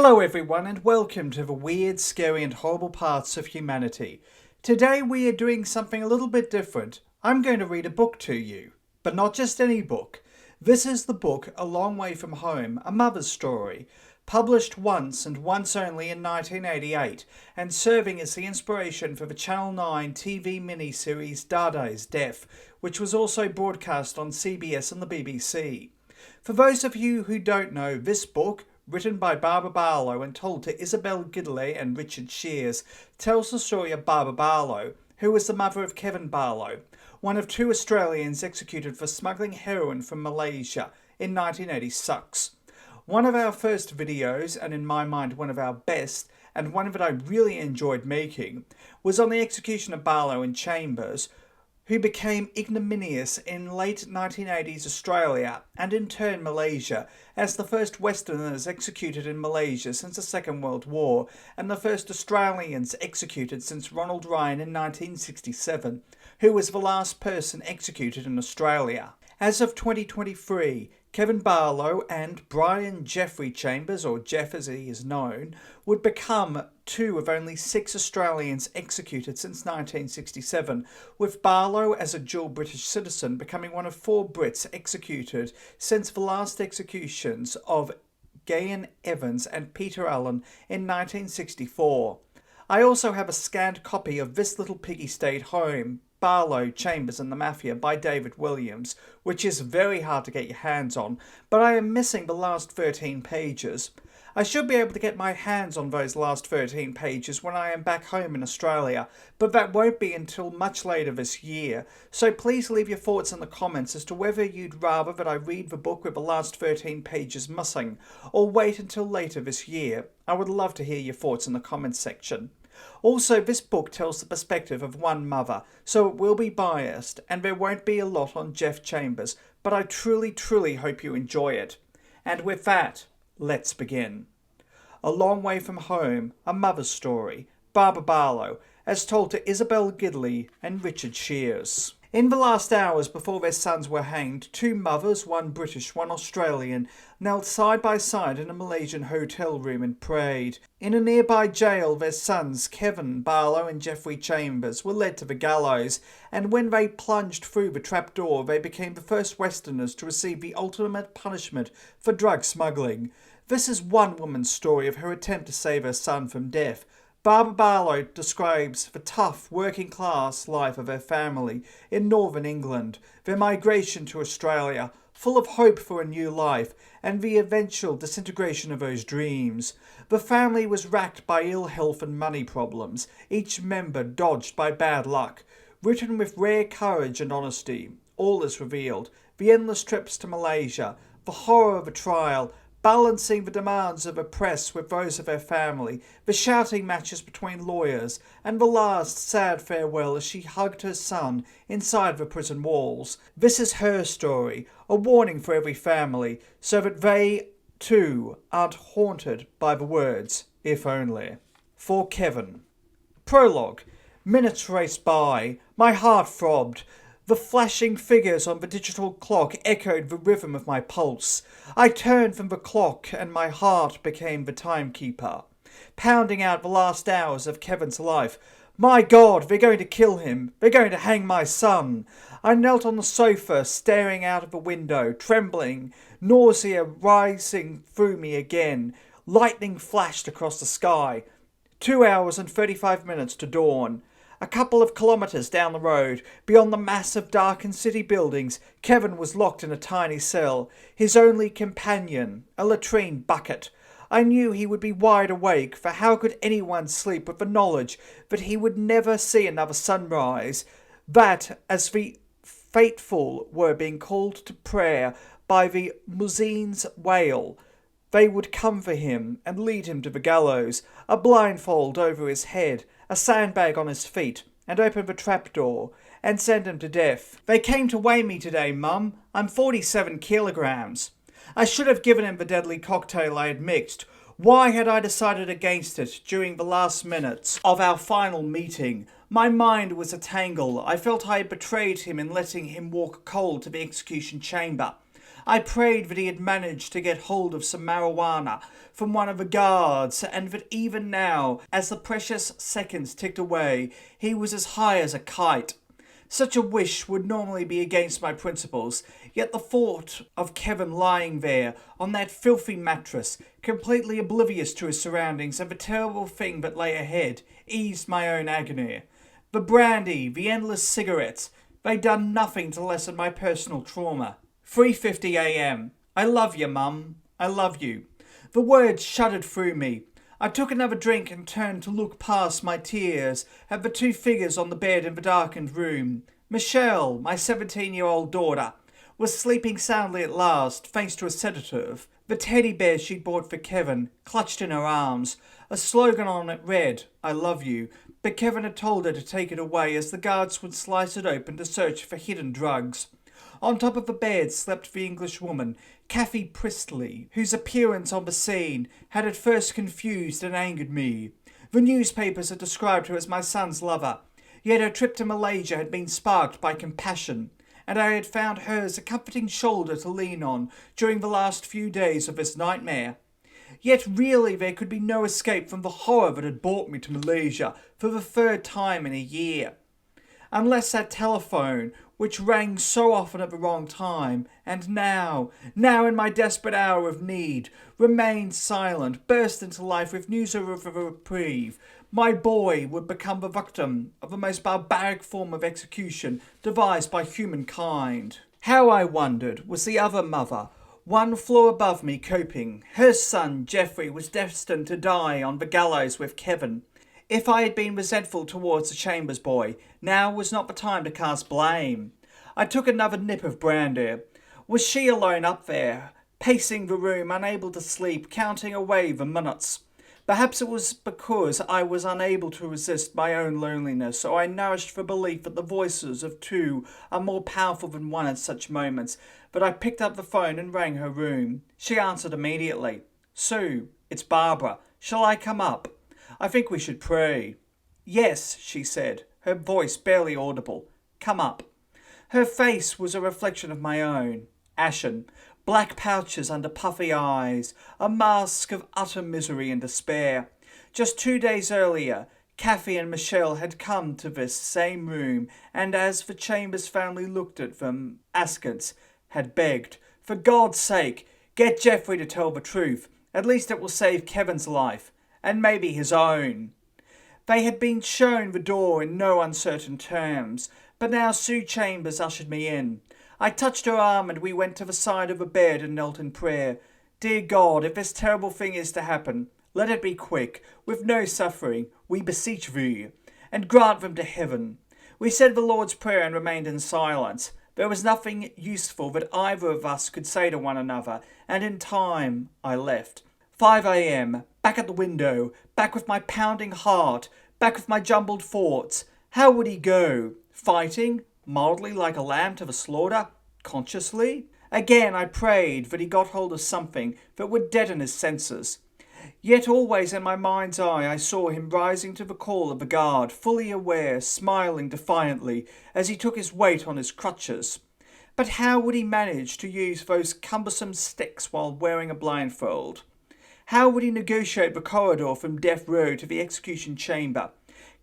Hello everyone and welcome to the weird, scary and horrible parts of humanity. Today we are doing something a little bit different. I'm going to read a book to you, but not just any book. This is the book A Long Way From Home, A Mother's Story, published once and once only in 1988 and serving as the inspiration for the Channel 9 TV miniseries Dadah is Deaf, which was also broadcast on CBS and the BBC. For those of you who don't know, this book, written by Barbara Barlow and told to Isabel Gidley and Richard Shears, tells the story of Barbara Barlow, who was the mother of Kevin Barlow, one of two Australians executed for smuggling heroin from Malaysia in 1986. One of our first videos, and in my mind one of our best, and one that I really enjoyed making, was on the execution of Barlow in Chambers, who became ignominious in late 1980s Australia and in turn Malaysia as the first Westerners executed in Malaysia since the Second World War and the first Australians executed since Ronald Ryan in 1967, who was the last person executed in Australia. As of 2023, Kevin Barlow and Brian Jeffrey Chambers, or Jeff as he is known, would become two of only 6 Australians executed since 1967, with Barlow as a dual British citizen becoming one of 4 Brits executed since the last executions of Gayan Evans and Peter Allen in 1964. I also have a scanned copy of This Little Piggy Stayed Home, Barlow, Chambers and the Mafia by David Williams, which is very hard to get your hands on, but I am missing the last 13 pages. I should be able to get my hands on those last 13 pages when I am back home in Australia, but that won't be until much later this year, so please leave your thoughts in the comments as to whether you'd rather that I read the book with the last 13 pages missing, or wait until later this year. I would love to hear your thoughts in the comments section. Also, this book tells the perspective of one mother, so it will be biased, and there won't be a lot on Jeff Chambers, but I truly hope you enjoy it. And with that, let's begin. A Long Way From Home, A Mother's Story, Barbara Barlow, as told to Isabel Gidley and Richard Shears. In the last hours before their sons were hanged, 2 mothers, one British, one Australian, knelt side by side in a Malaysian hotel room and prayed. In a nearby jail, their sons, Kevin Barlow and Jeffrey Chambers, were led to the gallows, and when they plunged through the trapdoor, they became the first Westerners to receive the ultimate punishment for drug smuggling. This is one woman's story of her attempt to save her son from death. Barbara Barlow describes the tough, working-class life of her family in northern England, their migration to Australia, full of hope for a new life, and the eventual disintegration of those dreams. The family was racked by ill health and money problems, each member dogged by bad luck. Written with rare courage and honesty, all is revealed. The endless trips to Malaysia, the horror of a trial, balancing the demands of a press with those of her family, the shouting matches between lawyers, and the last sad farewell as she hugged her son inside the prison walls. This is her story, a warning for every family, so that they, too, aren't haunted by the words, if only. For Kevin. Prologue. Minutes raced by. My heart throbbed. The flashing figures on the digital clock echoed the rhythm of my pulse. I turned from the clock and my heart became the timekeeper, pounding out the last hours of Kevin's life. My God, they're going to kill him. They're going to hang my son. I knelt on the sofa, staring out of the window, trembling, nausea rising through me again. Lightning flashed across the sky. 2 hours and 35 minutes to dawn. A couple of kilometres down the road, beyond the massive darkened city buildings, Kevin was locked in a tiny cell, his only companion, a latrine bucket. I knew he would be wide awake, for how could anyone sleep with the knowledge that he would never see another sunrise, that, as the faithful were being called to prayer by the muezzin's wail, they would come for him and lead him to the gallows, a blindfold over his head, a sandbag on his feet, and open the trapdoor, and send him to death. They came to weigh me today, Mum. I'm 47 kilograms. I should have given him the deadly cocktail I had mixed. Why had I decided against it during the last minutes of our final meeting? My mind was a tangle. I felt I had betrayed him in letting him walk cold to the execution chamber. I prayed that he had managed to get hold of some marijuana from one of the guards, and that even now, as the precious seconds ticked away, he was as high as a kite. Such a wish would normally be against my principles, yet the thought of Kevin lying there on that filthy mattress, completely oblivious to his surroundings and the terrible thing that lay ahead, eased my own agony. The brandy, the endless cigarettes, they'd done nothing to lessen my personal trauma. 3:50 a.m. I love you, Mum. I love you. The words shuddered through me. I took another drink and turned to look past my tears at the two figures on the bed in the darkened room. Michelle, my 17-year-old daughter, was sleeping soundly at last, thanks to a sedative. The teddy bear she'd bought for Kevin, clutched in her arms. A slogan on it read, "I love you," but Kevin had told her to take it away as the guards would slice it open to search for hidden drugs. On top of the bed slept the Englishwoman, Kathy Priestley, whose appearance on the scene had at first confused and angered me. The newspapers had described her as my son's lover, yet her trip to Malaysia had been sparked by compassion, and I had found hers a comforting shoulder to lean on during the last few days of this nightmare. Yet really there could be no escape from the horror that had brought me to Malaysia for the third time in a year. Unless that telephone, which rang so often at the wrong time, and now in my desperate hour of need, remained silent, burst into life with news of a reprieve, my boy would become the victim of the most barbaric form of execution devised by humankind. How, I wondered, was the other mother, one floor above me, coping? Her son, Geoffrey, was destined to die on the gallows with Kevin. If I had been resentful towards the Chambers boy, now was not the time to cast blame. I took another nip of brandy. Was she alone up there, pacing the room, unable to sleep, counting away the minutes? Perhaps it was because I was unable to resist my own loneliness, or I nourished the belief that the voices of two are more powerful than one at such moments, but I picked up the phone and rang her room. She answered immediately. "Sue, it's Barbara. Shall I come up? I think we should pray." "Yes," she said, her voice barely audible. "Come up." Her face was a reflection of my own, ashen, black pouches under puffy eyes, a mask of utter misery and despair. Just 2 days earlier, Kathy and Michelle had come to this same room, and as the Chambers family looked at them, askance, had begged, "For God's sake, get Geoffrey to tell the truth. At least it will save Kevin's life, and maybe his own." They had been shown the door in no uncertain terms, but now Sue Chambers ushered me in. I touched her arm and we went to the side of the bed and knelt in prayer. "Dear God, if this terrible thing is to happen, let it be quick, with no suffering, we beseech thee, and grant them to heaven." We said the Lord's Prayer and remained in silence. There was nothing useful that either of us could say to one another, and in time I left. 5 a.m, back at the window, back with my pounding heart, back with my jumbled thoughts. How would he go? Fighting, mildly like a lamb to the slaughter, consciously? Again I prayed that he got hold of something that would deaden his senses. Yet always in my mind's eye I saw him rising to the call of the guard, fully aware, smiling defiantly as he took his weight on his crutches. But how would he manage to use those cumbersome sticks while wearing a blindfold? How would he negotiate the corridor from death row to the execution chamber,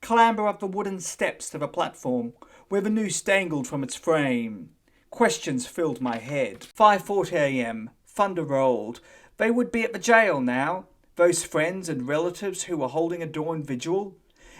clamber up the wooden steps to the platform, where the noose dangled from its frame? Questions filled my head. 5:40 a.m. Thunder rolled. They would be at the jail now, those friends and relatives who were holding a dawn vigil.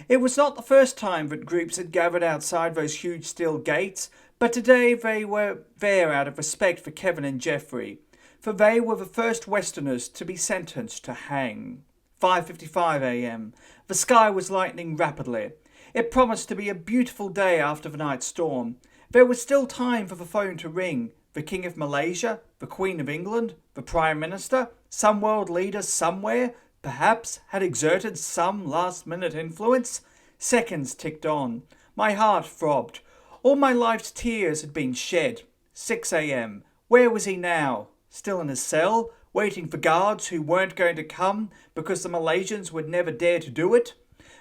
It was not the first time that groups had gathered outside those huge steel gates, but today they were there out of respect for Kevin and Geoffrey, for they were the first Westerners to be sentenced to hang. 5:55 a.m. The sky was lightening rapidly. It promised to be a beautiful day after the night storm. There was still time for the phone to ring. The King of Malaysia, the Queen of England, the Prime Minister, some world leader somewhere, perhaps, had exerted some last-minute influence. Seconds ticked on. My heart throbbed. All my life's tears had been shed. 6 a.m. Where was he now? Still in his cell, waiting for guards who weren't going to come because the Malaysians would never dare to do it?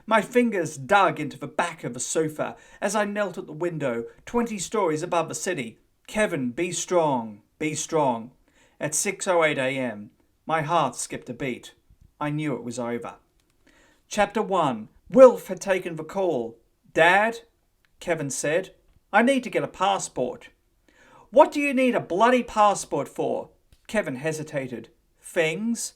My fingers dug into the back of the sofa as I knelt at the window, 20 stories above the city. "Kevin, be strong." Be strong. At 6:08 a.m, my heart skipped a beat. I knew it was over. Chapter 1. Wilf had taken the call. Dad, Kevin said, I need to get a passport. What do you need a bloody passport for? Kevin hesitated. Things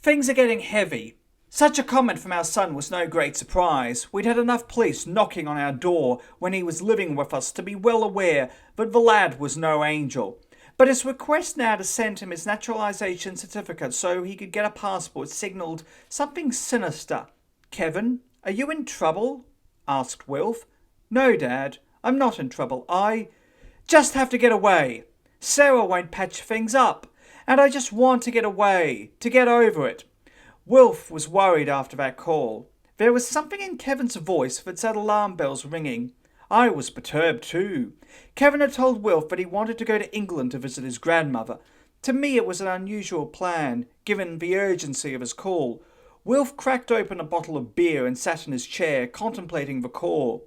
are getting heavy. Such a comment from our son was no great surprise. We'd had enough police knocking on our door when he was living with us to be well aware that the lad was no angel. But his request now to send him his naturalisation certificate so he could get a passport signalled something sinister. Kevin, are you in trouble? Asked Wilf. No, Dad, I'm not in trouble. I just have to get away. Sarah won't patch things up, and I just want to get away, to get over it. Wilf was worried after that call. There was something in Kevin's voice that set alarm bells ringing. I was perturbed too. Kevin had told Wilf that he wanted to go to England to visit his grandmother. To me it was an unusual plan, given the urgency of his call. Wilf cracked open a bottle of beer and sat in his chair, contemplating the call.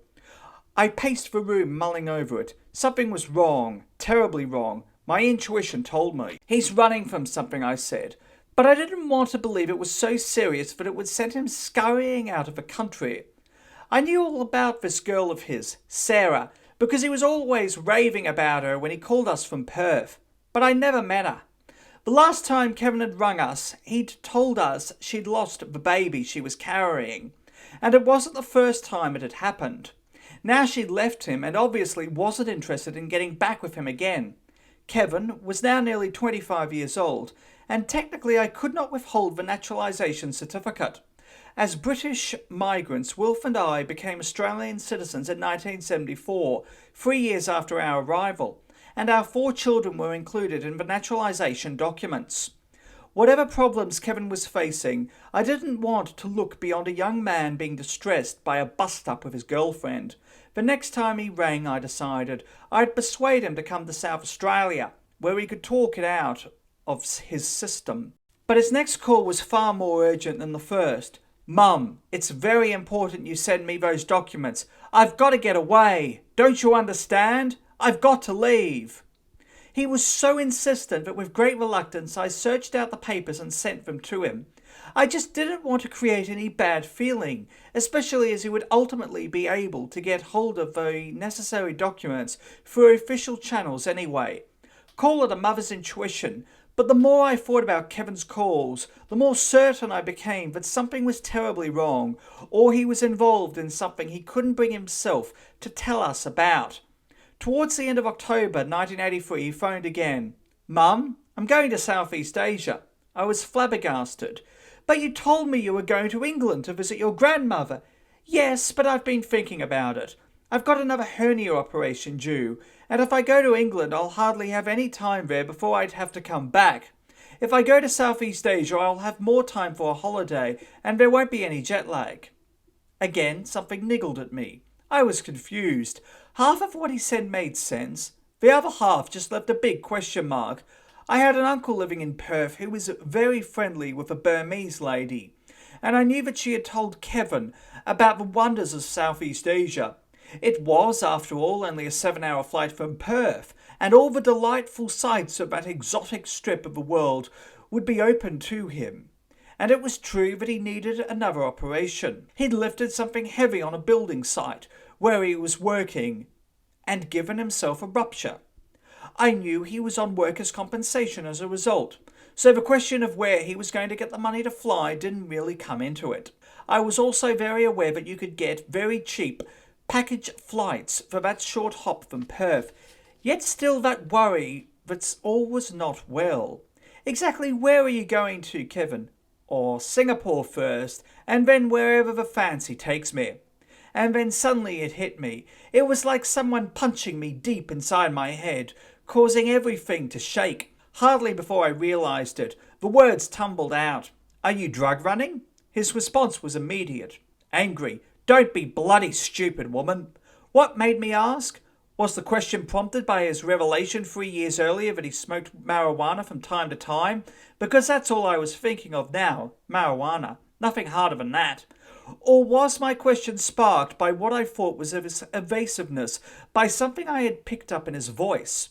I paced the room, mulling over it. Something was wrong, terribly wrong. My intuition told me. He's running from something, I said. But I didn't want to believe it was so serious that it would send him scurrying out of the country. I knew all about this girl of his, Sarah, because he was always raving about her when he called us from Perth. But I never met her. The last time Kevin had rung us, he'd told us she'd lost the baby she was carrying. And it wasn't the first time it had happened. Now she'd left him and obviously wasn't interested in getting back with him again. Kevin was now nearly 25 years old, and technically I could not withhold the naturalisation certificate. As British migrants, Wilf and I became Australian citizens in 1974, 3 years after our arrival, and our 4 children were included in the naturalisation documents. Whatever problems Kevin was facing, I didn't want to look beyond a young man being distressed by a bust-up with his girlfriend. The next time he rang, I decided, I'd persuade him to come to South Australia, where he could talk it out of his system. But his next call was far more urgent than the first. Mum, it's very important you send me those documents. I've got to get away. Don't you understand? I've got to leave. He was so insistent that with great reluctance I searched out the papers and sent them to him. I just didn't want to create any bad feeling, especially as he would ultimately be able to get hold of the necessary documents through official channels anyway. Call it a mother's intuition, but the more I thought about Kevin's calls, the more certain I became that something was terribly wrong, or he was involved in something he couldn't bring himself to tell us about. Towards the end of October 1983, he phoned again. Mum, I'm going to Southeast Asia. I was flabbergasted. But you told me you were going to England to visit your grandmother. Yes, but I've been thinking about it. I've got another hernia operation due, and if I go to England, I'll hardly have any time there before I'd have to come back. If I go to Southeast Asia, I'll have more time for a holiday, and there won't be any jet lag. Again, something niggled at me. I was confused. Half of what he said made sense. The other half just left a big question mark. I had an uncle living in Perth who was very friendly with a Burmese lady, and I knew that she had told Kevin about the wonders of Southeast Asia. It was, after all, only a 7-hour flight from Perth, and all the delightful sights of that exotic strip of the world would be open to him. And it was true that he needed another operation. He'd lifted something heavy on a building site where he was working and given himself a rupture. I knew he was on workers' compensation as a result, so the question of where he was going to get the money to fly didn't really come into it. I was also very aware that you could get very cheap package flights for that short hop from Perth, yet still that worry that all was not well. Exactly where are you going to, Kevin? Or Singapore first, and then wherever the fancy takes me. And then suddenly it hit me. It was like someone punching me deep inside my head, causing everything to shake. Hardly before I realised it, the words tumbled out. Are you drug running? His response was immediate. Angry. Don't be bloody stupid, woman. What made me ask? Was the question prompted by his revelation 3 years earlier that he smoked marijuana from time to time? Because that's all I was thinking of now, marijuana. Nothing harder than that. Or was my question sparked by what I thought was his evasiveness, by something I had picked up in his voice?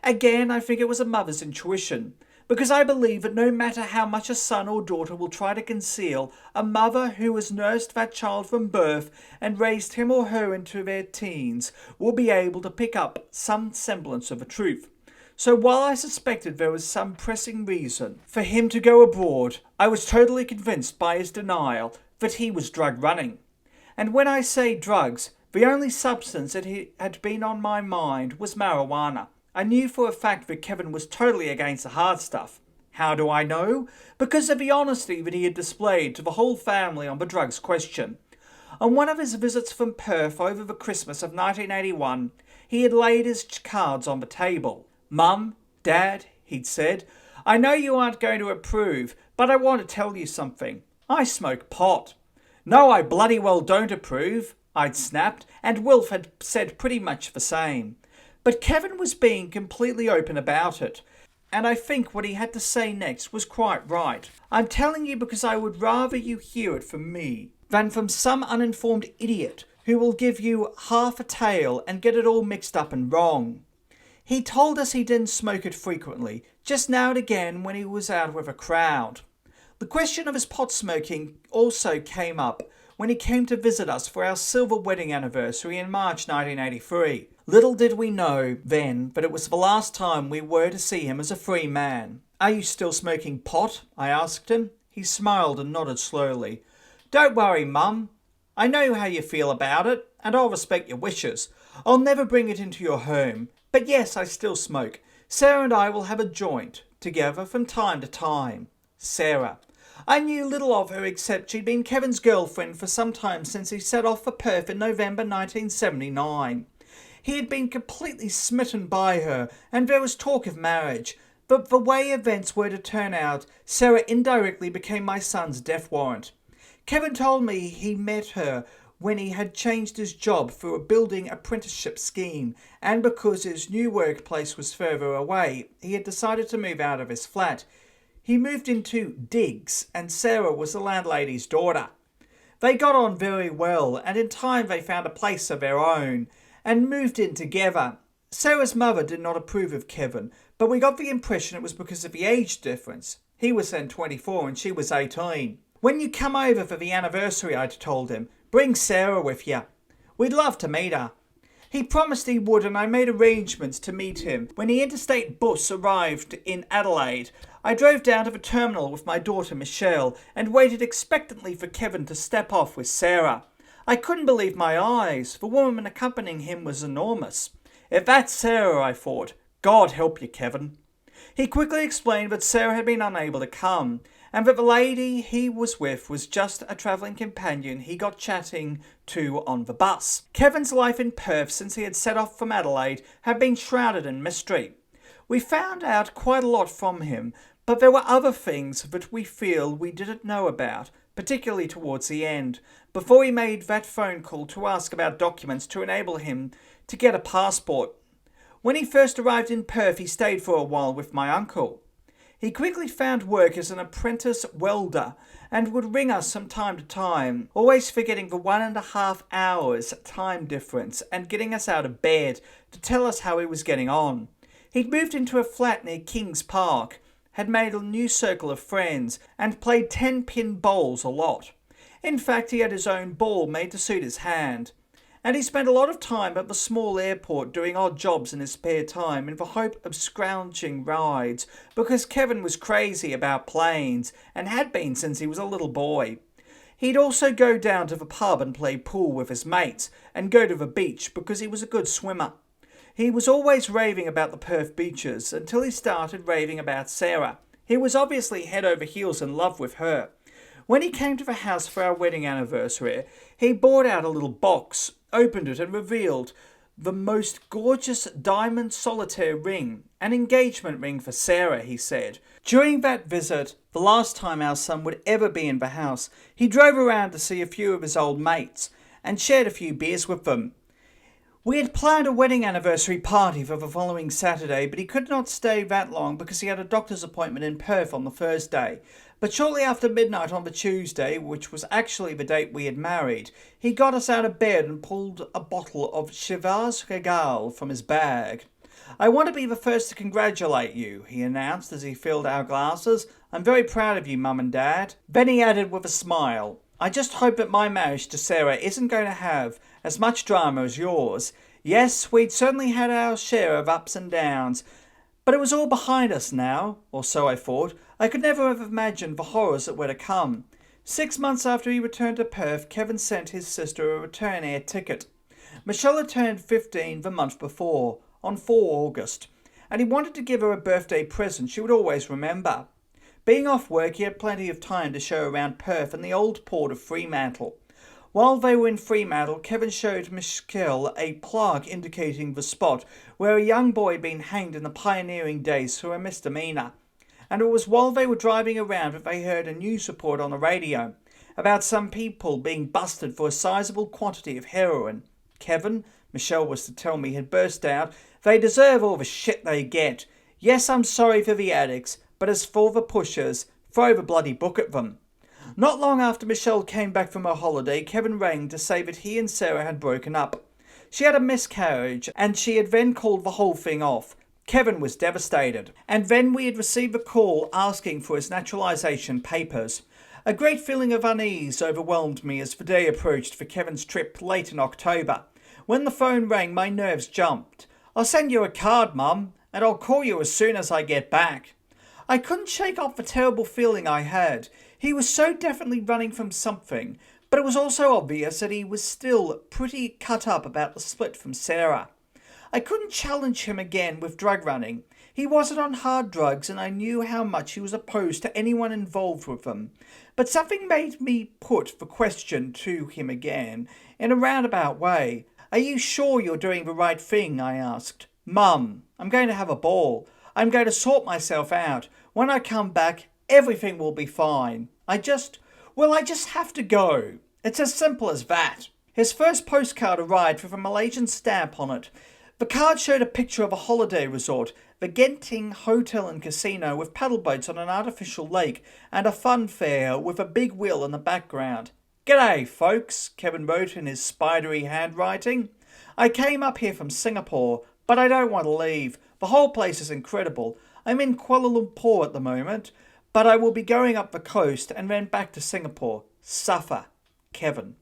Again, I think it was a mother's intuition, because I believe that no matter how much a son or daughter will try to conceal, a mother who has nursed that child from birth and raised him or her into their teens will be able to pick up some semblance of the truth. So while I suspected there was some pressing reason for him to go abroad, I was totally convinced by his denial that he was drug running. And when I say drugs, the only substance that had been on my mind was marijuana. I knew for a fact that Kevin was totally against the hard stuff. How do I know? Because of the honesty that he had displayed to the whole family on the drugs question. On one of his visits from Perth over the Christmas of 1981, he had laid his cards on the table. "Mum, Dad," he'd said, "I know you aren't going to approve, but I want to tell you something. I smoke pot." "No, I bloody well don't approve," I'd snapped, and Wilf had said pretty much the same. But Kevin was being completely open about it, and I think what he had to say next was quite right. I'm telling you because I would rather you hear it from me than from some uninformed idiot who will give you half a tale and get it all mixed up and wrong. He told us he didn't smoke it frequently, just now and again when he was out with a crowd. The question of his pot smoking also came up when he came to visit us for our silver wedding anniversary in March 1983. Little did we know then that it was the last time we were to see him as a free man. "Are you still smoking pot?" I asked him. He smiled and nodded slowly. "Don't worry, Mum. I know how you feel about it, and I'll respect your wishes. I'll never bring it into your home. But yes, I still smoke. Sarah and I will have a joint together from time to time." Sarah. I knew little of her except she'd been Kevin's girlfriend for some time since he set off for Perth in November 1979. He had been completely smitten by her, and there was talk of marriage. But the way events were to turn out, Sarah indirectly became my son's death warrant. Kevin told me he met her when he had changed his job through a building apprenticeship scheme, and because his new workplace was further away, he had decided to move out of his flat. He moved into Diggs, and Sarah was the landlady's daughter. They got on very well, and in time they found a place of their own, and moved in together. Sarah's mother did not approve of Kevin, but we got the impression it was because of the age difference. He was then 24 and she was 18. "When you come over for the anniversary," I'd told him, "bring Sarah with you. We'd love to meet her." He promised he would, and I made arrangements to meet him. When the interstate bus arrived in Adelaide, I drove down to the terminal with my daughter Michelle and waited expectantly for Kevin to step off with Sarah. I couldn't believe my eyes. The woman accompanying him was enormous. If that's Sarah, I thought, God help you, Kevin. He quickly explained that Sarah had been unable to come, and that the lady he was with was just a travelling companion he got chatting to on the bus. Kevin's life in Perth since he had set off from Adelaide had been shrouded in mystery. We found out quite a lot from him, but there were other things that we feel we didn't know about, particularly towards the end, before he made that phone call to ask about documents to enable him to get a passport. When he first arrived in Perth, he stayed for a while with my uncle. He quickly found work as an apprentice welder and would ring us from time to time, always forgetting the 1.5 hours time difference and getting us out of bed to tell us how he was getting on. He'd moved into a flat near Kings Park, had made a new circle of friends, and played 10-pin bowls a lot. In fact, he had his own ball made to suit his hand. And he spent a lot of time at the small airport doing odd jobs in his spare time in the hope of scrounging rides, because Kevin was crazy about planes and had been since he was a little boy. He'd also go down to the pub and play pool with his mates and go to the beach because he was a good swimmer. He was always raving about the Perth beaches until he started raving about Sarah. He was obviously head over heels in love with her. When he came to the house for our wedding anniversary, he brought out a little box, opened it and revealed the most gorgeous diamond solitaire ring, an engagement ring for Sarah, he said. During that visit, the last time our son would ever be in the house, he drove around to see a few of his old mates and shared a few beers with them. We had planned a wedding anniversary party for the following Saturday, but he could not stay that long because he had a doctor's appointment in Perth on the Thursday. But shortly after midnight on the Tuesday, which was actually the date we had married, he got us out of bed and pulled a bottle of Chivas Regal from his bag. "I want to be the first to congratulate you," he announced as he filled our glasses. "I'm very proud of you, Mum and Dad." Then he added with a smile, "I just hope that my marriage to Sarah isn't going to have as much drama as yours. Yes, we'd certainly had our share of ups and downs, but it was all behind us now, or so I thought. I could never have imagined the horrors that were to come." 6 months after he returned to Perth, Kevin sent his sister a return air ticket. Michelle had turned 15 the month before, on 4 August, and he wanted to give her a birthday present she would always remember. Being off work, he had plenty of time to show around Perth and the old port of Fremantle. While they were in Fremantle, Kevin showed Michelle a plaque indicating the spot where a young boy had been hanged in the pioneering days for a misdemeanour. And it was while they were driving around that they heard a news report on the radio about some people being busted for a sizable quantity of heroin. Kevin, Michelle was to tell me, had burst out, "They deserve all the shit they get. Yes, I'm sorry for the addicts, but as for the pushers, throw the bloody book at them." Not long after Michelle came back from her holiday, Kevin rang to say that he and Sarah had broken up. She had a miscarriage, and she had then called the whole thing off. Kevin was devastated, and then we had received a call asking for his naturalisation papers. A great feeling of unease overwhelmed me as the day approached for Kevin's trip late in October. When the phone rang, my nerves jumped. "I'll send you a card, Mum, and I'll call you as soon as I get back." I couldn't shake off the terrible feeling I had. He was so definitely running from something, but it was also obvious that he was still pretty cut up about the split from Sarah. I couldn't challenge him again with drug running. He wasn't on hard drugs, and I knew how much he was opposed to anyone involved with them. But something made me put the question to him again, in a roundabout way. "Are you sure you're doing the right thing?" I asked. "Mum, I'm going to have a ball. I'm going to sort myself out. When I come back, everything will be fine. I just have to go. It's as simple as that." His first postcard arrived with a Malaysian stamp on it. The card showed a picture of a holiday resort, the Genting Hotel and Casino, with paddle boats on an artificial lake and a fun fair with a big wheel in the background. "G'day, folks," Kevin wrote in his spidery handwriting. "I came up here from Singapore, but I don't want to leave. The whole place is incredible. I'm in Kuala Lumpur at the moment, but I will be going up the coast and then back to Singapore. Suffer. Kevin."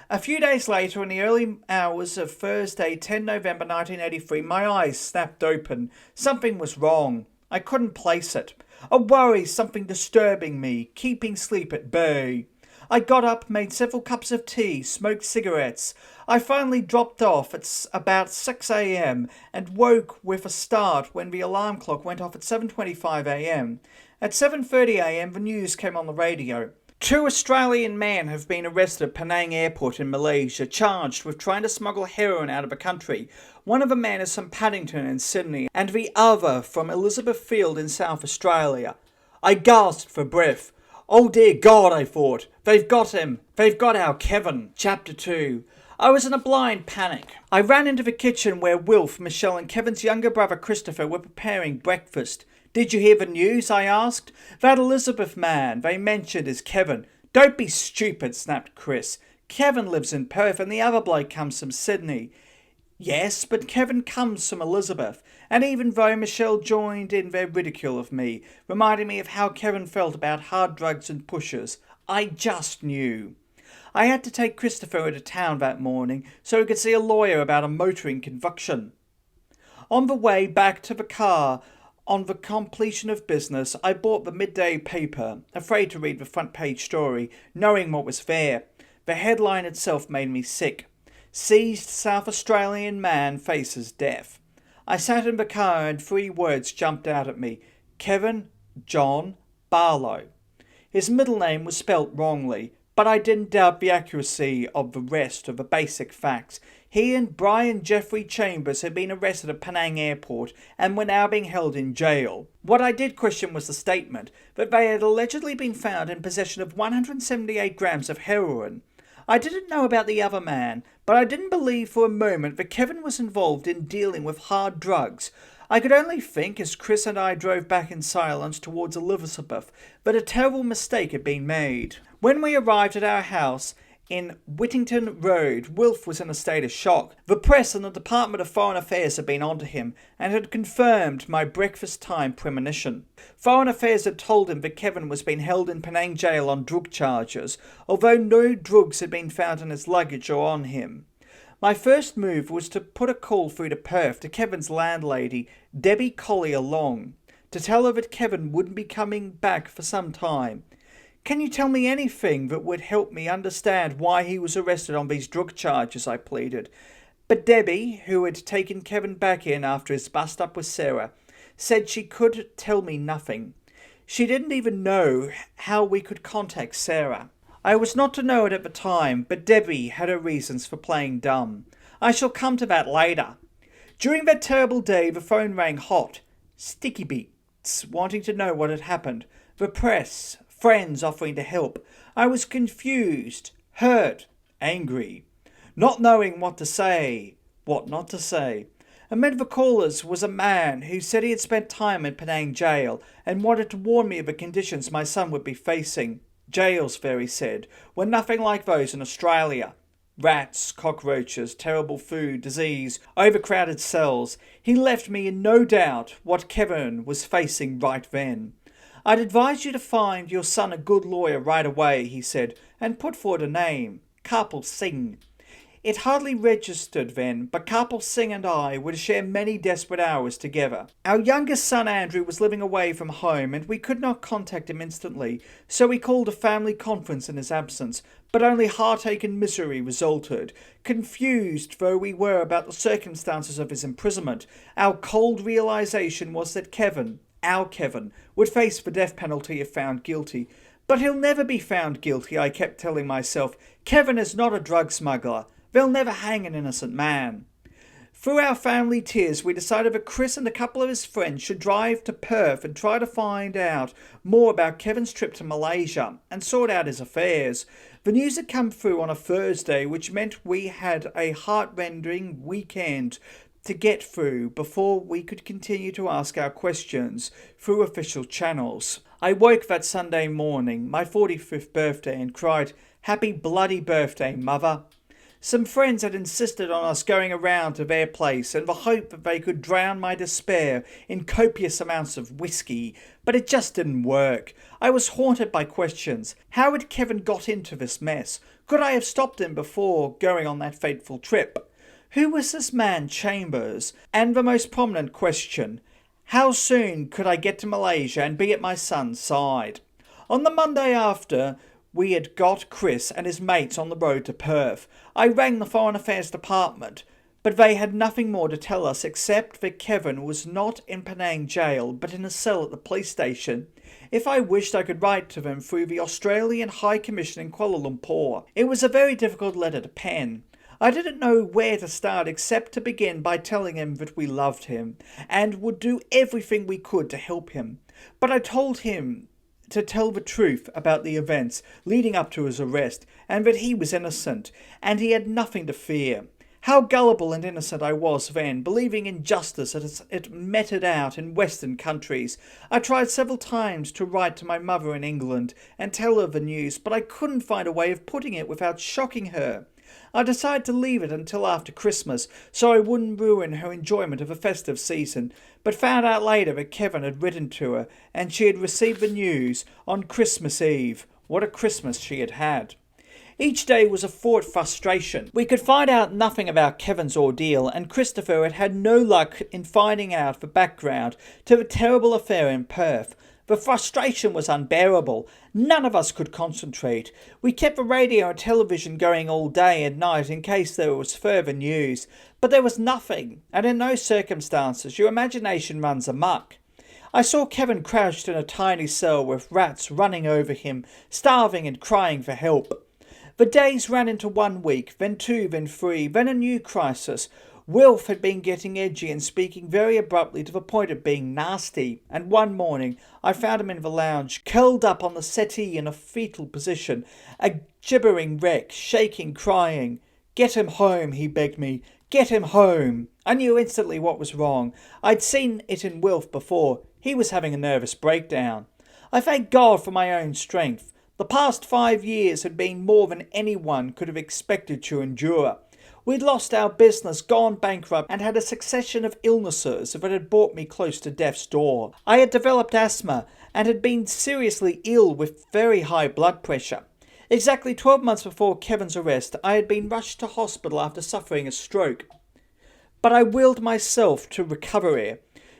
A few days later, in the early hours of Thursday, 10 November 1983, my eyes snapped open. Something was wrong. I couldn't place it. A worry, something disturbing me, keeping sleep at bay. I got up, made several cups of tea, smoked cigarettes. I finally dropped off at about 6 a.m. and woke with a start when the alarm clock went off at 7:25 a.m. At 7:30 a.m. the news came on the radio. 2 Australian men have been arrested at Penang Airport in Malaysia, charged with trying to smuggle heroin out of the country. One of the men is from Paddington in Sydney, and the other from Elizabeth Field in South Australia. I gasped for breath. "Oh dear God," I thought. "They've got him. They've got our Kevin." Chapter 2. I was in a blind panic. I ran into the kitchen where Wilf, Michelle and Kevin's younger brother Christopher were preparing breakfast. "Did you hear the news?" I asked. "That Elizabeth man they mentioned is Kevin." "Don't be stupid," snapped Chris. "Kevin lives in Perth and the other bloke comes from Sydney." "Yes, but Kevin comes from Elizabeth." And even though Michelle joined in their ridicule of me, reminding me of how Kevin felt about hard drugs and pushers, I just knew. I had to take Christopher into town that morning so he could see a lawyer about a motoring conviction. On the way back to the car, on the completion of business, I bought the midday paper, afraid to read the front page story, knowing what was there. The headline itself made me sick. "Seized South Australian man faces death." I sat in the car and 3 words jumped out at me. Kevin John Barlow. His middle name was spelt wrongly, but I didn't doubt the accuracy of the rest of the basic facts. He and Brian Jeffrey Chambers had been arrested at Penang Airport and were now being held in jail. What I did question was the statement that they had allegedly been found in possession of 178 grams of heroin. I didn't know about the other man, but I didn't believe for a moment that Kevin was involved in dealing with hard drugs. I could only think, as Chris and I drove back in silence towards Elizabeth, that a terrible mistake had been made. When we arrived at our house, in Whittington Road, Wilf was in a state of shock. The press and the Department of Foreign Affairs had been onto him and had confirmed my breakfast time premonition. Foreign Affairs had told him that Kevin was being held in Penang jail on drug charges, although no drugs had been found in his luggage or on him. My first move was to put a call through to Perth to Kevin's landlady, Debbie Collyer-Long, to tell her that Kevin wouldn't be coming back for some time. "Can you tell me anything that would help me understand why he was arrested on these drug charges?" I pleaded. But Debbie, who had taken Kevin back in after his bust-up with Sarah, said she could tell me nothing. She didn't even know how we could contact Sarah. I was not to know it at the time, but Debbie had her reasons for playing dumb. I shall come to that later. During that terrible day, the phone rang hot. Sticky beats, wanting to know what had happened. The press, friends offering to help. I was confused, hurt, angry, not knowing what to say, what not to say. Amid the callers was a man who said he had spent time in Penang jail and wanted to warn me of the conditions my son would be facing. Jails, Ferry said, were nothing like those in Australia. Rats, cockroaches, terrible food, disease, overcrowded cells. He left me in no doubt what Kevin was facing right then. "I'd advise you to find your son a good lawyer right away," he said, and put forward a name, Kapil Singh. It hardly registered then, but Kapil Singh and I would share many desperate hours together. Our youngest son Andrew was living away from home, and we could not contact him instantly, so we called a family conference in his absence, but only heartache and misery resulted. Confused though we were about the circumstances of his imprisonment, our cold realization was that Kevin, our Kevin, would face the death penalty if found guilty. But he'll never be found guilty, I kept telling myself. Kevin is not a drug smuggler. They'll never hang an innocent man. Through our family tears, we decided that Chris and a couple of his friends should drive to Perth and try to find out more about Kevin's trip to Malaysia and sort out his affairs. The news had come through on a Thursday, which meant we had a heart-rending weekend to get through before we could continue to ask our questions through official channels. I woke that Sunday morning, my 45th birthday, and cried, "Happy bloody birthday, Mother." Some friends had insisted on us going around to their place in the hope that they could drown my despair in copious amounts of whiskey, but it just didn't work. I was haunted by questions. How had Kevin got into this mess? Could I have stopped him before going on that fateful trip? Who was this man Chambers? And the most prominent question, how soon could I get to Malaysia and be at my son's side? On the Monday after, we had got Chris and his mates on the road to Perth. I rang the Foreign Affairs Department, but they had nothing more to tell us except that Kevin was not in Penang jail but in a cell at the police station. If I wished, I could write to them through the Australian High Commission in Kuala Lumpur. It was a very difficult letter to pen. I didn't know where to start except to begin by telling him that we loved him and would do everything we could to help him. But I told him to tell the truth about the events leading up to his arrest, and that he was innocent, and he had nothing to fear. How gullible and innocent I was then, believing in justice as it meted out in Western countries. I tried several times to write to my mother in England and tell her the news, but I couldn't find a way of putting it without shocking her. I decided to leave it until after Christmas, so I wouldn't ruin her enjoyment of the festive season, but found out later that Kevin had written to her, and she had received the news on Christmas Eve. What a Christmas she had had. Each day was a fraught frustration. We could find out nothing about Kevin's ordeal, and Christopher had had no luck in finding out the background to the terrible affair in Perth. The frustration was unbearable. None of us could concentrate. We kept the radio and television going all day and night in case there was further news. But there was nothing, and in no circumstances your imagination runs amok. I saw Kevin crouched in a tiny cell with rats running over him, starving and crying for help. The days ran into 1 week, then 2, then 3, then a new crisis. Wilf had been getting edgy and speaking very abruptly to the point of being nasty, and one morning I found him in the lounge, curled up on the settee in a fetal position, a gibbering wreck, shaking, crying. "Get him home," he begged me. "Get him home." I knew instantly what was wrong. I'd seen it in Wilf before. He was having a nervous breakdown. I thanked God for my own strength. The past 5 years had been more than anyone could have expected to endure. We'd lost our business, gone bankrupt, and had a succession of illnesses that had brought me close to death's door. I had developed asthma and had been seriously ill with very high blood pressure. Exactly 12 months before Kevin's arrest, I had been rushed to hospital after suffering a stroke. But I willed myself to recovery.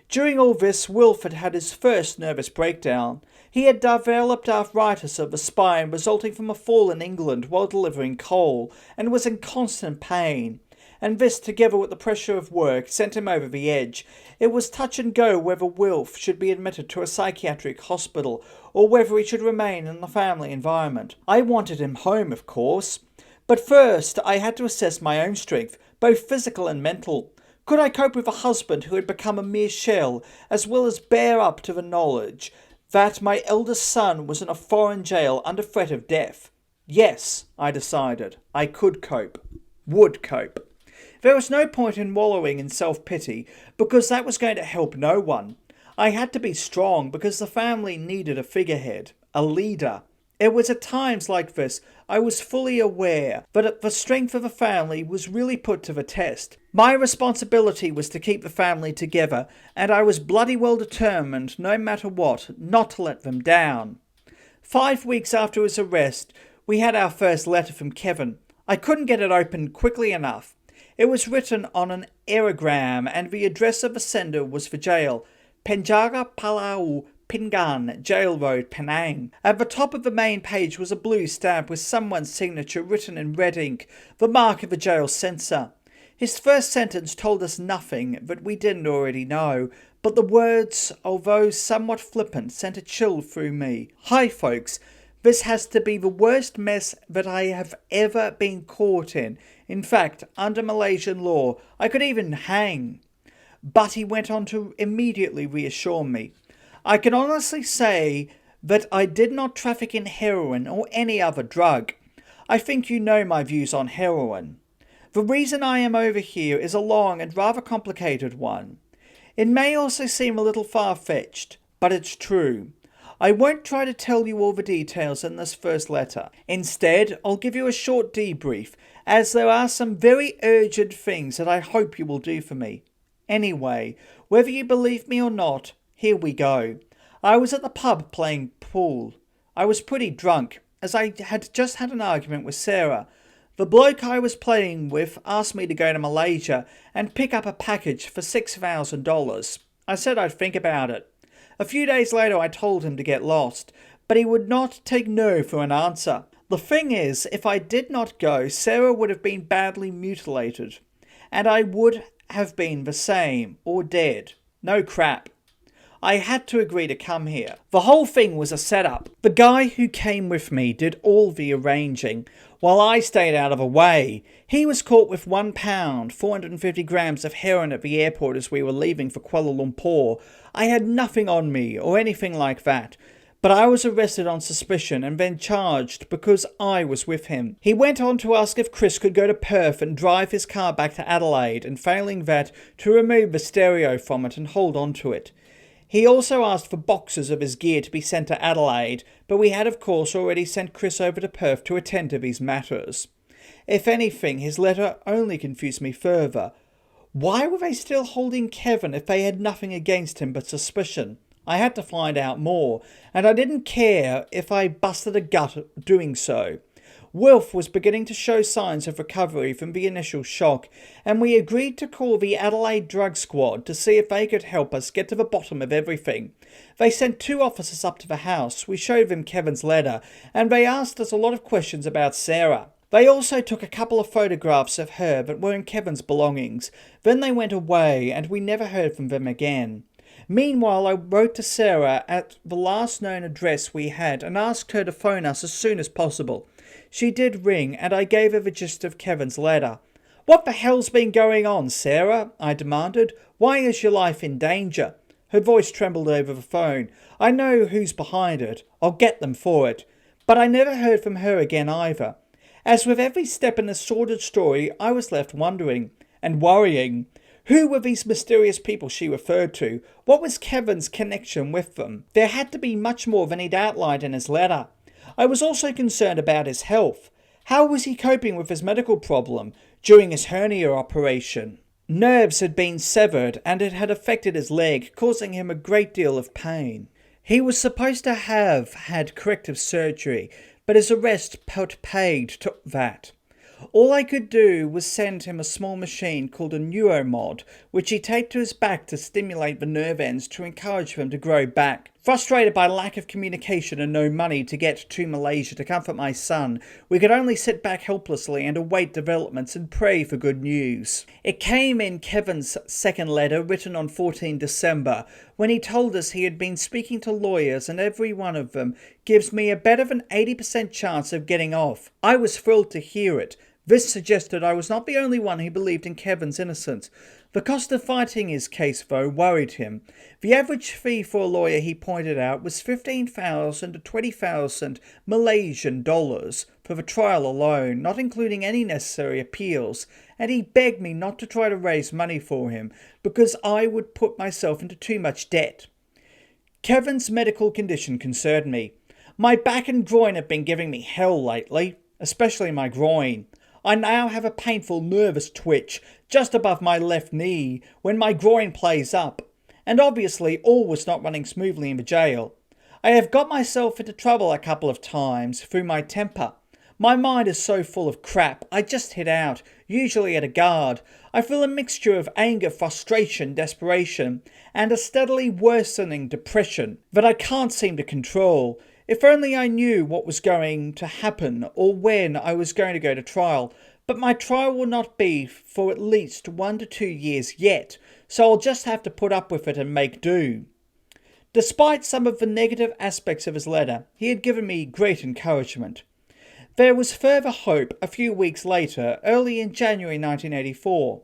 During all this, Wilf had had his first nervous breakdown. He had developed arthritis of the spine resulting from a fall in England while delivering coal, and was in constant pain. And this, together with the pressure of work, sent him over the edge. It was touch and go whether Wilf should be admitted to a psychiatric hospital, or whether he should remain in the family environment. I wanted him home, of course. But first, I had to assess my own strength, both physical and mental. Could I cope with a husband who had become a mere shell, as well as bear up to the knowledge that my eldest son was in a foreign jail under threat of death? Yes, I decided. I could cope. Would cope. There was no point in wallowing in self-pity, because that was going to help no one. I had to be strong, because the family needed a figurehead, a leader. It was at times like this I was fully aware that the strength of the family was really put to the test. My responsibility was to keep the family together, and I was bloody well determined, no matter what, not to let them down. 5 weeks after his arrest, we had our first letter from Kevin. I couldn't get it opened quickly enough. It was written on an aerogram, and the address of the sender was the jail, Penjara Palau Pingan, Jail Road, Penang. At the top of the main page was a blue stamp with someone's signature written in red ink, the mark of the jail censor. His first sentence told us nothing that we didn't already know, but the words, although somewhat flippant, sent a chill through me. Hi folks, this has to be the worst mess that I have ever been caught in. In fact, under Malaysian law, I could even hang. But he went on to immediately reassure me. I can honestly say that I did not traffic in heroin or any other drug. I think you know my views on heroin. The reason I am over here is a long and rather complicated one. It may also seem a little far-fetched, but it's true. I won't try to tell you all the details in this first letter. Instead, I'll give you a short debrief, as there are some very urgent things that I hope you will do for me. Anyway, whether you believe me or not, here we go. I was at the pub playing pool. I was pretty drunk, as I had just had an argument with Sarah. The bloke I was playing with asked me to go to Malaysia and pick up a package for $6,000. I said I'd think about it. A few days later I told him to get lost, but he would not take no for an answer. The thing is, if I did not go, Sarah would have been badly mutilated, and I would have been the same, or dead. No crap. I had to agree to come here. The whole thing was a setup. The guy who came with me did all the arranging, while I stayed out of the way. He was caught with 1 pound, 450 grams of heroin at the airport as we were leaving for Kuala Lumpur. I had nothing on me, or anything like that. But I was arrested on suspicion and then charged because I was with him. He went on to ask if Chris could go to Perth and drive his car back to Adelaide, and failing that, to remove the stereo from it and hold on to it. He also asked for boxes of his gear to be sent to Adelaide, but we had of course already sent Chris over to Perth to attend to these matters. If anything, his letter only confused me further. Why were they still holding Kevin if they had nothing against him but suspicion? I had to find out more, and I didn't care if I busted a gut doing so. Wilf was beginning to show signs of recovery from the initial shock, and we agreed to call the Adelaide Drug Squad to see if they could help us get to the bottom of everything. They sent 2 officers up to the house. We showed them Kevin's letter, and they asked us a lot of questions about Sarah. They also took a couple of photographs of her that were in Kevin's belongings. Then they went away, and we never heard from them again. Meanwhile, I wrote to Sarah at the last known address we had and asked her to phone us as soon as possible. She did ring, and I gave her the gist of Kevin's letter. "What the hell's been going on, Sarah?" I demanded. "Why is your life in danger?" Her voice trembled over the phone. "I know who's behind it. I'll get them for it." But I never heard from her again either. As with every step in this sordid story, I was left wondering and worrying. Who were these mysterious people she referred to? What was Kevin's connection with them? There had to be much more than he'd outlined in his letter. I was also concerned about his health. How was he coping with his medical problem during his hernia operation? Nerves had been severed and it had affected his leg, causing him a great deal of pain. He was supposed to have had corrective surgery, but his arrest put paid to that. All I could do was send him a small machine called a neuromod, which he taped to his back to stimulate the nerve ends to encourage them to grow back. Frustrated by lack of communication and no money to get to Malaysia to comfort my son, we could only sit back helplessly and await developments and pray for good news. It came in Kevin's second letter, written on 14 December, when he told us he had been speaking to lawyers and every one of them gives me a better than 80% chance of getting off. I was thrilled to hear it. This suggested I was not the only one who believed in Kevin's innocence. The cost of fighting his case, though, worried him. The average fee for a lawyer, he pointed out, was 15,000 to 20,000 Malaysian dollars for the trial alone, not including any necessary appeals, and he begged me not to try to raise money for him, because I would put myself into too much debt. Kevin's medical condition concerned me. My back and groin have been giving me hell lately, especially my groin. I now have a painful nervous twitch just above my left knee when my groin plays up, and obviously all was not running smoothly in the jail. I have got myself into trouble a couple of times through my temper. My mind is so full of crap, I just hit out, usually at a guard. I feel a mixture of anger, frustration, desperation, and a steadily worsening depression that I can't seem to control. If only I knew what was going to happen or when I was going to go to trial. But my trial will not be for at least 1 to 2 years yet, so I'll just have to put up with it and make do. Despite some of the negative aspects of his letter, he had given me great encouragement. There was further hope a few weeks later, early in January 1984.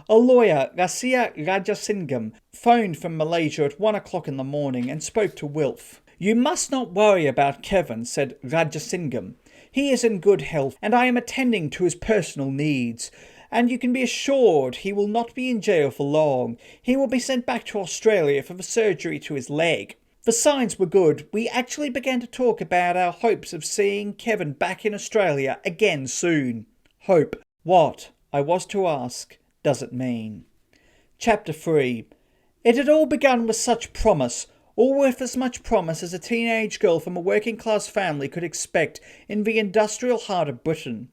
A lawyer, Garcia Rajasingham, phoned from Malaysia at 1 o'clock in the morning and spoke to Wilf. "You must not worry about Kevin," said Rajasingham. "He is in good health and I am attending to his personal needs. And you can be assured he will not be in jail for long. He will be sent back to Australia for the surgery to his leg." The signs were good. We actually began to talk about our hopes of seeing Kevin back in Australia again soon. Hope. What, I was to ask, does it mean? Chapter 3. It had all begun with such promise, all with as much promise as a teenage girl from a working-class family could expect in the industrial heart of Britain.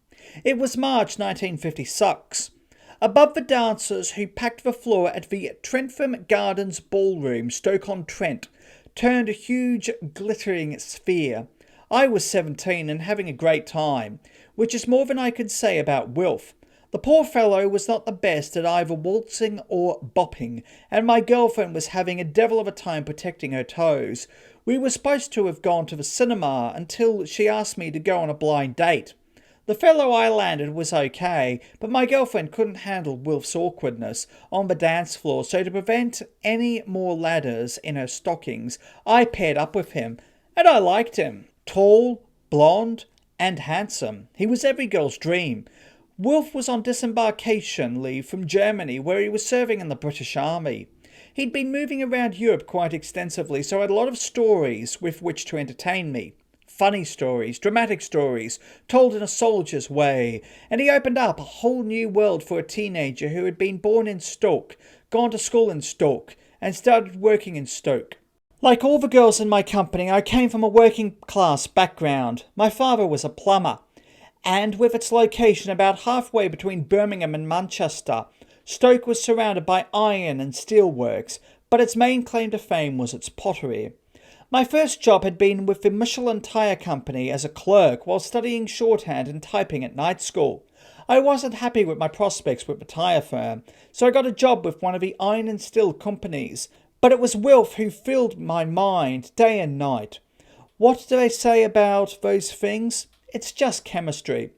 It was March 1956. Above the dancers who packed the floor at the Trentham Gardens Ballroom, Stoke-on-Trent, turned a huge glittering sphere. I was 17 and having a great time, which is more than I could say about Wilf. The poor fellow was not the best at either waltzing or bopping, and my girlfriend was having a devil of a time protecting her toes. We were supposed to have gone to the cinema until she asked me to go on a blind date. The fellow I landed was okay, but my girlfriend couldn't handle Wilf's awkwardness on the dance floor, so to prevent any more ladders in her stockings, I paired up with him, and I liked him. Tall, blonde, and handsome. He was every girl's dream. Wilf was on disembarkation leave from Germany, where he was serving in the British Army. He'd been moving around Europe quite extensively, so I had a lot of stories with which to entertain me. Funny stories, dramatic stories, told in a soldier's way, and he opened up a whole new world for a teenager who had been born in Stoke, gone to school in Stoke, and started working in Stoke. Like all the girls in my company, I came from a working-class background. My father was a plumber, and with its location about halfway between Birmingham and Manchester, Stoke was surrounded by iron and steel works, but its main claim to fame was its pottery. My first job had been with the Michelin Tire Company as a clerk while studying shorthand and typing at night school. I wasn't happy with my prospects with the tire firm, so I got a job with one of the iron and steel companies, but it was Wilf who filled my mind day and night. What do they say about those things? It's just chemistry.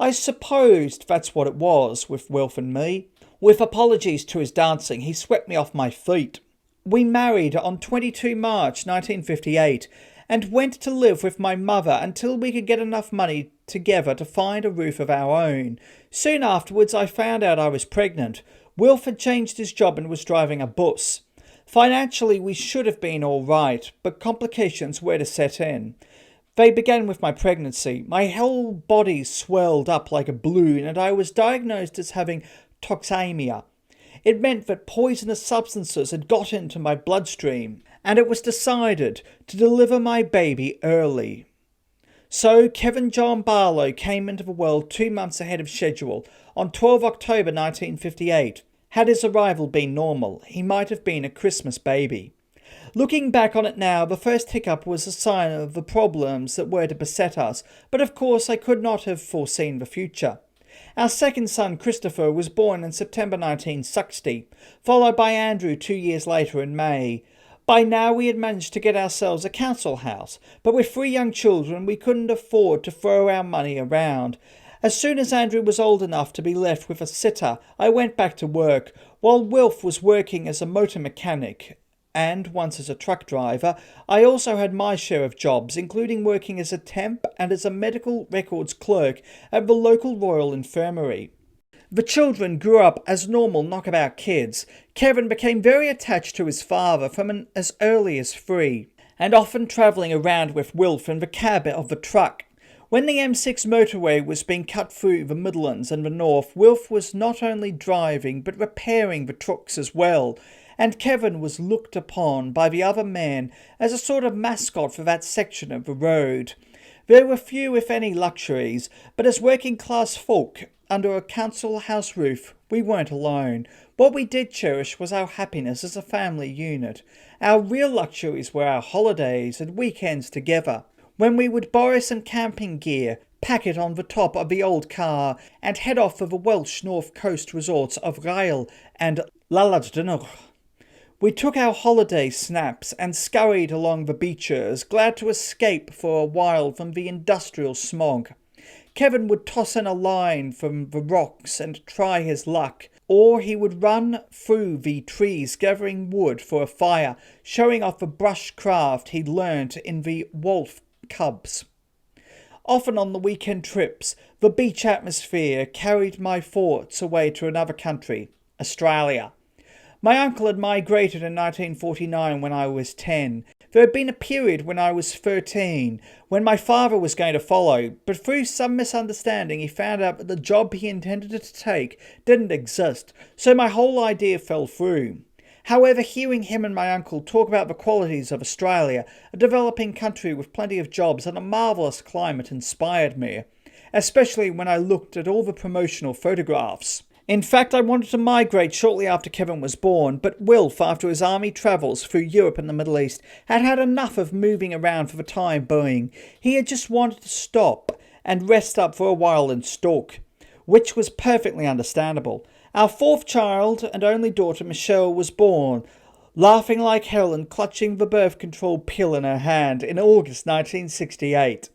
I supposed that's what it was with Wilf and me. With apologies to his dancing, he swept me off my feet. We married on 22 March 1958 and went to live with my mother until we could get enough money together to find a roof of our own. Soon afterwards I found out I was pregnant. Wilf had changed his job and was driving a bus. Financially we should have been all right, but complications were to set in. They began with my pregnancy. My whole body swelled up like a balloon, and I was diagnosed as having toxemia. It meant that poisonous substances had got into my bloodstream, and it was decided to deliver my baby early. So Kevin John Barlow came into the world 2 months ahead of schedule on 12 October 1958. Had his arrival been normal, he might have been a Christmas baby. Looking back on it now, the first hiccup was a sign of the problems that were to beset us, but of course I could not have foreseen the future. Our second son, Christopher, was born in September 1960, followed by Andrew 2 years later in May. By now we had managed to get ourselves a council house, but with 3 young children we couldn't afford to throw our money around. As soon as Andrew was old enough to be left with a sitter, I went back to work, while Wilf was working as a motor mechanic, and once as a truck driver. I also had my share of jobs, including working as a temp and as a medical records clerk at the local Royal Infirmary. The children grew up as normal knockabout kids. Kevin became very attached to his father from as early as 3, and often travelling around with Wilf in the cab of the truck. When the M6 motorway was being cut through the Midlands and the North, Wilf was not only driving but repairing the trucks as well, and Kevin was looked upon by the other men as a sort of mascot for that section of the road. There were few, if any, luxuries, but as working-class folk under a council house roof, we weren't alone. What we did cherish was our happiness as a family unit. Our real luxuries were our holidays and weekends together, when we would borrow some camping gear, pack it on the top of the old car, and head off for the Welsh North Coast resorts of Rhyl and Llaladrynwch. We took our holiday snaps and scurried along the beaches, glad to escape for a while from the industrial smog. Kevin would toss in a line from the rocks and try his luck, or he would run through the trees gathering wood for a fire, showing off the bushcraft he'd learnt in the wolf cubs. Often on the weekend trips, the beach atmosphere carried my thoughts away to another country, Australia. My uncle had migrated in 1949 when I was 10. There had been a period when I was 13, when my father was going to follow, but through some misunderstanding he found out that the job he intended to take didn't exist, so my whole idea fell through. However, hearing him and my uncle talk about the qualities of Australia, a developing country with plenty of jobs and a marvellous climate, inspired me, especially when I looked at all the promotional photographs. In fact, I wanted to migrate shortly after Kevin was born, but Wilf, after his army travels through Europe and the Middle East, had had enough of moving around for the time being. He had just wanted to stop and rest up for a while in Stoke, which was perfectly understandable. Our 4th child and only daughter, Michelle, was born, laughing like hell and clutching the birth control pill in her hand in August 1968.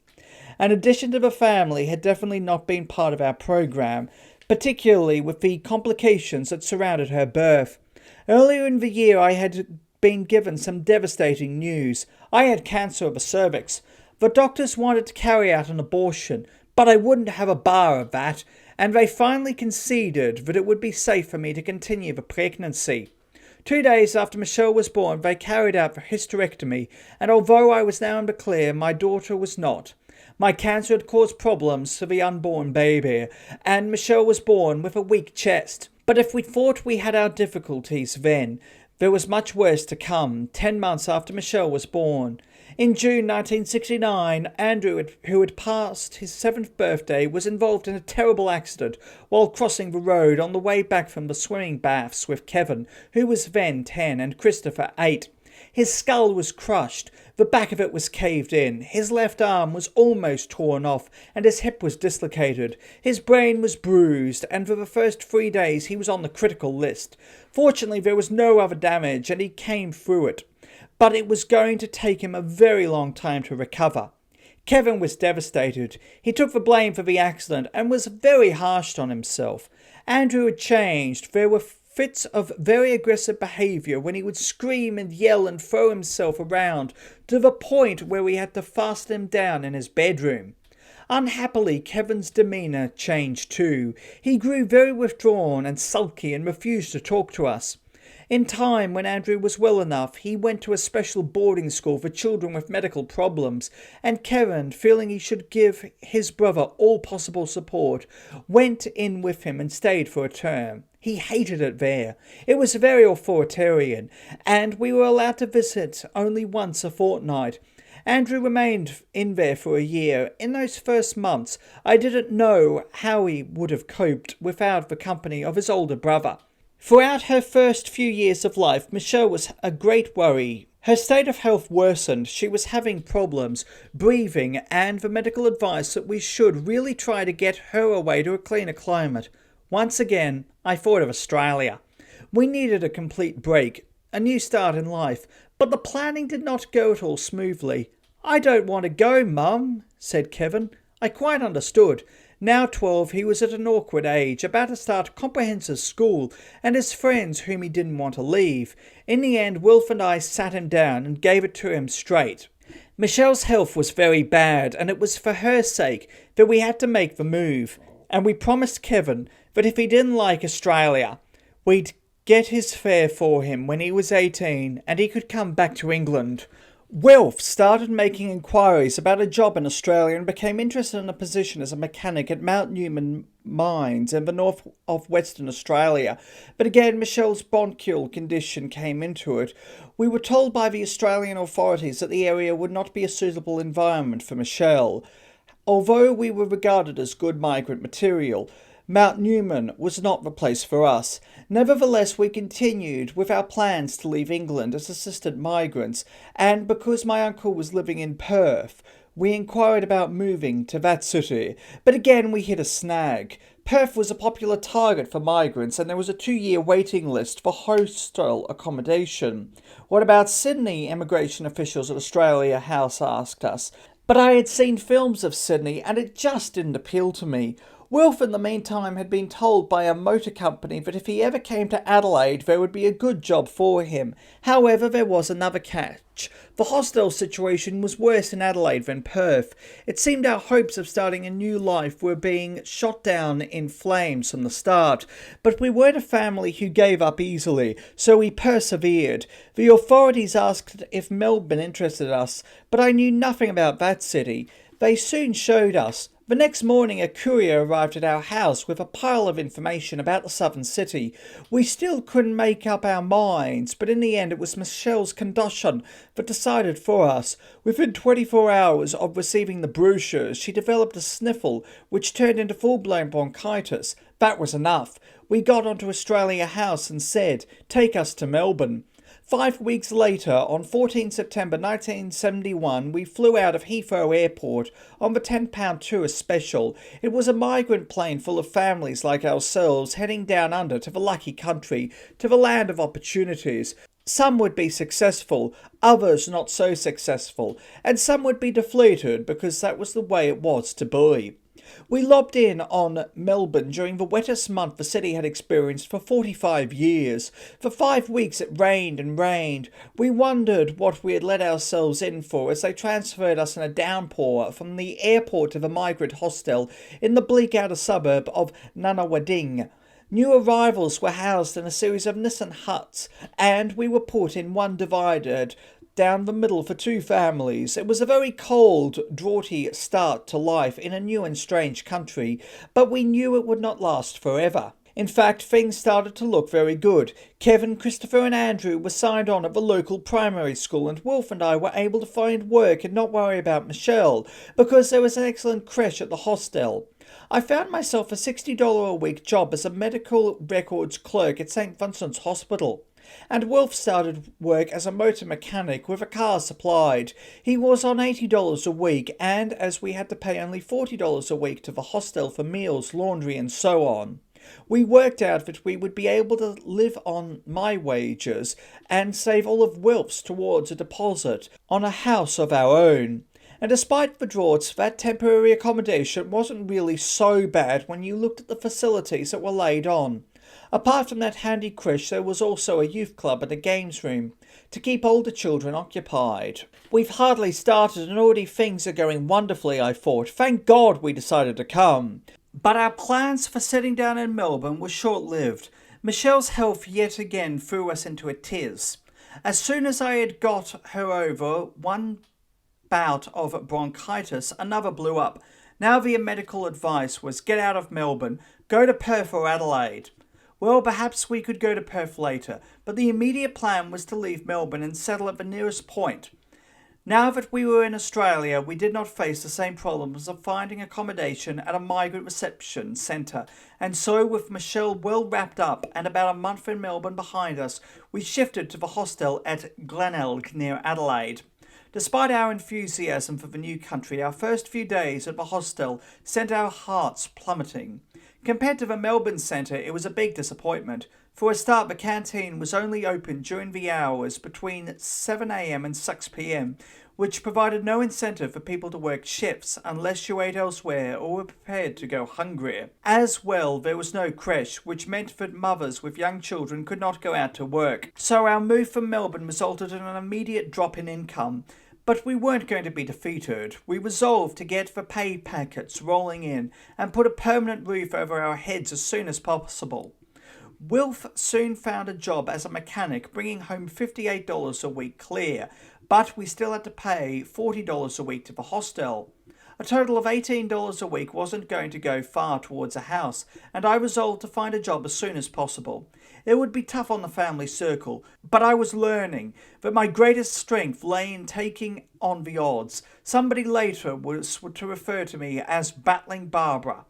An addition to the family had definitely not been part of our program, particularly with the complications that surrounded her birth. Earlier in the year I had been given some devastating news. I had cancer of the cervix. The doctors wanted to carry out an abortion, but I wouldn't have a bar of that, and they finally conceded that it would be safe for me to continue the pregnancy. 2 days after Michelle was born, they carried out the hysterectomy, and although I was now in the clear, my daughter was not. My cancer had caused problems to the unborn baby, and Michelle was born with a weak chest. But if we thought we had our difficulties then, there was much worse to come 10 months after Michelle was born. In June 1969, Andrew, who had passed his 7th birthday, was involved in a terrible accident while crossing the road on the way back from the swimming baths with Kevin, who was then 10, and Christopher, 8. His skull was crushed, the back of it was caved in, his left arm was almost torn off, and his hip was dislocated. His brain was bruised, and for the first 3 days he was on the critical list. Fortunately, there was no other damage, and he came through it. But it was going to take him a very long time to recover. Kevin was devastated. He took the blame for the accident and was very harsh on himself. Andrew had changed. There were fits of very aggressive behaviour when he would scream and yell and throw himself around, to the point where we had to fasten him down in his bedroom. Unhappily, Kevin's demeanour changed too. He grew very withdrawn and sulky and refused to talk to us. In time, when Andrew was well enough, he went to a special boarding school for children with medical problems, and Kevin, feeling he should give his brother all possible support, went in with him and stayed for a term. He hated it there. It was very authoritarian, and we were allowed to visit only once a fortnight. Andrew remained in there for a year. In those first months, I didn't know how he would have coped without the company of his older brother. Throughout her first few years of life, Michelle was a great worry. Her state of health worsened. She was having problems breathing, and the medical advice that we should really try to get her away to a cleaner climate. Once again, I thought of Australia. We needed a complete break, a new start in life, but the planning did not go at all smoothly. "I don't want to go, Mum," said Kevin. I quite understood. Now 12, he was at an awkward age, about to start comprehensive school, and his friends whom he didn't want to leave. In the end, Wilf and I sat him down and gave it to him straight. Michelle's health was very bad, and it was for her sake that we had to make the move. And we promised Kevin that if he didn't like Australia, we'd get his fare for him when he was 18 and he could come back to England. Wilf started making inquiries about a job in Australia and became interested in a position as a mechanic at Mount Newman Mines in the north of Western Australia. But again, Michelle's bronchial condition came into it. We were told by the Australian authorities that the area would not be a suitable environment for Michelle. Although we were regarded as good migrant material, Mount Newman was not the place for us. Nevertheless, we continued with our plans to leave England as assistant migrants, and because my uncle was living in Perth, we inquired about moving to that city. But again, we hit a snag. Perth was a popular target for migrants, and there was a 2-year waiting list for hostel accommodation. What about Sydney? Immigration officials at Australia House asked us. But I had seen films of Sydney, and it just didn't appeal to me. Wilf, in the meantime, had been told by a motor company that if he ever came to Adelaide, there would be a good job for him. However, there was another catch. The hostel situation was worse in Adelaide than Perth. It seemed our hopes of starting a new life were being shot down in flames from the start. But we weren't a family who gave up easily, so we persevered. The authorities asked if Melbourne interested us, but I knew nothing about that city. They soon showed us. The next morning a courier arrived at our house with a pile of information about the southern city. We still couldn't make up our minds, but in the end it was Michelle's condition that decided for us. Within 24 hours of receiving the brochures, she developed a sniffle, which turned into full-blown bronchitis. That was enough. We got onto Australia House and said, "Take us to Melbourne." 5 weeks later, on 14 September 1971, we flew out of Heathrow Airport on the £10 tourist special. It was a migrant plane full of families like ourselves heading down under to the lucky country, to the land of opportunities. Some would be successful, others not so successful, and some would be deflated because that was the way it was to be. We lobbed in on Melbourne during the wettest month the city had experienced for 45 years. For 5 weeks it rained and rained. We wondered what we had let ourselves in for as they transferred us in a downpour from the airport to the migrant hostel in the bleak outer suburb of Nunawading. New arrivals were housed in a series of Nissan huts, and we were put in one divided down the middle for 2 families. It was a very cold, draughty start to life in a new and strange country, but we knew it would not last forever. In fact, things started to look very good. Kevin, Christopher and Andrew were signed on at the local primary school, and Wilf and I were able to find work and not worry about Michelle, because there was an excellent creche at the hostel. I found myself a $60 a week job as a medical records clerk at St. Vincent's Hospital. And Wilf started work as a motor mechanic with a car supplied. He was on $80 a week, and as we had to pay only $40 a week to the hostel for meals, laundry and so on, we worked out that we would be able to live on my wages and save all of Wilf's towards a deposit on a house of our own. And despite the draughts, that temporary accommodation wasn't really so bad when you looked at the facilities that were laid on. Apart from that handy creche, there was also a youth club and a games room to keep older children occupied. We've hardly started and already things are going wonderfully, I thought. Thank God we decided to come. But our plans for sitting down in Melbourne were short-lived. Michelle's health yet again threw us into a tiz. As soon as I had got her over one bout of bronchitis, another blew up. Now the medical advice was get out of Melbourne, go to Perth or Adelaide. Well, perhaps we could go to Perth later, but the immediate plan was to leave Melbourne and settle at the nearest point. Now that we were in Australia, we did not face the same problems of finding accommodation at a migrant reception centre, and so with Michelle well wrapped up and about a month in Melbourne behind us, we shifted to the hostel at Glenelg near Adelaide. Despite our enthusiasm for the new country, our first few days at the hostel sent our hearts plummeting. Compared to the Melbourne centre, it was a big disappointment. For a start, the canteen was only open during the hours between 7 a.m. and 6 p.m, which provided no incentive for people to work shifts unless you ate elsewhere or were prepared to go hungrier. As well, there was no creche, which meant that mothers with young children could not go out to work. So our move from Melbourne resulted in an immediate drop in income. But we weren't going to be defeated. We resolved to get the pay packets rolling in and put a permanent roof over our heads as soon as possible. Wilf soon found a job as a mechanic, bringing home $58 a week clear, but we still had to pay $40 a week to the hostel. A total of $18 a week wasn't going to go far towards a house, and I resolved to find a job as soon as possible. It would be tough on the family circle, but I was learning that my greatest strength lay in taking on the odds. Somebody later was to refer to me as Battling Barbara.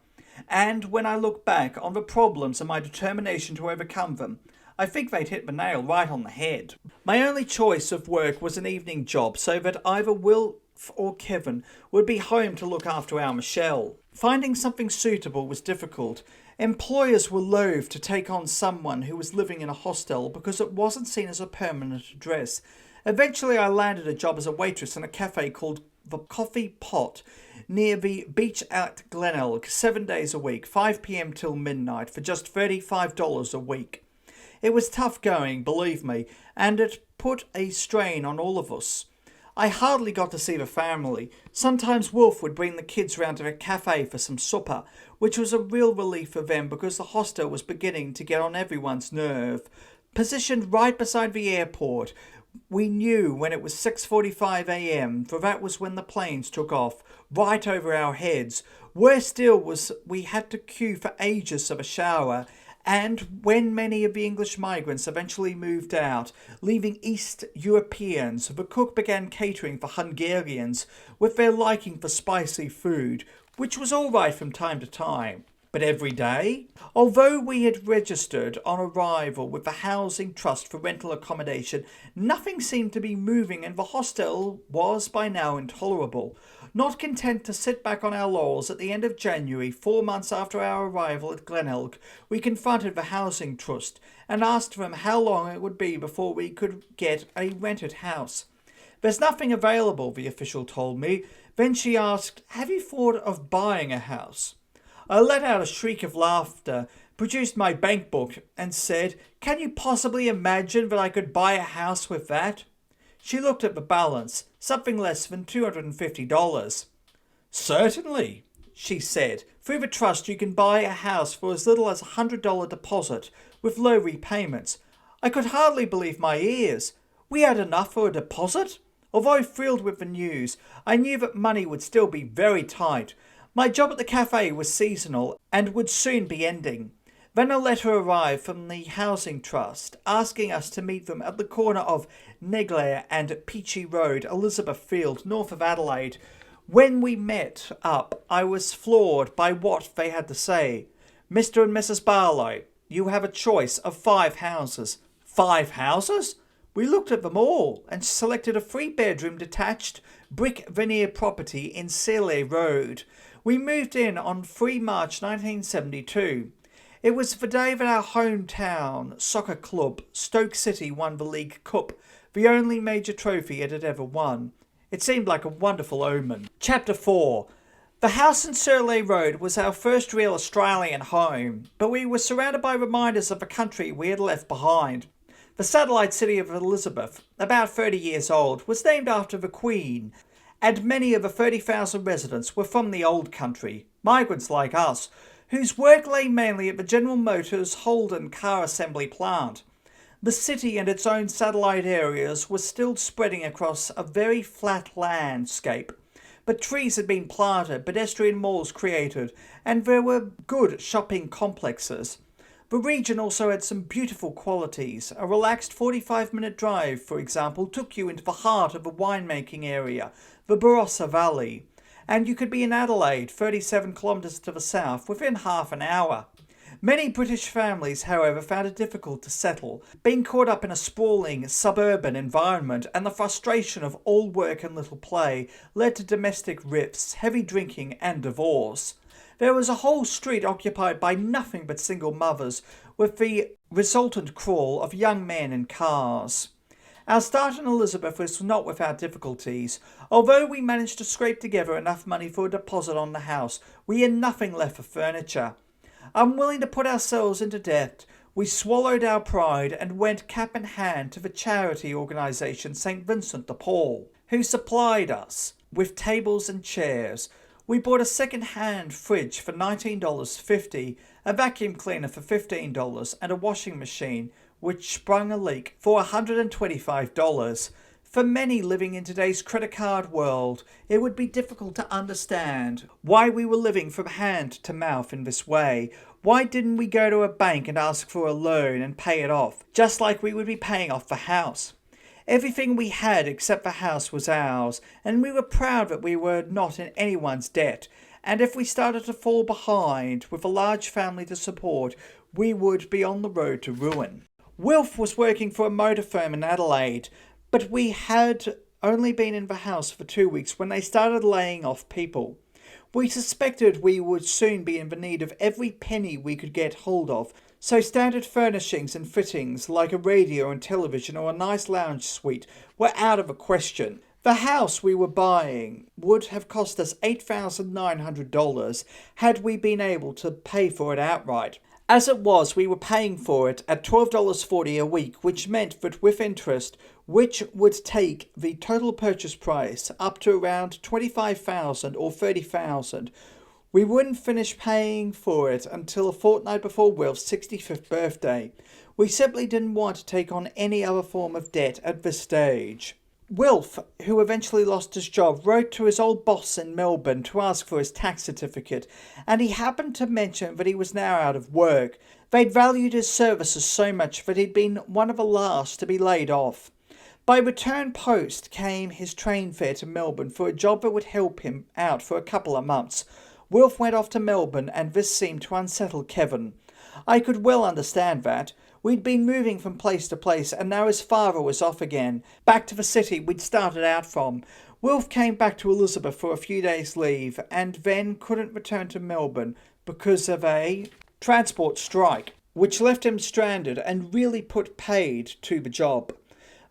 And when I look back on the problems and my determination to overcome them, I think they'd hit the nail right on the head. My only choice of work was an evening job, so that either Wilf or Kevin would be home to look after our Michelle. Finding something suitable was difficult. Employers were loath to take on someone who was living in a hostel because it wasn't seen as a permanent address. Eventually I landed a job as a waitress in a cafe called The Coffee Pot near the beach at Glenelg, 7 days a week, 5 p.m. till midnight, for just $35 a week. It was tough going, believe me, and it put a strain on all of us. I hardly got to see the family. Sometimes Wolf would bring the kids round to the cafe for some supper, which was a real relief for them because the hostel was beginning to get on everyone's nerve. Positioned right beside the airport, we knew when it was 6:45 a.m, for that was when the planes took off, right over our heads. Worse still was we had to queue for ages for a shower, and when many of the English migrants eventually moved out, leaving East Europeans, the cook began catering for Hungarians with their liking for spicy food, which was all right from time to time. But every day? Although we had registered on arrival with the Housing Trust for rental accommodation, nothing seemed to be moving and the hostel was by now intolerable. Not content to sit back on our laurels, at the end of January, 4 months after our arrival at Glenelg, we confronted the Housing Trust and asked them how long it would be before we could get a rented house. There's nothing available, the official told me. Then she asked, have you thought of buying a house? I let out a shriek of laughter, produced my bank book, and said, can you possibly imagine that I could buy a house with that? She looked at the balance, something less than $250. Certainly, she said. Through the trust you can buy a house for as little as a $100 deposit, with low repayments. I could hardly believe my ears. We had enough for a deposit? Although thrilled with the news, I knew that money would still be very tight. My job at the cafe was seasonal and would soon be ending. Then a letter arrived from the Housing Trust asking us to meet them at the corner of Neglair and Peachy Road, Elizabeth Field, north of Adelaide. When we met up, I was floored by what they had to say. Mr. and Mrs. Barlow, you have a choice of 5 houses. 5 houses? We looked at them all and selected a 3-bedroom detached brick veneer property in Searle Road. We moved in on 3 March 1972. It was the day that our hometown soccer club, Stoke City, won the League Cup, the only major trophy it had ever won. It seemed like a wonderful omen. Chapter 4. The house in Searle Road was our first real Australian home, but we were surrounded by reminders of the country we had left behind. The satellite city of Elizabeth, about 30 years old, was named after the Queen, and many of the 30,000 residents were from the old country, migrants like us, whose work lay mainly at the General Motors Holden car assembly plant. The city and its own satellite areas were still spreading across a very flat landscape. But trees had been planted, pedestrian malls created, and there were good shopping complexes. The region also had some beautiful qualities. A relaxed 45-minute drive, for example, took you into the heart of the winemaking area, the Barossa Valley, and you could be in Adelaide, 37 kilometres to the south, within half an hour. Many British families, however, found it difficult to settle, being caught up in a sprawling suburban environment, and the frustration of all work and little play led to domestic rifts, heavy drinking and divorce. There was a whole street occupied by nothing but single mothers, with the resultant crawl of young men in cars. Our start in Elizabeth was not without difficulties. Although we managed to scrape together enough money for a deposit on the house, we had nothing left for furniture. Unwilling to put ourselves into debt, we swallowed our pride and went cap in hand to the charity organisation St Vincent de Paul, who supplied us with tables and chairs. We bought a second-hand fridge for $19.50, a vacuum cleaner for $15, and a washing machine which sprung a leak for $125. For many living in today's credit card world, it would be difficult to understand why we were living from hand to mouth in this way. Why didn't we go to a bank and ask for a loan and pay it off, just like we would be paying off the house? Everything we had except the house was ours, and we were proud that we were not in anyone's debt. And if we started to fall behind with a large family to support, we would be on the road to ruin. Wilf was working for a motor firm in Adelaide, but we had only been in the house for 2 weeks when they started laying off people. We suspected we would soon be in the need of every penny we could get hold of, so standard furnishings and fittings like a radio and television or a nice lounge suite were out of the question. The house we were buying would have cost us $8,900 had we been able to pay for it outright. As it was, we were paying for it at $12.40 a week, which meant that with interest, which would take the total purchase price up to around $25,000 or $30,000, we wouldn't finish paying for it until a fortnight before Wilf's 65th birthday. We simply didn't want to take on any other form of debt at this stage. Wilf, who eventually lost his job, wrote to his old boss in Melbourne to ask for his tax certificate, and he happened to mention that he was now out of work. They'd valued his services so much that he'd been one of the last to be laid off. By return post came his train fare to Melbourne for a job that would help him out for a couple of months. Wilf went off to Melbourne, and this seemed to unsettle Kevin. I could well understand that. We'd been moving from place to place, and now his father was off again, back to the city we'd started out from. Wilf came back to Elizabeth for a few days' leave, and then couldn't return to Melbourne because of a transport strike, which left him stranded and really put paid to the job.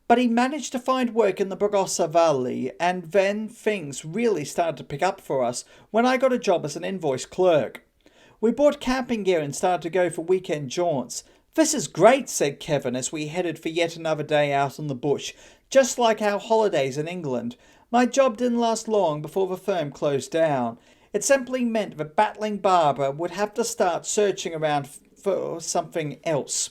But he managed to find work in the Barossa Valley, and then things really started to pick up for us when I got a job as an invoice clerk. We bought camping gear and started to go for weekend jaunts. "This is great," said Kevin as we headed for yet another day out in the bush, just like our holidays in England. My job didn't last long before the firm closed down. It simply meant that battling Barbara would have to start searching around for something else.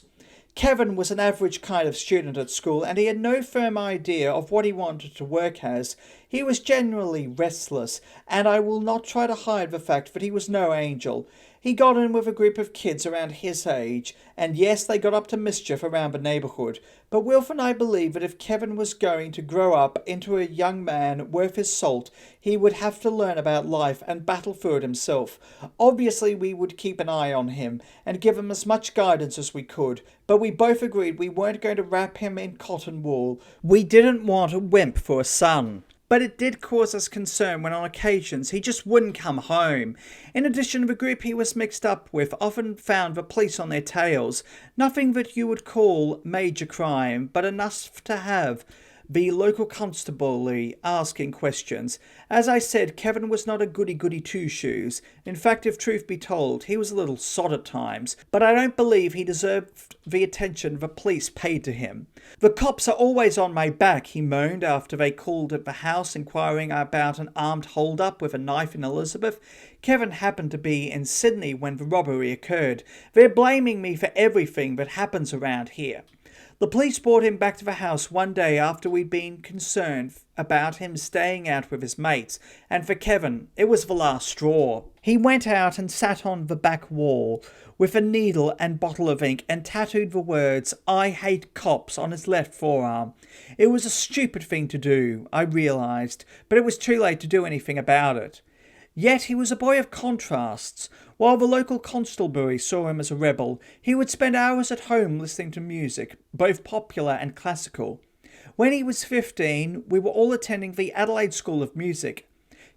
Kevin was an average kind of student at school, and he had no firm idea of what he wanted to work as. He was generally restless, and I will not try to hide the fact that he was no angel. He got in with a group of kids around his age, and yes, they got up to mischief around the neighbourhood. But Wilf and I believe that if Kevin was going to grow up into a young man worth his salt, he would have to learn about life and battle for it himself. Obviously, we would keep an eye on him and give him as much guidance as we could, but we both agreed we weren't going to wrap him in cotton wool. We didn't want a wimp for a son. But it did cause us concern when on occasions he just wouldn't come home. In addition, the group he was mixed up with often found the police on their tails. Nothing that you would call major crime, but enough to have the local constabulary asking questions. As I said, Kevin was not a goody-goody two-shoes. In fact, if truth be told, he was a little sod at times, but I don't believe he deserved the attention the police paid to him. "The cops are always on my back," he moaned after they called at the house inquiring about an armed hold-up with a knife in Elizabeth. Kevin happened to be in Sydney when the robbery occurred. "They're blaming me for everything that happens around here." The police brought him back to the house one day after we'd been concerned about him staying out with his mates, and for Kevin, it was the last straw. He went out and sat on the back wall with a needle and bottle of ink and tattooed the words, "I hate cops," on his left forearm. It was a stupid thing to do, I realised, but it was too late to do anything about it. Yet he was a boy of contrasts. While the local constabulary saw him as a rebel, he would spend hours at home listening to music, both popular and classical. When he was 15, we were all attending the Adelaide School of Music.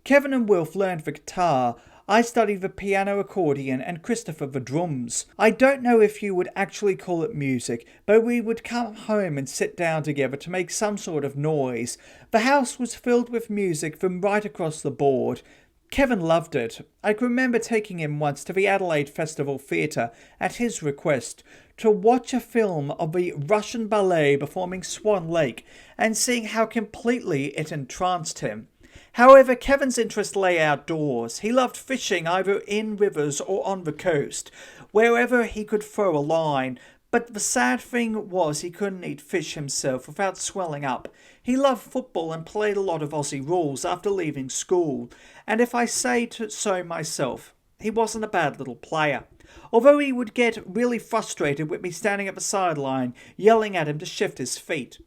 Kevin and Wilf learned the guitar. I studied the piano, accordion, and Christopher the drums. I don't know if you would actually call it music, but we would come home and sit down together to make some sort of noise. The house was filled with music from right across the board. Kevin loved it. I can remember taking him once to the Adelaide Festival Theatre, at his request, to watch a film of the Russian ballet performing Swan Lake, and seeing how completely it entranced him. However, Kevin's interest lay outdoors. He loved fishing either in rivers or on the coast, wherever he could throw a line. But the sad thing was he couldn't eat fish himself without swelling up. He loved football and played a lot of Aussie rules after leaving school, and if I say so myself, he wasn't a bad little player. Although he would get really frustrated with me standing at the sideline, yelling at him to shift his feet.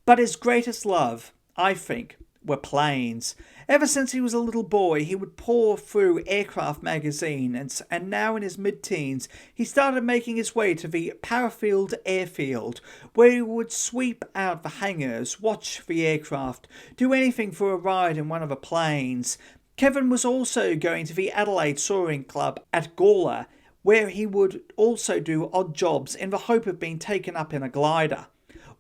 But his greatest love, I think, were planes. Ever since he was a little boy, he would pore through Aircraft magazine, and now in his mid-teens, he started making his way to the Parafield Airfield, where he would sweep out the hangars, watch the aircraft, do anything for a ride in one of the planes. Kevin was also going to the Adelaide Soaring Club at Gawler, where he would also do odd jobs in the hope of being taken up in a glider.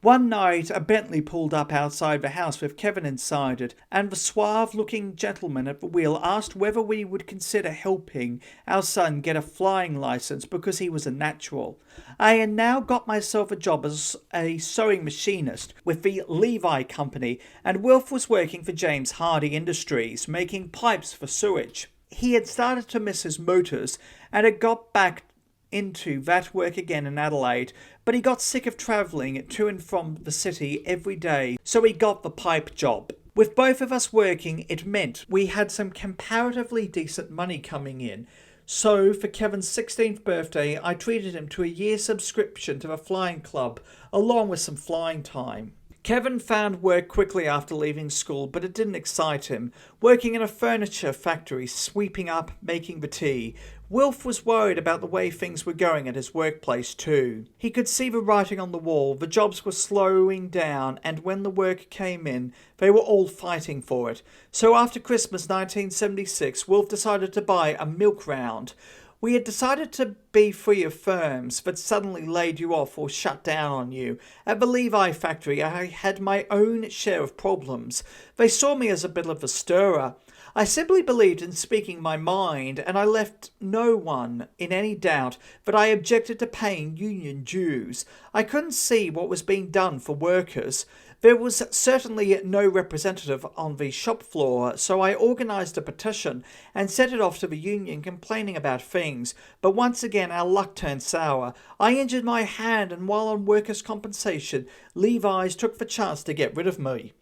One night, a Bentley pulled up outside the house with Kevin inside it, and the suave-looking gentleman at the wheel asked whether we would consider helping our son get a flying licence because he was a natural. I had now got myself a job as a sewing machinist with the Levi Company, and Wilf was working for James Hardie Industries, making pipes for sewage. He had started to miss his motors, and had got back into that work again in Adelaide, but he got sick of travelling to and from the city every day, so he got the pipe job. With both of us working, it meant we had some comparatively decent money coming in. So, for Kevin's 16th birthday, I treated him to a year subscription to the flying club, along with some flying time. Kevin found work quickly after leaving school, but it didn't excite him. Working in a furniture factory, sweeping up, making the tea. Wilf was worried about the way things were going at his workplace too. He could see the writing on the wall. The jobs were slowing down, and when the work came in, they were all fighting for it. So after Christmas 1976, Wilf decided to buy a milk round. We had decided to be free of firms that suddenly laid you off or shut down on you. At the Levi factory, I had my own share of problems. They saw me as a bit of a stirrer. I simply believed in speaking my mind, and I left no one in any doubt that I objected to paying union dues. I couldn't see what was being done for workers. There was certainly no representative on the shop floor, so I organised a petition and sent it off to the union complaining about things. But once again our luck turned sour. I injured my hand, and while on workers' compensation, Levi's took the chance to get rid of me.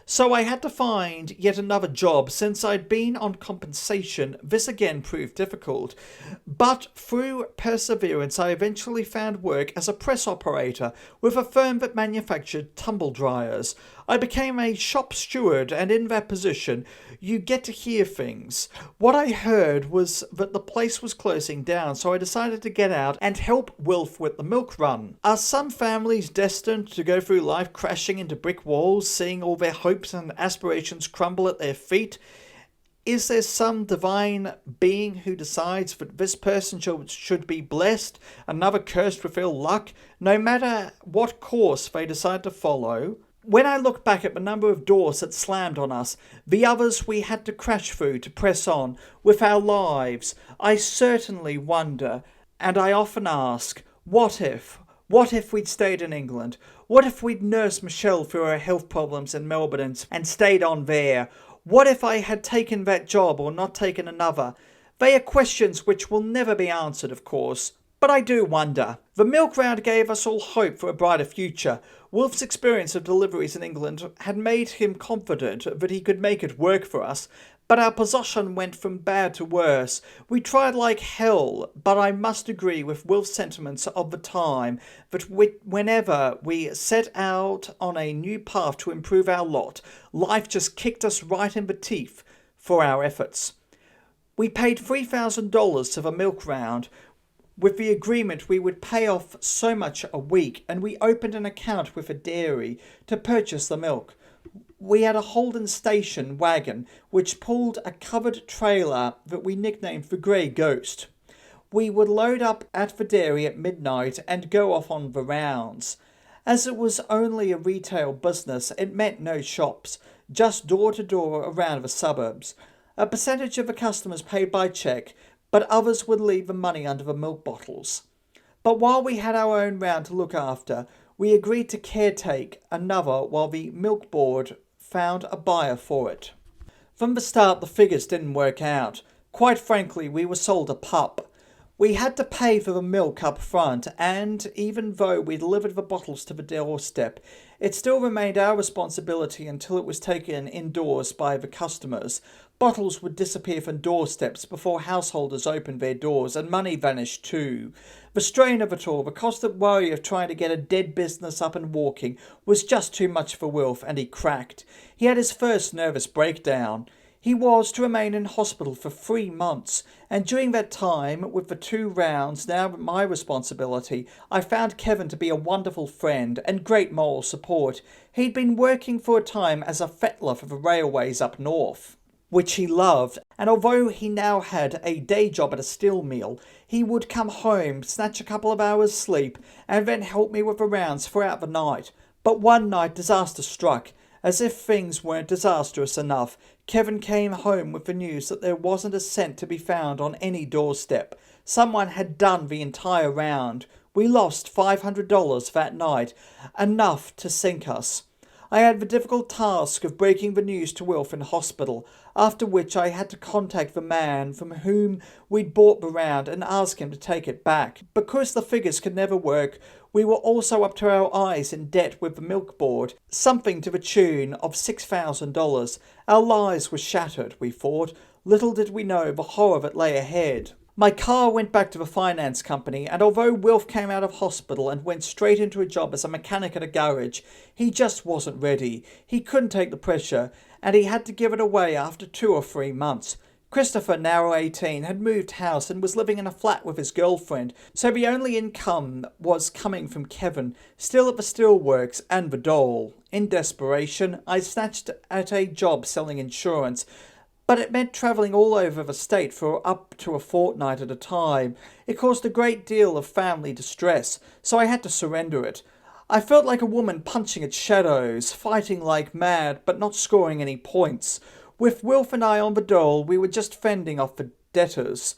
So I had to find yet another job. Since I'd been on compensation, this again proved difficult. But through perseverance, I eventually found work as a press operator with a firm that manufactured tumble dryers. I became a shop steward, and in that position, you get to hear things. What I heard was that the place was closing down, so I decided to get out and help Wilf with the milk run. Are some families destined to go through life crashing into brick walls, seeing all their hopes and aspirations crumble at their feet? Is there some divine being who decides that this person should be blessed, another cursed with ill luck? No matter what course they decide to follow, When I look back at the number of doors that slammed on us, the others we had to crash through to press on with our lives, I certainly wonder, and I often ask, what if? What if we'd stayed in England? What if we'd nursed Michelle through her health problems in Melbourne and stayed on there? What if I had taken that job or not taken another? They are questions which will never be answered, of course, but I do wonder. The milk round gave us all hope for a brighter future. Wolf's experience of deliveries in England had made him confident that he could make it work for us, but our position went from bad to worse. We tried like hell, but I must agree with Wolf's sentiments of the time that whenever we set out on a new path to improve our lot, life just kicked us right in the teeth for our efforts. We paid $3,000 to the milk round, with the agreement we would pay off so much a week, and we opened an account with a dairy to purchase the milk. We had a Holden station wagon which pulled a covered trailer that we nicknamed the Grey Ghost. We would load up at the dairy at midnight and go off on the rounds. As it was only a retail business, it meant no shops, just door to door around the suburbs. A percentage of the customers paid by cheque, but others would leave the money under the milk bottles. But while we had our own round to look after, we agreed to caretake another while the milk board found a buyer for it. From the start, the figures didn't work out. Quite frankly, we were sold a pup. We had to pay for the milk up front, and even though we delivered the bottles to the doorstep, it still remained our responsibility until it was taken indoors by the customers. Bottles would disappear from doorsteps before householders opened their doors, and money vanished too. The strain of it all, the constant worry of trying to get a dead business up and walking, was just too much for Wilf, and he cracked. He had his first nervous breakdown. He was to remain in hospital for 3 months, and during that time, with the 2 rounds now my responsibility, I found Kevin to be a wonderful friend and great moral support. He'd been working for a time as a fettler for the railways up north, which he loved, and although he now had a day job at a steel mill, he would come home, snatch a couple of hours' sleep, and then help me with the rounds throughout the night. But one night disaster struck. As if things weren't disastrous enough, Kevin came home with the news that there wasn't a cent to be found on any doorstep. Someone had done the entire round. We lost $500 that night, enough to sink us. I had the difficult task of breaking the news to Wilf in hospital, after which I had to contact the man from whom we'd bought the round and ask him to take it back. Because the figures could never work, we were also up to our eyes in debt with the milk board, something to the tune of $6,000. Our lives were shattered, we thought. Little did we know the horror that lay ahead. My car went back to the finance company, and although Wilf came out of hospital and went straight into a job as a mechanic at a garage, he just wasn't ready. He couldn't take the pressure, and he had to give it away after 2 or 3 months. Christopher, now 18, had moved house and was living in a flat with his girlfriend, so the only income was coming from Kevin, still at the steelworks and the dole. In desperation, I snatched at a job selling insurance, but it meant travelling all over the state for up to a fortnight at a time. It caused a great deal of family distress, so I had to surrender it. I felt like a woman punching at shadows, fighting like mad, but not scoring any points. With Wilf and I on the dole, we were just fending off the debtors.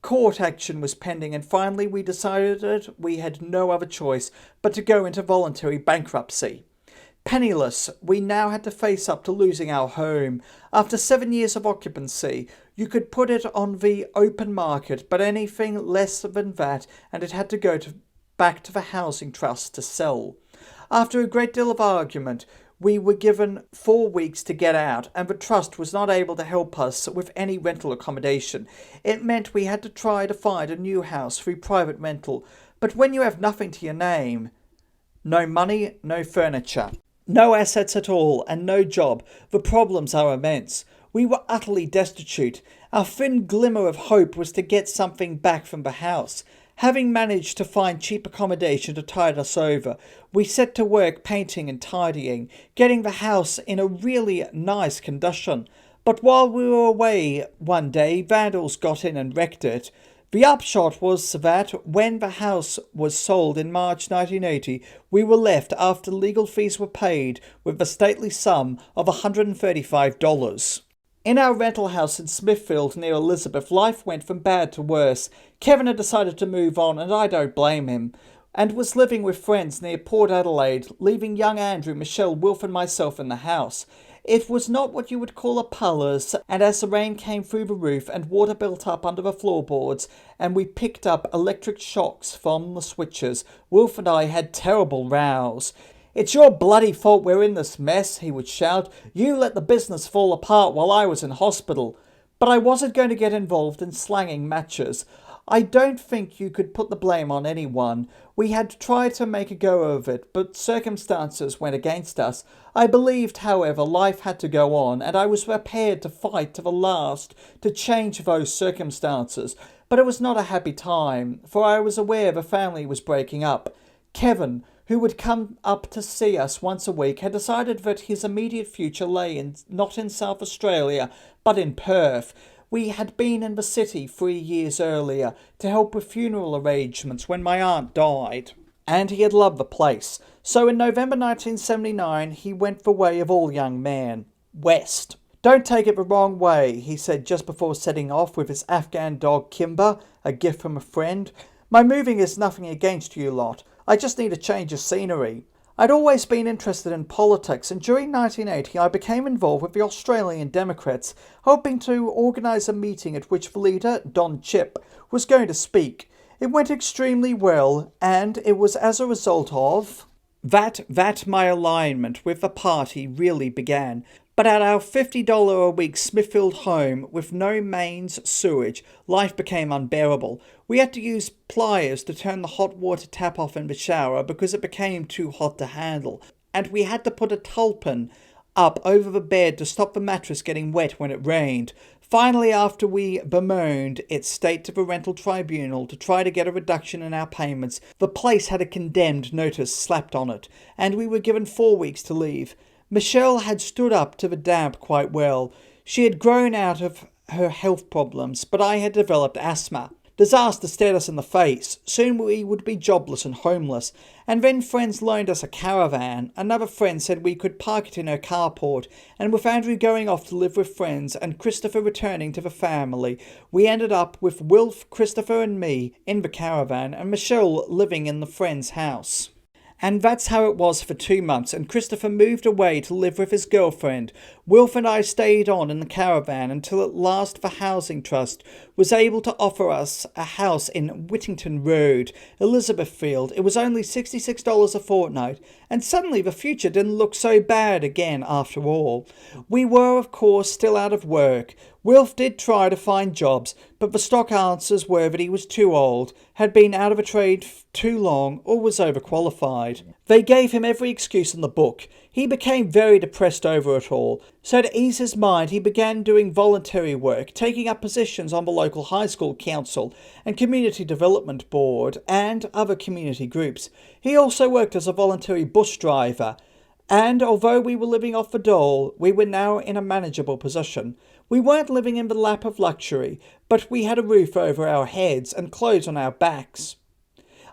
Court action was pending, and finally we decided we had no other choice but to go into voluntary bankruptcy. Penniless, we now had to face up to losing our home. After 7 years of occupancy, you could put it on the open market, but anything less than that, and it had to go back to the housing trust to sell. After a great deal of argument, we were given 4 weeks to get out, and the trust was not able to help us with any rental accommodation. It meant we had to try to find a new house through private rental. But when you have nothing to your name, no money, no furniture, no assets at all, and no job, the problems are immense. We were utterly destitute. Our thin glimmer of hope was to get something back from the house. Having managed to find cheap accommodation to tide us over, we set to work painting and tidying, getting the house in a really nice condition. But while we were away one day, vandals got in and wrecked it. The upshot was that when the house was sold in March 1980, we were left, after legal fees were paid, with the stately sum of $135. In our rental house in Smithfield near Elizabeth, life went from bad to worse. Kevin had decided to move on, and I don't blame him, and was living with friends near Port Adelaide, leaving young Andrew, Michelle, Wilf and myself in the house. It was not what you would call a palace, and as the rain came through the roof and water built up under the floorboards, and we picked up electric shocks from the switches, Wilf and I had terrible rows. "It's your bloody fault we're in this mess," he would shout. "You let the business fall apart while I was in hospital." But I wasn't going to get involved in slanging matches. I don't think you could put the blame on anyone. We had tried to make a go of it, but circumstances went against us. I believed, however, life had to go on, and I was prepared to fight to the last to change those circumstances. But it was not a happy time, for I was aware the family was breaking up. Kevin, who would come up to see us once a week, had decided that his immediate future lay not in South Australia, but in Perth. We had been in the city 3 years earlier to help with funeral arrangements when my aunt died, and he had loved the place. So in November 1979 he went the way of all young men, west. "Don't take it the wrong way," he said just before setting off with his Afghan dog Kimber, a gift from a friend. "My moving is nothing against you lot. I just need a change of scenery." I'd always been interested in politics, and during 1980 I became involved with the Australian Democrats, hoping to organise a meeting at which the leader, Don Chipp, was going to speak. It went extremely well, and it was as a result of that my alignment with the party really began. But at our $50 a week Smithfield home, with no mains sewage, life became unbearable. We had to use pliers to turn the hot water tap off in the shower because it became too hot to handle, and we had to put a tulpan up over the bed to stop the mattress getting wet when it rained. Finally, after we bemoaned its state to the rental tribunal to try to get a reduction in our payments, the place had a condemned notice slapped on it, and we were given 4 weeks to leave. Michelle had stood up to the damp quite well. She had grown out of her health problems, but I had developed asthma. Disaster stared us in the face. Soon we would be jobless and homeless. And then friends loaned us a caravan. Another friend said we could park it in her carport. And with Andrew going off to live with friends and Christopher returning to the family, we ended up with Wilf, Christopher and me in the caravan, and Michelle living in the friend's house. And that's how it was for 2 months, and Christopher moved away to live with his girlfriend. Wilf and I stayed on in the caravan until at last the Housing Trust was able to offer us a house in Whittington Road, Elizabethfield. It was only $66 a fortnight, and suddenly the future didn't look so bad again after all. We were, of course, still out of work. Wilf did try to find jobs, but the stock answers were that he was too old, had been out of a trade too long, or was overqualified. They gave him every excuse in the book. He became very depressed over it all, so to ease his mind he began doing voluntary work, taking up positions on the local high school council and community development board and other community groups. He also worked as a voluntary bus driver, and although we were living off the dole, we were now in a manageable position. We weren't living in the lap of luxury, but we had a roof over our heads and clothes on our backs.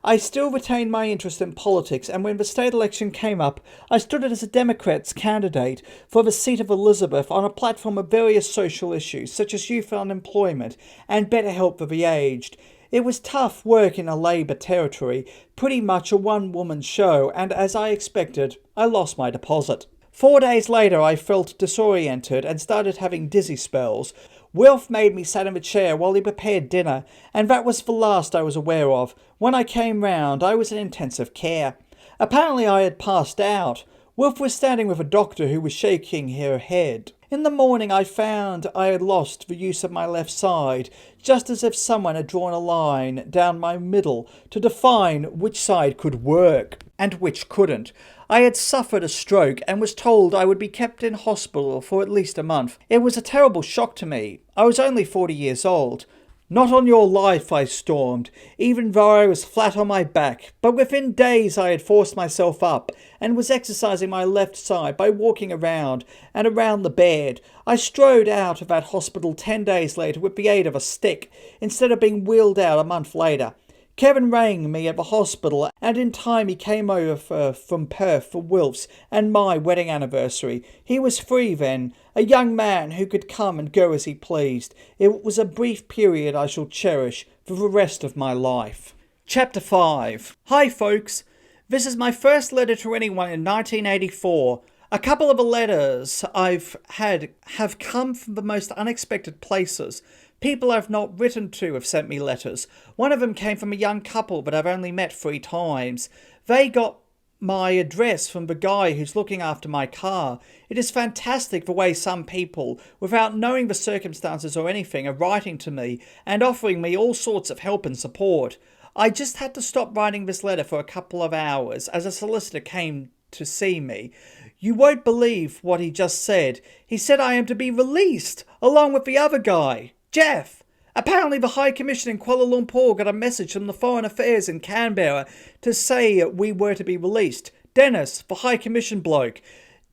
I still retained my interest in politics, and when the state election came up, I stood as a Democrat's candidate for the seat of Elizabeth on a platform of various social issues, such as youth unemployment and better help for the aged. It was tough work in a Labour territory, pretty much a one-woman show, and as I expected, I lost my deposit. 4 days later I felt disoriented and started having dizzy spells. Wilf made me sat in the chair while he prepared dinner, and that was the last I was aware of. When I came round, I was in intensive care. Apparently I had passed out. Wilf was standing with a doctor who was shaking her head. In the morning I found I had lost the use of my left side, just as if someone had drawn a line down my middle to define which side could work and which couldn't. I had suffered a stroke and was told I would be kept in hospital for at least a month. It was a terrible shock to me. I was only 40 years old. "Not on your life," I stormed, even though I was flat on my back. But within days I had forced myself up, and was exercising my left side by walking around and around the bed. I strode out of that hospital 10 days later with the aid of a stick, instead of being wheeled out a month later. Kevin rang me at the hospital, and in time he came over from Perth for Wilf's and my wedding anniversary. He was free then, a young man who could come and go as he pleased. It was a brief period I shall cherish for the rest of my life. Chapter 5. Hi folks, this is my first letter to anyone in 1984. A couple of the letters I've had have come from the most unexpected places. People I've not written to have sent me letters. One of them came from a young couple that I've only met 3 times. They got my address from the guy who's looking after my car. It is fantastic the way some people, without knowing the circumstances or anything, are writing to me and offering me all sorts of help and support. I just had to stop writing this letter for a couple of hours as a solicitor came to see me. You won't believe what he just said. He said I am to be released, along with the other guy, Jeff. Apparently the High Commission in Kuala Lumpur got a message from the Foreign Affairs in Canberra to say we were to be released. Dennis, the High Commission bloke,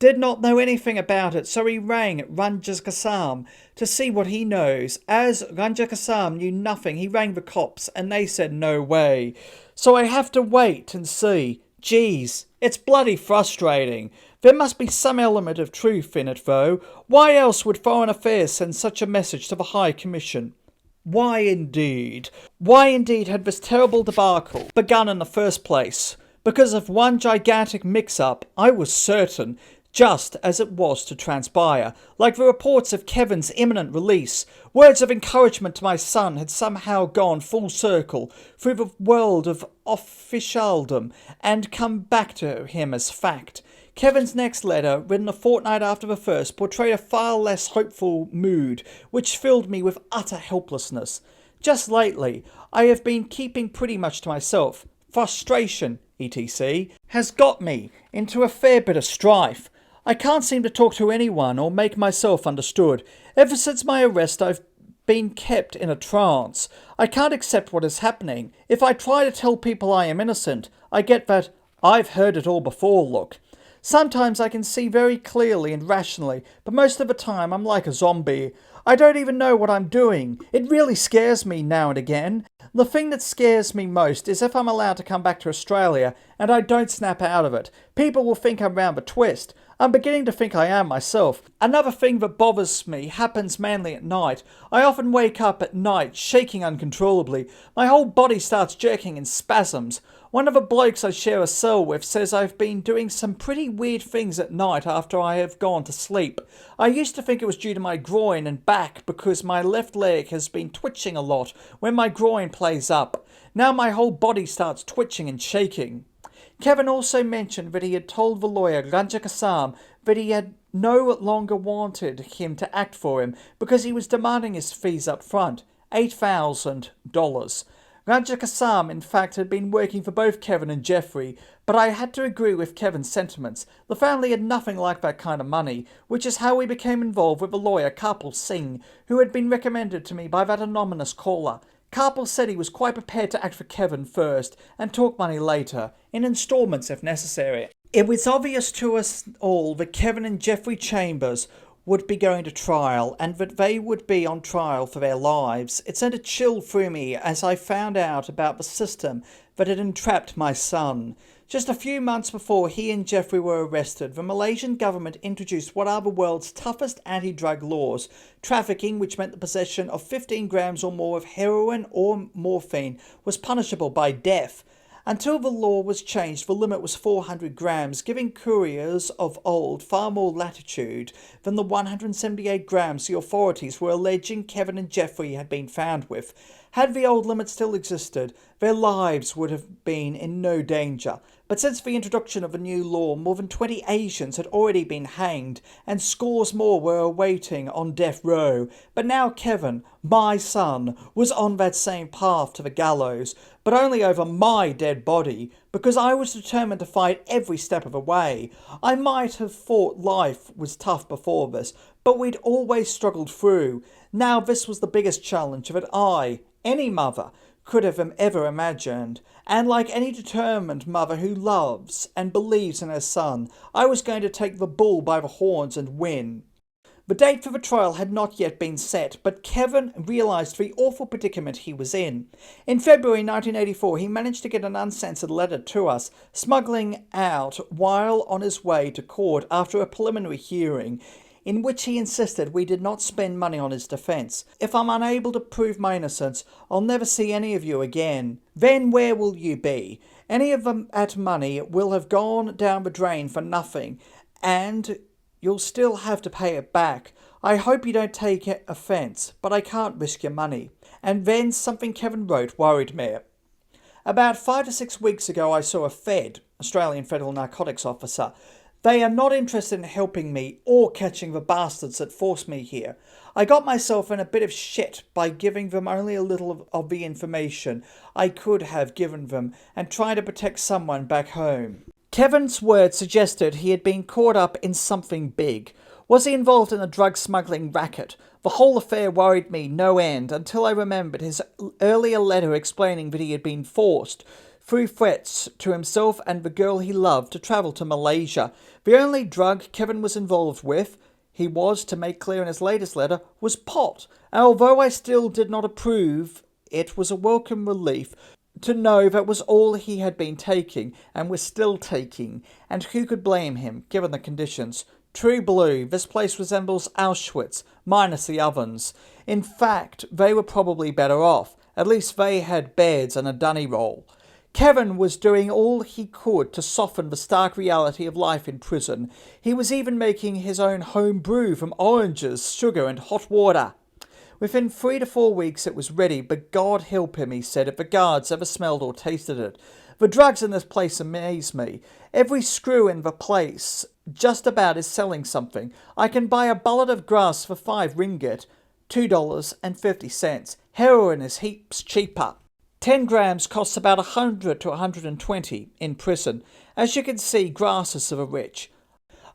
did not know anything about it, so he rang Ranjakassam to see what he knows. As Ranjakassam knew nothing, he rang the cops and they said no way. So I have to wait and see. Geez, it's bloody frustrating. There must be some element of truth in it, though. Why else would Foreign Affairs send such a message to the High Commission? Why indeed? Why indeed had this terrible debacle begun in the first place? Because of one gigantic mix-up, I was certain, just as it was to transpire. Like the reports of Kevin's imminent release, words of encouragement to my son had somehow gone full circle through the world of officialdom and come back to him as fact. Kevin's next letter, written a fortnight after the first, portrayed a far less hopeful mood, which filled me with utter helplessness. Just lately, I have been keeping pretty much to myself. Frustration, etc., has got me into a fair bit of strife. I can't seem to talk to anyone or make myself understood. Ever since my arrest, I've been kept in a trance. I can't accept what is happening. If I try to tell people I am innocent, I get that "I've heard it all before" look. Sometimes I can see very clearly and rationally, but most of the time I'm like a zombie. I don't even know what I'm doing. It really scares me now and again. The thing that scares me most is if I'm allowed to come back to Australia and I don't snap out of it. People will think I'm round the twist. I'm beginning to think I am myself. Another thing that bothers me happens mainly at night. I often wake up at night shaking uncontrollably. My whole body starts jerking in spasms. One of the blokes I share a cell with says I've been doing some pretty weird things at night after I have gone to sleep. I used to think it was due to my groin and back because my left leg has been twitching a lot when my groin plays up. Now my whole body starts twitching and shaking. Kevin also mentioned that he had told the lawyer Ranjakassam that he had no longer wanted him to act for him because he was demanding his fees up front, $8,000. Ranjakassam, in fact, had been working for both Kevin and Jeffrey, but I had to agree with Kevin's sentiments. The family had nothing like that kind of money, which is how we became involved with the lawyer Kapil Singh, who had been recommended to me by that anonymous caller. Kapil said he was quite prepared to act for Kevin first and talk money later, in instalments if necessary. It was obvious to us all that Kevin and Jeffrey Chambers would be going to trial and that they would be on trial for their lives. It sent a chill through me as I found out about the system that had entrapped my son. Just a few months before he and Jeffrey were arrested, the Malaysian government introduced what are the world's toughest anti-drug laws. Trafficking, which meant the possession of 15 grams or more of heroin or morphine, was punishable by death. Until the law was changed, the limit was 400 grams, giving couriers of old far more latitude than the 178 grams the authorities were alleging Kevin and Jeffrey had been found with. Had the old limit still existed, their lives would have been in no danger. But since the introduction of the new law, more than 20 Asians had already been hanged, and scores more were awaiting on death row. But now Kevin, my son, was on that same path to the gallows, but only over my dead body. because I was determined to fight every step of the way. I might have thought life was tough before this, but we'd always struggled through. Now this was the biggest challenge that any mother, could have ever imagined. And like any determined mother who loves and believes in her son, I was going to take the bull by the horns and win. The date for the trial had not yet been set, but Kevin realised the awful predicament he was in. In February 1984, he managed to get an uncensored letter to us, smuggling out while on his way to court after a preliminary hearing, in which he insisted we did not spend money on his defence. If I'm unable to prove my innocence, I'll never see any of you again. Then where will you be? Any of that money will have gone down the drain for nothing, and you'll still have to pay it back. I hope you don't take offence, but I can't risk your money. And then something Kevin wrote worried me. About 5 to 6 weeks ago, I saw a Fed, Australian Federal Narcotics Officer. They are not interested in helping me or catching the bastards that forced me here. I got myself in a bit of shit by giving them only a little of the information I could have given them and trying to protect someone back home. Kevin's words suggested he had been caught up in something big. Was he involved in a drug smuggling racket? The whole affair worried me no end until I remembered his earlier letter explaining that he had been forced, through threats to himself and the girl he loved, to travel to Malaysia. The only drug Kevin was involved with, he was, to make clear in his latest letter, was pot. And although I still did not approve, it was a welcome relief to know that was all he had been taking and was still taking, and who could blame him, given the conditions? True blue, this place resembles Auschwitz, minus the ovens. In fact, they were probably better off. At least they had beds and a dunny roll. Kevin was doing all he could to soften the stark reality of life in prison. He was even making his own home brew from oranges, sugar and hot water. Within 3 to 4 weeks it was ready, but God help him, he said, if the guards ever smelled or tasted it. The drugs in this place amaze me. Every screw in the place just about is selling something. I can buy a bullet of grass for 5 ringgit, $2.50. Heroin is heaps cheaper. 10 grams costs about 100 to 120 in prison. As you can see, grass is for the rich.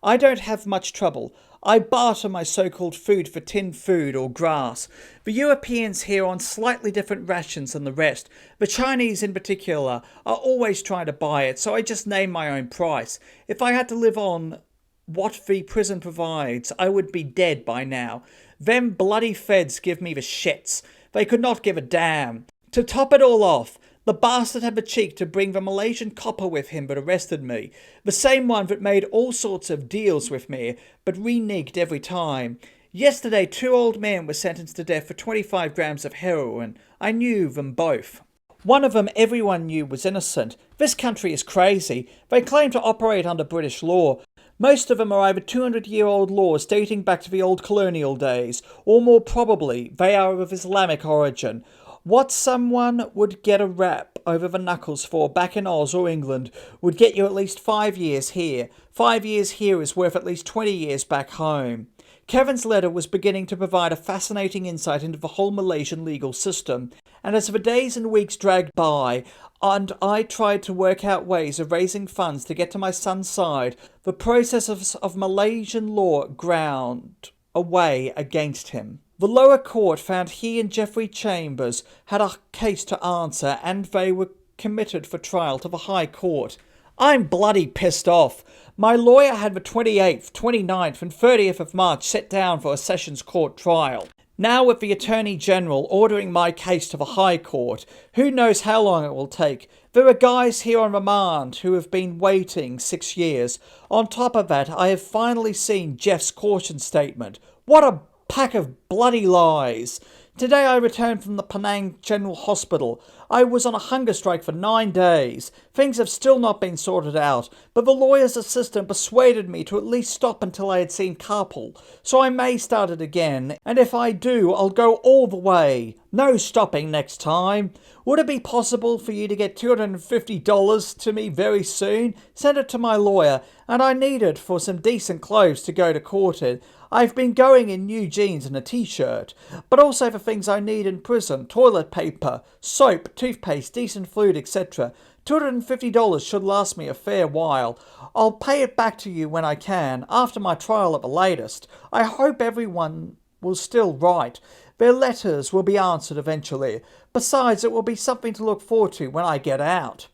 I don't have much trouble. I barter my so-called food for tinned food or grass. The Europeans here are on slightly different rations than the rest. The Chinese in particular are always trying to buy it, so I just name my own price. If I had to live on what the prison provides, I would be dead by now. Them bloody feds give me the shits. They could not give a damn. To top it all off, the bastard had the cheek to bring the Malaysian copper with him that arrested me. The same one that made all sorts of deals with me, but reneged every time. Yesterday, 2 old men were sentenced to death for 25 grams of heroin. I knew them both. One of them everyone knew was innocent. This country is crazy. They claim to operate under British law. Most of them are either 200-year-old laws dating back to the old colonial days, or more probably, they are of Islamic origin. What someone would get a rap over the knuckles for back in Oz or England would get you at least 5 years here. 5 years here is worth at least 20 years back home. Kevin's letter was beginning to provide a fascinating insight into the whole Malaysian legal system, and as the days and weeks dragged by, and I tried to work out ways of raising funds to get to my son's side, the processes of Malaysian law ground away against him. The lower court found he and Jeffrey Chambers had a case to answer, and they were committed for trial to the High Court. I'm bloody pissed off. My lawyer had the 28th, 29th and 30th of March set down for a Sessions Court trial. Now with the Attorney General ordering my case to the High Court, who knows how long it will take. There are guys here on remand who have been waiting 6 years. On top of that, I have finally seen Jeff's caution statement. What a pack of bloody lies. Today I returned from the Penang General Hospital. I was on a hunger strike for 9 days. Things have still not been sorted out, but the lawyer's assistant persuaded me to at least stop until I had seen Carpal. So I may start it again, and if I do, I'll go all the way. No stopping next time. Would it be possible for you to get $250 to me very soon? Send it to my lawyer, and I need it for some decent clothes to go to court in. I've been going in new jeans and a t-shirt, but also for things I need in prison, toilet paper, soap, toothpaste, decent food, etc. $250 should last me a fair while. I'll pay it back to you when I can, after my trial at the latest. I hope everyone will still write. Their letters will be answered eventually. Besides, it will be something to look forward to when I get out."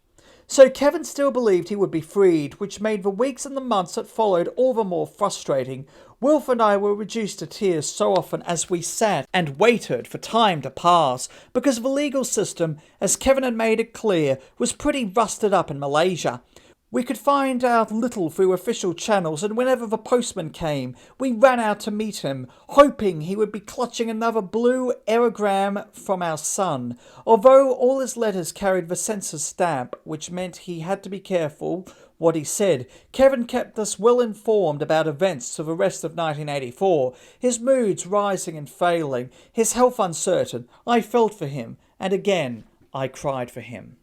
So Kevin still believed he would be freed, which made the weeks and the months that followed all the more frustrating. Wilf and I were reduced to tears so often as we sat and waited for time to pass, because the legal system, as Kevin had made it clear, was pretty rusted up in Malaysia. We could find out little through official channels, and whenever the postman came, we ran out to meet him, hoping he would be clutching another blue aerogram from our son. Although all his letters carried the censor stamp, which meant he had to be careful what he said, Kevin kept us well informed about events for the rest of 1984, his moods rising and failing, his health uncertain. I felt for him, and again I cried for him.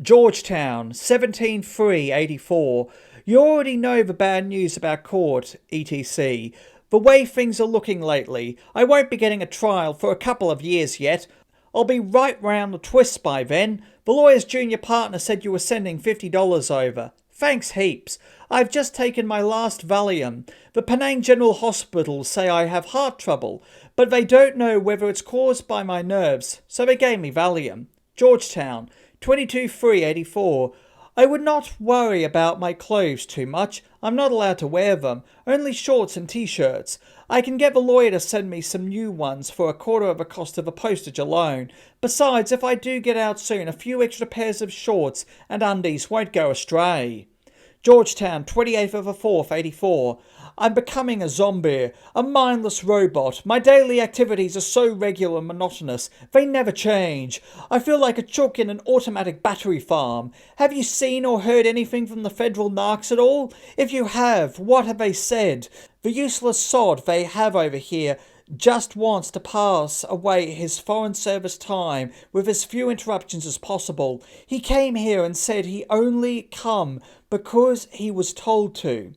Georgetown, 17/3/84. You already know the bad news about court, etc. The way things are looking lately, I won't be getting a trial for a couple of years yet. I'll be right round the twist by then. The lawyer's junior partner said you were sending $50 over. Thanks heaps. I've just taken my last Valium. The Penang General Hospital say I have heart trouble, but they don't know whether it's caused by my nerves, so they gave me Valium. Georgetown, 22/3/84. I would not worry about my clothes too much. I'm not allowed to wear them, only shorts and t-shirts. I can get the lawyer to send me some new ones for a quarter of the cost of the postage alone. Besides, if I do get out soon, a few extra pairs of shorts and undies won't go astray. Georgetown, 28/4/84. I'm becoming a zombie, a mindless robot. My daily activities are so regular and monotonous. They never change. I feel like a chook in an automatic battery farm. Have you seen or heard anything from the federal narcs at all? If you have, what have they said? The useless sod they have over here just wants to pass away his foreign service time with as few interruptions as possible. He came here and said he only come because he was told to.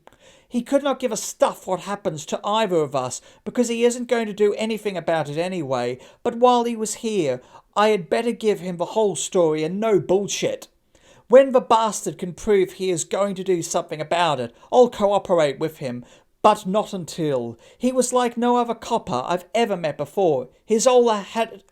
He could not give a stuff what happens to either of us, because he isn't going to do anything about it anyway. But while he was here, I had better give him the whole story and no bullshit. When the bastard can prove he is going to do something about it, I'll cooperate with him. But not until. He was like no other copper I've ever met before. His whole attitude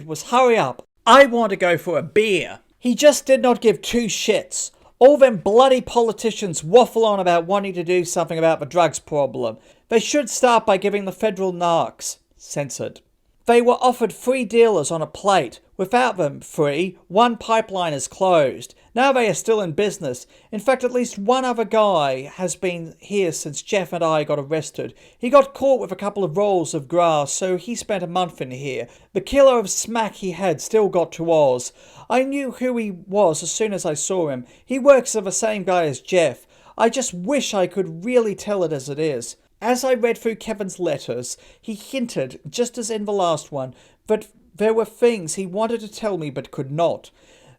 was, hurry up, I want to go for a beer. He just did not give two shits. All them bloody politicians waffle on about wanting to do something about the drugs problem. They should start by giving the federal narcs, censored. They were offered free dealers on a plate. Without them free, one pipeline is closed. Now they are still in business. In fact, at least one other guy has been here since Jeff and I got arrested. He got caught with a couple of rolls of grass, so he spent a month in here. The kilo of smack he had still got to Oz. I knew who he was as soon as I saw him. He works for the same guy as Jeff. I just wish I could really tell it as it is. As I read through Kevin's letters, he hinted, just as in the last one, that there were things he wanted to tell me but could not.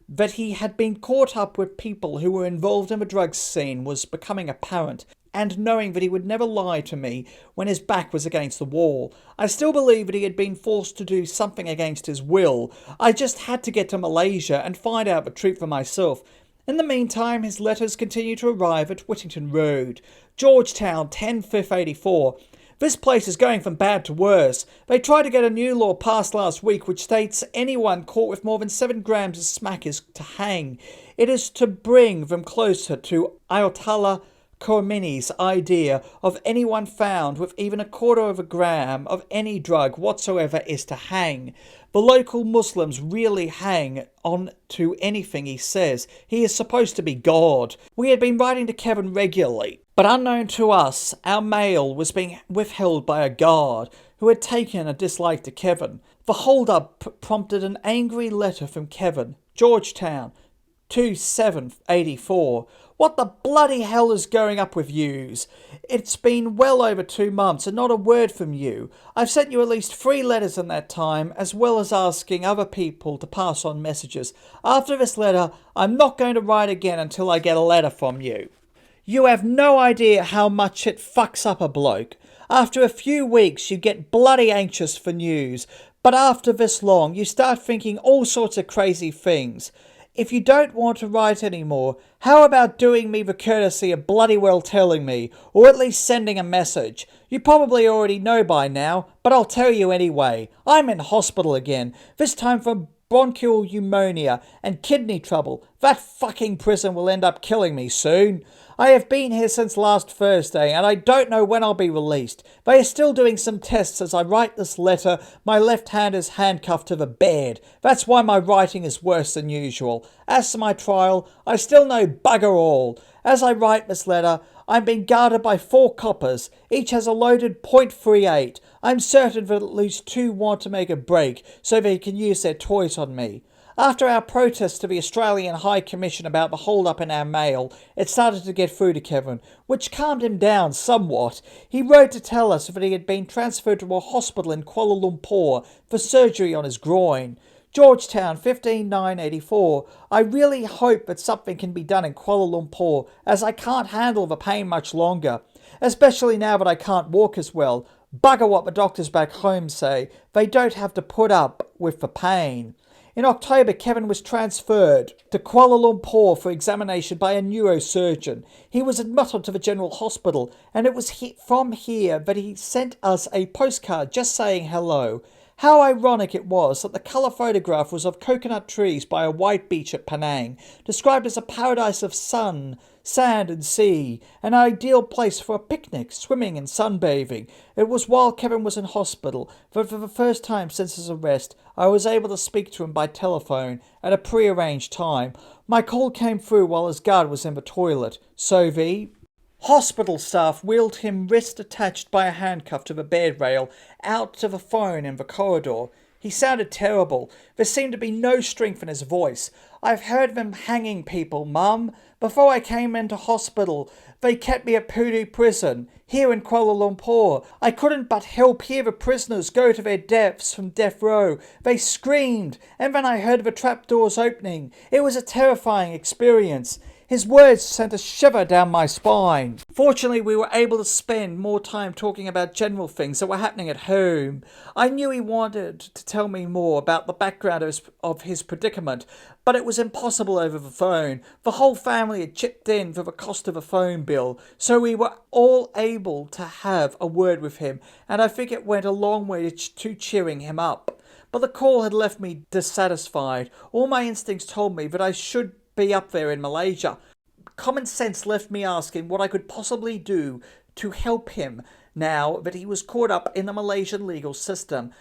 That he had been caught up with people who were involved in the drugs scene was becoming apparent, and knowing that he would never lie to me when his back was against the wall. I still believe that he had been forced to do something against his will. I just had to get to Malaysia and find out the truth for myself. In the meantime, his letters continued to arrive at Whittington Road. Georgetown, 10/5/84. This place is going from bad to worse. They tried to get a new law passed last week which states anyone caught with more than 7 grams of smack is to hang. It is to bring them closer to Ayatollah Khomeini's idea of anyone found with even a quarter of a gram of any drug whatsoever is to hang. The local Muslims really hang on to anything he says. He is supposed to be God. We had been writing to Kevin regularly, but unknown to us, our mail was being withheld by a guard who had taken a dislike to Kevin. The hold-up prompted an angry letter from Kevin. Georgetown, 2/7/84. What the bloody hell is going up with yous? It's been well over 2 months and not a word from you. I've sent you at least 3 letters in that time, as well as asking other people to pass on messages. After this letter, I'm not going to write again until I get a letter from you. You have no idea how much it fucks up a bloke. After a few weeks, you get bloody anxious for news. But after this long, you start thinking all sorts of crazy things. If you don't want to write anymore, how about doing me the courtesy of bloody well telling me, or at least sending a message? You probably already know by now, but I'll tell you anyway. I'm in hospital again, this time for bronchial pneumonia and kidney trouble. That fucking prison will end up killing me soon. I have been here since last Thursday, and I don't know when I'll be released. They are still doing some tests as I write this letter. My left hand is handcuffed to the bed. That's why my writing is worse than usual. As to my trial, I still know bugger all. As I write this letter, I'm being guarded by 4 coppers. Each has a loaded .38. I'm certain that at least 2 want to make a break so they can use their toys on me. After our protest to the Australian High Commission about the hold-up in our mail, it started to get through to Kevin, which calmed him down somewhat. He wrote to tell us that he had been transferred to a hospital in Kuala Lumpur for surgery on his groin. Georgetown, 15/9/84. I really hope that something can be done in Kuala Lumpur, as I can't handle the pain much longer, especially now that I can't walk as well. Bugger what the doctors back home say. They don't have to put up with the pain. In October, Kevin was transferred to Kuala Lumpur for examination by a neurosurgeon. He was admitted to the General Hospital, and it was from here that he sent us a postcard just saying hello. How ironic it was that the colour photograph was of coconut trees by a white beach at Penang, described as a paradise of sun, sand and sea, an ideal place for a picnic, swimming and sunbathing. It was while Kevin was in hospital that for the first time since his arrest, I was able to speak to him by telephone at a pre-arranged time. My call came through while his guard was in the toilet, so the hospital staff wheeled him wrist attached by a handcuff to the bed rail out to the phone in the corridor. He sounded terrible. There seemed to be no strength in his voice. I've heard them hanging people, Mum. Before I came into hospital, they kept me at Pudu prison, here in Kuala Lumpur. I couldn't but help hear the prisoners go to their deaths from death row. They screamed, and then I heard the trapdoors opening. It was a terrifying experience. His words sent a shiver down my spine. Fortunately, we were able to spend more time talking about general things that were happening at home. I knew he wanted to tell me more about the background of his predicament, but it was impossible over the phone. The whole family had chipped in for the cost of a phone bill, so we were all able to have a word with him, and I think it went a long way to cheering him up. But the call had left me dissatisfied. All my instincts told me that I should be up there in Malaysia. Common sense left me asking what I could possibly do to help him now that he was caught up in the Malaysian legal system,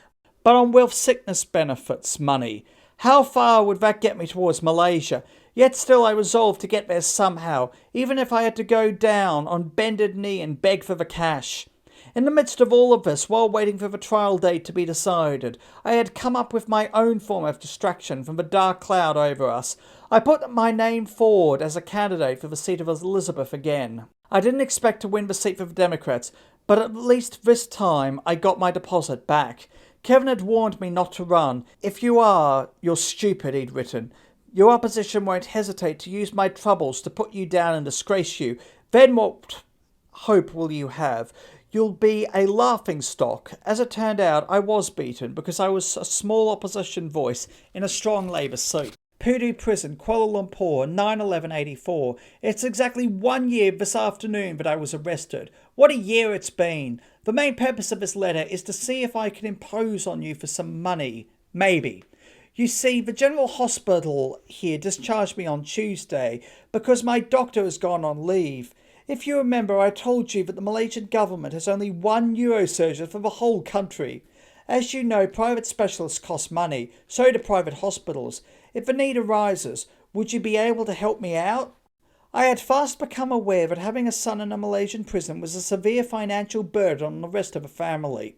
but on wealth sickness benefits money. How far would that get me towards Malaysia? Yet still I resolved to get there somehow, even if I had to go down on bended knee and beg for the cash. In the midst of all of this, while waiting for the trial date to be decided, I had come up with my own form of distraction from the dark cloud over us. I put my name forward as a candidate for the seat of Elizabeth again. I didn't expect to win the seat for the Democrats, but at least this time I got my deposit back. Kevin had warned me not to run. If you are, you're stupid, he'd written. Your opposition won't hesitate to use my troubles to put you down and disgrace you. Then what hope will you have? You'll be a laughing stock. As it turned out, I was beaten because I was a small opposition voice in a strong Labour seat. Pudu Prison, Kuala Lumpur, 9/11/84. It's exactly 1 year this afternoon that I was arrested. What a year it's been. The main purpose of this letter is to see if I can impose on you for some money. Maybe. You see, the General Hospital here discharged me on Tuesday because my doctor has gone on leave. If you remember, I told you that the Malaysian government has only 1 neurosurgeon for the whole country. As you know, private specialists cost money, so do private hospitals. If the need arises, would you be able to help me out? I had fast become aware that having a son in a Malaysian prison was a severe financial burden on the rest of the family.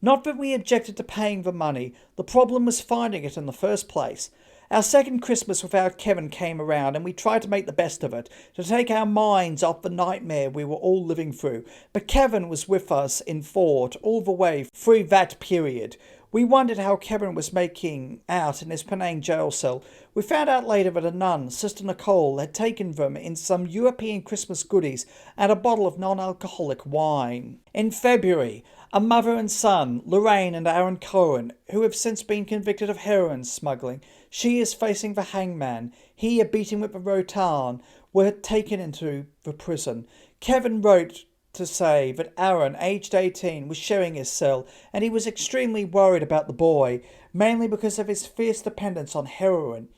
Not that we objected to paying the money, the problem was finding it in the first place. Our second Christmas without Kevin came around and we tried to make the best of it, to take our minds off the nightmare we were all living through. But Kevin was with us in Fort all the way through that period. We wondered how Kevin was making out in his Penang jail cell. We found out later that a nun, Sister Nicole, had taken them in some European Christmas goodies and a bottle of non-alcoholic wine. In February, a mother and son, Lorraine and Aaron Cohen, who have since been convicted of heroin smuggling, she is facing the hangman, he a beating with the rotan, were taken into the prison. Kevin wrote to say that Aaron, aged 18, was sharing his cell and he was extremely worried about the boy, mainly because of his fierce dependence on heroin.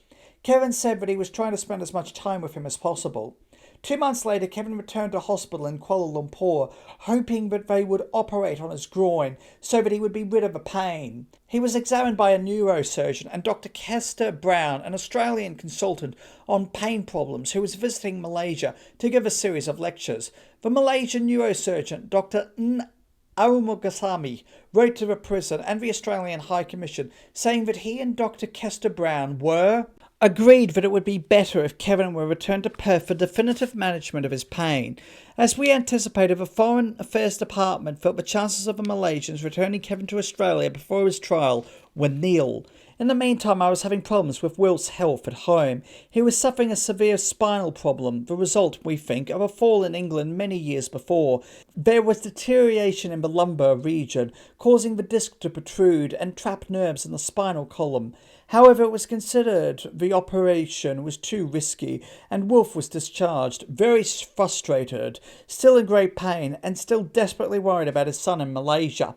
Kevin said that he was trying to spend as much time with him as possible. 2 months later, Kevin returned to hospital in Kuala Lumpur, hoping that they would operate on his groin so that he would be rid of the pain. He was examined by a neurosurgeon and Dr. Kester Brown, an Australian consultant on pain problems who was visiting Malaysia to give a series of lectures. The Malaysian neurosurgeon, Dr. N. Arumugasamy, wrote to the prison and the Australian High Commission saying that he and Dr. Kester Brown were agreed that it would be better if Kevin were returned to Perth for definitive management of his pain. As we anticipated, the Foreign Affairs Department felt the chances of the Malaysians returning Kevin to Australia before his trial were nil. In the meantime, I was having problems with Will's health at home. He was suffering a severe spinal problem, the result, we think, of a fall in England many years before. There was deterioration in the lumbar region, causing the disc to protrude and trap nerves in the spinal column. However, it was considered the operation was too risky, and Wolf was discharged, very frustrated, still in great pain, and still desperately worried about his son in Malaysia.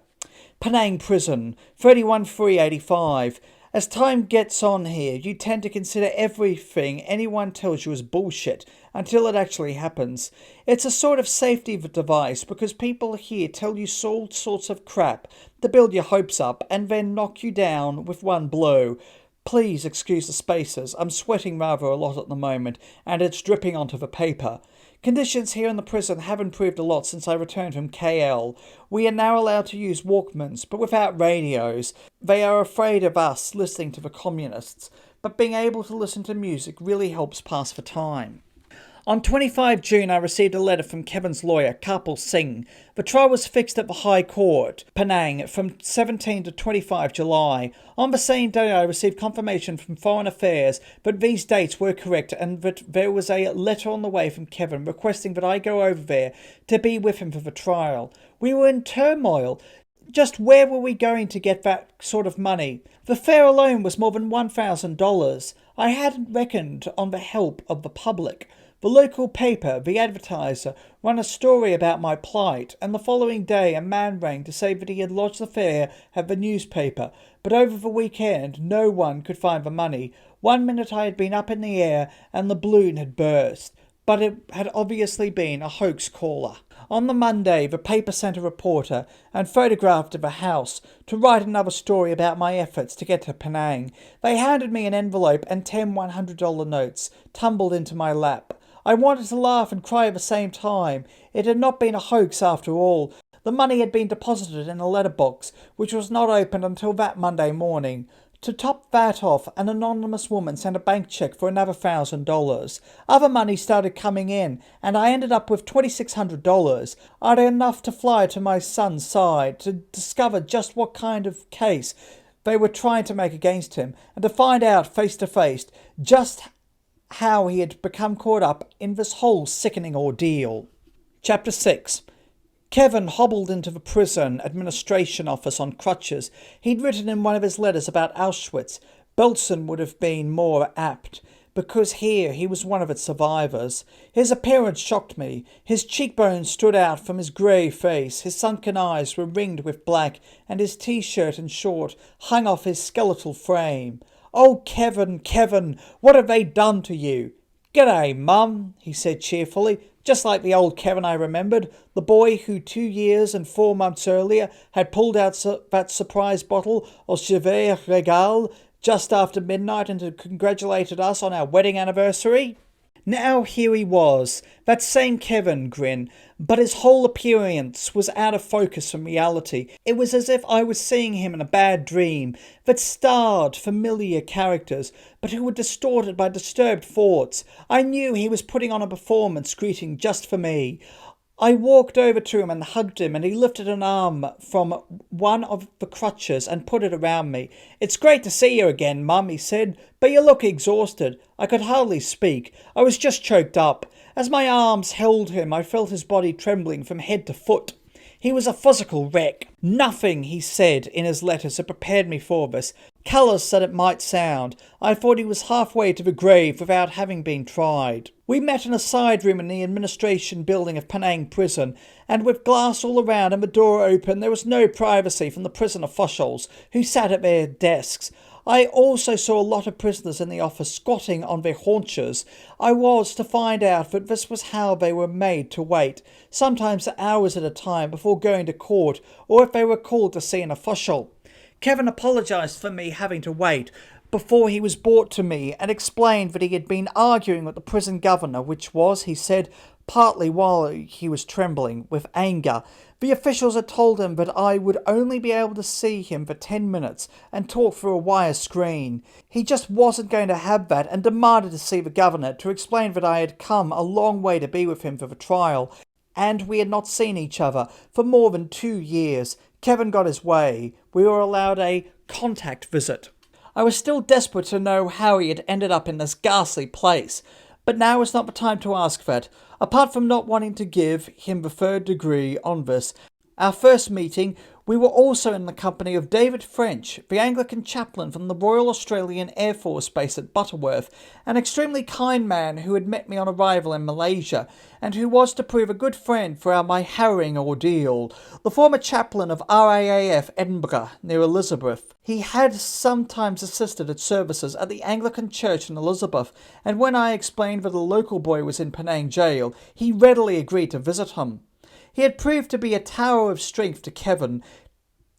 Penang Prison, 31,385. As time gets on here, you tend to consider everything anyone tells you as bullshit until it actually happens. It's a sort of safety device because people here tell you all sorts of crap to build your hopes up and then knock you down with one blow. Please excuse the spaces. I'm sweating rather a lot at the moment and it's dripping onto the paper. Conditions here in the prison have improved a lot since I returned from KL. We are now allowed to use Walkmans, but without radios. They are afraid of us listening to the communists, but being able to listen to music really helps pass the time. On 25 June, I received a letter from Kevin's lawyer, Kapil Singh. The trial was fixed at the High Court, Penang, from 17 to 25 July. On the same day, I received confirmation from Foreign Affairs that these dates were correct and that there was a letter on the way from Kevin requesting that I go over there to be with him for the trial. We were in turmoil. Just where were we going to get that sort of money? The fare alone was more than $1,000. I hadn't reckoned on the help of the public. The local paper, The Advertiser, ran a story about my plight, and the following day a man rang to say that he had lodged the fare at the newspaper, but over the weekend no one could find the money. 1 minute I had been up in the air and the balloon had burst, but it had obviously been a hoax caller. On the Monday, the paper sent a reporter and photographed of a house to write another story about my efforts to get to Penang. They handed me an envelope and 10 $100 notes tumbled into my lap. I wanted to laugh and cry at the same time. It had not been a hoax after all. The money had been deposited in a letterbox, which was not opened until that Monday morning. To top that off, an anonymous woman sent a bank cheque for another $1,000. Other money started coming in, and I ended up with $2,600. I had enough to fly to my son's side, to discover just what kind of case they were trying to make against him, and to find out face to face just how he had become caught up in this whole sickening ordeal. Chapter 6. Kevin hobbled into the prison administration office on crutches. He'd written in one of his letters about Auschwitz. Belsen would have been more apt, because here he was one of its survivors. His appearance shocked me. His cheekbones stood out from his grey face, his sunken eyes were ringed with black, and his t-shirt and short hung off his skeletal frame. "Oh, Kevin, Kevin, what have they done to you?" "G'day, Mum," he said cheerfully, just like the old Kevin I remembered, the boy who 2 years and 4 months earlier had pulled out that surprise bottle of Chevet Regal just after midnight and had congratulated us on our wedding anniversary. Now here he was, that same Kevin grin, but his whole appearance was out of focus from reality. It was as if I was seeing him in a bad dream that starred familiar characters, but who were distorted by disturbed thoughts. I knew he was putting on a performance greeting just for me. I walked over to him and hugged him, and he lifted an arm from one of the crutches and put it around me. "It's great to see you again, Mum," he said, "but you look exhausted." I could hardly speak. I was just choked up. As my arms held him, I felt his body trembling from head to foot. He was a physical wreck. Nothing, he said in his letters, had prepared me for this. Callous that it might sound, I thought he was halfway to the grave without having been tried. We met in a side room in the administration building of Penang Prison, and with glass all around and the door open, there was no privacy from the prison officials who sat at their desks. I also saw a lot of prisoners in the office squatting on their haunches. I was to find out that this was how they were made to wait, sometimes hours at a time before going to court, or if they were called to see an official. Kevin apologised for me having to wait before he was brought to me, and explained that he had been arguing with the prison governor, which was, he said, partly while he was trembling with anger. The officials had told him that I would only be able to see him for 10 minutes and talk through a wire screen. He just wasn't going to have that, and demanded to see the governor to explain that I had come a long way to be with him for the trial, and we had not seen each other for more than 2 years. Kevin got his way. We were allowed a contact visit. I was still desperate to know how he had ended up in this ghastly place, but now was not the time to ask that. Apart from not wanting to give him the third degree on this, our first meeting, we were also in the company of David French, the Anglican chaplain from the Royal Australian Air Force Base at Butterworth, an extremely kind man who had met me on arrival in Malaysia, and who was to prove a good friend throughout my harrowing ordeal. The former chaplain of RAAF Edinburgh, near Elizabeth. He had sometimes assisted at services at the Anglican Church in Elizabeth, and when I explained that a local boy was in Penang jail, he readily agreed to visit him. He had proved to be a tower of strength to Kevin,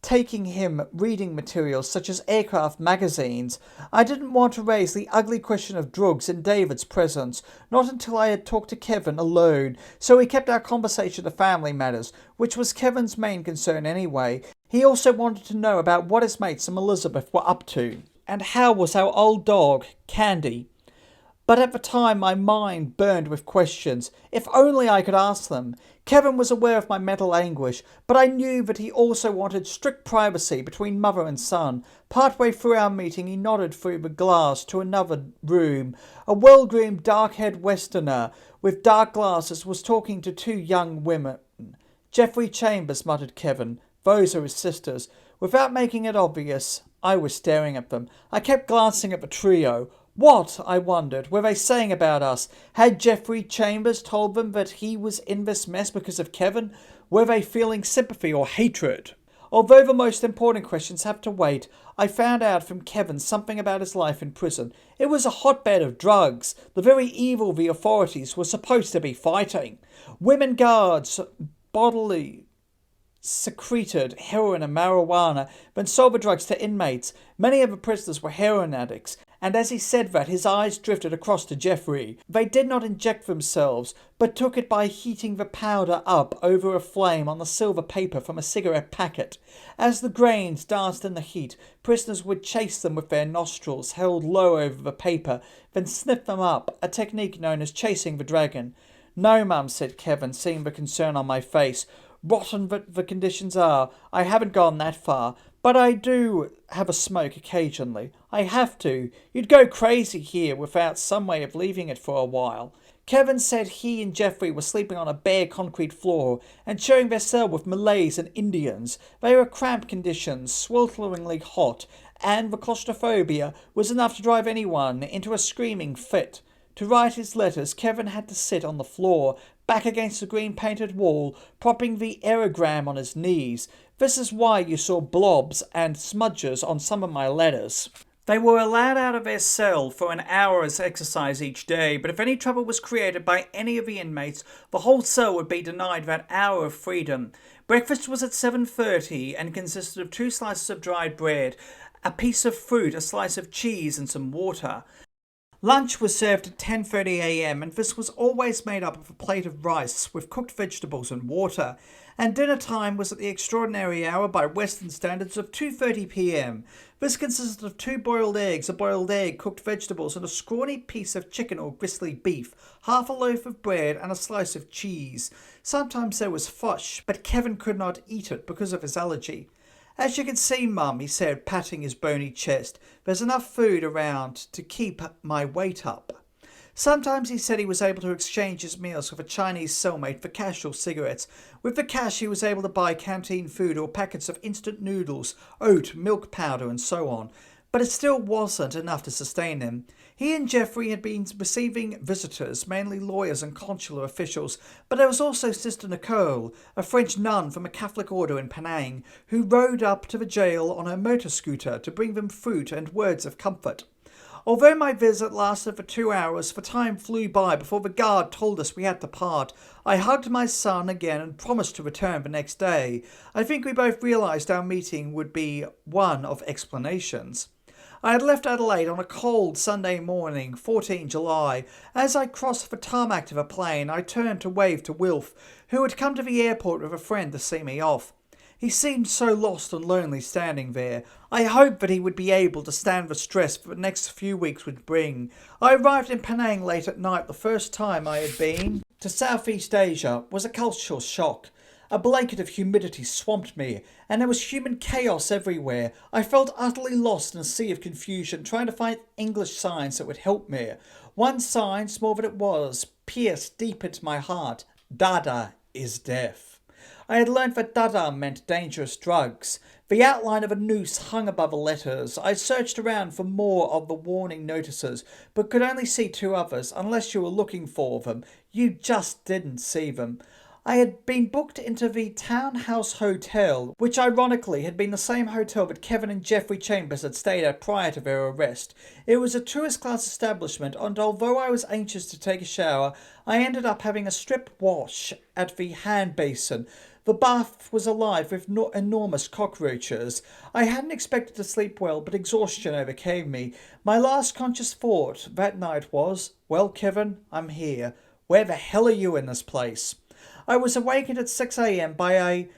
taking him reading materials such as aircraft magazines. I didn't want to raise the ugly question of drugs in David's presence, not until I had talked to Kevin alone, so we kept our conversation to family matters, which was Kevin's main concern anyway. He also wanted to know about what his mates and Elizabeth were up to, and how was our old dog, Candy. But at the time my mind burned with questions. If only I could ask them. Kevin was aware of my mental anguish, but I knew that he also wanted strict privacy between mother and son. Partway through our meeting he nodded through the glass to another room. A well-groomed dark-haired Westerner with dark glasses was talking to 2 young women. "Geoffrey Chambers," muttered Kevin. "Those are his sisters." Without making it obvious, I was staring at them. I kept glancing at the trio. What, I wondered, were they saying about us? Had Geoffrey Chambers told them that he was in this mess because of Kevin? Were they feeling sympathy or hatred? Although the most important questions have to wait, I found out from Kevin something about his life in prison. It was a hotbed of drugs, the very evil the authorities were supposed to be fighting. Women guards bodily secreted heroin and marijuana, then sold the drugs to inmates. Many of the prisoners were heroin addicts, and as he said that, his eyes drifted across to Geoffrey. They did not inject themselves, but took it by heating the powder up over a flame on the silver paper from a cigarette packet. As the grains danced in the heat, prisoners would chase them with their nostrils held low over the paper, then sniff them up, a technique known as chasing the dragon. "No, Mum," said Kevin, seeing the concern on my face. "Rotten that the conditions are, I haven't gone that far, but I do have a smoke occasionally. I have to. You'd go crazy here without some way of leaving it for a while." Kevin said he and Geoffrey were sleeping on a bare concrete floor and sharing their cell with Malays and Indians. They were cramped conditions, swelteringly hot, and the claustrophobia was enough to drive anyone into a screaming fit. To write his letters, Kevin had to sit on the floor, back against the green-painted wall, propping the aerogram on his knees. This is why you saw blobs and smudges on some of my letters. They were allowed out of their cell for an hour's exercise each day, but if any trouble was created by any of the inmates, the whole cell would be denied that hour of freedom. Breakfast was at 7:30 and consisted of 2 slices of dried bread, a piece of fruit, a slice of cheese and some water. Lunch was served at 10:30 a.m. and this was always made up of a plate of rice with cooked vegetables and water, and dinner time was at the extraordinary hour by Western standards of 2:30 p.m. This consisted of 2 boiled eggs, a boiled egg, cooked vegetables, and a scrawny piece of chicken or gristly beef, half a loaf of bread, and a slice of cheese. Sometimes there was fudge, but Kevin could not eat it because of his allergy. "As you can see, Mum," he said, patting his bony chest, "there's enough food around to keep my weight up." Sometimes he said he was able to exchange his meals with a Chinese cellmate for cash or cigarettes. With the cash he was able to buy canteen food or packets of instant noodles, oat, milk powder and so on. But it still wasn't enough to sustain him. He and Geoffrey had been receiving visitors, mainly lawyers and consular officials, but there was also Sister Nicole, a French nun from a Catholic order in Penang, who rode up to the jail on her motor scooter to bring them fruit and words of comfort. Although my visit lasted for 2 hours, the time flew by before the guard told us we had to part. I hugged my son again and promised to return the next day. I think we both realised our meeting would be one of explanations. I had left Adelaide on a cold Sunday morning, 14 July. As I crossed the tarmac to the plane, I turned to wave to Wilf, who had come to the airport with a friend to see me off. He seemed so lost and lonely standing there. I hoped that he would be able to stand the stress that the next few weeks would bring. I arrived in Penang late at night. The first time I had been to Southeast Asia was a cultural shock. A blanket of humidity swamped me, and there was human chaos everywhere. I felt utterly lost in a sea of confusion, trying to find English signs that would help me. One sign, small that it was, pierced deep into my heart. Dadah is death. I had learned that Dadah meant dangerous drugs. The outline of a noose hung above the letters. I searched around for more of the warning notices, but could only see 2 others. Unless you were looking for them, you just didn't see them. I had been booked into the Townhouse Hotel, which ironically had been the same hotel that Kevin and Geoffrey Chambers had stayed at prior to their arrest. It was a tourist-class establishment, and although I was anxious to take a shower, I ended up having a strip wash at the hand basin. The bath was alive with enormous cockroaches. I hadn't expected to sleep well, but exhaustion overcame me. My last conscious thought that night was, "Well, Kevin, I'm here. Where the hell are you in this place?" I was awakened at 6 a.m. by a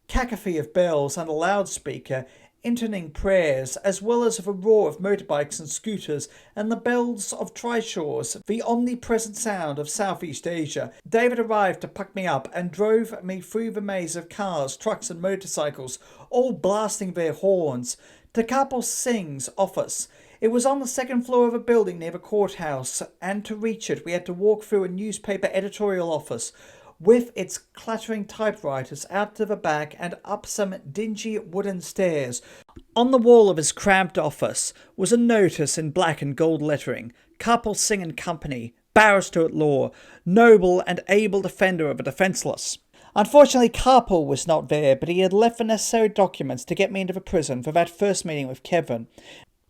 cacophony of bells and a loudspeaker intoning prayers, as well as the roar of motorbikes and scooters and the bells of trishaws, the omnipresent sound of Southeast Asia. David arrived to pick me up and drove me through the maze of cars, trucks and motorcycles, all blasting their horns, to Kapil Singh's office. It was on the 2nd floor of a building near the courthouse, and to reach it we had to walk through a newspaper editorial office, with its clattering typewriters out to the back and up some dingy wooden stairs. On the wall of his cramped office was a notice in black and gold lettering, Kapil Singh and Company, barrister at law, noble and able defender of the defenceless. Unfortunately, Kapil was not there, but he had left the necessary documents to get me into the prison for that first meeting with Kevin.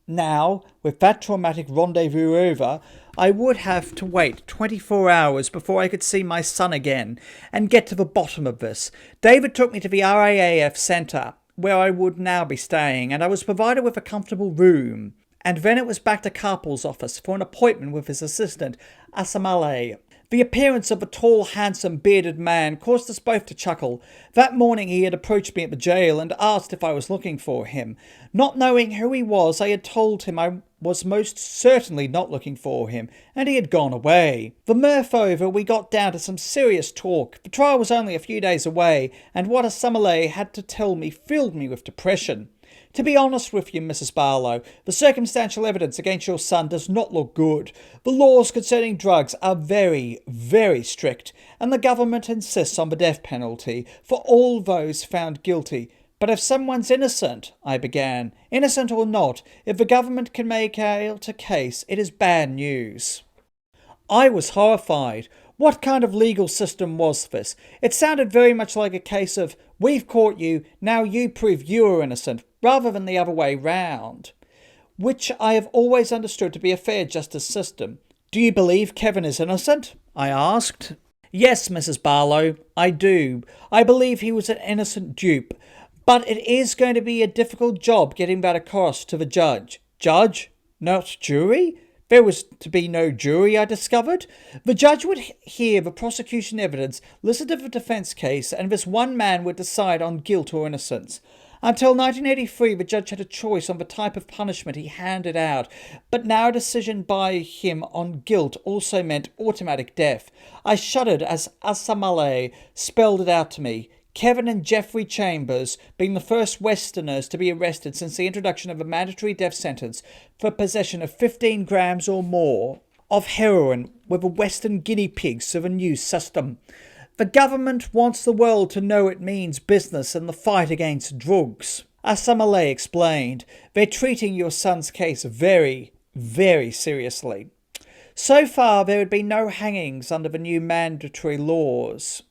Now, with that traumatic rendezvous over, I would have to wait 24 hours before I could see my son again and get to the bottom of this. David took me to the RAAF centre, where I would now be staying, and I was provided with a comfortable room. And then it was back to Kapil's office for an appointment with his assistant, Asamale. The appearance of a tall, handsome, bearded man caused us both to chuckle. That morning he had approached me at the jail and asked if I was looking for him. Not knowing who he was, I had told him I was most certainly not looking for him, and he had gone away. The mirth over, we got down to some serious talk. The trial was only a few days away, and what Asamale had to tell me filled me with depression. To be honest with you, Mrs. Barlow, the circumstantial evidence against your son does not look good. The laws concerning drugs are very, very strict, and the government insists on the death penalty for all those found guilty. But if someone's innocent, I began, innocent or not, if the government can make out a case, it is bad news. I was horrified. What kind of legal system was this? It sounded very much like a case of, we've caught you, now you prove you are innocent, rather than the other way round, which I have always understood to be a fair justice system. Do you believe Kevin is innocent? I asked. Yes, Mrs. Barlow, I do. I believe he was an innocent dupe, but it is going to be a difficult job getting that across to the judge. Judge? Not jury? There was to be no jury, I discovered. The judge would hear the prosecution evidence, listen to the defence case, and this one man would decide on guilt or innocence. Until 1983, the judge had a choice on the type of punishment he handed out, but now a decision by him on guilt also meant automatic death. I shuddered as Asamale spelled it out to me. Kevin and Jeffrey Chambers being the first Westerners to be arrested since the introduction of a mandatory death sentence for possession of 15 grams or more of heroin with the Western guinea pigs of a new system. The government wants the world to know it means business in the fight against drugs. Asamale explained, they're treating your son's case very, very seriously. So far there had been no hangings under the new mandatory laws.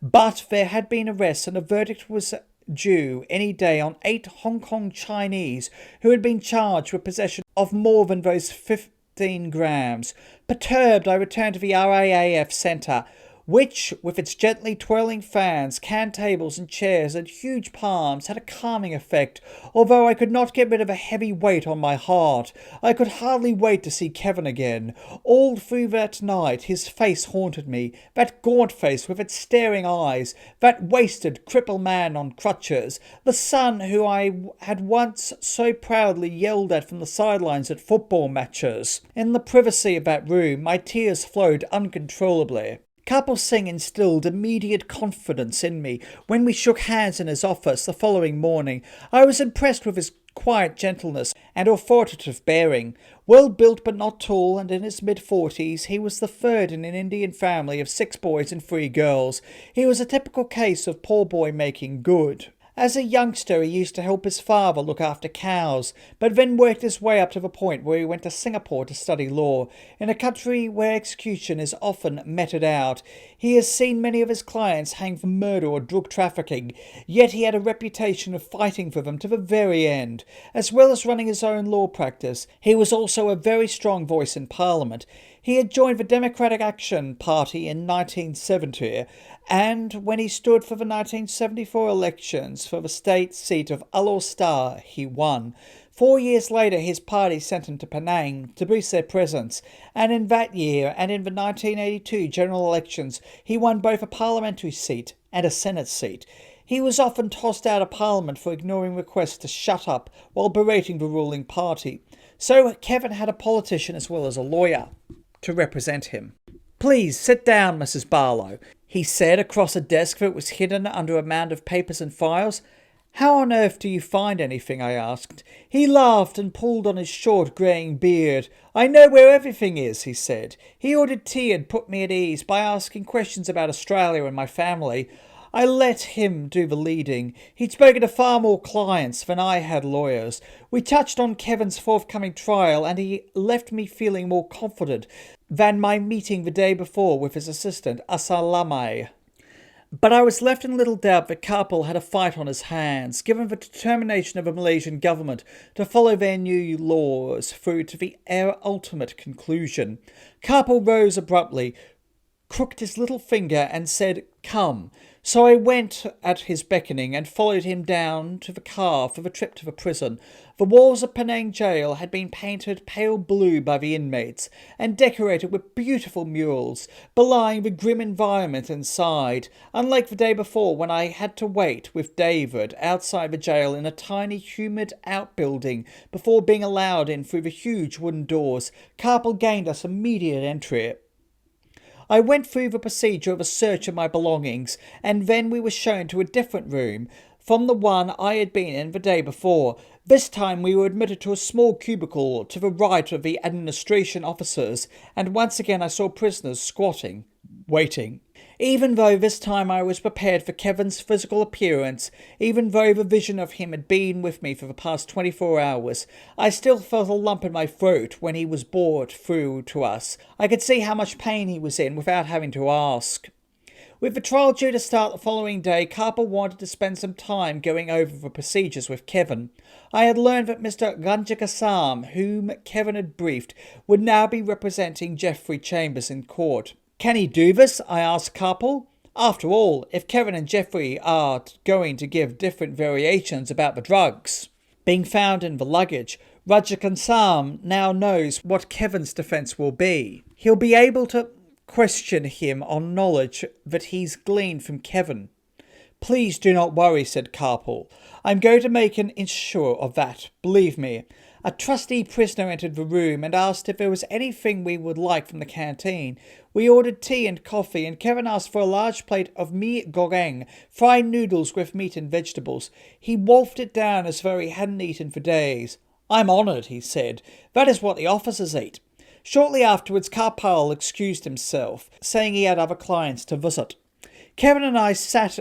But there had been arrests and a verdict was due any day on 8 Hong Kong Chinese who had been charged with possession of more than those 15 grams. Perturbed, I returned to the RAAF Centre, which, with its gently twirling fans, can tables and chairs and huge palms, had a calming effect, although I could not get rid of a heavy weight on my heart. I could hardly wait to see Kevin again. All through that night his face haunted me, that gaunt face with its staring eyes, that wasted, crippled man on crutches, the son who I had once so proudly yelled at from the sidelines at football matches. In the privacy of that room my tears flowed uncontrollably. Kapil Singh instilled immediate confidence in me when we shook hands in his office the following morning. I was impressed with his quiet gentleness and authoritative bearing. Well built but not tall, and in his mid-40s, he was the third in an Indian family of 6 boys and 3 girls. He was a typical case of poor boy making good. As a youngster, he used to help his father look after cows, but then worked his way up to the point where he went to Singapore to study law. In a country where execution is often meted out, he has seen many of his clients hang for murder or drug trafficking, yet he had a reputation of fighting for them to the very end. As well as running his own law practice, he was also a very strong voice in Parliament. He had joined the Democratic Action Party in 1970, and when he stood for the 1974 elections for the state seat of Alor Star, he won. 4 years later, his party sent him to Penang to boost their presence, and in that year and in the 1982 general elections, he won both a parliamentary seat and a Senate seat. He was often tossed out of Parliament for ignoring requests to shut up while berating the ruling party. So Kevin had a politician as well as a lawyer to represent him. "Please sit down, Mrs. Barlow," he said across a desk that was hidden under a mound of papers and files. "How on earth do you find anything?" I asked. He laughed and pulled on his short greying beard. "I know where everything is," he said. He ordered tea and put me at ease by asking questions about Australia and my family. I let him do the leading. He'd spoken to far more clients than I had lawyers. We touched on Kevin's forthcoming trial, and he left me feeling more confident than my meeting the day before with his assistant, Asalamai. But I was left in little doubt that Kapil had a fight on his hands, given the determination of the Malaysian government to follow their new laws through to the ultimate conclusion. Kapil rose abruptly, crooked his little finger and said, "Come." So I went at his beckoning and followed him down to the car for the trip to the prison. The walls of Penang jail had been painted pale blue by the inmates and decorated with beautiful murals, belying the grim environment inside, unlike the day before when I had to wait with David outside the jail in a tiny humid outbuilding before being allowed in through the huge wooden doors. Kapil gained us immediate entry. I went through the procedure of a search of my belongings, and then we were shown to a different room from the one I had been in the day before. This time we were admitted to a small cubicle to the right of the administration officers, and once again I saw prisoners squatting, waiting. Even though this time I was prepared for Kevin's physical appearance, even though the vision of him had been with me for the past 24 hours, I still felt a lump in my throat when he was brought through to us. I could see how much pain he was in without having to ask. With the trial due to start the following day, Kapil wanted to spend some time going over the procedures with Kevin. I had learned that Mr. Ranjakassam, whom Kevin had briefed, would now be representing Jeffrey Chambers in court. "Can he do this?" I asked Kapil. After all, if Kevin and Jeffrey are going to give different variations about the drugs being found in the luggage, Roger Kansam now knows what Kevin's defence will be. He'll be able to question him on knowledge that he's gleaned from Kevin. Please do not worry, said Carpool. I'm going to make an ensure of that, believe me. A trusty prisoner entered the room and asked if there was anything we would like from the canteen. We ordered tea and coffee, and Kevin asked for a large plate of mi goreng, fried noodles with meat and vegetables. He wolfed it down as though he hadn't eaten for days. I'm honoured, he said. That is what the officers eat. Shortly afterwards, Carpool excused himself, saying he had other clients to visit. Kevin and I sat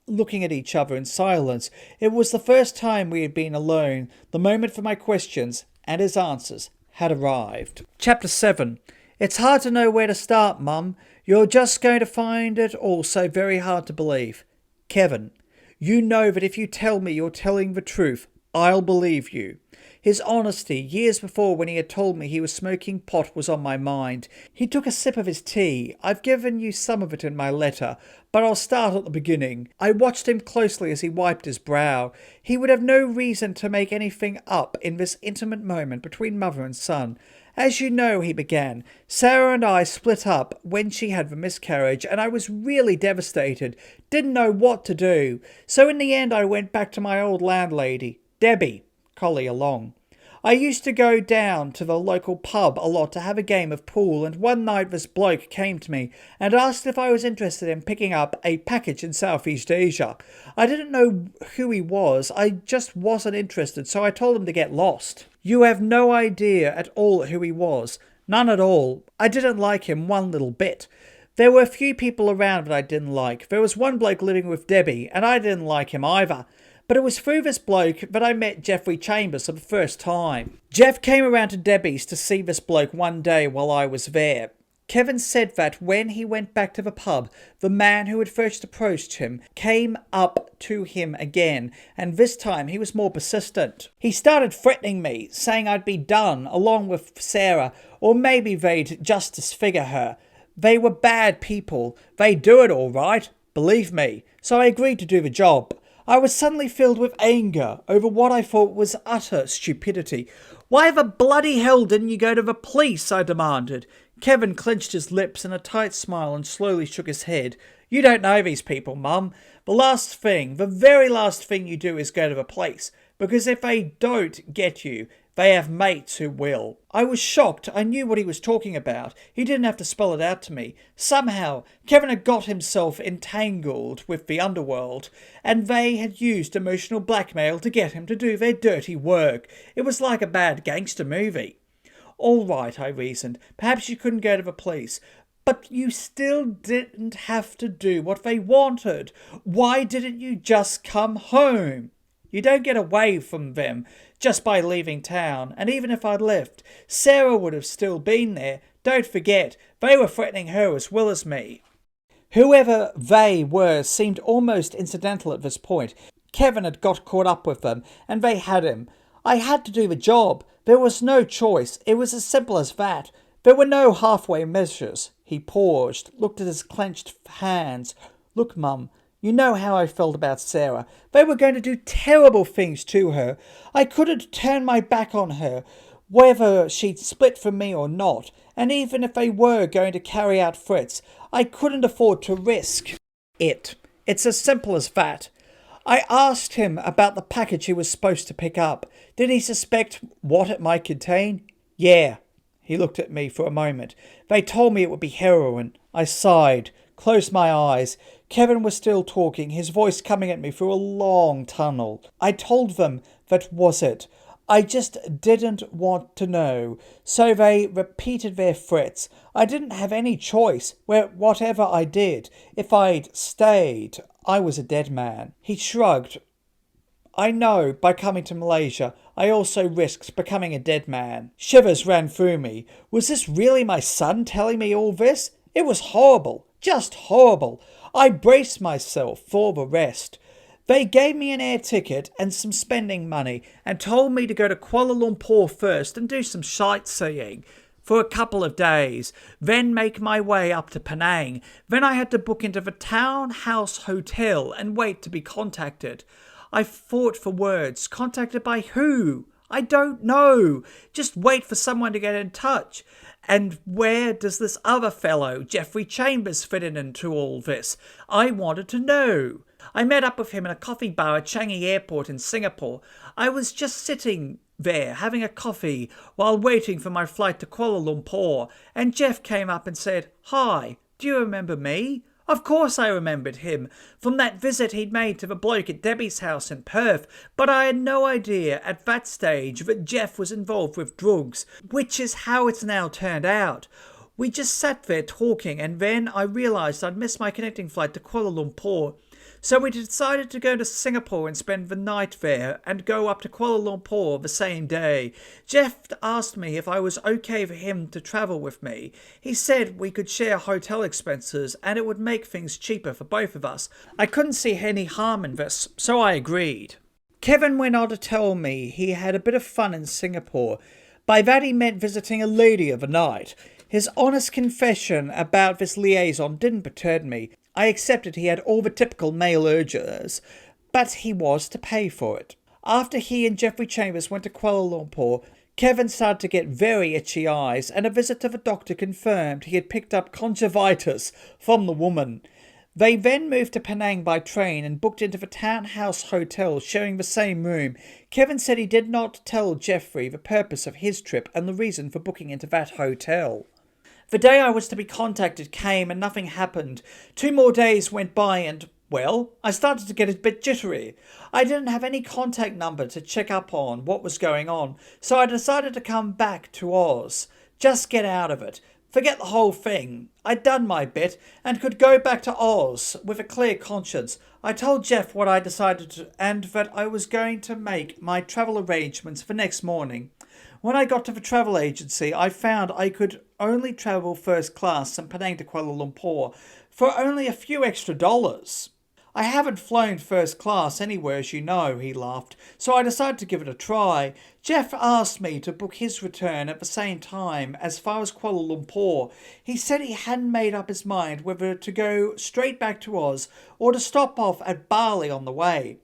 looking at each other in silence. It was the first time we had been alone. The moment for my questions and his answers had arrived. Chapter 7. It's hard to know where to start, Mum. You're just going to find it all so very hard to believe. Kevin, you know that if you tell me you're telling the truth, I'll believe you. His honesty, years before when he had told me he was smoking pot, was on my mind. He took a sip of his tea. I've given you some of it in my letter, but I'll start at the beginning. I watched him closely as he wiped his brow. He would have no reason to make anything up in this intimate moment between mother and son. As you know, he began, Sarah and I split up when she had the miscarriage, and I was really devastated. Didn't know what to do. So in the end I went back to my old landlady, Debbie, Collyer-Long. I used to go down to the local pub a lot to have a game of pool, and one night this bloke came to me and asked if I was interested in picking up a package in Southeast Asia. I didn't know who he was. I just wasn't interested, so I told him to get lost. You have no idea at all who he was. None at all. I didn't like him one little bit. There were a few people around that I didn't like. There was one bloke living with Debbie, and I didn't like him either. But it was through this bloke that I met Jeffrey Chambers for the first time. Jeff came around to Debbie's to see this bloke one day while I was there. Kevin said that when he went back to the pub, the man who had first approached him came up to him again, and this time he was more persistent. He started threatening me, saying I'd be done, along with Sarah, or maybe they'd just disfigure her. They were bad people. They'd do it all right, believe me. So I agreed to do the job. I was suddenly filled with anger over what I thought was utter stupidity. Why the bloody hell didn't you go to the police? I demanded. Kevin clenched his lips in a tight smile and slowly shook his head. You don't know these people, Mum. The very last thing you do is go to the police, because if they don't get you, they have mates who will. I was shocked. I knew what he was talking about. He didn't have to spell it out to me. Somehow, Kevin had got himself entangled with the underworld, and they had used emotional blackmail to get him to do their dirty work. It was like a bad gangster movie. All right, I reasoned. Perhaps you couldn't go to the police. But you still didn't have to do what they wanted. Why didn't you just come home? You don't get away from them just by leaving town, and even if I'd left, Sarah would have still been there. Don't forget, they were threatening her as well as me. Whoever they were seemed almost incidental at this point. Kevin had got caught up with them, and they had him. I had to do the job. There was no choice. It was as simple as that. There were no halfway measures. He paused, looked at his clenched hands. Look, Mum, you know how I felt about Sarah. They were going to do terrible things to her. I couldn't turn my back on her, whether she'd split from me or not. And even if they were going to carry out threats, I couldn't afford to risk it. It's as simple as that. I asked him about the package he was supposed to pick up. Did he suspect what it might contain? Yeah. He looked at me for a moment. They told me it would be heroin. I sighed, closed my eyes. Kevin was still talking, his voice coming at me through a long tunnel. I told them that was it. I just didn't want to know. So they repeated their threats. I didn't have any choice. Whatever I did, if I'd stayed, I was a dead man. He shrugged. I know, by coming to Malaysia, I also risked becoming a dead man. Shivers ran through me. Was this really my son telling me all this? It was horrible, just horrible. I braced myself for the rest. They gave me an air ticket and some spending money and told me to go to Kuala Lumpur first and do some sightseeing for a couple of days, then make my way up to Penang. Then I had to book into the townhouse hotel and wait to be contacted. I fought for words. Contacted by who? I don't know. Just wait for someone to get in touch. And where does this other fellow, Jeffrey Chambers, fit into all this? I wanted to know. I met up with him in a coffee bar at Changi Airport in Singapore. I was just sitting there having a coffee while waiting for my flight to Kuala Lumpur, and Jeff came up and said, "Hi, do you remember me?" Of course I remembered him, from that visit he'd made to the bloke at Debbie's house in Perth, but I had no idea at that stage that Jeff was involved with drugs, which is how it's now turned out. We just sat there talking, and then I realised I'd missed my connecting flight to Kuala Lumpur. So we decided to go to Singapore and spend the night there and go up to Kuala Lumpur the same day. Jeff asked me if I was okay for him to travel with me. He said we could share hotel expenses and it would make things cheaper for both of us. I couldn't see any harm in this, so I agreed. Kevin went on to tell me he had a bit of fun in Singapore. By that he meant visiting a lady of a night. His honest confession about this liaison didn't perturb me. I accepted he had all the typical male urges, but he was to pay for it. After he and Jeffrey Chambers went to Kuala Lumpur, Kevin started to get very itchy eyes, and a visit to the doctor confirmed he had picked up conjunctivitis from the woman. They then moved to Penang by train and booked into the townhouse hotel, sharing the same room. Kevin said he did not tell Jeffrey the purpose of his trip and the reason for booking into that hotel. The day I was to be contacted came and nothing happened. 2 more days went by and, well, I started to get a bit jittery. I didn't have any contact number to check up on what was going on, so I decided to come back to Oz. Just get out of it. Forget the whole thing. I'd done my bit and could go back to Oz with a clear conscience. I told Jeff what I decided to, and that I was going to make my travel arrangements for next morning. When I got to the travel agency, I found I could only travel first class from Penang to Kuala Lumpur for only a few extra dollars. I haven't flown first class anywhere, as you know, he laughed, so I decided to give it a try. Jeff asked me to book his return at the same time as far as Kuala Lumpur. He said he hadn't made up his mind whether to go straight back to Oz or to stop off at Bali on the way.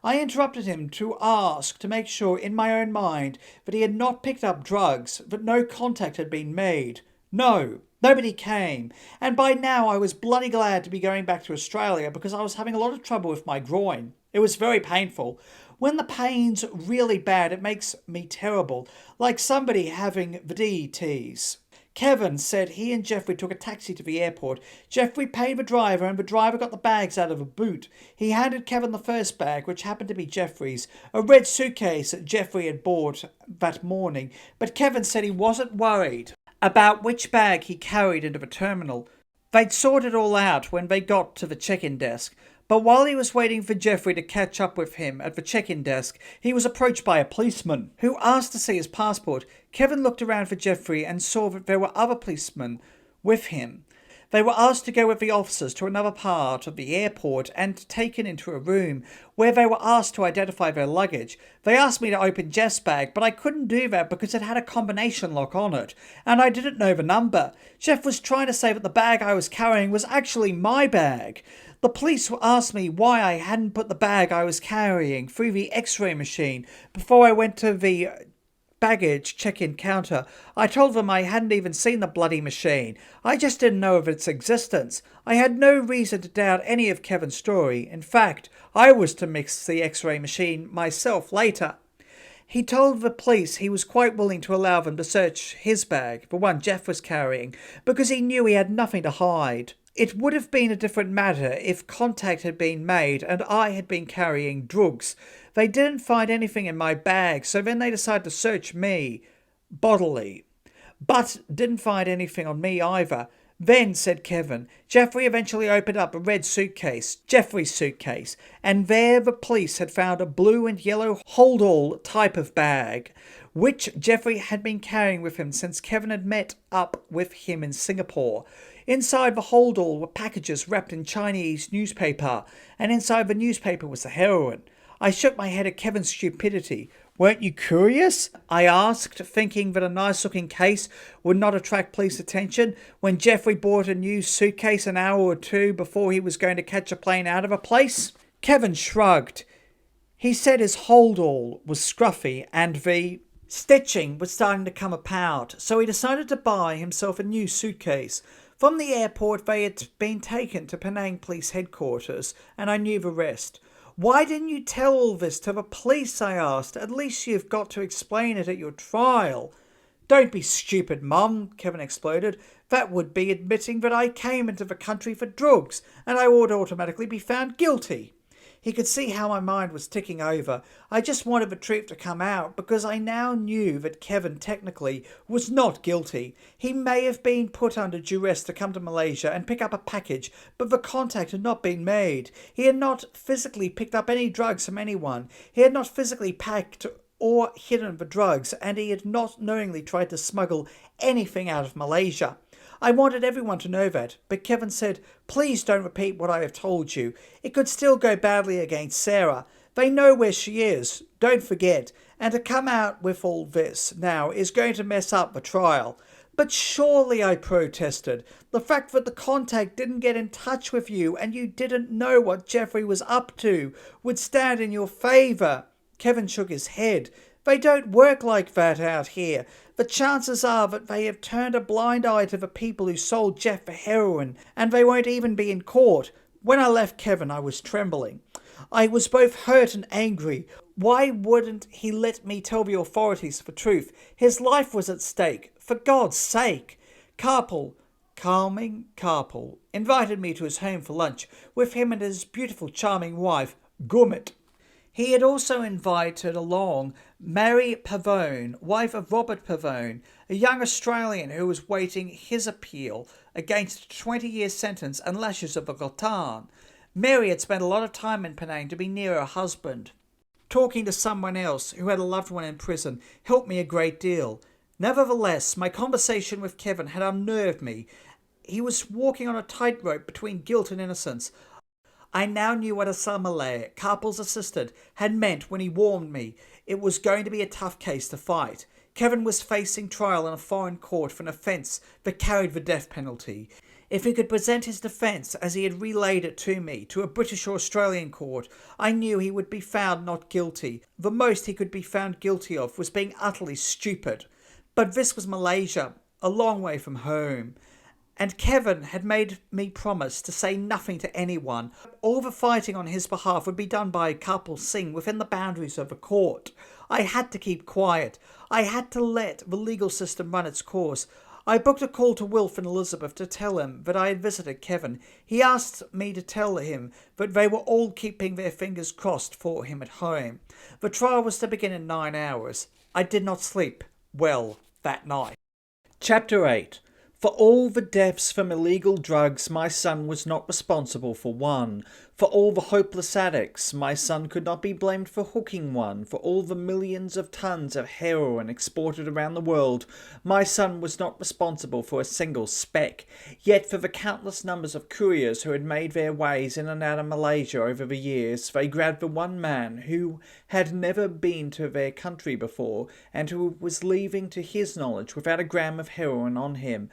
I interrupted him to ask to make sure in my own mind that he had not picked up drugs, that no contact had been made. No, nobody came, and by now I was bloody glad to be going back to Australia because I was having a lot of trouble with my groin. It was very painful. When the pain's really bad, it makes me terrible, like somebody having the DTs. Kevin said he and Jeffrey took a taxi to the airport. Jeffrey paid the driver and the driver got the bags out of a boot. He handed Kevin the first bag, which happened to be Jeffrey's, a red suitcase that Jeffrey had bought that morning, but Kevin said he wasn't worried about which bag he carried into the terminal. They'd sort it all out when they got to the check-in desk. But while he was waiting for Jeffrey to catch up with him at the check-in desk, he was approached by a policeman who asked to see his passport. Kevin looked around for Jeffrey and saw that there were other policemen with him. They were asked to go with the officers to another part of the airport and taken into a room where they were asked to identify their luggage. They asked me to open Jeff's bag, but I couldn't do that because it had a combination lock on it, and I didn't know the number. Jeff was trying to say that the bag I was carrying was actually my bag. The police asked me why I hadn't put the bag I was carrying through the X-ray machine before I went to the baggage check-in counter. I told them I hadn't even seen the bloody machine. I just didn't know of its existence. I had no reason to doubt any of Kevin's story. In fact, I was to mix the X-ray machine myself later. He told the police he was quite willing to allow them to search his bag, the one Jeff was carrying, because he knew he had nothing to hide. It would have been a different matter if contact had been made and I had been carrying drugs. They didn't find anything in my bag, so then they decided to search me bodily, but didn't find anything on me either. Then, said Kevin, Jeffrey eventually opened up a red suitcase, Jeffrey's suitcase, and there the police had found a blue and yellow hold-all type of bag, which Jeffrey had been carrying with him since Kevin had met up with him in Singapore. Inside the hold-all were packages wrapped in Chinese newspaper, and inside the newspaper was the heroin. I shook my head at Kevin's stupidity. Weren't you curious? I asked, thinking that a nice-looking case would not attract police attention when Jeffrey bought a new suitcase an hour or two before he was going to catch a plane out of a place. Kevin shrugged. He said his holdall was scruffy and the stitching was starting to come apart, so he decided to buy himself a new suitcase. From the airport they had been taken to Penang Police Headquarters, and I knew the rest. "Why didn't you tell all this to the police?" I asked. "At least you've got to explain it at your trial." "Don't be stupid, Mum," Kevin exploded. "That would be admitting that I came into the country for drugs, and I would automatically be found guilty." He could see how my mind was ticking over. I just wanted the truth to come out, because I now knew that Kevin technically was not guilty. He may have been put under duress to come to Malaysia and pick up a package, but the contact had not been made. He had not physically picked up any drugs from anyone. He had not physically packed or hidden the drugs, and he had not knowingly tried to smuggle anything out of Malaysia. I wanted everyone to know that, but Kevin said, "Please don't repeat what I have told you. It could still go badly against Sarah. They know where she is. Don't forget. And to come out with all this now is going to mess up the trial." "But surely," I protested, "the fact that the contact didn't get in touch with you and you didn't know what Jeffrey was up to would stand in your favour." Kevin shook his head. "They don't work like that out here. The chances are that they have turned a blind eye to the people who sold Jeff the heroin, and they won't even be in court." When I left Kevin, I was trembling. I was both hurt and angry. Why wouldn't he let me tell the authorities the truth? His life was at stake. For God's sake. Calming Carpal, invited me to his home for lunch with him and his beautiful, charming wife, Gurmit. He had also invited along Mary Pavone, wife of Robert Pavone, a young Australian who was waiting his appeal against a 20-year sentence and lashes of the Gatan. Mary had spent a lot of time in Penang to be near her husband. Talking to someone else who had a loved one in prison helped me a great deal. Nevertheless, my conversation with Kevin had unnerved me. He was walking on a tightrope between guilt and innocence. I now knew what Asal Malay, Karpal's assistant, had meant when he warned me. It was going to be a tough case to fight. Kevin was facing trial in a foreign court for an offence that carried the death penalty. If he could present his defence as he had relayed it to me, to a British or Australian court, I knew he would be found not guilty. The most he could be found guilty of was being utterly stupid. But this was Malaysia, a long way from home. And Kevin had made me promise to say nothing to anyone. All the fighting on his behalf would be done by Karpal Singh within the boundaries of the court. I had to keep quiet. I had to let the legal system run its course. I booked a call to Wilf and Elizabeth to tell him that I had visited Kevin. He asked me to tell him that they were all keeping their fingers crossed for him at home. The trial was to begin in 9 hours. I did not sleep well that night. Chapter 8. For all the deaths from illegal drugs, my son was not responsible for one. For all the hopeless addicts, my son could not be blamed for hooking one. For all the millions of tons of heroin exported around the world, my son was not responsible for a single speck. Yet for the countless numbers of couriers who had made their ways in and out of Malaysia over the years, they grabbed the one man who had never been to their country before and who was leaving to his knowledge without a gram of heroin on him.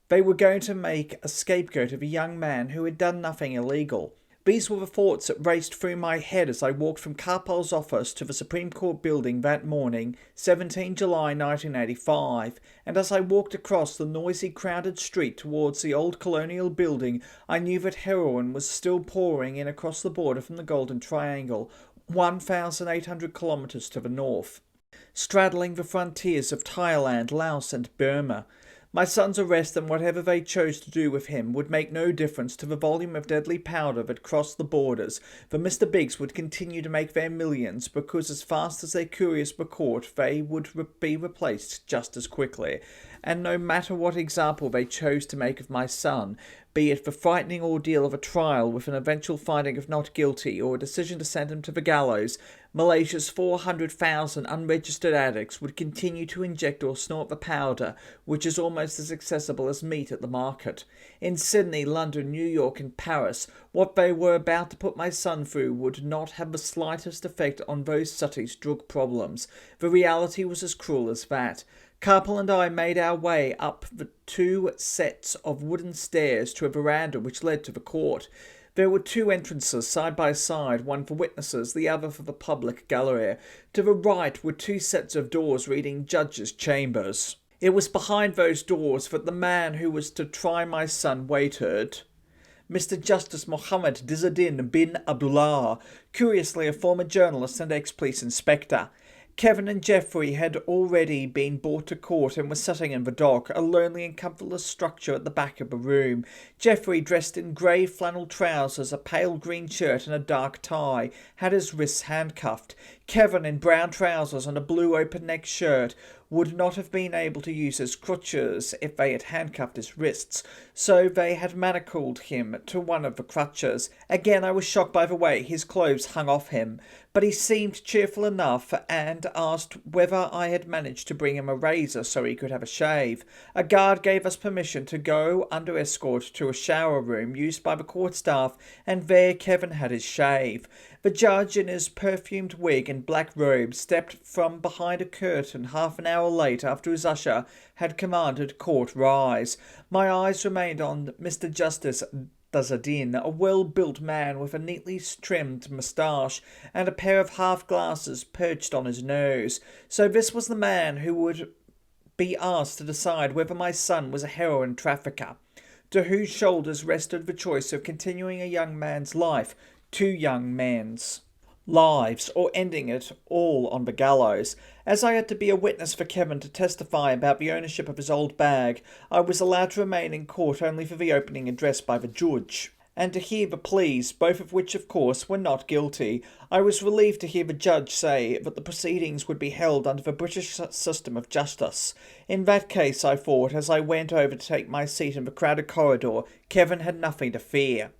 They were going to make a scapegoat of a young man who had done nothing illegal. These were the thoughts that raced through my head as I walked from Karpal's office to the Supreme Court building that morning, 17 July 1985, and as I walked across the noisy, crowded street towards the old colonial building, I knew that heroin was still pouring in across the border from the Golden Triangle, 1,800 kilometres to the north, straddling the frontiers of Thailand, Laos and Burma. My son's arrest and whatever they chose to do with him would make no difference to the volume of deadly powder that crossed the borders, for Mr. Biggs would continue to make their millions because as fast as their couriers were caught, they would be replaced just as quickly. And no matter what example they chose to make of my son, be it the frightening ordeal of a trial with an eventual finding of not guilty or a decision to send him to the gallows, Malaysia's 400,000 unregistered addicts would continue to inject or snort the powder, which is almost as accessible as meat at the market. In Sydney, London, New York and Paris, what they were about to put my son through would not have the slightest effect on those cities' drug problems. The reality was as cruel as that. Karpal and I made our way up the 2 sets of wooden stairs to a veranda which led to the court. There were two entrances side by side, one for witnesses, the other for the public gallery. To the right were two sets of doors reading Judges' Chambers. It was behind those doors that the man who was to try my son waited. Mr. Justice Mohammed Dizzaddin bin Abdullah, curiously a former journalist and ex-police inspector. Kevin and Jeffrey had already been brought to court and were sitting in the dock, a lonely and comfortless structure at the back of the room. Jeffrey, dressed in grey flannel trousers, a pale green shirt and a dark tie, had his wrists handcuffed. Kevin, in brown trousers and a blue open-neck shirt, would not have been able to use his crutches if they had handcuffed his wrists, so they had manacled him to one of the crutches. Again, I was shocked by the way his clothes hung off him, but he seemed cheerful enough and asked whether I had managed to bring him a razor so he could have a shave. A guard gave us permission to go under escort to a shower room used by the court staff, and there Kevin had his shave. The judge, in his perfumed wig and black robe, stepped from behind a curtain half an hour late after his usher had commanded court rise. My eyes remained on Mr. Justice Dizzaddin, a well-built man with a neatly trimmed moustache and a pair of half-glasses perched on his nose. So this was the man who would be asked to decide whether my son was a heroin trafficker, to whose shoulders rested the choice of continuing a young man's life, two young men's lives, or ending it all on the gallows. As I had to be a witness for Kevin to testify about the ownership of his old bag, I was allowed to remain in court only for the opening address by the judge, and to hear the pleas, both of which, of course, were not guilty. I was relieved to hear the judge say that the proceedings would be held under the British system of justice. In that case, I thought, as I went over to take my seat in the crowded corridor, Kevin had nothing to fear.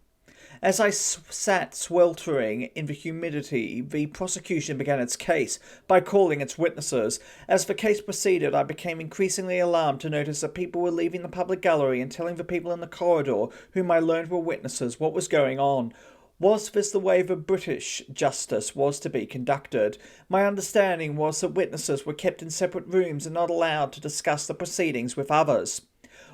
As I sat sweltering in the humidity, the prosecution began its case by calling its witnesses. As the case proceeded, I became increasingly alarmed to notice that people were leaving the public gallery and telling the people in the corridor, whom I learned were witnesses, what was going on. Was this the way the British justice was to be conducted? My understanding was that witnesses were kept in separate rooms and not allowed to discuss the proceedings with others.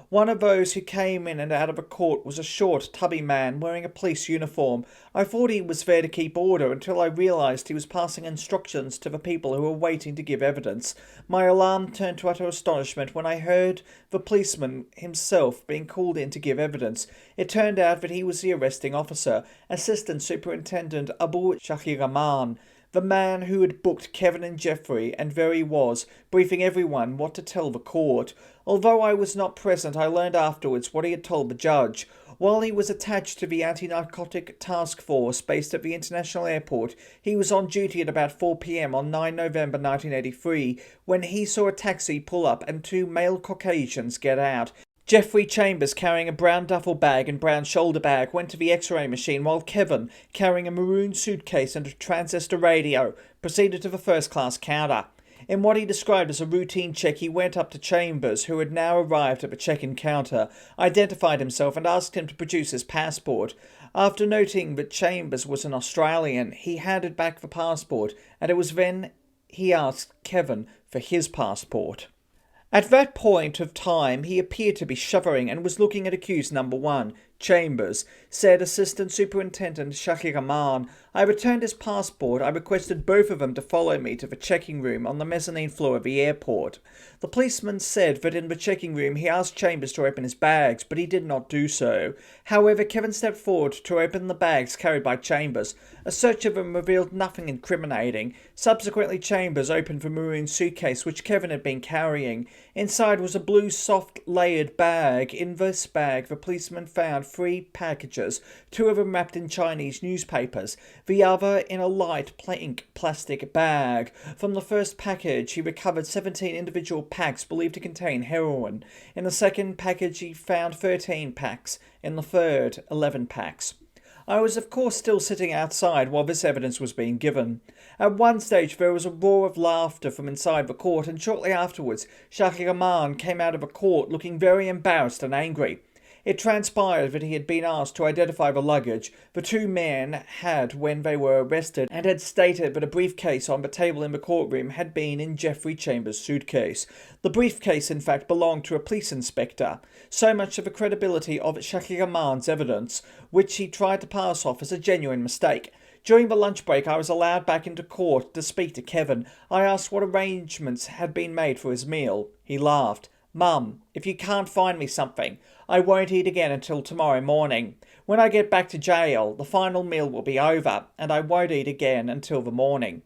One of those who came in and out of a court was a short, tubby man wearing a police uniform. I thought he was there to keep order until I realised he was passing instructions to the people who were waiting to give evidence. My alarm turned to utter astonishment when I heard the policeman himself being called in to give evidence. It turned out that he was the arresting officer, Assistant Superintendent Abu Shahir, the man who had booked Kevin and Jeffrey, and there he was, briefing everyone what to tell the court. Although I was not present, I learned afterwards what he had told the judge. While he was attached to the anti-narcotic task force based at the international airport, he was on duty at about 4 p.m. on 9 November 1983 when he saw a taxi pull up and two male Caucasians get out. Jeffrey Chambers, carrying a brown duffel bag and brown shoulder bag, went to the x-ray machine, while Kevin, carrying a maroon suitcase and a transistor radio, proceeded to the first-class counter. In what he described as a routine check, he went up to Chambers, who had now arrived at the check-in counter, identified himself and asked him to produce his passport. After noting that Chambers was an Australian, he handed back the passport, and it was then he asked Kevin for his passport. At that point of time, he appeared to be shivering and was looking at accused number 1, Chambers, said Assistant Superintendent Shahir. I returned his passport. I requested both of them to follow me to the checking room on the mezzanine floor of the airport. The policeman said that in the checking room he asked Chambers to open his bags, but he did not do so. However, Kevin stepped forward to open the bags carried by Chambers. A search of them revealed nothing incriminating. Subsequently, Chambers opened the maroon suitcase which Kevin had been carrying. Inside was a blue soft layered bag. In this bag, the policeman found 3 packages, 2 of them wrapped in Chinese newspapers, the other in a light pink plastic bag. From the first package, he recovered 17 individual packs believed to contain heroin. In the second package, he found 13 packs. In the third, 11 packs. I was, of course, still sitting outside while this evidence was being given. At one stage, there was a roar of laughter from inside the court, and shortly afterwards, Shahir came out of the court looking very embarrassed and angry. It transpired that he had been asked to identify the luggage the two men had when they were arrested, and had stated that a briefcase on the table in the courtroom had been in Geoffrey Chambers' suitcase. The briefcase, in fact, belonged to a police inspector. So much of the credibility of Shaki Rahman's evidence, which he tried to pass off as a genuine mistake. During the lunch break, I was allowed back into court to speak to Kevin. I asked what arrangements had been made for his meal. He laughed. "Mum, if you can't find me something, I won't eat again until tomorrow morning. When I get back to jail, the final meal will be over, and I won't eat again until the morning."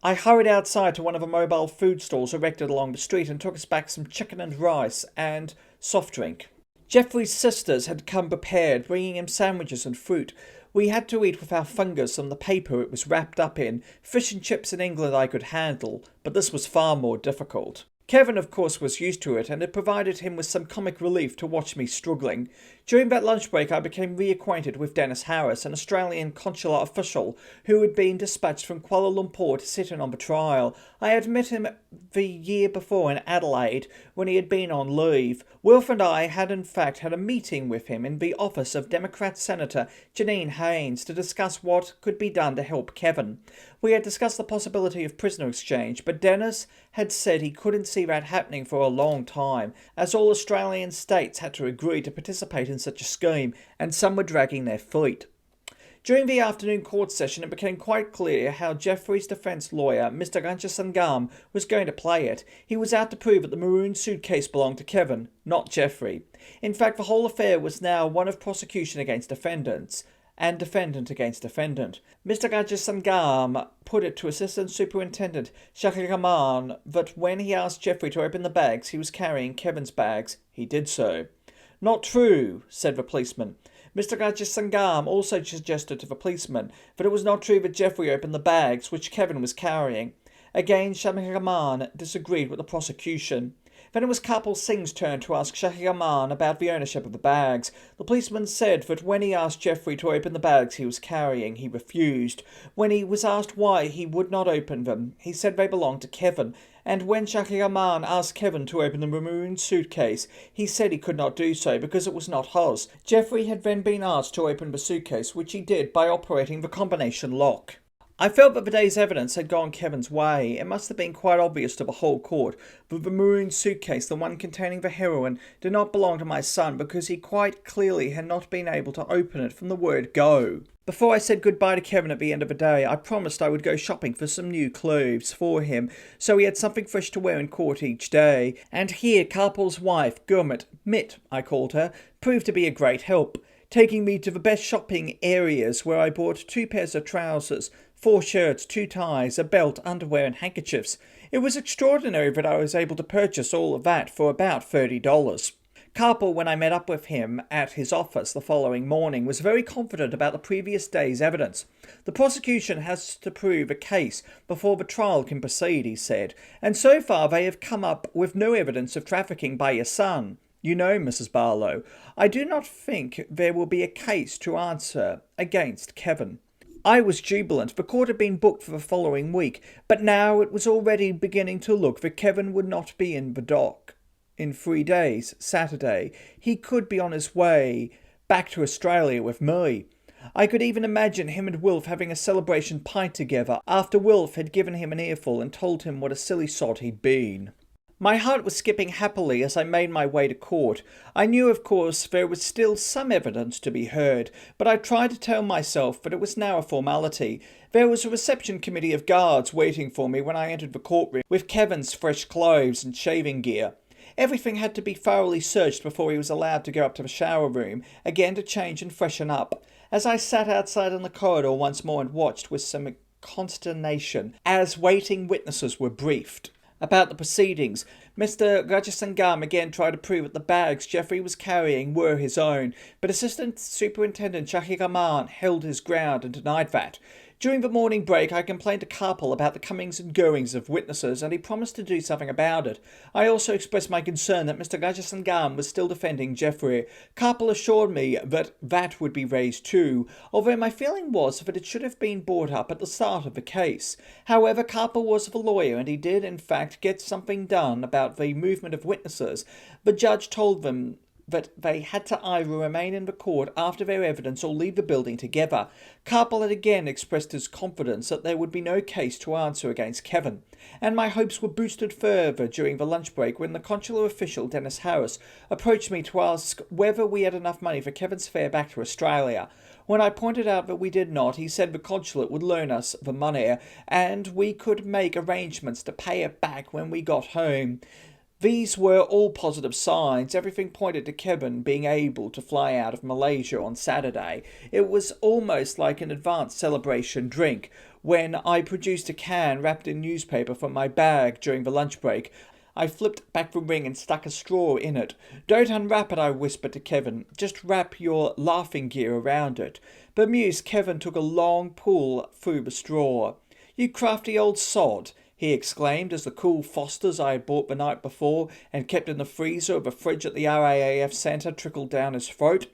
I hurried outside to one of the mobile food stalls erected along the street and took us back some chicken and rice and soft drink. Geoffrey's sisters had come prepared, bringing him sandwiches and fruit. We had to eat with our fingers on the paper it was wrapped up in. Fish and chips in England I could handle, but this was far more difficult. Kevin, of course, was used to it, and it provided him with some comic relief to watch me struggling. During that lunch break, I became reacquainted with Dennis Harris, an Australian consular official who had been dispatched from Kuala Lumpur to sit in on the trial. I had met him the year before in Adelaide, when he had been on leave. Wilf and I had in fact had a meeting with him in the office of Democrat Senator Janine Haynes to discuss what could be done to help Kevin. We had discussed the possibility of prisoner exchange, but Dennis had said he couldn't see that happening for a long time, as all Australian states had to agree to participate in such a scheme, and some were dragging their feet. During the afternoon court session, it became quite clear how Geoffrey's defence lawyer, Mr. Ranjasangam, was going to play it. He was out to prove that the maroon suitcase belonged to Kevin, not Geoffrey. In fact, the whole affair was now one of prosecution against defendants, and defendant against defendant. Mr. Ranjasangam put it to Assistant Superintendent Shaki Rahman that when he asked Geoffrey to open the bags he was carrying Kevin's bags, he did so. "Not true," said the policeman. Mr. Ranjasangam also suggested to the policeman that it was not true that Geoffrey opened the bags which Kevin was carrying. Again, Shaki Rahman disagreed with the prosecution. Then it was Kapil Singh's turn to ask Shaki Rahman about the ownership of the bags. The policeman said that when he asked Geoffrey to open the bags he was carrying, he refused. When he was asked why he would not open them, he said they belonged to Kevin. And when Shaki Rahman asked Kevin to open the maroon suitcase, he said he could not do so because it was not his. Geoffrey had then been asked to open the suitcase, which he did by operating the combination lock. I felt that the day's evidence had gone Kevin's way. It must have been quite obvious to the whole court that the maroon suitcase, the one containing the heroin, did not belong to my son because he quite clearly had not been able to open it from the word go. Before I said goodbye to Kevin at the end of the day, I promised I would go shopping for some new clothes for him, so he had something fresh to wear in court each day. And here Karpal's wife, Gurmit, Mitt I called her, proved to be a great help, taking me to the best shopping areas where I bought 2 pairs of trousers, 4 shirts, 2 ties, a belt, underwear and handkerchiefs. It was extraordinary that I was able to purchase all of that for about $30. Karpal, when I met up with him at his office the following morning, was very confident about the previous day's evidence. The prosecution has to prove a case before the trial can proceed, he said, and so far they have come up with no evidence of trafficking by your son. You know, Mrs. Barlow, I do not think there will be a case to answer against Kevin. I was jubilant. The court had been booked for the following week, but now it was already beginning to look that Kevin would not be in the dock. In 3 days, Saturday, he could be on his way back to Australia with me. I could even imagine him and Wilf having a celebration pint together after Wilf had given him an earful and told him what a silly sod he'd been. My heart was skipping happily as I made my way to court. I knew, of course, there was still some evidence to be heard, but I tried to tell myself that it was now a formality. There was a reception committee of guards waiting for me when I entered the courtroom, with Kevin's fresh clothes and shaving gear. Everything had to be thoroughly searched before he was allowed to go up to the shower room, again to change and freshen up. As I sat outside in the corridor once more and watched with some consternation as waiting witnesses were briefed about the proceedings, Mr. Ranjasangam again tried to prove that the bags Geoffrey was carrying were his own, but Assistant Superintendent Shaki Rahman held his ground and denied that. During the morning break, I complained to Karpal about the comings and goings of witnesses, and he promised to do something about it. I also expressed my concern that Mr. Ranjasangam was still defending Geoffrey. Karpal assured me that that would be raised too, although my feeling was that it should have been brought up at the start of the case. However, Karpal was the lawyer, and he did, in fact, get something done about the movement of witnesses. The judge told them that they had to either remain in the court after their evidence or leave the building together. Carpel had again expressed his confidence that there would be no case to answer against Kevin, and my hopes were boosted further during the lunch break when the consular official, Dennis Harris, approached me to ask whether we had enough money for Kevin's fare back to Australia. When I pointed out that we did not, he said the consulate would loan us the money and we could make arrangements to pay it back when we got home. These were all positive signs. Everything pointed to Kevin being able to fly out of Malaysia on Saturday. It was almost like an advanced celebration drink. When I produced a can wrapped in newspaper from my bag during the lunch break, I flipped back the ring and stuck a straw in it. "Don't unwrap it," I whispered to Kevin. "Just wrap your laughing gear around it." Bemused, Kevin took a long pull through the straw. "You crafty old sod," he exclaimed as the cool Fosters I had bought the night before and kept in the freezer of a fridge at the RAAF centre trickled down his throat.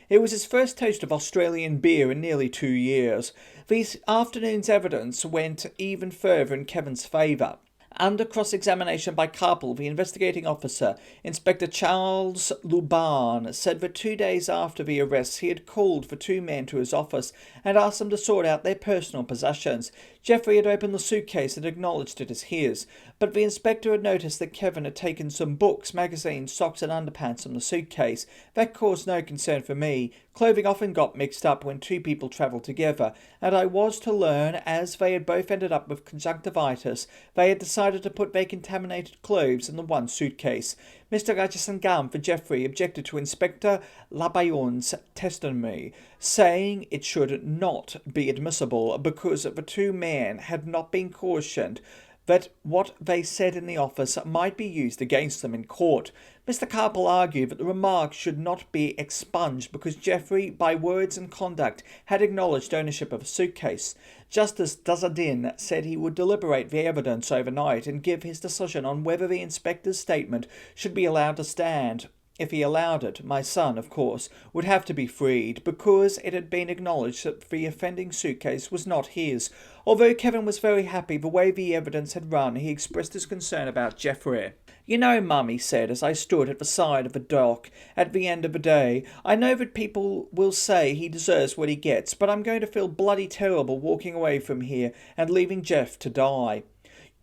It was his first taste of Australian beer in nearly 2 years. This afternoon's evidence went even further in Kevin's favour. Under cross-examination by Carpel, the investigating officer, Inspector Charles Luban, said that 2 days after the arrests he had called for 2 men to his office and asked them to sort out their personal possessions. Jeffrey had opened the suitcase and acknowledged it as his, but the inspector had noticed that Kevin had taken some books, magazines, socks and underpants from the suitcase. That caused no concern for me. Clothing often got mixed up when 2 people travelled together, and I was to learn, as they had both ended up with conjunctivitis, they had decided to put their contaminated clothes in the one suitcase. Mr. Rajasangam for Jeffrey objected to Inspector Labayon's testimony, saying it should not be admissible because the 2 men had not been cautioned that what they said in the office might be used against them in court. Mr. Carpel argued that the remarks should not be expunged because Jeffrey, by words and conduct, had acknowledged ownership of a suitcase. Justice Dadah said he would deliberate the evidence overnight and give his decision on whether the inspector's statement should be allowed to stand. If he allowed it, my son, of course, would have to be freed because it had been acknowledged that the offending suitcase was not his. Although Kevin was very happy the way the evidence had run, he expressed his concern about Jeffrey. "You know, Mum," he said, as I stood at the side of the dock at the end of the day, "I know that people will say he deserves what he gets, but I'm going to feel bloody terrible walking away from here and leaving Jeff to die.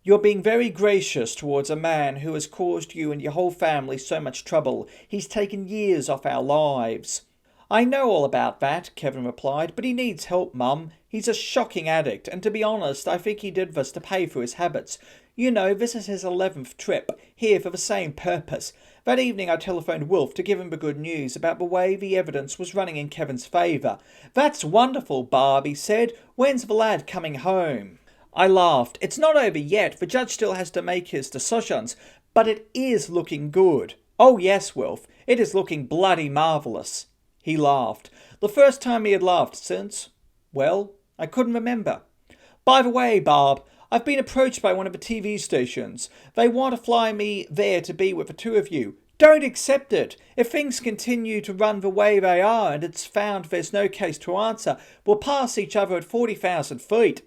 You're being very gracious towards a man who has caused you and your whole family so much trouble. He's taken years off our lives." "I know all about that," Kevin replied, "but he needs help, Mum. He's a shocking addict, and to be honest, I think he did this to pay for his habits. You know, this is his 11th trip, here for the same purpose. That evening I telephoned Wolf to give him the good news about the way the evidence was running in Kevin's favour. 'That's wonderful, Barb,' he said. 'When's the lad coming home?' I laughed. 'It's not over yet. The judge still has to make his decisions, but it is looking good.' 'Oh yes, Wilf, it is looking bloody marvellous.' He laughed. The first time he had laughed since, well, I couldn't remember. 'By the way, Barb, I've been approached by one of the TV stations. They want to fly me there to be with the 2 of you. Don't accept it. If things continue to run the way they are and it's found there's no case to answer, we'll pass each other at 40,000 feet.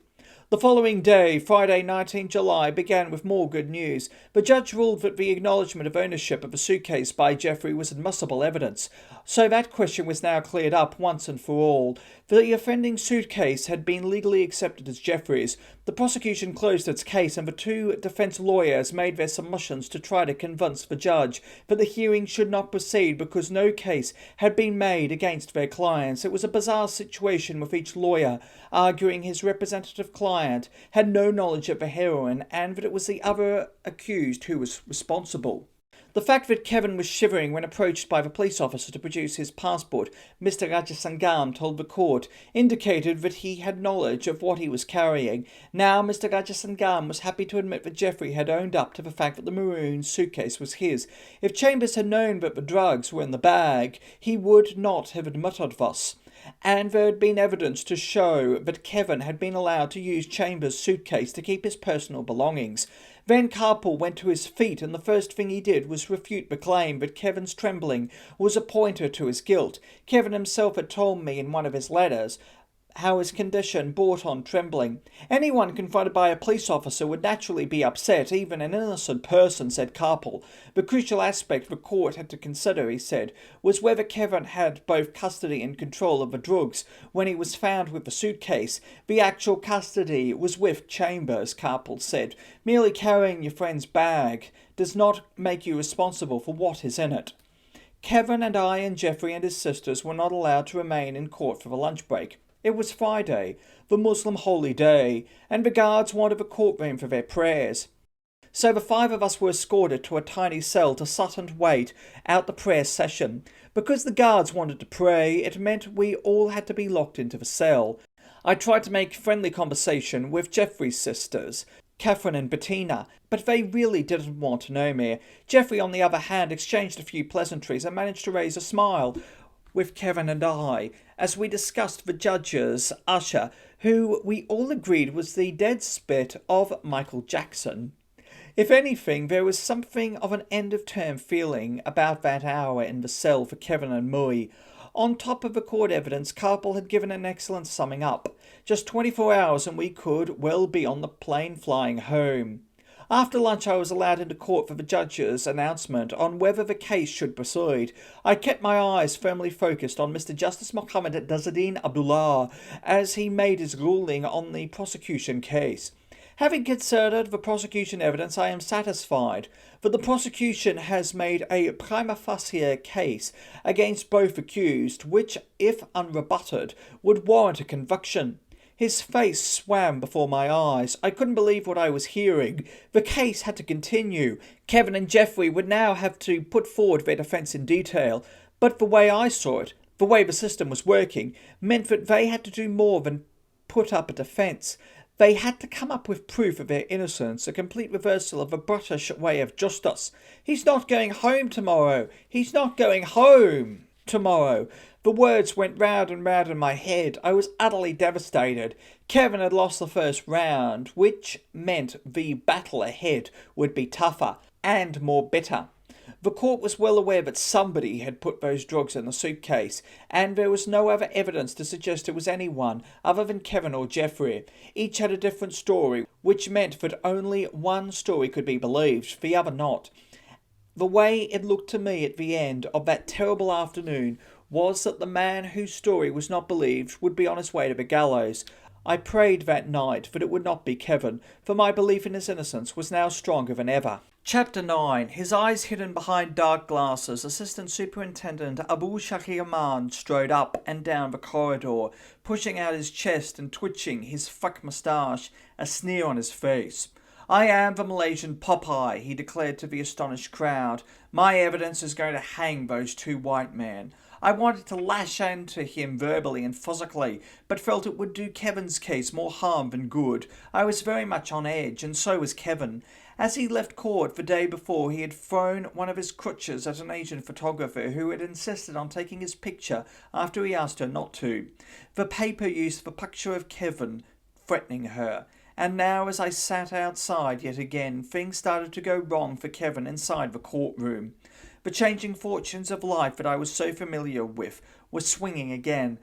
The following day, Friday 19 July, began with more good news. The judge ruled that the acknowledgement of ownership of a suitcase by Jeffrey was admissible evidence, so that question was now cleared up once and for all. The offending suitcase had been legally accepted as Jeffrey's. The prosecution closed its case and the 2 defence lawyers made their submissions to try to convince the judge that the hearing should not proceed because no case had been made against their clients. It was a bizarre situation with each lawyer arguing his representative client had no knowledge of the heroin and that it was the other accused who was responsible. The fact that Kevin was shivering when approached by the police officer to produce his passport, Mr. Rajasangam told the court, indicated that he had knowledge of what he was carrying. Now Mr. Rajasangam was happy to admit that Jeffrey had owned up to the fact that the maroon suitcase was his. If Chambers had known that the drugs were in the bag, he would not have admitted thus. And there had been evidence to show that Kevin had been allowed to use Chambers' suitcase to keep his personal belongings. Then Carpel went to his feet, and the first thing he did was refute the claim that Kevin's trembling was a pointer to his guilt. Kevin himself had told me in one of his letters how his condition brought on trembling. Anyone confronted by a police officer would naturally be upset, even an innocent person, said Carpel. The crucial aspect the court had to consider, he said, was whether Kevin had both custody and control of the drugs when he was found with the suitcase. The actual custody was with Chambers, Carpel said. Merely carrying your friend's bag does not make you responsible for what is in it. Kevin and I and Jeffrey and his sisters were not allowed to remain in court for the lunch break. It was Friday, the Muslim holy day, and the guards wanted the courtroom for their prayers. So the 5 of us were escorted to a tiny cell to sit and wait out the prayer session. Because the guards wanted to pray, it meant we all had to be locked into the cell. I tried to make friendly conversation with Jeffrey's sisters, Catherine and Bettina, but they really didn't want to know me. Jeffrey, on the other hand, exchanged a few pleasantries and managed to raise a smile with Kevin and I, as we discussed the judge's usher, who we all agreed was the dead spit of Michael Jackson. If anything, there was something of an end-of-term feeling about that hour in the cell for Kevin and me. On top of the court evidence, Carpel had given an excellent summing up. Just 24 hours and we could well be on the plane flying home. After lunch I was allowed into court for the judge's announcement on whether the case should proceed. I kept my eyes firmly focused on Mr. Justice Mohammed Dazzadeen Abdullah as he made his ruling on the prosecution case. Having considered the prosecution evidence, I am satisfied that the prosecution has made a prima facie case against both accused, which, if unrebutted, would warrant a conviction. His face swam before my eyes. I couldn't believe what I was hearing. The case had to continue. Kevin and Jeffrey would now have to put forward their defence in detail, but the way I saw it, the way the system was working, meant that they had to do more than put up a defence. They had to come up with proof of their innocence, a complete reversal of the British way of justice. He's not going home tomorrow. He's not going home tomorrow. The words went round and round in my head. I was utterly devastated. Kevin had lost the first round, which meant the battle ahead would be tougher and more bitter. The court was well aware that somebody had put those drugs in the suitcase, and there was no other evidence to suggest it was anyone other than Kevin or Jeffrey. Each had a different story, which meant that only one story could be believed, the other not. The way it looked to me at the end of that terrible afternoon was that the man whose story was not believed would be on his way to the gallows. I prayed that night that it would not be Kevin, for my belief in his innocence was now stronger than ever. Chapter 9. His eyes hidden behind dark glasses, Assistant Superintendent Abu Shahriman strode up and down the corridor, pushing out his chest and twitching his fuck moustache, a sneer on his face. I am the Malaysian Popeye, he declared to the astonished crowd. My evidence is going to hang those 2 white men. I wanted to lash into him verbally and physically, but felt it would do Kevin's case more harm than good. I was very much on edge, and so was Kevin. As he left court the day before, he had thrown one of his crutches at an Asian photographer who had insisted on taking his picture after he asked her not to. The paper used the picture of Kevin threatening her. And now, as I sat outside yet again, things started to go wrong for Kevin inside the courtroom. The changing fortunes of life that I was so familiar with were swinging again.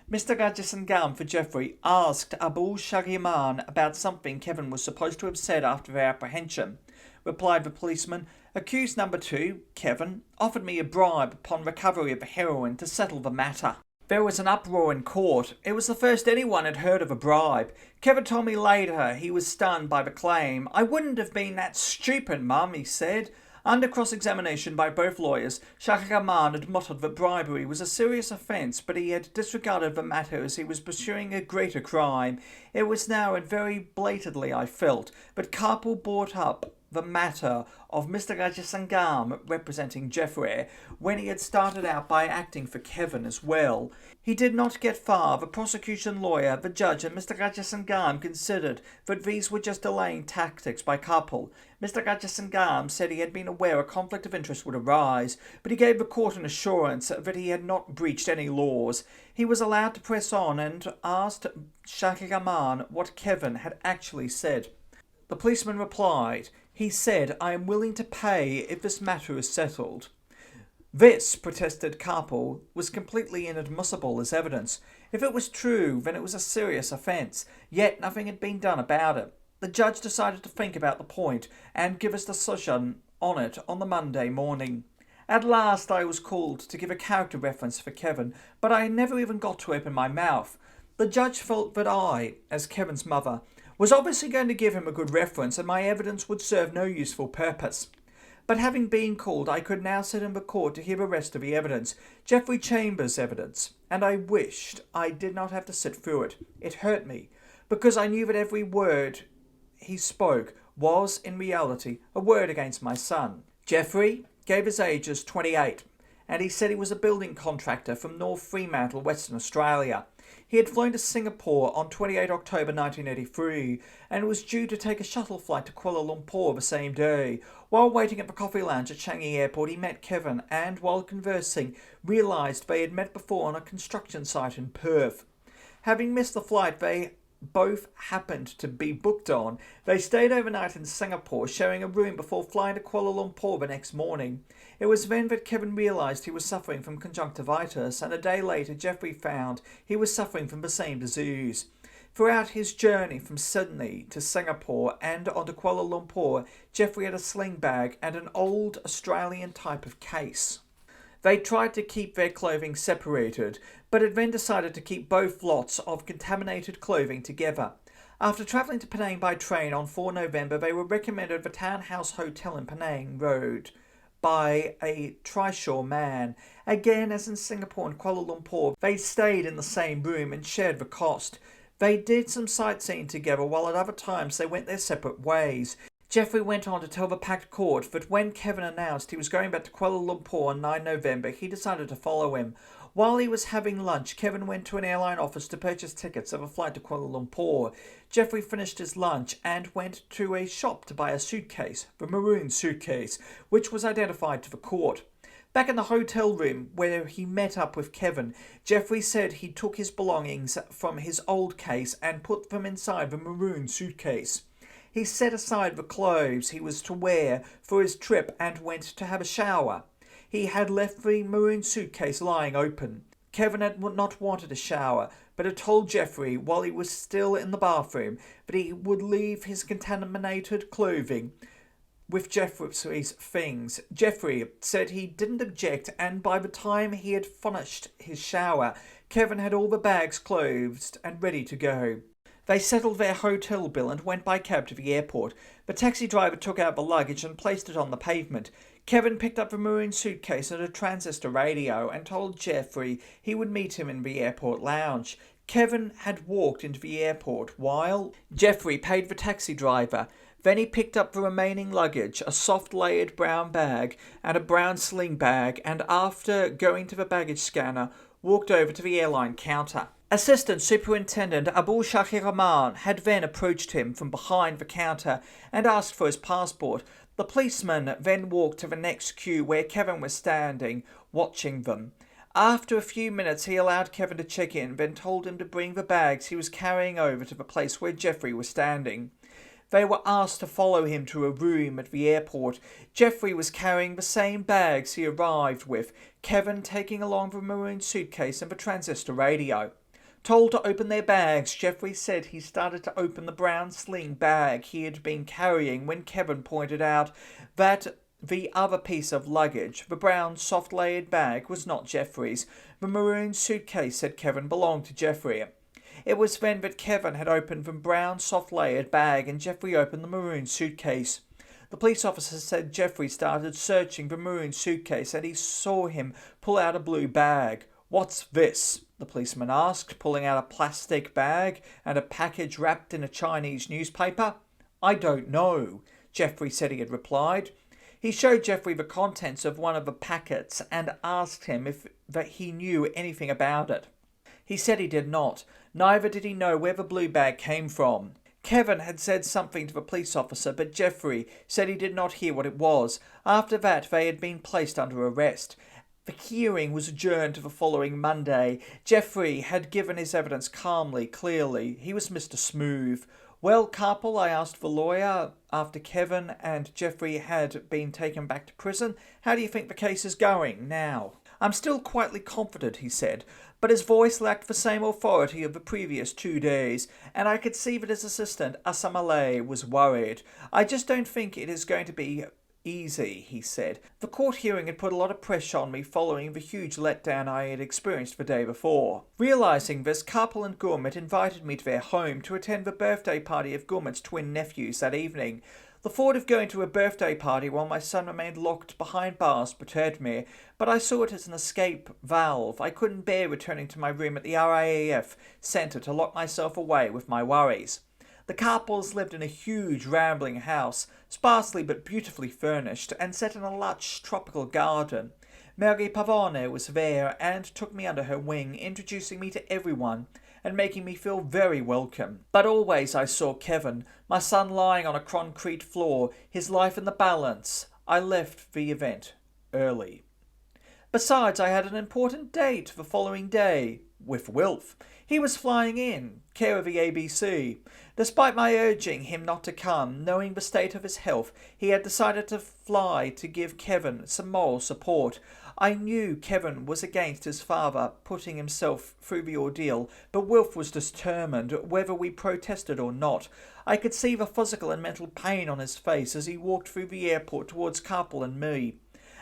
Mr. Rajasingam for Jeffrey asked Abu Shahriman about something Kevin was supposed to have said after their apprehension. Replied the policeman, accused number 2, Kevin, offered me a bribe upon recovery of the heroin to settle the matter. There was an uproar in court. It was the first anyone had heard of a bribe. Kevin told me later he was stunned by the claim. I wouldn't have been that stupid, Mum, he said. Under cross-examination by both lawyers, Shahriman admitted that bribery was a serious offence, but he had disregarded the matter as he was pursuing a greater crime. It was now, and very blatantly I felt, that Carpel brought up the matter of Mr. Rajasingam representing Jeffrey when he had started out by acting for Kevin as well. He did not get far. The prosecution lawyer, the judge, and Mr. Rajasingam considered that these were just delaying tactics by Carpel. Mr. Rajasingam said he had been aware a conflict of interest would arise, but he gave the court an assurance that he had not breached any laws. He was allowed to press on and asked Shahriman what Kevin had actually said. The policeman replied, he said, I am willing to pay if this matter is settled. This, protested Carpel, was completely inadmissible as evidence. If it was true, then it was a serious offence, yet nothing had been done about it. The judge decided to think about the point and give his decision on it on the Monday morning. At last I was called to give a character reference for Kevin, but I never even got to open my mouth. The judge felt that I, as Kevin's mother, was obviously going to give him a good reference and my evidence would serve no useful purpose. But having been called, I could now sit in the court to hear the rest of the evidence, Geoffrey Chambers' evidence, and I wished I did not have to sit through it. It hurt me, because I knew that every word he spoke was, in reality, a word against my son. Geoffrey gave his age as 28, and he said he was a building contractor from North Fremantle, Western Australia. He had flown to Singapore on 28 October 1983 and was due to take a shuttle flight to Kuala Lumpur the same day. While waiting at the coffee lounge at Changi Airport, he met Kevin and, while conversing, realised they had met before on a construction site in Perth. Having missed the flight they both happened to be booked on, they stayed overnight in Singapore, sharing a room before flying to Kuala Lumpur the next morning. It was then that Kevin realised he was suffering from conjunctivitis, and a day later Geoffrey found he was suffering from the same disease. Throughout his journey from Sydney to Singapore and on to Kuala Lumpur, Geoffrey had a sling bag and an old Australian type of case. They tried to keep their clothing separated, but had then decided to keep both lots of contaminated clothing together. After travelling to Penang by train on 4 November, they were recommended the Townhouse Hotel in Penang Road by a Trishaw man. Again, as in Singapore and Kuala Lumpur, they stayed in the same room and shared the cost. They did some sightseeing together, while at other times they went their separate ways. Geoffrey went on to tell the packed court that when Kevin announced he was going back to Kuala Lumpur on 9 November, he decided to follow him. While he was having lunch, Kevin went to an airline office to purchase tickets of a flight to Kuala Lumpur. Geoffrey finished his lunch and went to a shop to buy a suitcase, the maroon suitcase, which was identified to the court. Back in the hotel room where he met up with Kevin, Geoffrey said he took his belongings from his old case and put them inside the maroon suitcase. He set aside the clothes he was to wear for his trip and went to have a shower. He had left the maroon suitcase lying open. Kevin had not wanted a shower, but had told Geoffrey while he was still in the bathroom that he would leave his contaminated clothing with Geoffrey's things. Geoffrey said he didn't object, and by the time he had finished his shower, Kevin had all the bags closed and ready to go. They settled their hotel bill and went by cab to the airport. The taxi driver took out the luggage and placed it on the pavement. Kevin picked up the maroon suitcase and a transistor radio and told Geoffrey he would meet him in the airport lounge. Kevin had walked into the airport while Geoffrey paid the taxi driver. Then he picked up the remaining luggage, a soft layered brown bag and a brown sling bag, and after going to the baggage scanner, walked over to the airline counter. Assistant Superintendent Abul Shakir Rahman had then approached him from behind the counter and asked for his passport. The policeman then walked to the next queue where Kevin was standing, watching them. After a few minutes he allowed Kevin to check in, then told him to bring the bags he was carrying over to the place where Geoffrey was standing. They were asked to follow him to a room at the airport. Geoffrey was carrying the same bags he arrived with, Kevin taking along the maroon suitcase and the transistor radio. Told to open their bags, Geoffrey said he started to open the brown sling bag he had been carrying when Kevin pointed out that the other piece of luggage, the brown soft-layered bag, was not Geoffrey's. The maroon suitcase, said Kevin, belonged to Geoffrey. It was then that Kevin had opened the brown soft-layered bag and Geoffrey opened the maroon suitcase. The police officer said Geoffrey started searching the maroon suitcase and he saw him pull out a blue bag. "What's this?" the policeman asked, pulling out a plastic bag and a package wrapped in a Chinese newspaper. "I don't know," Geoffrey said he had replied. He showed Geoffrey the contents of one of the packets and asked him if that he knew anything about it. He said he did not. Neither did he know where the blue bag came from. Kevin had said something to the police officer, but Geoffrey said he did not hear what it was. After that, they had been placed under arrest. The hearing was adjourned to the following Monday. Geoffrey had given his evidence calmly, clearly. He was Mr. Smooth. "Well, Carpel," I asked the lawyer, after Kevin and Geoffrey had been taken back to prison, "how do you think the case is going now?" "I'm still quietly confident," he said, but his voice lacked the same authority of the previous 2 days, and I could see that his assistant, Asamalay, was worried. "I just don't think it is going to be easy," he said. "The court hearing had put a lot of pressure on me following the huge letdown I had experienced the day before." Realising this, Karpel and Gurmit invited me to their home to attend the birthday party of Gurmit's twin nephews that evening. The thought of going to a birthday party while my son remained locked behind bars perturbed me, but I saw it as an escape valve. I couldn't bear returning to my room at the RAAF centre to lock myself away with my worries. The Karpels lived in a huge rambling house, sparsely but beautifully furnished, and set in a lush tropical garden. Mary Pavone was there and took me under her wing, introducing me to everyone and making me feel very welcome. But always I saw Kevin, my son, lying on a concrete floor, his life in the balance. I left the event early. Besides, I had an important date the following day with Wilf. He was flying in, care of the ABC. Despite my urging him not to come, knowing the state of his health, he had decided to fly to give Kevin some moral support. I knew Kevin was against his father putting himself through the ordeal, but Wilf was determined, whether we protested or not. I could see the physical and mental pain on his face as he walked through the airport towards Karpel and me.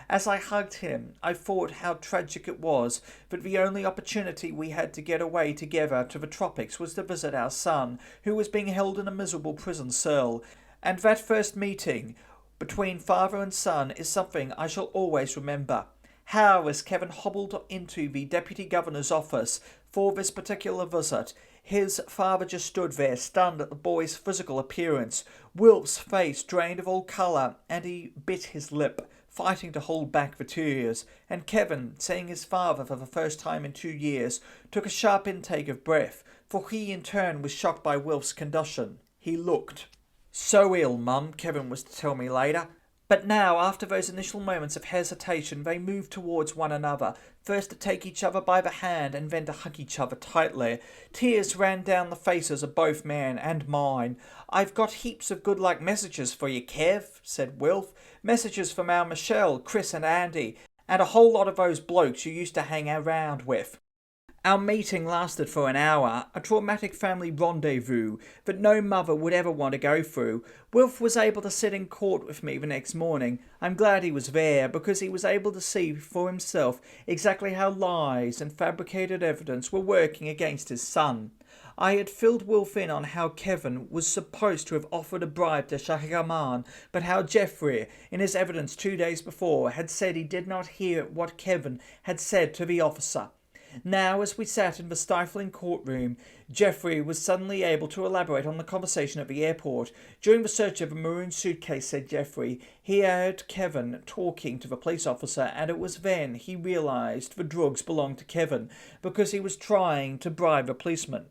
As I hugged him, I thought how tragic it was that the only opportunity we had to get away together to the tropics was to visit our son, who was being held in a miserable prison cell, and that first meeting between father and son is something I shall always remember. How, as Kevin hobbled into the Deputy Governor's office for this particular visit, his father just stood there, stunned at the boy's physical appearance. Wilf's face drained of all colour, and he bit his lip, fighting to hold back the tears, and Kevin, seeing his father for the first time in 2 years, took a sharp intake of breath, for he in turn was shocked by Wilf's condition. He looked so ill, Mum, Kevin was to tell me later. But now, after those initial moments of hesitation, they moved towards one another, first to take each other by the hand and then to hug each other tightly. Tears ran down the faces of both men and mine. "I've got heaps of good luck messages for you, Kev," said Wilf. "Messages from our Michelle, Chris and Andy, and a whole lot of those blokes you used to hang around with." Our meeting lasted for an hour, a traumatic family rendezvous that no mother would ever want to go through. Wilf was able to sit in court with me the next morning. I'm glad he was there, because he was able to see for himself exactly how lies and fabricated evidence were working against his son. I had filled Wilf in on how Kevin was supposed to have offered a bribe to Shahi Rahman, but how Jeffrey, in his evidence 2 days before, had said he did not hear what Kevin had said to the officer. Now, as we sat in the stifling courtroom, Jeffrey was suddenly able to elaborate on the conversation at the airport. During the search of a maroon suitcase, said Jeffrey, he heard Kevin talking to the police officer, and it was then he realised the drugs belonged to Kevin, because he was trying to bribe a policeman.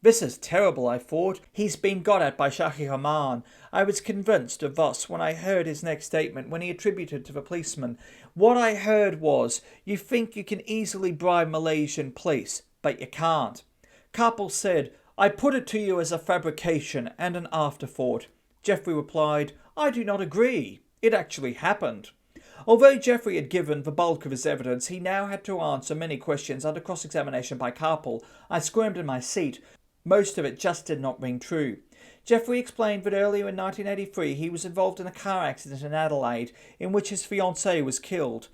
This is terrible, I thought. He's been got at by Shahi Rahman. I was convinced of this when I heard his next statement, when he attributed to the policeman. What I heard was, you think you can easily bribe Malaysian police, but you can't. Karpel said, I put it to you as a fabrication and an afterthought. Jeffrey replied, I do not agree. It actually happened. Although Jeffrey had given the bulk of his evidence, he now had to answer many questions under cross-examination by Karpel. I squirmed in my seat. Most of it just did not ring true. Jeffrey explained that earlier in 1983 he was involved in a car accident in Adelaide in which his fiancée was killed.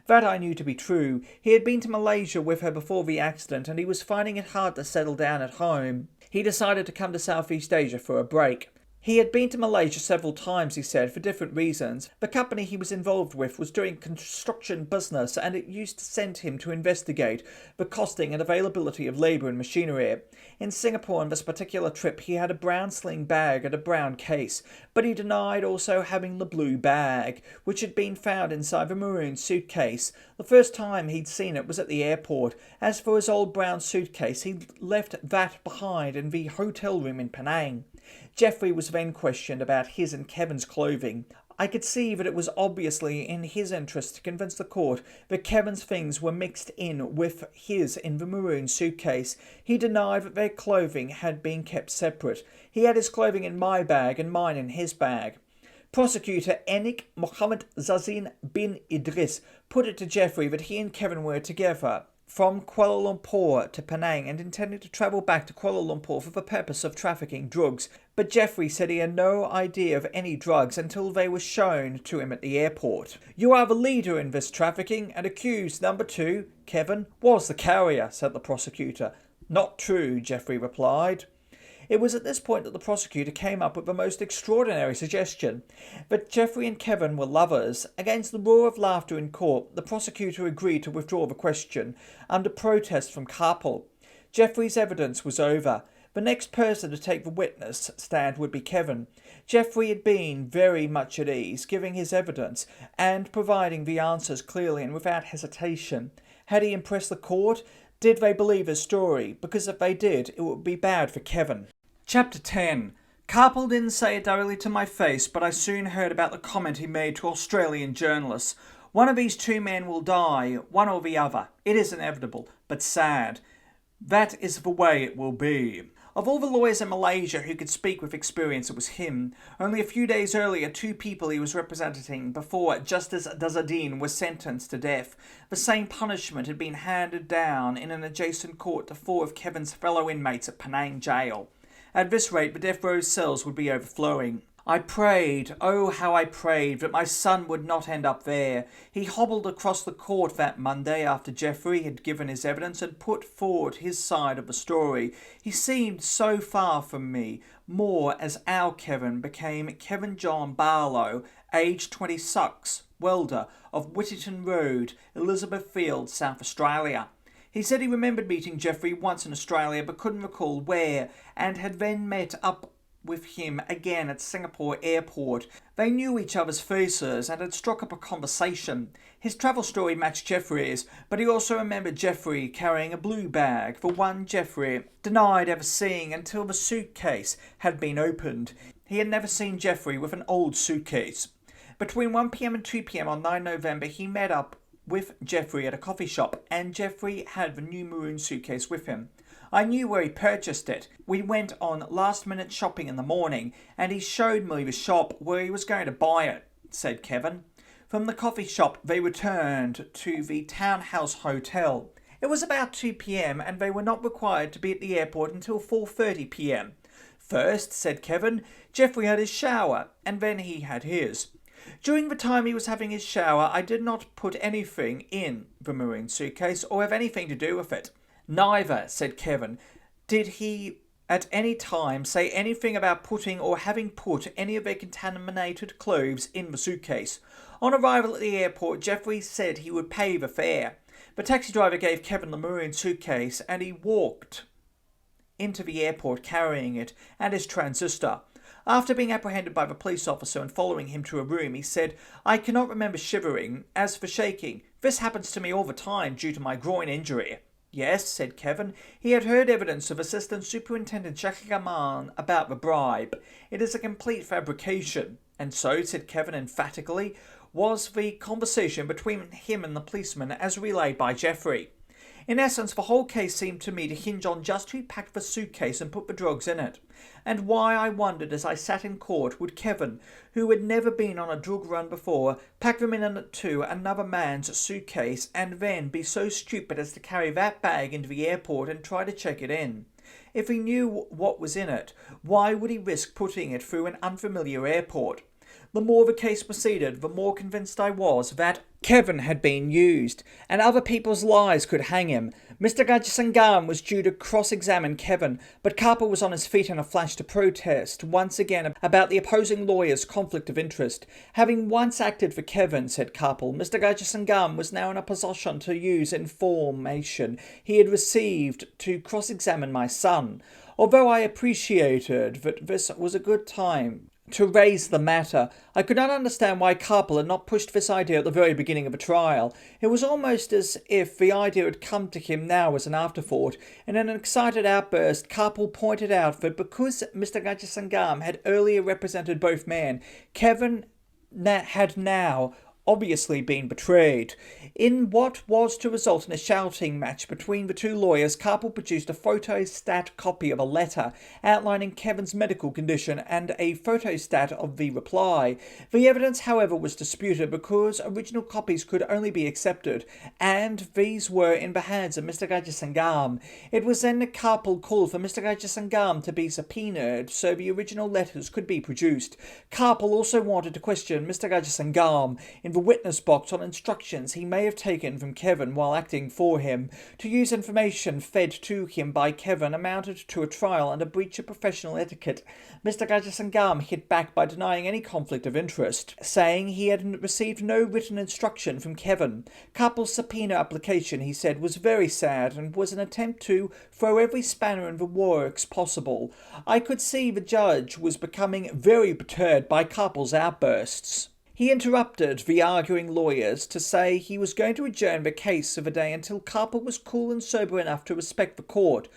That I knew to be true. He had been to Malaysia with her before the accident, and he was finding it hard to settle down at home. He decided to come to Southeast Asia for a break. He had been to Malaysia several times, he said, for different reasons. The company he was involved with was doing construction business, and it used to send him to investigate the costing and availability of labour and machinery. In Singapore on this particular trip he had a brown sling bag and a brown case, but he denied also having the blue bag, which had been found inside the maroon suitcase. The first time he'd seen it was at the airport. As for his old brown suitcase, he'd left that behind in the hotel room in Penang. Jeffrey was then questioned about his and Kevin's clothing. I could see that it was obviously in his interest to convince the court that Kevin's things were mixed in with his in the maroon suitcase. He denied that their clothing had been kept separate. He had his clothing in my bag and mine in his bag. Prosecutor Enik Mohammed Zazin bin Idris put it to Jeffrey that he and Kevin were together from Kuala Lumpur to Penang and intended to travel back to Kuala Lumpur for the purpose of trafficking drugs. But Jeffrey said he had no idea of any drugs until they were shown to him at the airport. You are the leader in this trafficking, and accused number 2, Kevin, was the carrier, said the prosecutor. Not true, Jeffrey replied. It was at this point that the prosecutor came up with the most extraordinary suggestion. That Jeffrey and Kevin were lovers. Against the roar of laughter in court, the prosecutor agreed to withdraw the question, under protest from Karpel. Jeffrey's evidence was over. The next person to take the witness stand would be Kevin. Jeffrey had been very much at ease, giving his evidence, and providing the answers clearly and without hesitation. Had he impressed the court? Did they believe his story? Because if they did, it would be bad for Kevin. Chapter 10. Karpel didn't say it directly to my face, but I soon heard about the comment he made to Australian journalists. One of these 2 men will die, one or the other. It is inevitable, but sad. That is the way it will be. Of all the lawyers in Malaysia who could speak with experience, it was him. Only a few days earlier, 2 people he was representing before Justice Dadah was sentenced to death. The same punishment had been handed down in an adjacent court to 4 of Kevin's fellow inmates at Penang jail. At this rate, the death row cells would be overflowing. I prayed, oh how I prayed, that my son would not end up there. He hobbled across the court that Monday after Jeffrey had given his evidence and put forward his side of the story. He seemed so far from me, more as our Kevin became Kevin John Barlow, aged 26, welder, of Whittington Road, Elizabeth Field, South Australia. He said he remembered meeting Jeffrey once in Australia but couldn't recall where, and had then met up with him again at Singapore airport. They knew each other's faces and had struck up a conversation. His travel story matched Jeffrey's, but he also remembered Jeffrey carrying a blue bag, the one Jeffrey denied ever seeing until the suitcase had been opened. He had never seen Jeffrey with an old suitcase. Between 1 p.m. and 2 p.m. on 9 November, he met up with Jeffrey at a coffee shop, and Jeffrey had the new maroon suitcase with him. I knew where he purchased it. We went on last-minute shopping in the morning, and he showed me the shop where he was going to buy it, said Kevin. From the coffee shop, they returned to the Townhouse Hotel. It was about 2 p.m, and they were not required to be at the airport until 4:30 p.m. First, said Kevin, Jeffrey had his shower, and then he had his. During the time he was having his shower, I did not put anything in the maroon suitcase or have anything to do with it. Neither, said Kevin, did he at any time say anything about putting or having put any of their contaminated clothes in the suitcase. On arrival at the airport, Jeffrey said he would pay the fare. The taxi driver gave Kevin the maroon suitcase and he walked into the airport carrying it and his transistor. After being apprehended by the police officer and following him to a room, he said, I cannot remember shivering. As for shaking, this happens to me all the time due to my groin injury. Yes, said Kevin. He had heard evidence of Assistant Superintendent Shakagaman about the bribe. It is a complete fabrication. And so, said Kevin emphatically, was the conversation between him and the policeman as relayed by Jeffrey. In essence, the whole case seemed to me to hinge on just who packed the suitcase and put the drugs in it. And why, I wondered as I sat in court, would Kevin, who had never been on a drug run before, pack them into another man's suitcase and then be so stupid as to carry that bag into the airport and try to check it in? If he knew what was in it, why would he risk putting it through an unfamiliar airport? The more the case proceeded, the more convinced I was that Kevin had been used, and other people's lies could hang him. Mr. Gajasangam was due to cross-examine Kevin, but Karpel was on his feet in a flash to protest once again about the opposing lawyer's conflict of interest. Having once acted for Kevin, said Karpel, Mr. Gajasangam was now in a position to use information he had received to cross-examine my son. Although I appreciated that this was a good time to raise the matter, I could not understand why Karpel had not pushed this idea at the very beginning of the trial. It was almost as if the idea had come to him now as an afterthought. In an excited outburst, Karpel pointed out that because Mr. Gajasangam had earlier represented both men, Kevin had now obviously been betrayed. In what was to result in a shouting match between the two lawyers, Carpel produced a photostat copy of a letter outlining Kevin's medical condition and a photostat of the reply. The evidence, however, was disputed because original copies could only be accepted, and these were in the hands of Mr. Gajasangam. It was then that Carpel called for Mr. Gajasangam to be subpoenaed so the original letters could be produced. Carpel also wanted to question Mr. Gajasangam in the witness box on instructions he may have taken from Kevin while acting for him. To use information fed to him by Kevin amounted to a trial and a breach of professional etiquette. Mr. Gajasangam hit back by denying any conflict of interest, saying he had received no written instruction from Kevin. Carpel's subpoena application, he said, was very sad and was an attempt to throw every spanner in the works possible. I could see the judge was becoming very perturbed by Carpel's outbursts. He interrupted the arguing lawyers to say he was going to adjourn the case of the day until Carpel was cool and sober enough to respect the court.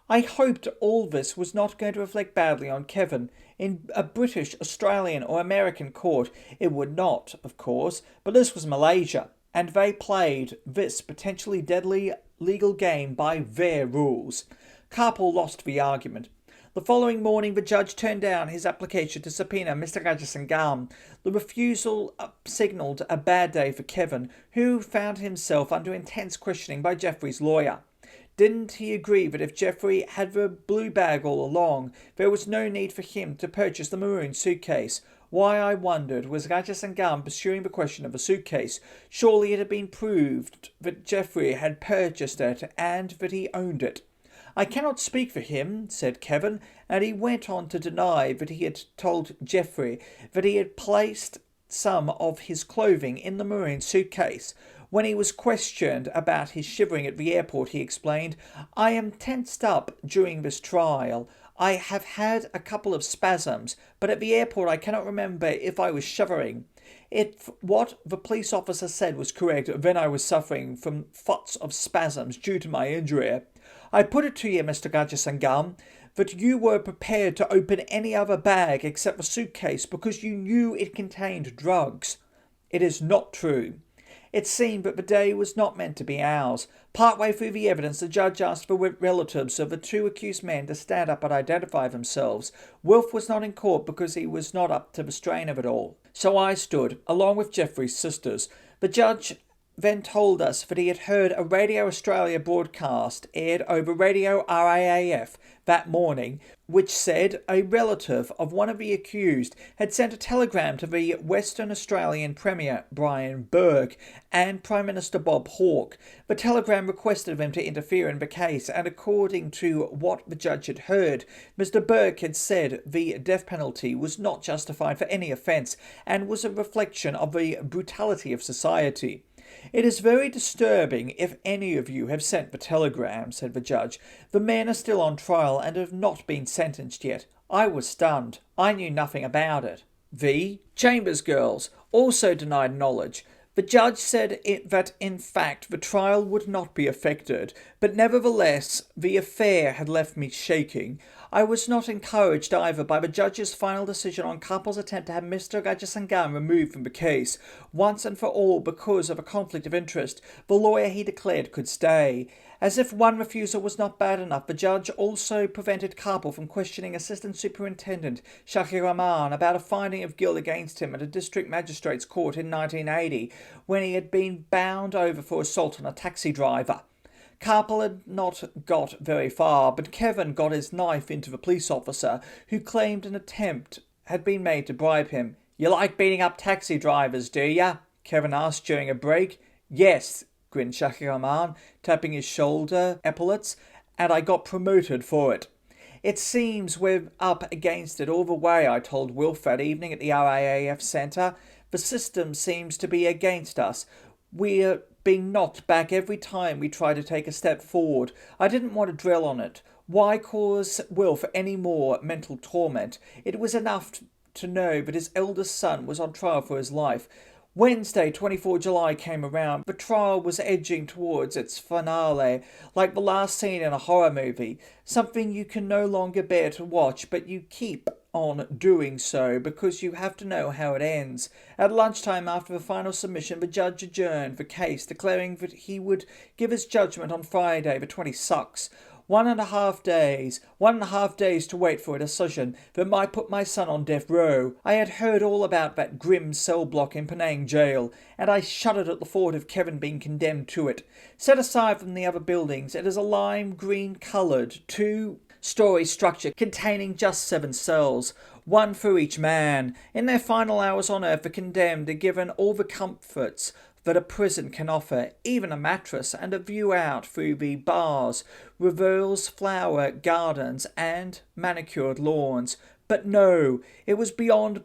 I hoped all this was not going to reflect badly on Kevin. In a British, Australian or American court it would not, of course, but this was Malaysia, and they played this potentially deadly legal game by their rules. Carpel lost the argument. The following morning, the judge turned down his application to subpoena Mr. Gajasangam. The refusal signalled a bad day for Kevin, who found himself under intense questioning by Jeffrey's lawyer. Didn't he agree that if Jeffrey had the blue bag all along, there was no need for him to purchase the maroon suitcase? Why, I wondered, was Gajasangam pursuing the question of the suitcase? Surely it had been proved that Jeffrey had purchased it and that he owned it. I cannot speak for him, said Kevin, and he went on to deny that he had told Jeffrey that he had placed some of his clothing in the maroon suitcase. When he was questioned about his shivering at the airport, he explained, I am tensed up during this trial. I have had a couple of spasms, but at the airport I cannot remember if I was shivering. If what the police officer said was correct, then I was suffering from fits of spasms due to my injury. I put it to you, Mr. Gajasangam, that you were prepared to open any other bag except the suitcase because you knew it contained drugs. It is not true. It seemed that the day was not meant to be ours. Partway through the evidence, the judge asked for relatives of the two accused men to stand up and identify themselves. Wilf was not in court because he was not up to the strain of it all. So I stood, along with Jeffrey's sisters. The judge then told us that he had heard a Radio Australia broadcast aired over Radio RAAF that morning, which said a relative of one of the accused had sent a telegram to the Western Australian Premier Brian Burke and Prime Minister Bob Hawke. The telegram requested them to interfere in the case, and according to what the judge had heard, Mr. Burke had said the death penalty was not justified for any offence and was a reflection of the brutality of society. It is very disturbing if any of you have sent the telegram, said the judge. The men are still on trial and have not been sentenced yet. I was stunned. I knew nothing about it. The Chambers girls also denied knowledge. The judge said that in fact the trial would not be affected, but nevertheless the affair had left me shaking. I was not encouraged either by the judge's final decision on Carpel's attempt to have Mr. Gajasangam removed from the case, once and for all because of a conflict of interest. The lawyer, he declared, could stay. As if one refusal was not bad enough, the judge also prevented Carpel from questioning Assistant Superintendent Shakir Rahman about a finding of guilt against him at a district magistrate's court in 1980, when he had been bound over for assault on a taxi driver. Carpel had not got very far, but Kevin got his knife into the police officer, who claimed an attempt had been made to bribe him. You like beating up taxi drivers, do ya? Kevin asked during a break. Yes, grinned Shakir Rahman, tapping his shoulder epaulets, and I got promoted for it. It seems we're up against it all the way, I told Wilf that evening at the RAAF Centre. The system seems to be against us. We're being knocked back every time we try to take a step forward. I didn't want to dwell on it. Why cause Wilf any more mental torment? It was enough to know that his eldest son was on trial for his life. Wednesday, 24 July came around. The trial was edging towards its finale, like the last scene in a horror movie, something you can no longer bear to watch, but you keep on doing so because you have to know how it ends. At lunchtime after the final submission, the judge adjourned the case, declaring that he would give his judgment on Friday, the 26th. 1.5 days. 1.5 days to wait for a decision that might put my son on death row. I had heard all about that grim cell block in Penang jail, and I shuddered at the thought of Kevin being condemned to it. Set aside from the other buildings, it is a lime green coloured, 2-storey structure containing just 7 cells, one for each man. In their final hours on earth, the condemned are given all the comforts that a prison can offer, even a mattress and a view out through the bars, reveals flower gardens and manicured lawns. But no, it was beyond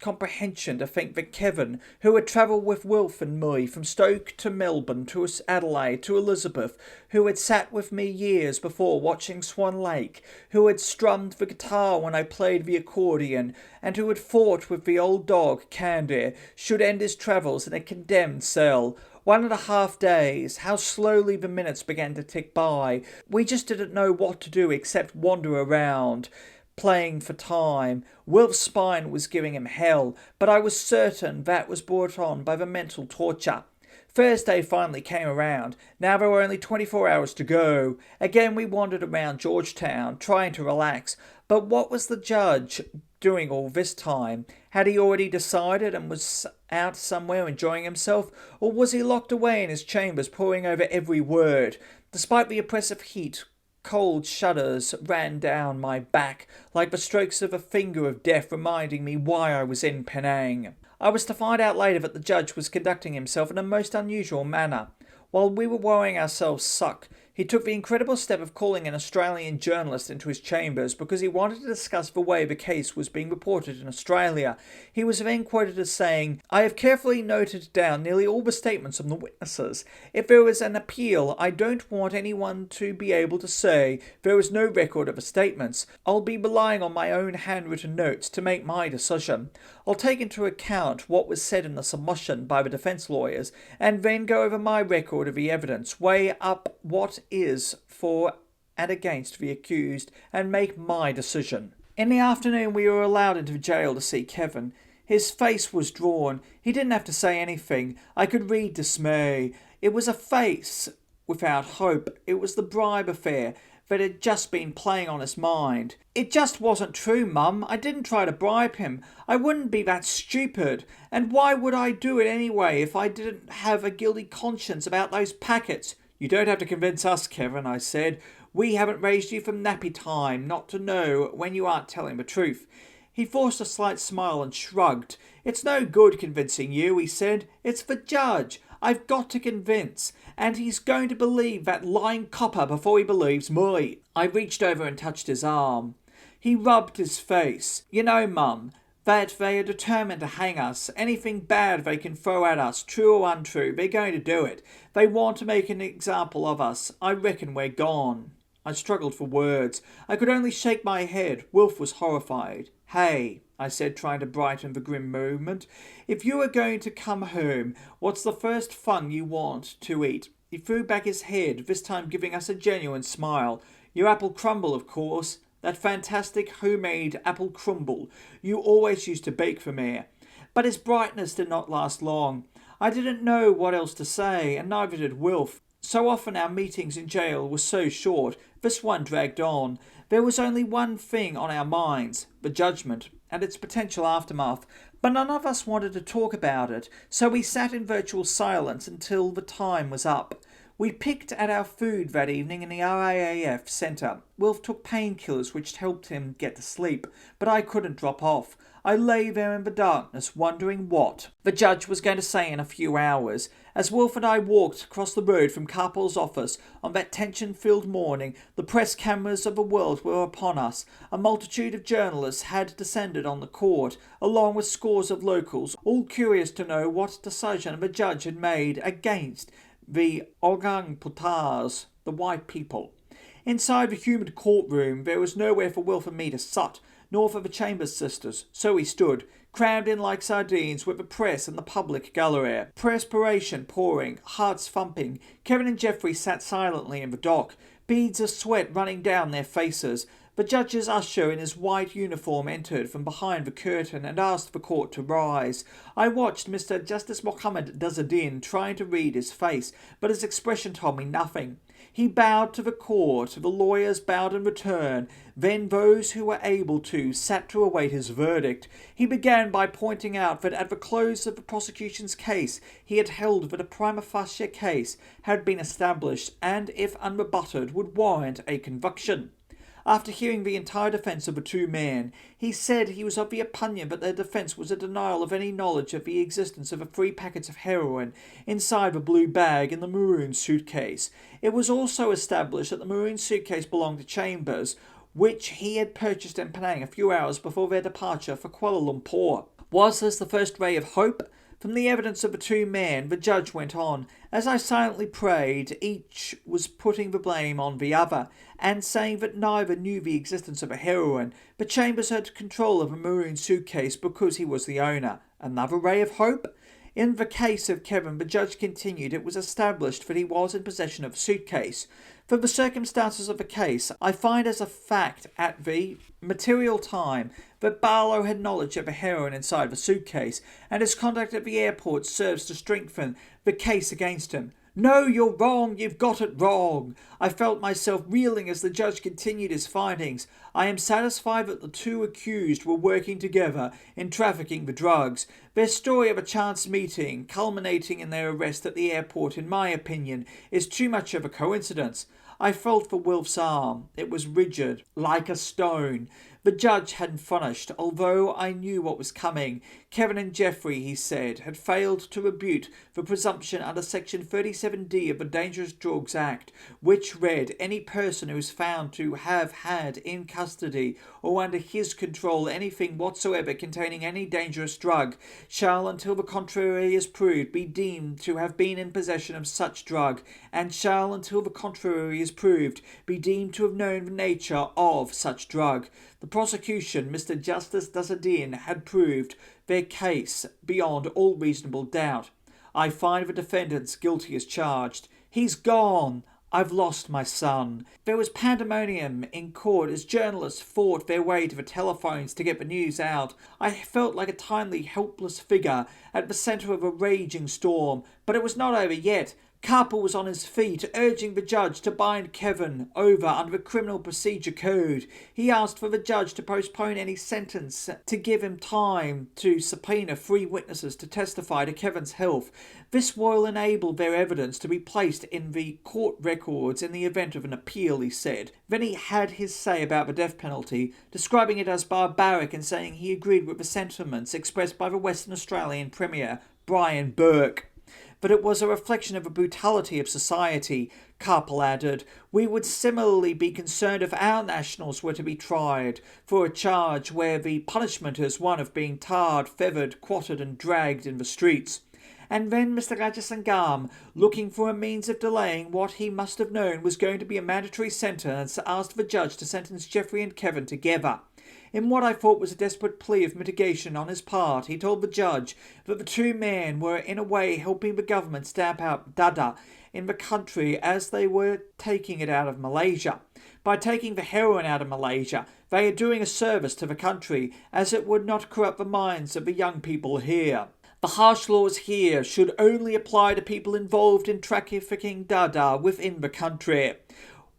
comprehension to think that Kevin, who had travelled with Wilf and me from Stoke to Melbourne to Adelaide to Elizabeth, who had sat with me years before watching Swan Lake, who had strummed the guitar when I played the accordion, and who had fought with the old dog Candy, should end his travels in a condemned cell. 1.5 days. How slowly the minutes began to tick by. We just didn't know what to do except wander around, playing for time. Wilf's spine was giving him hell, but I was certain that was brought on by the mental torture. Thursday finally came around. Now there were only 24 hours to go. Again we wandered around Georgetown, trying to relax. But what was the judge doing all this time? Had he already decided and was out somewhere enjoying himself? Or was he locked away in his chambers, poring over every word? Despite the oppressive heat, cold shudders ran down my back, like the strokes of a finger of death, reminding me why I was in Penang. I was to find out later that the judge was conducting himself in a most unusual manner. While we were worrying ourselves suck, he took the incredible step of calling an Australian journalist into his chambers because he wanted to discuss the way the case was being reported in Australia. He was then quoted as saying, "I have carefully noted down nearly all the statements of the witnesses. If there is an appeal, I don't want anyone to be able to say there is no record of the statements. I'll be relying on my own handwritten notes to make my decision. I'll take into account what was said in the submission by the defence lawyers, and then go over my record of the evidence, weigh up what is for and against the accused, and make my decision." In the afternoon we were allowed into the jail to see Kevin. His face was drawn. He didn't have to say anything. I could read dismay. It was a face without hope. It was the bribe affair that had just been playing on his mind. "It just wasn't true, Mum. I didn't try to bribe him. I wouldn't be that stupid. And why would I do it anyway if I didn't have a guilty conscience about those packets?" "You don't have to convince us, Kevin," I said. "We haven't raised you from nappy time not to know when you aren't telling the truth." He forced a slight smile and shrugged. "It's no good convincing you," he said. "It's the judge. I've got to convince. And he's going to believe that lying copper before he believes me." I reached over and touched his arm. He rubbed his face. "You know, Mum, that they are determined to hang us. Anything bad they can throw at us, true or untrue, they're going to do it. They want to make an example of us. I reckon we're gone." I struggled for words. I could only shake my head. Wilf was horrified. "Hey," I said, trying to brighten the grim moment, "if you are going to come home, what's the first fun you want to eat?" He threw back his head, this time giving us a genuine smile. "Your apple crumble, of course. That fantastic homemade apple crumble you always used to bake for me." But his brightness did not last long. I didn't know what else to say, and neither did Wilf. So often our meetings in jail were so short. This one dragged on. There was only one thing on our minds, the judgment and its potential aftermath, but none of us wanted to talk about it, so we sat in virtual silence until the time was up. We picked at our food that evening in the RAAF centre. Wilf took painkillers which helped him get to sleep, but I couldn't drop off. I lay there in the darkness, wondering what the judge was going to say in a few hours. As Wilf and I walked across the road from Carpel's office on that tension-filled morning, the press cameras of the world were upon us. A multitude of journalists had descended on the court, along with scores of locals, all curious to know what decision the judge had made against the Orang Putars, the white people. Inside the humid courtroom there was nowhere for Wilf and me to sit, nor for the Chambers sisters, so we stood, crammed in like sardines with the press and the public gallery. Perspiration pouring, hearts thumping, Kevin and Geoffrey sat silently in the dock, beads of sweat running down their faces. The judge's usher in his white uniform entered from behind the curtain and asked the court to rise. I watched Mr. Justice Mohammed Dadah trying to read his face, but his expression told me nothing. He bowed to the court, the lawyers bowed in return, then those who were able to sat to await his verdict. He began by pointing out that at the close of the prosecution's case he had held that a prima facie case had been established and, if unrebutted, would warrant a conviction. After hearing the entire defence of the two men, he said he was of the opinion that their defence was a denial of any knowledge of the existence of the 3 packets of heroin inside the blue bag in the maroon suitcase. It was also established that the maroon suitcase belonged to Chambers, which he had purchased in Penang a few hours before their departure for Kuala Lumpur. Was this the first ray of hope? From the evidence of the two men, the judge went on. As I silently prayed, each was putting the blame on the other, and saying that neither knew the existence of a heroin, but Chambers had control of a maroon suitcase because he was the owner. Another ray of hope? In the case of Kevin, the judge continued, it was established that he was in possession of a suitcase. For the circumstances of the case, I find as a fact at the material time that Barlow had knowledge of a heroin inside the suitcase, and his conduct at the airport serves to strengthen the case against him. No, you're wrong, you've got it wrong. I felt myself reeling as the judge continued his findings. I am satisfied that the two accused were working together in trafficking the drugs. Their story of a chance meeting, culminating in their arrest at the airport, in my opinion, is too much of a coincidence. I felt for Wilf's arm. It was rigid, like a stone. The judge hadn't finished, although I knew what was coming. Kevin and Geoffrey, he said, had failed to rebut the presumption under Section 37D of the Dangerous Drugs Act, which read, any person who is found to have had in custody or under his control anything whatsoever containing any dangerous drug shall, until the contrary is proved, be deemed to have been in possession of such drug, and shall, until the contrary is proved, be deemed to have known the nature of such drug. The prosecution, Mr. Justice Dadah, had proved their case beyond all reasonable doubt. I find the defendants guilty as charged. He's gone. I've lost my son. There was pandemonium in court as journalists fought their way to the telephones to get the news out. I felt like a tiny, helpless figure at the centre of a raging storm, but it was not over yet. Carpel was on his feet, urging the judge to bind Kevin over under the Criminal Procedure Code. He asked for the judge to postpone any sentence to give him time to subpoena 3 witnesses to testify to Kevin's health. This will enable their evidence to be placed in the court records in the event of an appeal, he said. Then he had his say about the death penalty, describing it as barbaric and saying he agreed with the sentiments expressed by the Western Australian Premier, Brian Burke. But it was a reflection of the brutality of society, Carpel added. We would similarly be concerned if our nationals were to be tried for a charge where the punishment is one of being tarred, feathered, quartered and dragged in the streets. And then Mr. Rajasangam, looking for a means of delaying what he must have known was going to be a mandatory sentence, asked the judge to sentence Geoffrey and Kevin together. In what I thought was a desperate plea of mitigation on his part, he told the judge that the two men were in a way helping the government stamp out Dadah in the country as they were taking it out of Malaysia. By taking the heroin out of Malaysia, they are doing a service to the country, as it would not corrupt the minds of the young people here. The harsh laws here should only apply to people involved in trafficking Dadah within the country.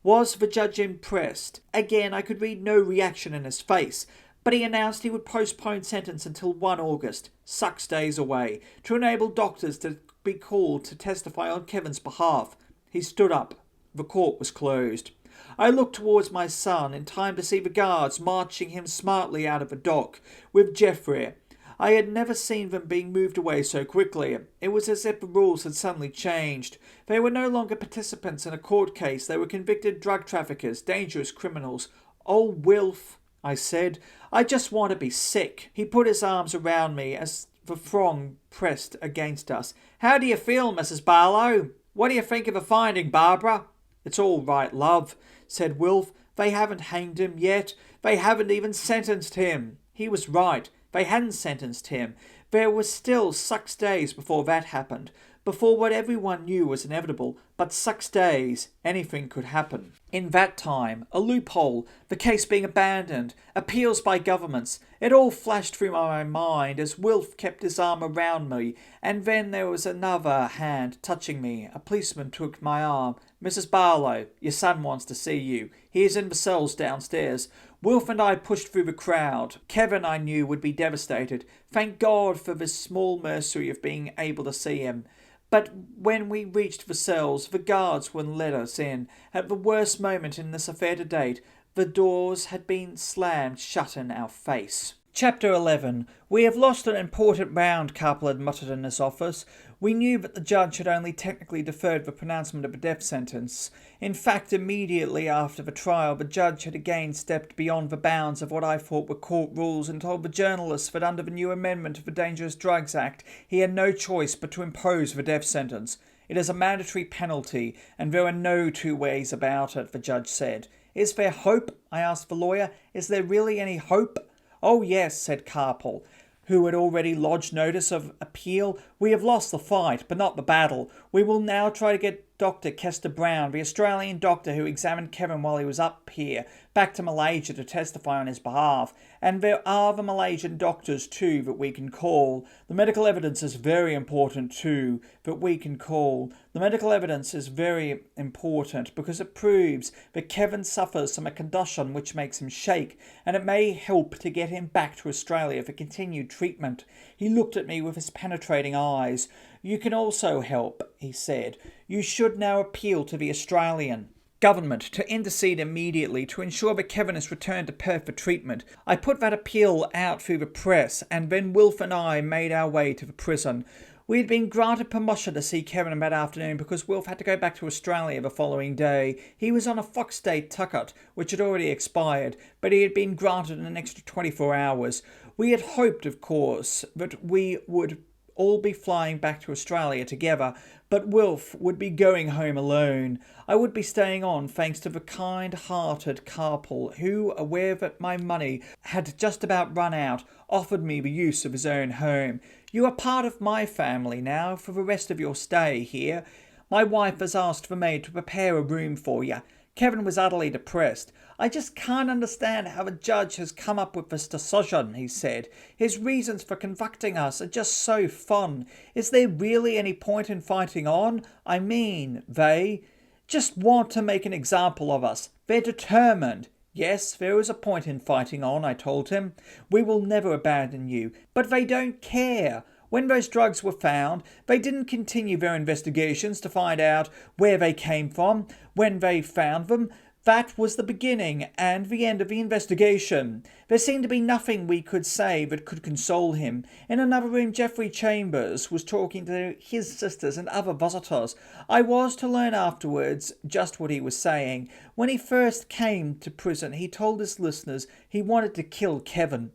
Was the judge impressed? Again, I could read no reaction in his face, but he announced he would postpone sentence until 1 August, 6 days away, to enable doctors to be called to testify on Kevin's behalf. He stood up. The court was closed. I looked towards my son in time to see the guards marching him smartly out of the dock with Geoffrey. I had never seen them being moved away so quickly. It was as if the rules had suddenly changed. They were no longer participants in a court case. They were convicted drug traffickers, dangerous criminals. Oh, Wilf, I said, I just want to be sick. He put his arms around me as the throng pressed against us. How do you feel, Mrs. Barlow? What do you think of the finding, Barbara? It's all right, love, said Wilf. They haven't hanged him yet. They haven't even sentenced him. He was right. They hadn't sentenced him. There was still 6 days before that happened, before what everyone knew was inevitable, but 6 days, anything could happen. In that time, a loophole, the case being abandoned, appeals by governments, it all flashed through my mind as Wilf kept his arm around me, and then there was another hand touching me. A policeman took my arm. "Mrs. Barlow, your son wants to see you. He is in the cells downstairs." Wilf and I pushed through the crowd. Kevin, I knew, would be devastated. Thank God for this small mercy of being able to see him. But when we reached the cells, the guards wouldn't let us in. At the worst moment in this affair to date, the doors had been slammed shut in our face. Chapter 11. "We have lost an important round," Carpel had muttered in his office. We knew that the judge had only technically deferred the pronouncement of a death sentence. In fact, immediately after the trial, the judge had again stepped beyond the bounds of what I thought were court rules and told the journalists that under the new amendment of the Dangerous Drugs Act, he had no choice but to impose the death sentence. "It is a mandatory penalty, and there are no two ways about it," the judge said. "Is there hope?" I asked the lawyer. "Is there really any hope?" "Oh yes," said Carpel, who had already lodged notice of appeal. "We have lost the fight, but not the battle. We will now try to get Dr. Kester Brown, the Australian doctor who examined Kevin while he was up here, back to Malaysia to testify on his behalf. And there are the Malaysian doctors too that we can call. The medical evidence is very important too that we can call. The medical evidence is very important because it proves that Kevin suffers from a condition which makes him shake, and it may help to get him back to Australia for continued treatment." He looked at me with his penetrating eyes. "You can also help," he said. "You should now appeal to the Australian government to intercede immediately to ensure that Kevin is returned to Perth for treatment." I put that appeal out through the press, and then Wilf and I made our way to the prison. We had been granted permission to see Kevin that afternoon because Wilf had to go back to Australia the following day. He was on a Fox Day ticket, which had already expired, but he had been granted an extra 24 hours. We had hoped, of course, that we would all be flying back to Australia together, but Wilf would be going home alone. I would be staying on thanks to the kind-hearted Carpel, who, aware that my money had just about run out, offered me the use of his own home. "You are part of my family now for the rest of your stay here. My wife has asked the maid to prepare a room for you." Kevin was utterly depressed. "I just can't understand how a judge has come up with this decision," he said. "His reasons for convicting us are just so fun. Is there really any point in fighting on? I mean, they just want to make an example of us. They're determined." "Yes, there is a point in fighting on," I told him. "We will never abandon you. But they don't care. When those drugs were found, they didn't continue their investigations to find out where they came from. When they found them, that was the beginning and the end of the investigation." There seemed to be nothing we could say that could console him. In another room, Geoffrey Chambers was talking to his sisters and other visitors. I was to learn afterwards just what he was saying. When he first came to prison, he told his listeners he wanted to kill Kevin.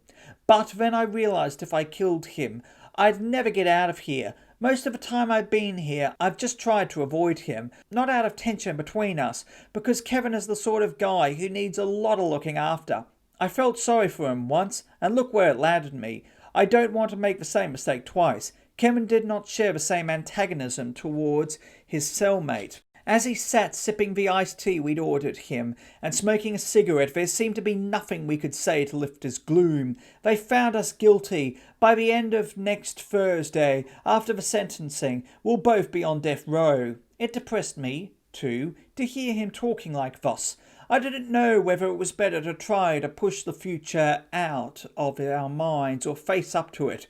But then I realised if I killed him, I'd never get out of here. Most of the time I've been here, I've just tried to avoid him, not out of tension between us, because Kevin is the sort of guy who needs a lot of looking after. I felt sorry for him once, and look where it landed me. I don't want to make the same mistake twice. Kevin did not share the same antagonism towards his cellmate. As he sat sipping the iced tea we'd ordered him and smoking a cigarette, there seemed to be nothing we could say to lift his gloom. They found us guilty. By the end of next Thursday, after the sentencing, we'll both be on death row. It depressed me, too, to hear him talking like this. I didn't know whether it was better to try to push the future out of our minds or face up to it.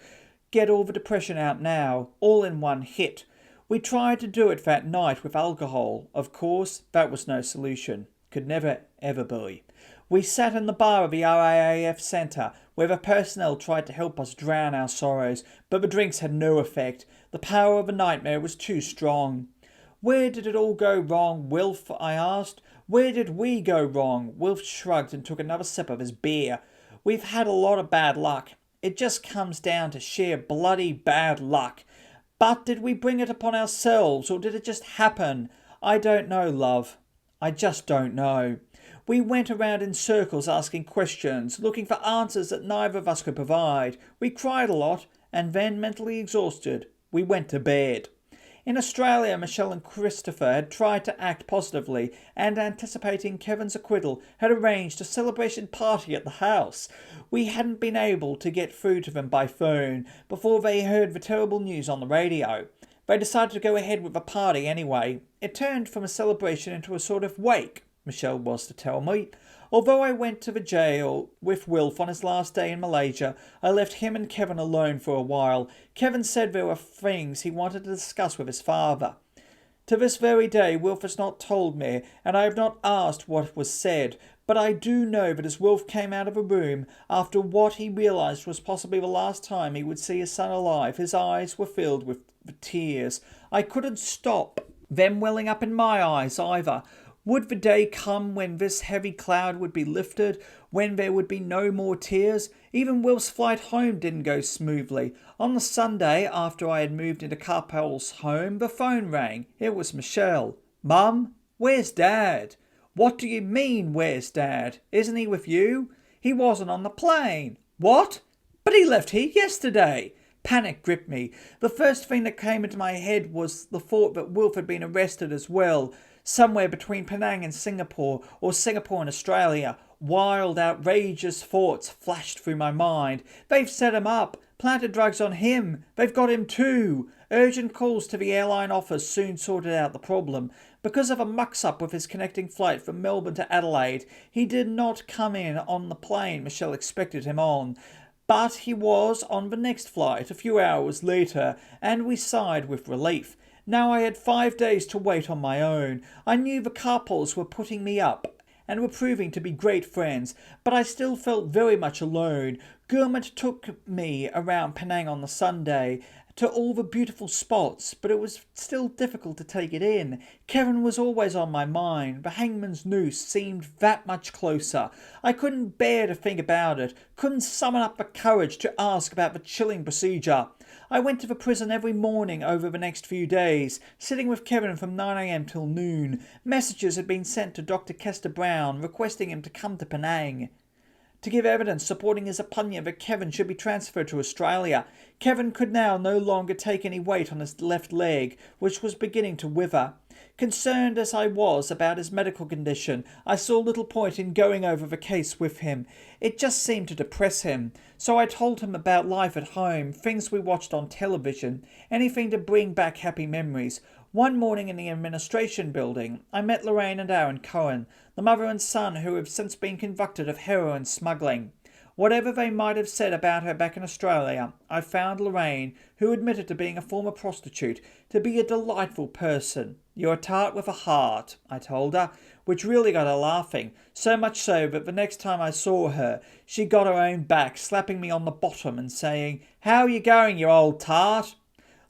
Get all the depression out now, all in one hit. We tried to do it that night with alcohol. Of course, that was no solution. Could never, ever be. We sat in the bar of the RAAF Centre, where the personnel tried to help us drown our sorrows, but the drinks had no effect. The power of the nightmare was too strong. "Where did it all go wrong, Wilf?" I asked. "Where did we go wrong?" Wilf shrugged and took another sip of his beer. "We've had a lot of bad luck. It just comes down to sheer bloody bad luck. But did we bring it upon ourselves, or did it just happen? I don't know, love. I just don't know. We went around in circles asking questions, looking for answers that neither of us could provide. We cried a lot, and then, mentally exhausted, we went to bed. In Australia, Michelle and Christopher had tried to act positively and, anticipating Kevin's acquittal, had arranged a celebration party at the house. We hadn't been able to get through to them by phone before they heard the terrible news on the radio. They decided to go ahead with the party anyway. It turned from a celebration into a sort of wake, Michelle was to tell me. Although I went to the jail with Wilf on his last day in Malaysia, I left him and Kevin alone for a while. Kevin said there were things he wanted to discuss with his father. To this very day, Wilf has not told me, and I have not asked what was said, but I do know that as Wilf came out of the room, after what he realised was possibly the last time he would see his son alive, his eyes were filled with tears. I couldn't stop them welling up in my eyes either. Would the day come when this heavy cloud would be lifted, when there would be no more tears? Even Wilf's flight home didn't go smoothly. On the Sunday, after I had moved into Carpel's home, the phone rang. It was Michelle. "Mum, where's Dad?" "What do you mean, where's Dad? Isn't he with you?" "He wasn't on the plane." "What? But he left here yesterday." Panic gripped me. The first thing that came into my head was the thought that Wilf had been arrested as well, somewhere between Penang and Singapore, or Singapore and Australia. Wild, outrageous thoughts flashed through my mind. They've set him up, planted drugs on him. They've got him too. Urgent calls to the airline office soon sorted out the problem. Because of a mucks-up with his connecting flight from Melbourne to Adelaide, he did not come in on the plane Michelle expected him on. But he was on the next flight a few hours later, and we sighed with relief. Now I had 5 days to wait on my own. I knew the Carpels were putting me up and were proving to be great friends, but I still felt very much alone. Gurmit took me around Penang on the Sunday to all the beautiful spots, but it was still difficult to take it in. Kevin was always on my mind. The hangman's noose seemed that much closer. I couldn't bear to think about it, couldn't summon up the courage to ask about the chilling procedure. I went to the prison every morning over the next few days, sitting with Kevin from 9 a.m. till noon. Messages had been sent to Dr. Kester Brown requesting him to come to Penang to give evidence supporting his opinion that Kevin should be transferred to Australia. Kevin could now no longer take any weight on his left leg, which was beginning to wither. Concerned as I was about his medical condition, I saw little point in going over the case with him. It just seemed to depress him. So I told him about life at home, things we watched on television, anything to bring back happy memories. One morning in the administration building, I met Lorraine and Aaron Cohen, the mother and son who have since been convicted of heroin smuggling. Whatever they might have said about her back in Australia, I found Lorraine, who admitted to being a former prostitute, to be a delightful person. "You're a tart with a heart," I told her, which really got her laughing, so much so that the next time I saw her, she got her own back, slapping me on the bottom and saying, "How are you going, you old tart?"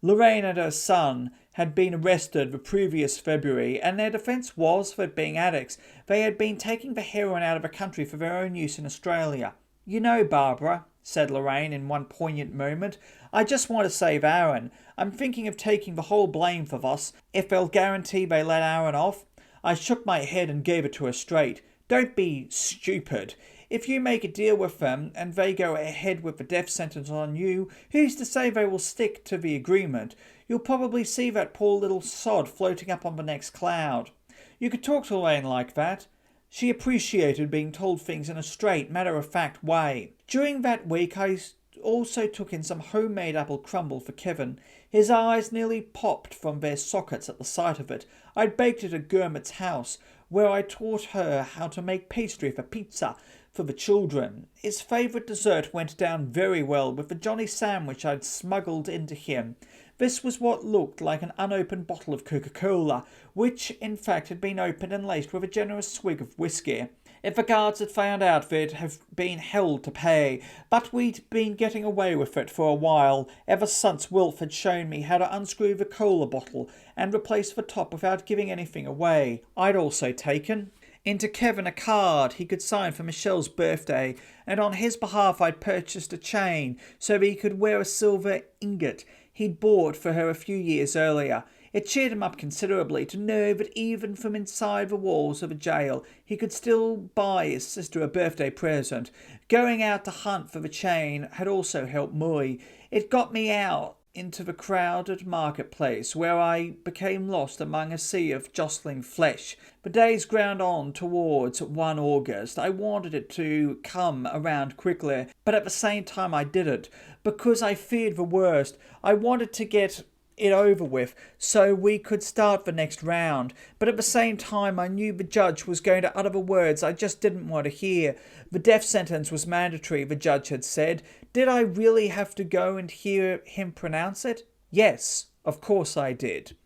Lorraine and her son had been arrested the previous February, and their defence was that, being addicts, they had been taking the heroin out of the country for their own use in Australia. "You know, Barbara," said Lorraine in one poignant moment, "I just want to save Aaron. I'm thinking of taking the whole blame for this, if they'll guarantee they let Aaron off." I shook my head and gave it to her straight. "Don't be stupid. If you make a deal with them and they go ahead with the death sentence on you, who's to say they will stick to the agreement? You'll probably see that poor little sod floating up on the next cloud." You could talk to Lorraine like that. She appreciated being told things in a straight, matter-of-fact way. During that week I also took in some homemade apple crumble for Kevin. His eyes nearly popped from their sockets at the sight of it. I'd baked it at Gurmit's house, where I taught her how to make pastry for pizza for the children. His favourite dessert went down very well with the Johnny sandwich I'd smuggled into him. This was what looked like an unopened bottle of Coca-Cola, which in fact had been opened and laced with a generous swig of whiskey. If the guards had found out, they'd have been held to pay, but we'd been getting away with it for a while, ever since Wilf had shown me how to unscrew the cola bottle and replace the top without giving anything away. I'd also taken into Kevin a card he could sign for Michelle's birthday, and on his behalf I'd purchased a chain so that he could wear a silver ingot he'd bought for her a few years earlier. It cheered him up considerably to know that even from inside the walls of a jail he could still buy his sister a birthday present. Going out to hunt for the chain had also helped Murray. It got me out into the crowded marketplace, where I became lost among a sea of jostling flesh. The days ground on towards 1 August. I wanted it to come around quickly, but at the same time I didn't, because I feared the worst. I wanted to get it over with so we could start the next round, but at the same time I knew the judge was going to utter the words I just didn't want to hear. The death sentence was mandatory, the judge had said. Did I really have to go and hear him pronounce it? Yes, of course I did.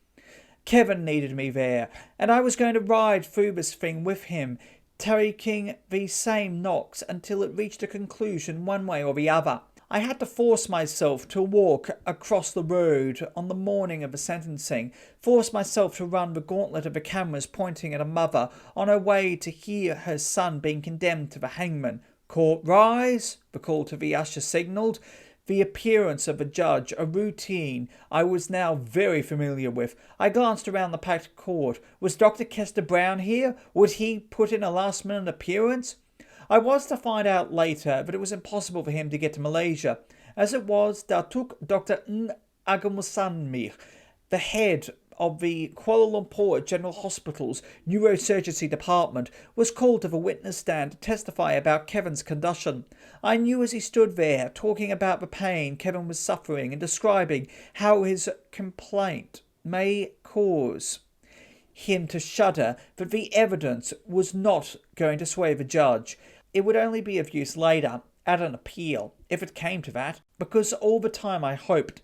Kevin needed me there, and I was going to ride through this thing with him, taking the same knocks until it reached a conclusion one way or the other. I had to force myself to walk across the road on the morning of the sentencing, force myself to run the gauntlet of the cameras pointing at a mother on her way to hear her son being condemned to the hangman. Court rise, the call to the usher signalled. The appearance of the judge, a routine I was now very familiar with. I glanced around the packed court. Was Dr. Kester Brown here? Would he put in a last-minute appearance? I was to find out later that it was impossible for him to get to Malaysia. As it was, Datuk Dr. N. Agamusanmir, the head of the Kuala Lumpur General Hospital's neurosurgery department, was called to the witness stand to testify about Kevin's condition. I knew as he stood there, talking about the pain Kevin was suffering and describing how his complaint may cause him to shudder, that the evidence was not going to sway the judge. It would only be of use later, at an appeal, if it came to that, because all the time I hoped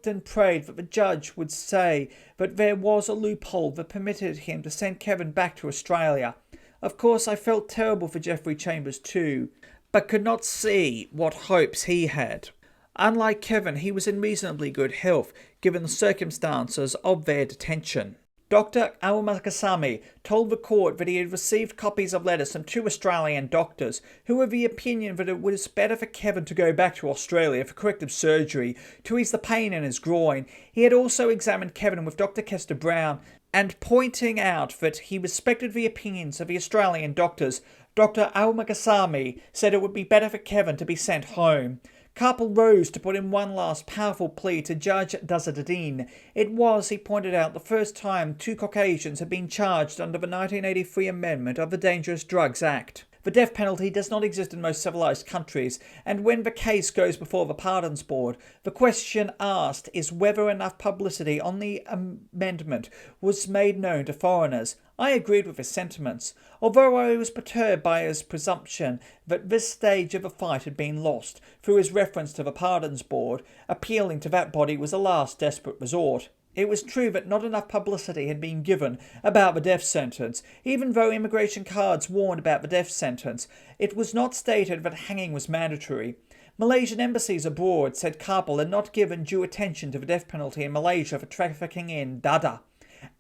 and prayed that the judge would say that there was a loophole that permitted him to send Kevin back to Australia. Of course, I felt terrible for Geoffrey Chambers too, but could not see what hopes he had. Unlike Kevin, he was in reasonably good health, given the circumstances of their detention. Dr. Awamakasami told the court that he had received copies of letters from 2 Australian doctors who were of the opinion that it was better for Kevin to go back to Australia for corrective surgery to ease the pain in his groin. He had also examined Kevin with Dr. Kester Brown, and pointing out that he respected the opinions of the Australian doctors, Dr. Awamakasami said it would be better for Kevin to be sent home. Karpel rose to put in one last powerful plea to Judge Dadah. It was, he pointed out, the first time 2 Caucasians had been charged under the 1983 amendment of the Dangerous Drugs Act. The death penalty does not exist in most civilized countries, and when the case goes before the Pardons Board, the question asked is whether enough publicity on the amendment was made known to foreigners. I agreed with his sentiments, although I was perturbed by his presumption that this stage of the fight had been lost, through his reference to the Pardons Board. Appealing to that body was a last desperate resort. It was true that not enough publicity had been given about the death sentence. Even though immigration cards warned about the death sentence, it was not stated that hanging was mandatory. Malaysian embassies abroad, said Karpel, had not given due attention to the death penalty in Malaysia for trafficking in Dadah.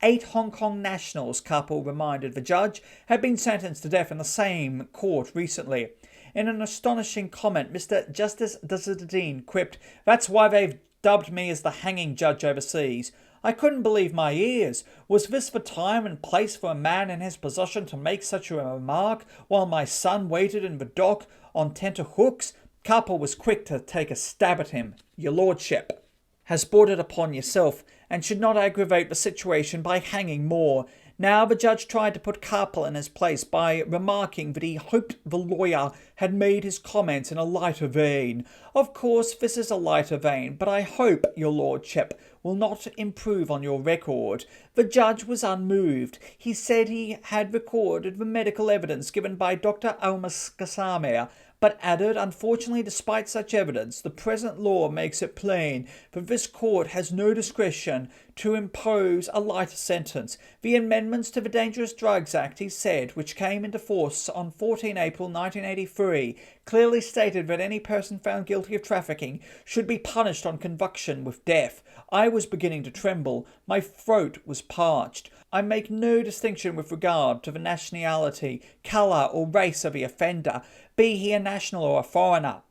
8 Hong Kong nationals, Karpel reminded the judge, had been sentenced to death in the same court recently. In an astonishing comment, Mr. Justice Dadah quipped, "That's why they've dubbed me as the hanging judge overseas." I couldn't believe my ears. Was this the time and place for a man in his position to make such a remark while my son waited in the dock on tenterhooks? Karpel was quick to take a stab at him. "Your lordship has brought it upon yourself, and should not aggravate the situation by hanging more." Now the judge tried to put Karpel in his place by remarking that he hoped the lawyer had made his comments in a lighter vein. "Of course this is a lighter vein, but I hope your lordship will not improve on your record." The judge was unmoved. He said he had recorded the medical evidence given by Dr. Awamakasami, but added, "Unfortunately, despite such evidence, the present law makes it plain that this court has no discretion to impose a lighter sentence. The amendments to the Dangerous Drugs Act," he said, "which came into force on 14 April 1983, clearly stated that any person found guilty of trafficking should be punished on conviction with death." I was beginning to tremble. My throat was parched. I make no distinction with regard to the nationality, colour or race of the offender, be he a national or a foreigner.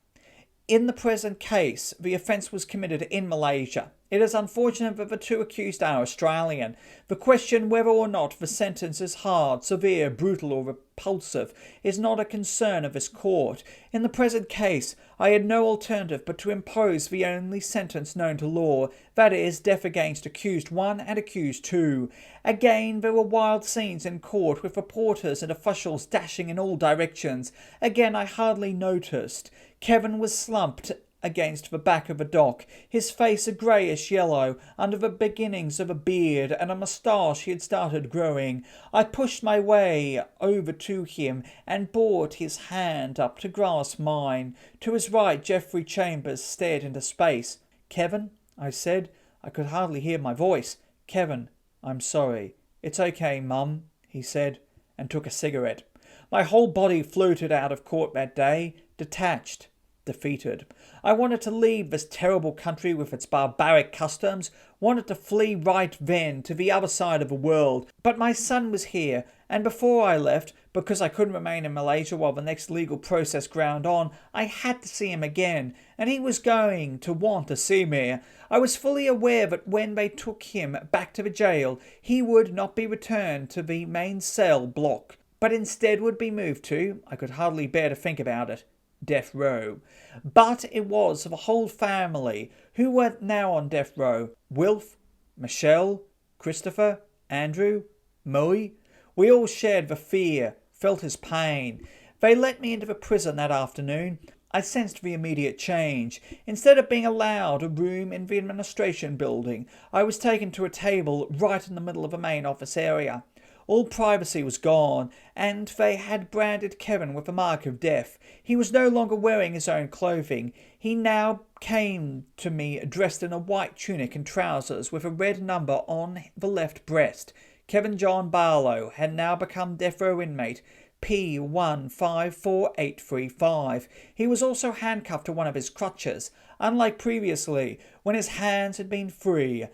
In the present case, the offence was committed in Malaysia. It is unfortunate that the two accused are Australian. The question whether or not the sentence is hard, severe, brutal or repulsive is not a concern of this court. In the present case, I had no alternative but to impose the only sentence known to law, that is, death against accused 1 and accused 2. Again, there were wild scenes in court with reporters and officials dashing in all directions. Again, I hardly noticed. Kevin was slumped against the back of a dock, his face a greyish yellow, under the beginnings of a beard and a moustache he had started growing. I pushed my way over to him and brought his hand up to grasp mine. To his right, Geoffrey Chambers stared into space. "Kevin," I said. I could hardly hear my voice. "Kevin, I'm sorry." "It's okay, Mum," he said, and took a cigarette. My whole body floated out of court that day, detached, defeated. I wanted to leave this terrible country with its barbaric customs, wanted to flee right then to the other side of the world. But my son was here, and before I left, because I couldn't remain in Malaysia while the next legal process ground on, I had to see him again, and he was going to want to see me. I was fully aware that when they took him back to the jail, he would not be returned to the main cell block, but instead would be moved to, I could hardly bear to think about it, death row. But it was the whole family who were now on death row. Wilf, Michelle, Christopher, Andrew, Moe. We all shared the fear, felt his pain. They let me into the prison that afternoon. I sensed the immediate change. Instead of being allowed a room in the administration building, I was taken to a table right in the middle of the main office area. All privacy was gone, and they had branded Kevin with the mark of death. He was no longer wearing his own clothing. He now came to me dressed in a white tunic and trousers with a red number on the left breast. Kevin John Barlow had now become death row inmate P154835. He was also handcuffed to one of his crutches, unlike previously, when his hands had been free.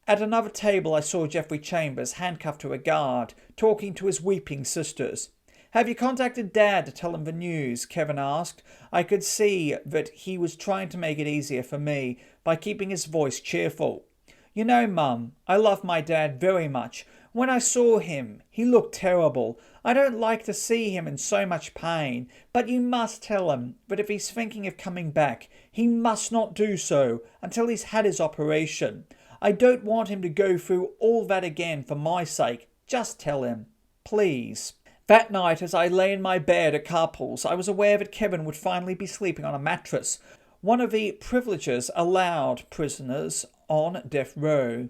At another table I saw Geoffrey Chambers handcuffed to a guard, talking to his weeping sisters. "Have you contacted Dad to tell him the news?" Kevin asked. I could see that he was trying to make it easier for me by keeping his voice cheerful. "You know, Mum, I love my dad very much. When I saw him, he looked terrible. I don't like to see him in so much pain, but you must tell him that if he's thinking of coming back, he must not do so until he's had his operation. I don't want him to go through all that again for my sake. Just tell him, please." That night, as I lay in my bed at Carpool's, I was aware that Kevin would finally be sleeping on a mattress, one of the privileges allowed prisoners on death row.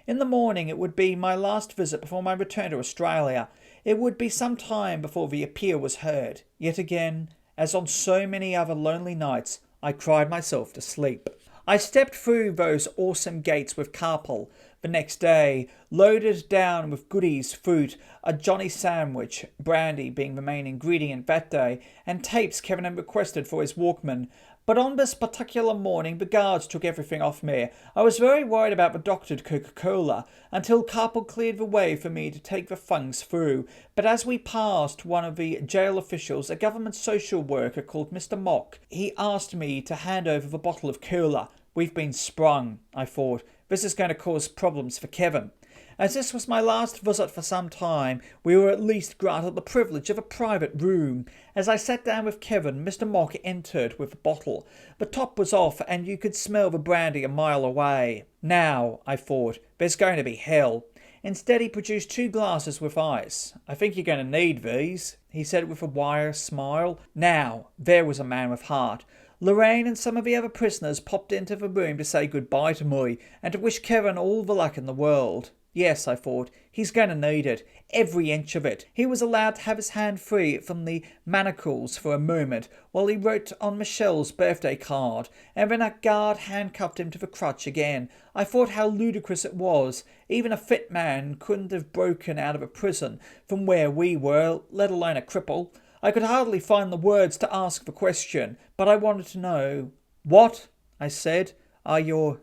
In the morning it would be my last visit before my return to Australia. It would be some time before the appeal was heard. Yet again, as on so many other lonely nights, I cried myself to sleep. I stepped through those awesome gates with Carpool the next day, loaded down with goodies, fruit, a Johnny sandwich, brandy being the main ingredient that day, and tapes Kevin had requested for his Walkman. But on this particular morning the guards took everything off me. I was very worried about the doctored Coca-Cola, until Carpool cleared the way for me to take the funds through. But as we passed one of the jail officials, a government social worker called Mr. Mock, he asked me to hand over the bottle of cola. We've been sprung, I thought. This is going to cause problems for Kevin. As this was my last visit for some time, we were at least granted the privilege of a private room. As I sat down with Kevin, Mr. Mock entered with a bottle. The top was off, and you could smell the brandy a mile away. Now, I thought, there's going to be hell. Instead, he produced 2 glasses with ice. "I think you're going to need these," he said with a wry smile. Now, there was a man with heart. Lorraine and some of the other prisoners popped into the room to say goodbye to me and to wish Kevin all the luck in the world. Yes, I thought, he's going to need it, every inch of it. He was allowed to have his hand free from the manacles for a moment while he wrote on Michelle's birthday card, and then a guard handcuffed him to the crutch again. I thought how ludicrous it was. Even a fit man couldn't have broken out of a prison from where we were, let alone a cripple. I could hardly find the words to ask the question, but I wanted to know. "What," I said, "are your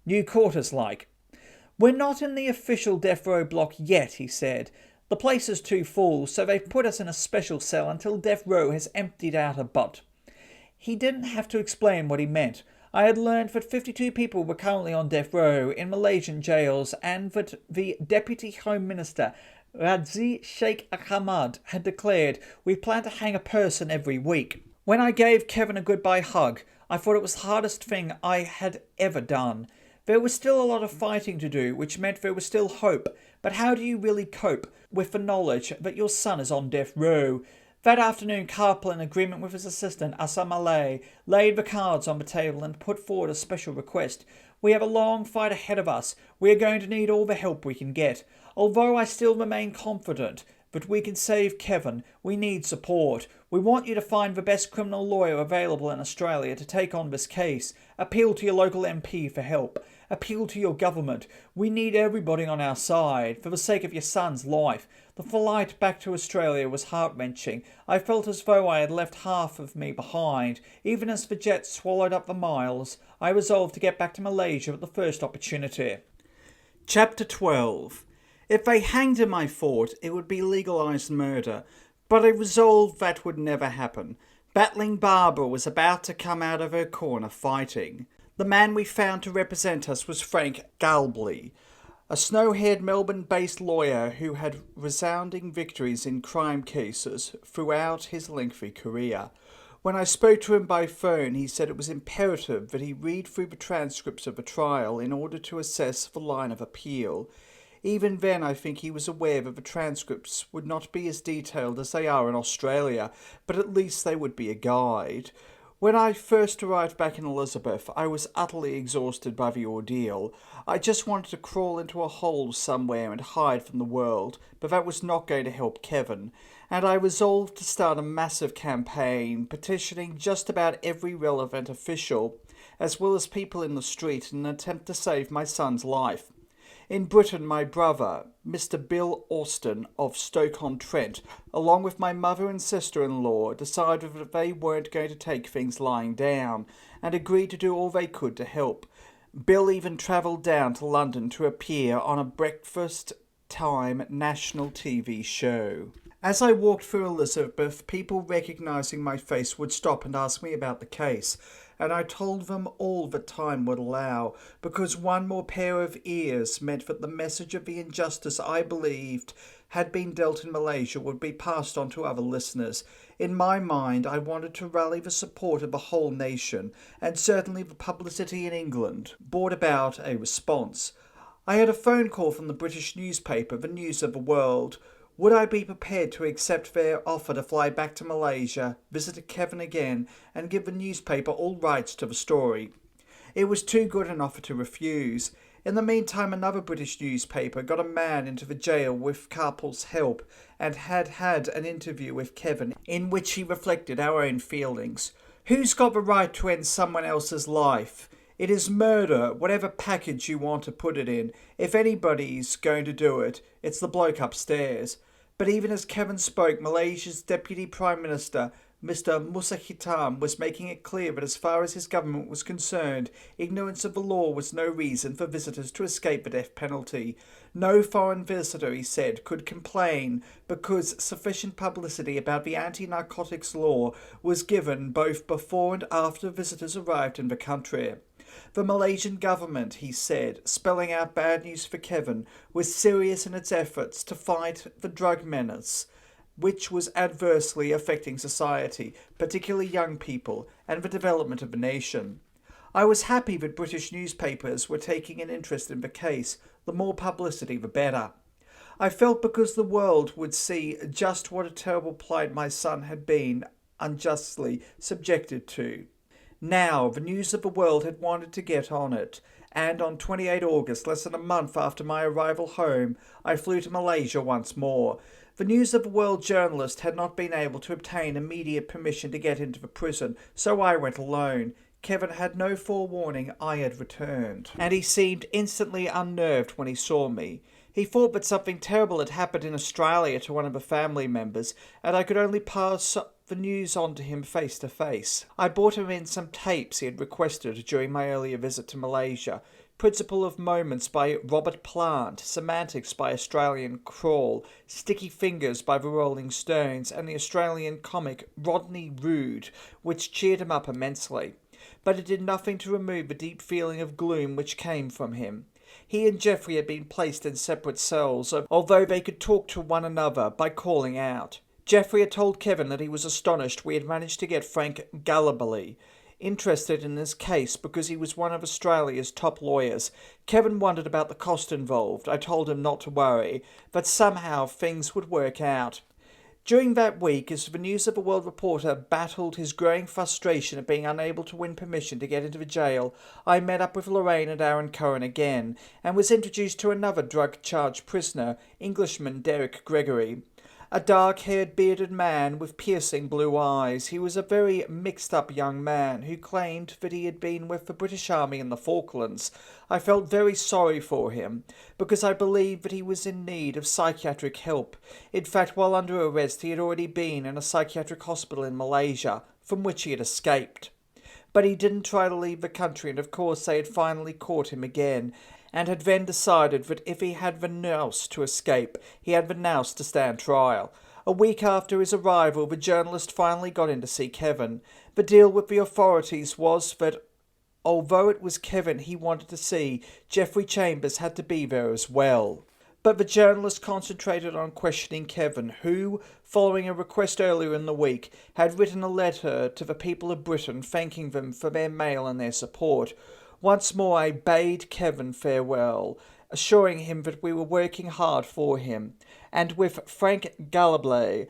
new quarters like?" "We're not in the official death row block yet," he said. "The place is too full, so they've put us in a special cell until death row has emptied out a butt. He didn't have to explain what he meant. I had learned that 52 people were currently on death row in Malaysian jails and that the Deputy Home Minister, Radzi Sheikh Ahmad, had declared, "We plan to hang a person every week." When I gave Kevin a goodbye hug, I thought it was the hardest thing I had ever done. There was still a lot of fighting to do, which meant there was still hope. But how do you really cope with the knowledge that your son is on death row? That afternoon, Karpel, in agreement with his assistant, Asa Malay, laid the cards on the table and put forward a special request. "We have a long fight ahead of us. We are going to need all the help we can get. Although I still remain confident that we can save Kevin, we need support. We want you to find the best criminal lawyer available in Australia to take on this case. Appeal to your local MP for help. Appeal to your government. We need everybody on our side, for the sake of your son's life." The flight back to Australia was heart-wrenching. I felt as though I had left half of me behind. Even as the jet swallowed up the miles, I resolved to get back to Malaysia at the first opportunity. Chapter 12. If they hanged him, I thought, it would be legalised murder, but I resolved that would never happen. Battling Barbara was about to come out of her corner fighting. The man we found to represent us was Frank Galbley, a snow-haired Melbourne-based lawyer who had resounding victories in crime cases throughout his lengthy career. When I spoke to him by phone, he said it was imperative that he read through the transcripts of the trial in order to assess the line of appeal. Even then, I think he was aware that the transcripts would not be as detailed as they are in Australia, but at least they would be a guide. When I first arrived back in Elizabeth, I was utterly exhausted by the ordeal. I just wanted to crawl into a hole somewhere and hide from the world, but that was not going to help Kevin, and I resolved to start a massive campaign, petitioning just about every relevant official, as well as people in the street, in an attempt to save my son's life. In Britain, my brother, Mr. Bill Austin of Stoke-on-Trent, along with my mother and sister-in-law, decided that they weren't going to take things lying down, and agreed to do all they could to help. Bill even travelled down to London to appear on a breakfast-time national TV show. As I walked through Elizabeth, people recognising my face would stop and ask me about the case, and I told them all that time would allow, because one more pair of ears meant that the message of the injustice I believed had been dealt in Malaysia would be passed on to other listeners. In my mind, I wanted to rally the support of the whole nation, and certainly the publicity in England brought about a response. I had a phone call from the British newspaper, the News of the World. Would I be prepared to accept their offer to fly back to Malaysia, visit Kevin again, and give the newspaper all rights to the story? It was too good an offer to refuse. In the meantime, another British newspaper got a man into the jail with Karpel's help, and had an interview with Kevin in which he reflected our own feelings. Who's got the right to end someone else's life? It is murder, whatever package you want to put it in. If anybody's going to do it, it's the bloke upstairs. But even as Kevin spoke, Malaysia's Deputy Prime Minister, Mr. Musa Hitam, was making it clear that as far as his government was concerned, ignorance of the law was no reason for visitors to escape the death penalty. No foreign visitor, he said, could complain because sufficient publicity about the anti-narcotics law was given both before and after visitors arrived in the country. The Malaysian government, he said, spelling out bad news for Kevin, was serious in its efforts to fight the drug menace, which was adversely affecting society, particularly young people, and the development of the nation. I was happy that British newspapers were taking an interest in the case. The more publicity, the better. I felt because the world would see just what a terrible plight my son had been unjustly subjected to. Now, the News of the World had wanted to get on it, and on 28 August, less than a month after my arrival home, I flew to Malaysia once more. The News of the World journalist had not been able to obtain immediate permission to get into the prison, so I went alone. Kevin had no forewarning I had returned, and he seemed instantly unnerved when he saw me. He thought that something terrible had happened in Australia to one of the family members, and I could only pass the news on to him face to face. I brought him in some tapes he had requested during my earlier visit to Malaysia. Principle of Moments by Robert Plant, Semantics by Australian Crawl, Sticky Fingers by the Rolling Stones, and the Australian comic Rodney Rude, which cheered him up immensely. But it did nothing to remove the deep feeling of gloom which came from him. He and Geoffrey had been placed in separate cells, although they could talk to one another by calling out. Geoffrey had told Kevin that he was astonished we had managed to get Frank Gallipoli interested in his case because he was one of Australia's top lawyers. Kevin wondered about the cost involved. I told him not to worry, that somehow things would work out. During that week, as the News of the World reporter battled his growing frustration at being unable to win permission to get into the jail, I met up with Lorraine and Aaron Cohen again, and was introduced to another drug-charged prisoner, Englishman Derek Gregory. A dark-haired, bearded man with piercing blue eyes. He was a very mixed-up young man who claimed that he had been with the British Army in the Falklands. I felt very sorry for him, because I believed that he was in need of psychiatric help. In fact, while under arrest, he had already been in a psychiatric hospital in Malaysia, from which he had escaped. But he didn't try to leave the country, and of course they had finally caught him again, and had then decided that if he had the nous to escape, he had the nous to stand trial. A week after his arrival, the journalist finally got in to see Kevin. The deal with the authorities was that, although it was Kevin he wanted to see, Geoffrey Chambers had to be there as well. But the journalist concentrated on questioning Kevin, who, following a request earlier in the week, had written a letter to the people of Britain thanking them for their mail and their support. Once more I bade Kevin farewell, assuring him that we were working hard for him, and with Frank Gallipoli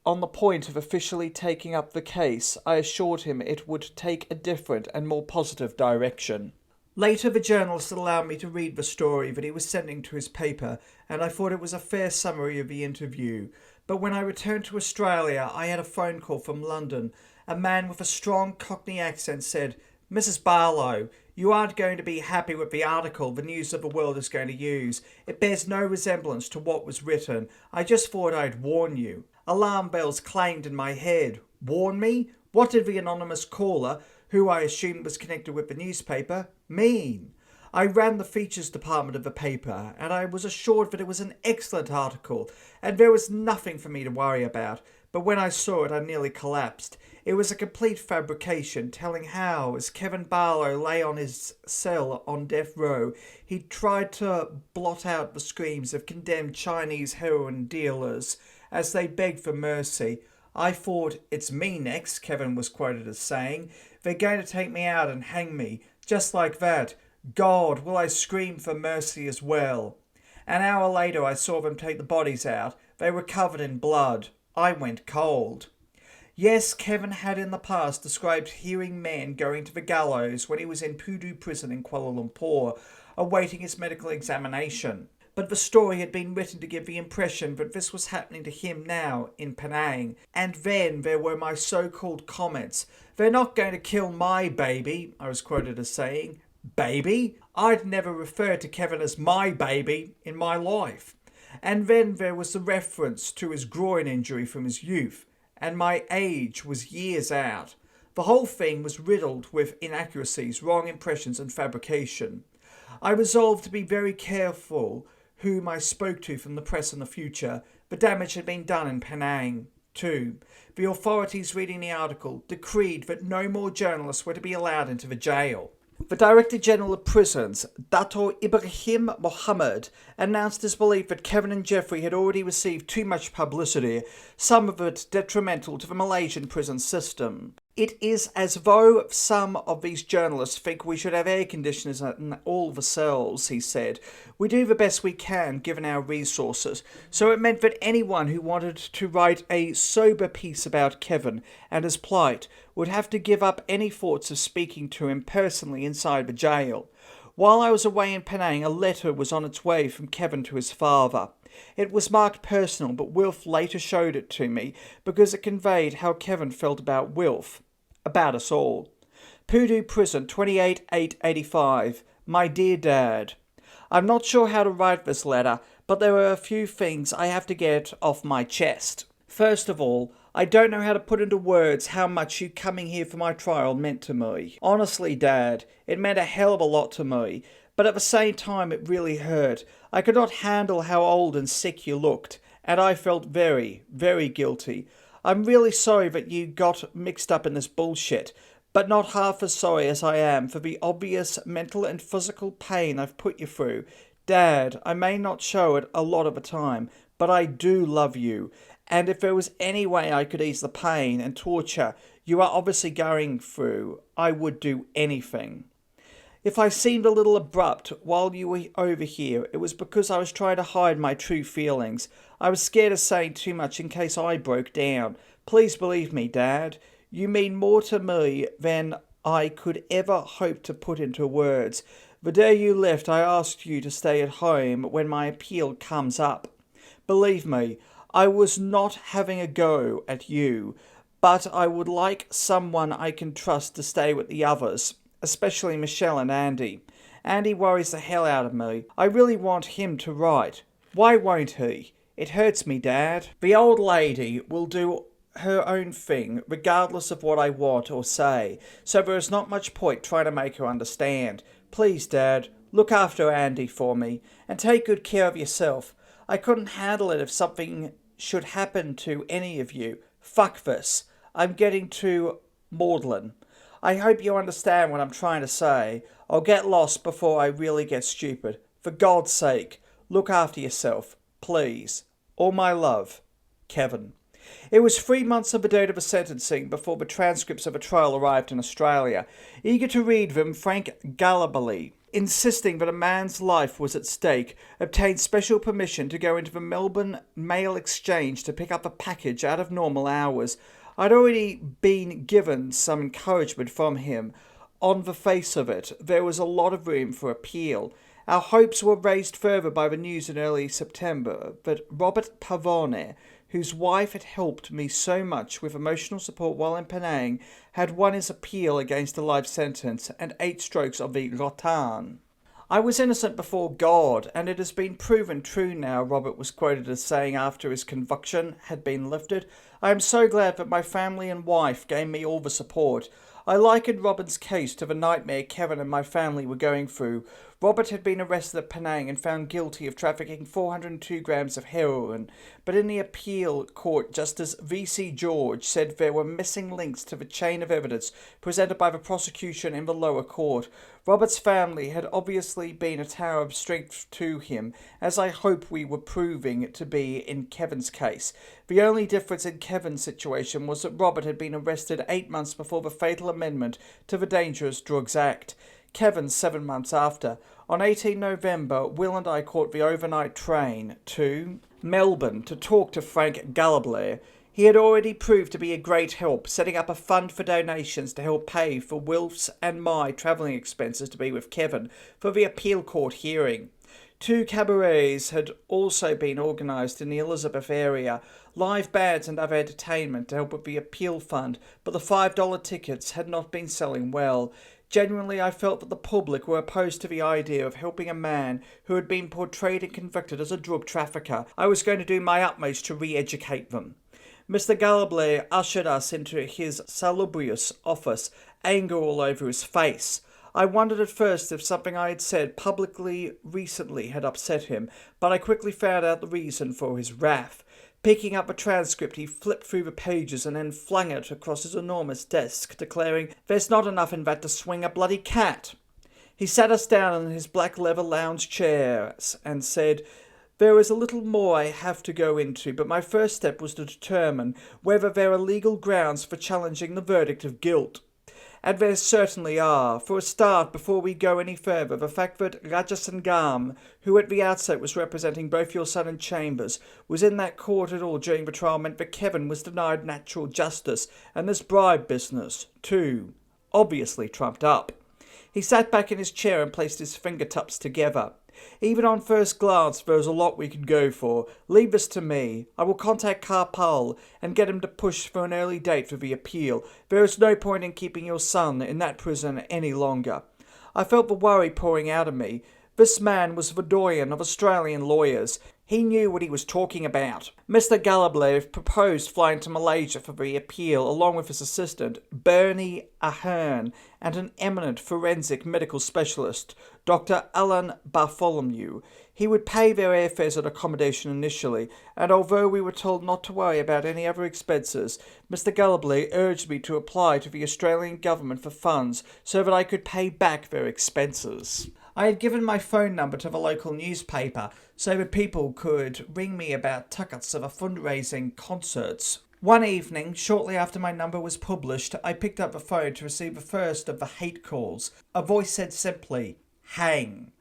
on the point of officially taking up the case, I assured him it would take a different and more positive direction. Later the journalist allowed me to read the story that he was sending to his paper, and I thought it was a fair summary of the interview. But when I returned to Australia, I had a phone call from London. A man with a strong Cockney accent said, "Mrs. Barlow, you aren't going to be happy with the article the News of the World is going to use. It bears no resemblance to what was written. I just thought I'd warn you." Alarm bells clanged in my head. Warn me? What did the anonymous caller, who I assumed was connected with the newspaper, mean? I ran the features department of the paper, and I was assured that it was an excellent article, and there was nothing for me to worry about. But when I saw it, I nearly collapsed. It was a complete fabrication, telling how, as Kevin Barlow lay on his cell on death row, he tried to blot out the screams of condemned Chinese heroin dealers as they begged for mercy. I thought, "It's me next," Kevin was quoted as saying. "They're going to take me out and hang me, just like that. God, will I scream for mercy as well." An hour later I saw them take the bodies out. They were covered in blood. I went cold. Yes, Kevin had in the past described hearing men going to the gallows when he was in Pudu prison in Kuala Lumpur, awaiting his medical examination. But the story had been written to give the impression that this was happening to him now in Penang. And then there were my so-called comments. "They're not going to kill my baby," I was quoted as saying. Baby? I'd never referred to Kevin as my baby in my life. And then there was the reference to his groin injury from his youth, and my age was years out. The whole thing was riddled with inaccuracies, wrong impressions and fabrication. I resolved to be very careful whom I spoke to from the press in the future. The damage had been done in Penang, too. The authorities reading the article decreed that no more journalists were to be allowed into the jail. The Director General of Prisons, Dato' Ibrahim Mohammed, announced his belief that Kevin and Geoffrey had already received too much publicity, some of it detrimental to the Malaysian prison system. It is as though some of these journalists think we should have air conditioners in all the cells, he said. We do the best we can given our resources, so it meant that anyone who wanted to write a sober piece about Kevin and his plight would have to give up any thoughts of speaking to him personally inside the jail. While I was away in Penang, a letter was on its way from Kevin to his father. It was marked personal, but Wilf later showed it to me because it conveyed how Kevin felt about Wilf. About us all. Pudu Prison, 28/8/85. My dear Dad, I'm not sure how to write this letter, but there are a few things I have to get off my chest. First of all, I don't know how to put into words how much you coming here for my trial meant to me. Honestly, Dad, it meant a hell of a lot to me, but at the same time it really hurt. I could not handle how old and sick you looked, and I felt very, very guilty. I'm really sorry that you got mixed up in this bullshit, but not half as sorry as I am for the obvious mental and physical pain I've put you through. Dad, I may not show it a lot of the time, but I do love you, and if there was any way I could ease the pain and torture you are obviously going through, I would do anything. If I seemed a little abrupt while you were over here, it was because I was trying to hide my true feelings. I was scared of saying too much in case I broke down. Please believe me, Dad. You mean more to me than I could ever hope to put into words. The day you left, I asked you to stay at home when my appeal comes up. Believe me, I was not having a go at you, but I would like someone I can trust to stay with the others, especially Michelle and Andy. Andy worries the hell out of me. I really want him to write. Why won't he? It hurts me, Dad. The old lady will do her own thing, regardless of what I want or say, so there is not much point trying to make her understand. Please, Dad, look after Andy for me, and take good care of yourself. I couldn't handle it if something should happen to any of you. Fuck this. I'm getting too maudlin. I hope you understand what I'm trying to say. I'll get lost before I really get stupid. For God's sake, look after yourself, please. All my love, Kevin. It was 3 months of the date of the sentencing before the transcripts of the trial arrived in Australia. Eager to read them, Frank Gallibaldi, insisting that a man's life was at stake, obtained special permission to go into the Melbourne Mail Exchange to pick up a package out of normal hours. I'd already been given some encouragement from him. On the face of it, there was a lot of room for appeal. Our hopes were raised further by the news in early September that Robert Pavone, whose wife had helped me so much with emotional support while in Penang, had won his appeal against a life sentence and 8 strokes of the rattan. I was innocent before God, and it has been proven true now, Robert was quoted as saying after his conviction had been lifted. I am so glad that my family and wife gave me all the support. I likened Robin's case to the nightmare Kevin and my family were going through. Robert had been arrested at Penang and found guilty of trafficking 402 grams of heroin, but in the appeal court, Justice V.C. George said there were missing links to the chain of evidence presented by the prosecution in the lower court. Robert's family had obviously been a tower of strength to him, as I hope we were proving to be in Kevin's case. The only difference in Kevin's situation was that Robert had been arrested 8 months before the fatal amendment to the Dangerous Drugs Act. Kevin 7 months after. On 18 November, Will and I caught the overnight train to Melbourne to talk to Frank Gallibaldi. He had already proved to be a great help, setting up a fund for donations to help pay for Wilf's and my travelling expenses to be with Kevin for the appeal court hearing. 2 cabarets had also been organised in the Elizabeth area, live bands and other entertainment to help with the appeal fund, but the $5 tickets had not been selling well. Genuinely, I felt that the public were opposed to the idea of helping a man who had been portrayed and convicted as a drug trafficker. I was going to do my utmost to re-educate them. Mr. Gallibaldi ushered us into his salubrious office, anger all over his face. I wondered at first if something I had said publicly recently had upset him, but I quickly found out the reason for his wrath. Picking up a transcript, he flipped through the pages and then flung it across his enormous desk, declaring, "There's not enough in that to swing a bloody cat." He sat us down in his black leather lounge chairs and said, "There is a little more I have to go into, but my first step was to determine whether there are legal grounds for challenging the verdict of guilt. And there certainly are. For a start, before we go any further, the fact that Rajasingam, who at the outset was representing both your son and Chambers, was in that court at all during the trial meant that Kevin was denied natural justice, and this bribe business, too, obviously trumped up." He sat back in his chair and placed his fingertips together. "Even on first glance, there is a lot we can go for. Leave this to me. I will contact Karpal and get him to push for an early date for the appeal. There is no point in keeping your son in that prison any longer." I felt the worry pouring out of me. This man was the doyen of Australian lawyers. He knew what he was talking about. Mr. Galablev proposed flying to Malaysia for the appeal along with his assistant, Bernie Ahern, and an eminent forensic medical specialist, Dr. Alan Bartholomew. He would pay their airfares and accommodation initially, and although we were told not to worry about any other expenses, Mr. Galablev urged me to apply to the Australian government for funds so that I could pay back their expenses. I had given my phone number to the local newspaper so that people could ring me about tickets of a fundraising concerts. One evening, shortly after my number was published, I picked up the phone to receive the first of the hate calls. A voice said simply, "Hang."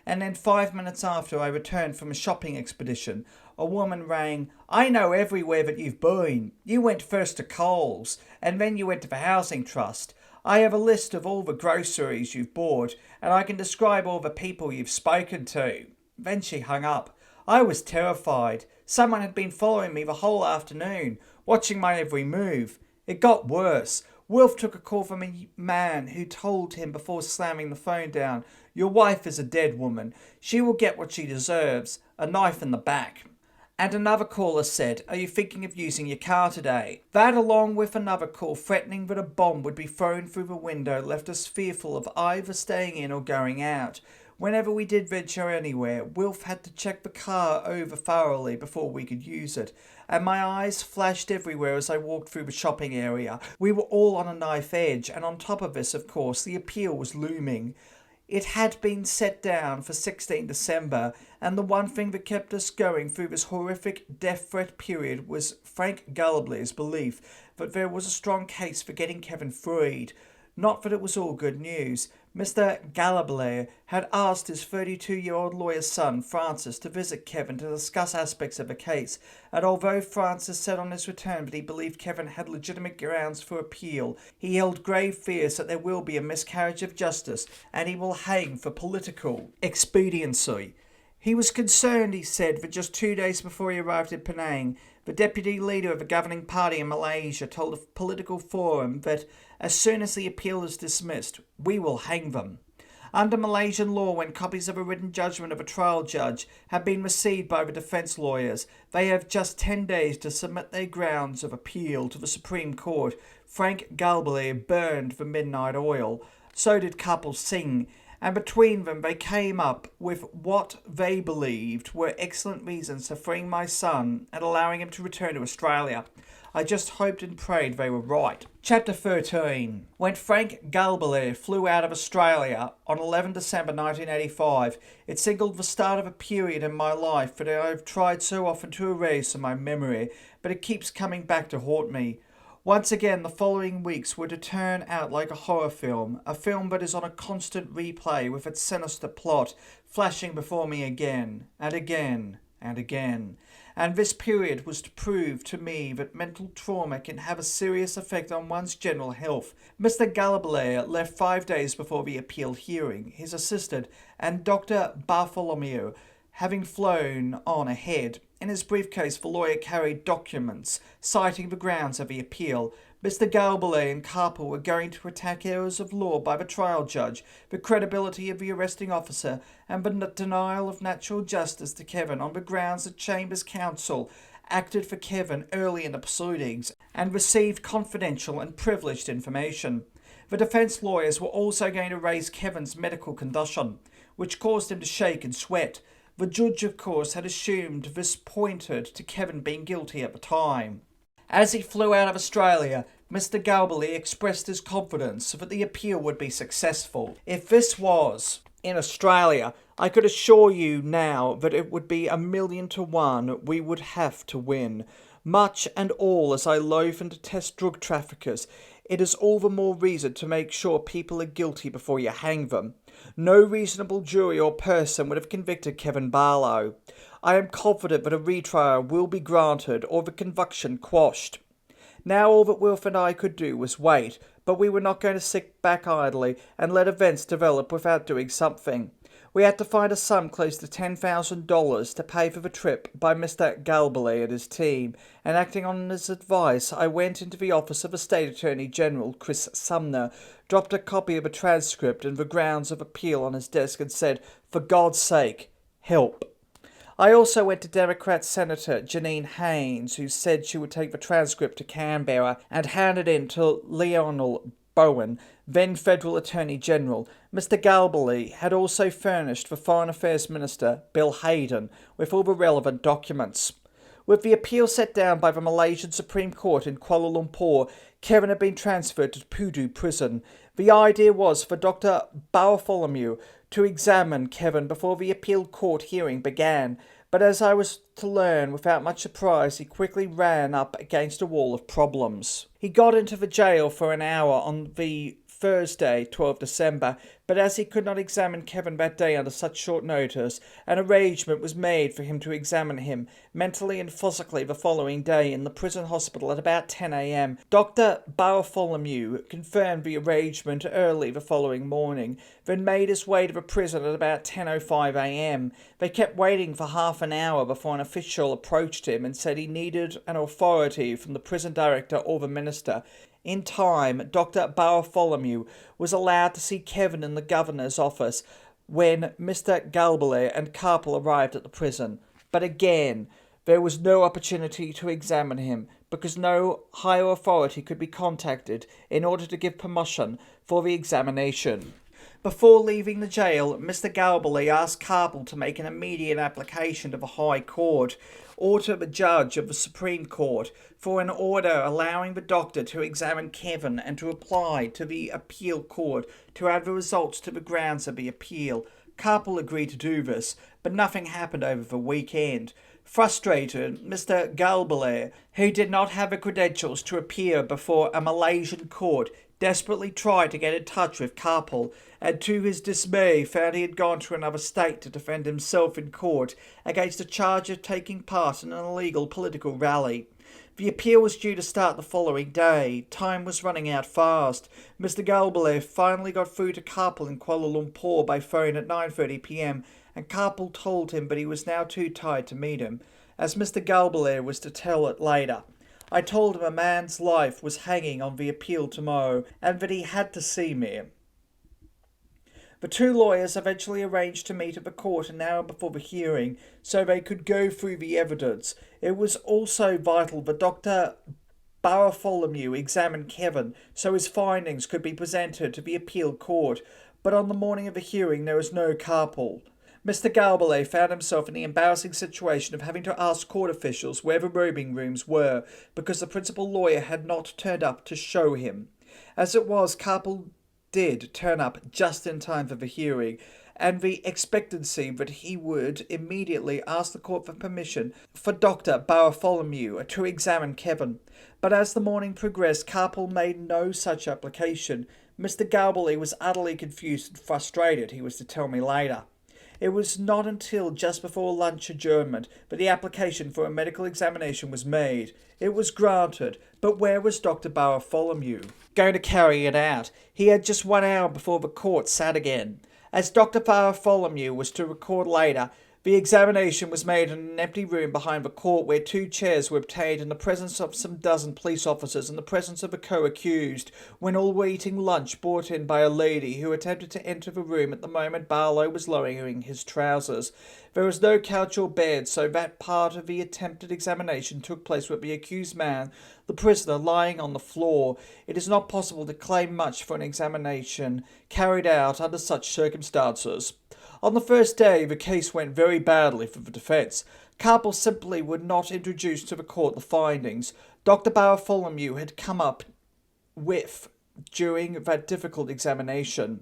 And then 5 minutes after I returned from a shopping expedition, a woman rang, "I know everywhere that you've been. You went first to Coles, and then you went to the Housing Trust. I have a list of all the groceries you've bought, and I can describe all the people you've spoken to." Then she hung up. I was terrified. Someone had been following me the whole afternoon, watching my every move. It got worse. Wilf took a call from a man who told him before slamming the phone down, "Your wife is a dead woman. She will get what she deserves, a knife in the back." And another caller said, "Are you thinking of using your car today?" That, along with another call threatening that a bomb would be thrown through the window, left us fearful of either staying in or going out. Whenever we did venture anywhere, Wilf had to check the car over thoroughly before we could use it, and my eyes flashed everywhere as I walked through the shopping area. We were all on a knife edge, and on top of this, of course, the appeal was looming. It had been set down for 16 December, and the one thing that kept us going through this horrific death threat period was Frank Gallabley's belief that there was a strong case for getting Kevin freed. Not that it was all good news. Mr. Gallabley had asked his 32-year-old lawyer's son, Francis, to visit Kevin to discuss aspects of the case, and although Francis said on his return that he believed Kevin had legitimate grounds for appeal, he held grave fears that there will be a miscarriage of justice and he will hang for political expediency. He was concerned, he said, that just 2 days before he arrived in Penang, the deputy leader of the governing party in Malaysia told a political forum that as soon as the appeal is dismissed, we will hang them. Under Malaysian law, when copies of a written judgment of a trial judge have been received by the defence lawyers, they have just 10 days to submit their grounds of appeal to the Supreme Court. Frank Galbally burned the midnight oil. So did Kapil Singh. And between them they came up with what they believed were excellent reasons for freeing my son and allowing him to return to Australia. I just hoped and prayed they were right. Chapter 13. When Frank Galbally flew out of Australia on 11 December 1985, it signalled the start of a period in my life that I have tried so often to erase in my memory, but it keeps coming back to haunt me. Once again, the following weeks were to turn out like a horror film, a film that is on a constant replay with its sinister plot flashing before me again and again and again. And this period was to prove to me that mental trauma can have a serious effect on one's general health. Mr. Galablair left 5 days before the appeal hearing, his assistant and Dr. Bartholomew having flown on ahead. In his briefcase, the lawyer carried documents citing the grounds of the appeal. Mr. Galbally and Carpel were going to attack errors of law by the trial judge, the credibility of the arresting officer, and the denial of natural justice to Kevin on the grounds that Chambers Counsel acted for Kevin early in the proceedings and received confidential and privileged information. The defence lawyers were also going to raise Kevin's medical condition, which caused him to shake and sweat. The judge, of course, had assumed this pointed to Kevin being guilty at the time. As he flew out of Australia, Mr. Galbally expressed his confidence that the appeal would be successful. If this was in Australia, I could assure you now that it would be 1,000,000 to 1 we would have to win. Much and all as I loathe and detest drug traffickers, it is all the more reason to make sure people are guilty before you hang them. No reasonable jury or person would have convicted Kevin Barlow. I am confident that a retrial will be granted or the conviction quashed. Now all that Wilf and I could do was wait, but we were not going to sit back idly and let events develop without doing something. We had to find a sum close to $10,000 to pay for the trip by Mr. Galbally and his team, and acting on his advice, I went into the office of the State Attorney General, Chris Sumner, dropped a copy of a transcript and the grounds of appeal on his desk and said, "For God's sake, help." I also went to Democrat Senator Janine Haynes, who said she would take the transcript to Canberra and hand it in to Lionel Bowen, then Federal Attorney General. Mr. Galbally had also furnished the Foreign Affairs Minister, Bill Hayden, with all the relevant documents. With the appeal set down by the Malaysian Supreme Court in Kuala Lumpur, Kevin had been transferred to Pudu prison. The idea was for Dr. Bartholomew to examine Kevin before the appeal court hearing began, but as I was to learn without much surprise, he quickly ran up against a wall of problems. He got into the jail for an hour on the Thursday, 12 December, but as he could not examine Kevin that day under such short notice, an arrangement was made for him to examine him mentally and physically the following day in the prison hospital at about 10 a.m. Dr. Bartholomew confirmed the arrangement early the following morning, then made his way to the prison at about 10:05 a.m. They kept waiting for half an hour before an official approached him and said he needed an authority from the prison director or the minister. In time, Dr. Bartholomew was allowed to see Kevin in the governor's office when Mr. Galbally and Karpel arrived at the prison. But again, there was no opportunity to examine him because no higher authority could be contacted in order to give permission for the examination. Before leaving the jail, Mr. Galbally asked Karpel to make an immediate application to the High Court or to the judge of the Supreme Court for an order allowing the doctor to examine Kevin and to apply to the appeal court to add the results to the grounds of the appeal. Karpel agreed to do this, but nothing happened over the weekend. Frustrated, Mr. Galbally, who did not have the credentials to appear before a Malaysian court, desperately tried to get in touch with Karpel, and to his dismay found he had gone to another state to defend himself in court against a charge of taking part in an illegal political rally. The appeal was due to start the following day. Time was running out fast. Mr. Galbally finally got through to Karpel in Kuala Lumpur by phone at 9:30 p.m, and Karpel told him but he was now too tired to meet him, as Mr. Galbally was to tell it later. I told him a man's life was hanging on the appeal tomorrow, and that he had to see me. The two lawyers eventually arranged to meet at the court an hour before the hearing, so they could go through the evidence. It was also vital that Dr. Bartholomew examine Kevin, so his findings could be presented to the appeal court, but on the morning of the hearing there was no Karpel. Mr. Galbally found himself in the embarrassing situation of having to ask court officials where the robing rooms were, because the principal lawyer had not turned up to show him. As it was, Karpel did turn up just in time for the hearing, and the expectancy that he would immediately ask the court for permission for Dr. Bartholomew to examine Kevin. But as the morning progressed, Karpel made no such application. Mr. Galbally was utterly confused and frustrated, he was to tell me later. It was not until just before lunch adjournment that the application for a medical examination was made. It was granted, but where was Dr. Bartholomew going to carry it out? He had just 1 hour before the court sat again. As Dr. Bartholomew was to record later, the examination was made in an empty room behind the court where 2 chairs were obtained in the presence of some dozen police officers and the presence of a co-accused, when all were eating lunch brought in by a lady who attempted to enter the room at the moment Barlow was lowering his trousers. There was no couch or bed, so that part of the attempted examination took place with the accused man, the prisoner, lying on the floor. It is not possible to claim much for an examination carried out under such circumstances. On the first day, the case went very badly for the defence. Karpel simply would not introduce to the court the findings Dr. Bartholomew had come up with during that difficult examination.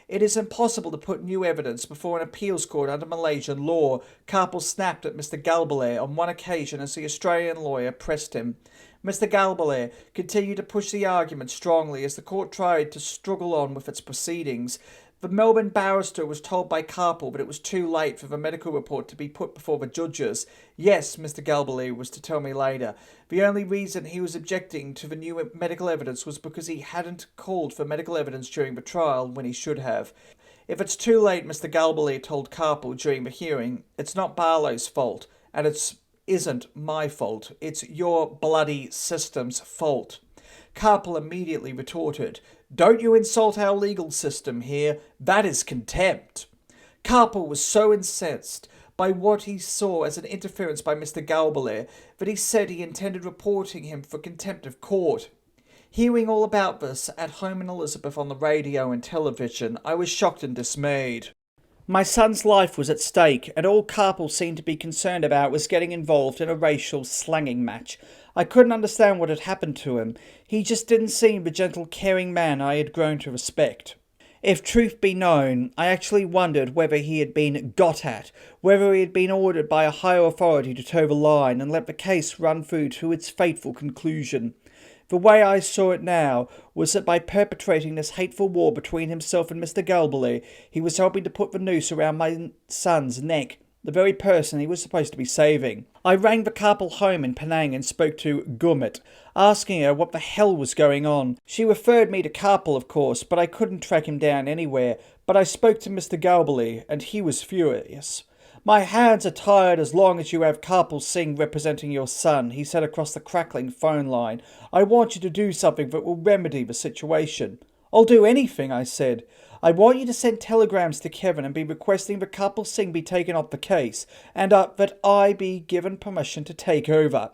It is impossible to put new evidence before an appeals court under Malaysian law. Karpel snapped at Mr. Galbally on one occasion as the Australian lawyer pressed him. Mr. Galbally continued to push the argument strongly as the court tried to struggle on with its proceedings. The Melbourne barrister was told by Karpel that it was too late for the medical report to be put before the judges. Yes, Mr. Galbally was to tell me later. The only reason he was objecting to the new medical evidence was because he hadn't called for medical evidence during the trial when he should have. If it's too late, Mr. Galbally told Carpel during the hearing, it's not Barlow's fault, and isn't my fault. It's your bloody system's fault. Carpel immediately retorted, "Don't you insult our legal system here. That is contempt." Carpel was so incensed by what he saw as an interference by Mr. Galbally that he said he intended reporting him for contempt of court. Hearing all about this at home in Elizabeth on the radio and television, I was shocked and dismayed. My son's life was at stake, and all Carpel seemed to be concerned about was getting involved in a racial slanging match. I couldn't understand what had happened to him. He just didn't seem the gentle, caring man I had grown to respect. If truth be known, I actually wondered whether he had been got at, whether he had been ordered by a higher authority to toe the line and let the case run through to its fateful conclusion. The way I saw it now was that by perpetrating this hateful war between himself and Mr. Galbally, he was helping to put the noose around my son's neck, the very person he was supposed to be saving. I rang the Carpel home in Penang and spoke to Gurmit, asking her what the hell was going on. She referred me to Carpel, of course, but I couldn't track him down anywhere. But I spoke to Mr. Galbally, and he was furious. "My hands are tired as long as you have Carpel Singh representing your son," he said across the crackling phone line. "I want you to do something that will remedy the situation." "I'll do anything," I said. "I want you to send telegrams to Kevin and be requesting that Carpel Singh be taken off the case, and that I be given permission to take over."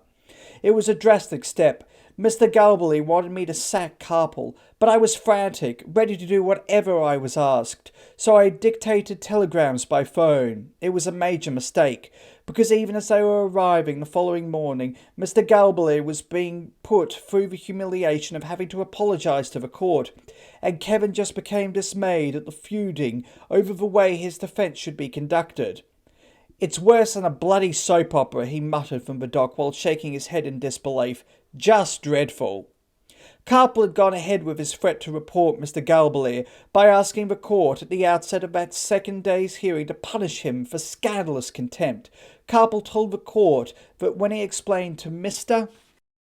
It was a drastic step. Mr. Galbally wanted me to sack Carpel, but I was frantic, ready to do whatever I was asked, so I dictated telegrams by phone. It was a major mistake, because even as they were arriving the following morning, Mr. Galbally was being put through the humiliation of having to apologise to the court, and Kevin just became dismayed at the feuding over the way his defence should be conducted. "It's worse than a bloody soap opera," he muttered from the dock while shaking his head in disbelief. "Just dreadful." Carpel had gone ahead with his threat to report Mr. Galbally by asking the court at the outset of that second day's hearing to punish him for scandalous contempt. Carpel told the court that when he explained to Mr.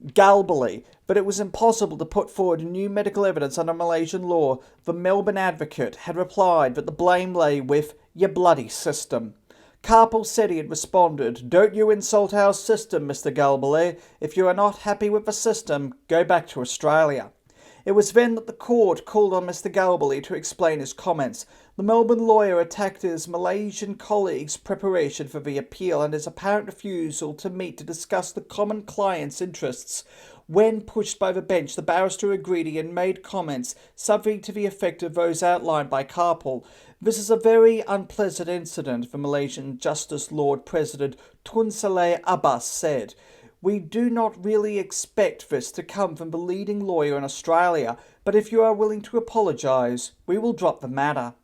Galbally that it was impossible to put forward new medical evidence under Malaysian law, the Melbourne Advocate had replied that the blame lay with "your bloody system." Carpel said he had responded, "Don't you insult our system, Mr. Galbally. If you are not happy with the system, go back to Australia." It was then that the court called on Mr. Galbally to explain his comments. The Melbourne lawyer attacked his Malaysian colleague's preparation for the appeal and his apparent refusal to meet to discuss the common client's interests. When pushed by the bench, the barrister agreed and made comments, something to the effect of those outlined by Carpel. "This is a very unpleasant incident," the Malaysian Justice Lord President Tun Saleh Abbas said. "We do not really expect this to come from the leading lawyer in Australia, but if you are willing to apologise, we will drop the matter."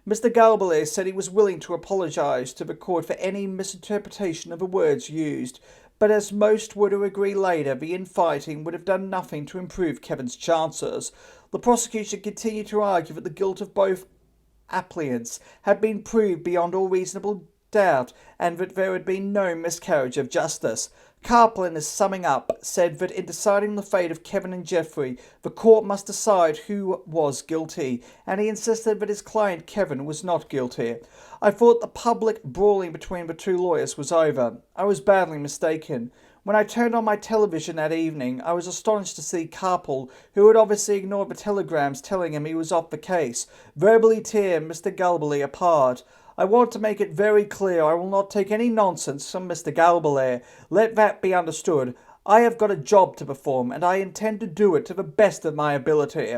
Mr. Galbally said he was willing to apologise to the court for any misinterpretation of the words used, but as most were to agree later, the infighting would have done nothing to improve Kevin's chances. The prosecution continued to argue that the guilt of both applicants had been proved beyond all reasonable doubt and that there had been no miscarriage of justice. Carpel, in his summing up, said that in deciding the fate of Kevin and Jeffrey, the court must decide who was guilty, and he insisted that his client Kevin was not guilty. I thought the public brawling between the two lawyers was over. I was badly mistaken. When I turned on my television that evening, I was astonished to see Carpel, who had obviously ignored the telegrams telling him he was off the case, verbally tear Mr. Galbally apart. I want to make it very clear I will not take any nonsense from Mr. Galbally. Let that be understood. I have got a job to perform, and I intend to do it to the best of my ability.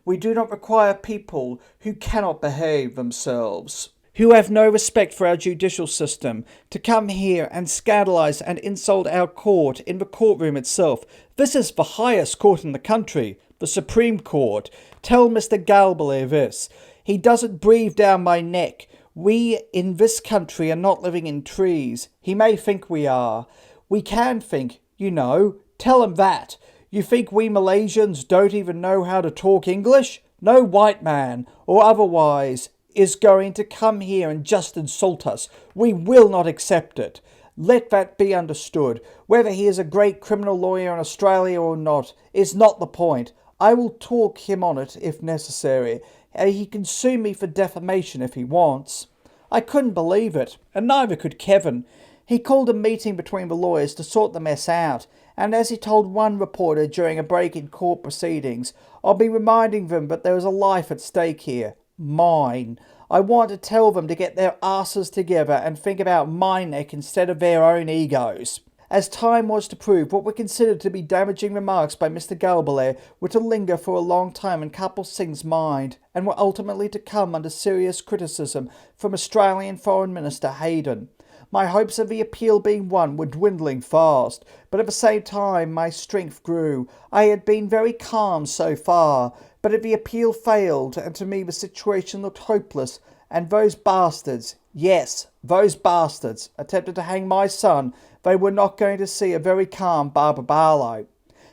We do not require people who cannot behave themselves, who have no respect for our judicial system, to come here and scandalise and insult our court in the courtroom itself. This is the highest court in the country, the Supreme Court. Tell Mr. Galbally this. He doesn't breathe down my neck. We in this country are not living in trees. He may think we are. We can think, you know. Tell him that. You think we Malaysians don't even know how to talk English? No white man, or otherwise, is going to come here and just insult us. We will not accept it. Let that be understood. Whether he is a great criminal lawyer in Australia or not is not the point. I will talk him on it if necessary. He can sue me for defamation if he wants. I couldn't believe it, and neither could Kevin. He called a meeting between the lawyers to sort the mess out, and as he told one reporter during a break in court proceedings, I'll be reminding them that there is a life at stake here. Mine. I want to tell them to get their asses together and think about my neck instead of their own egos. As time was to prove, what were considered to be damaging remarks by Mr. Galbalair were to linger for a long time in Capel Singh's mind, and were ultimately to come under serious criticism from Australian Foreign Minister Hayden. My hopes of the appeal being won were dwindling fast, but at the same time my strength grew. I had been very calm so far, but if the appeal failed, and to me the situation looked hopeless, and those bastards, yes, those bastards, attempted to hang my son, they were not going to see a very calm Barbara Barlow.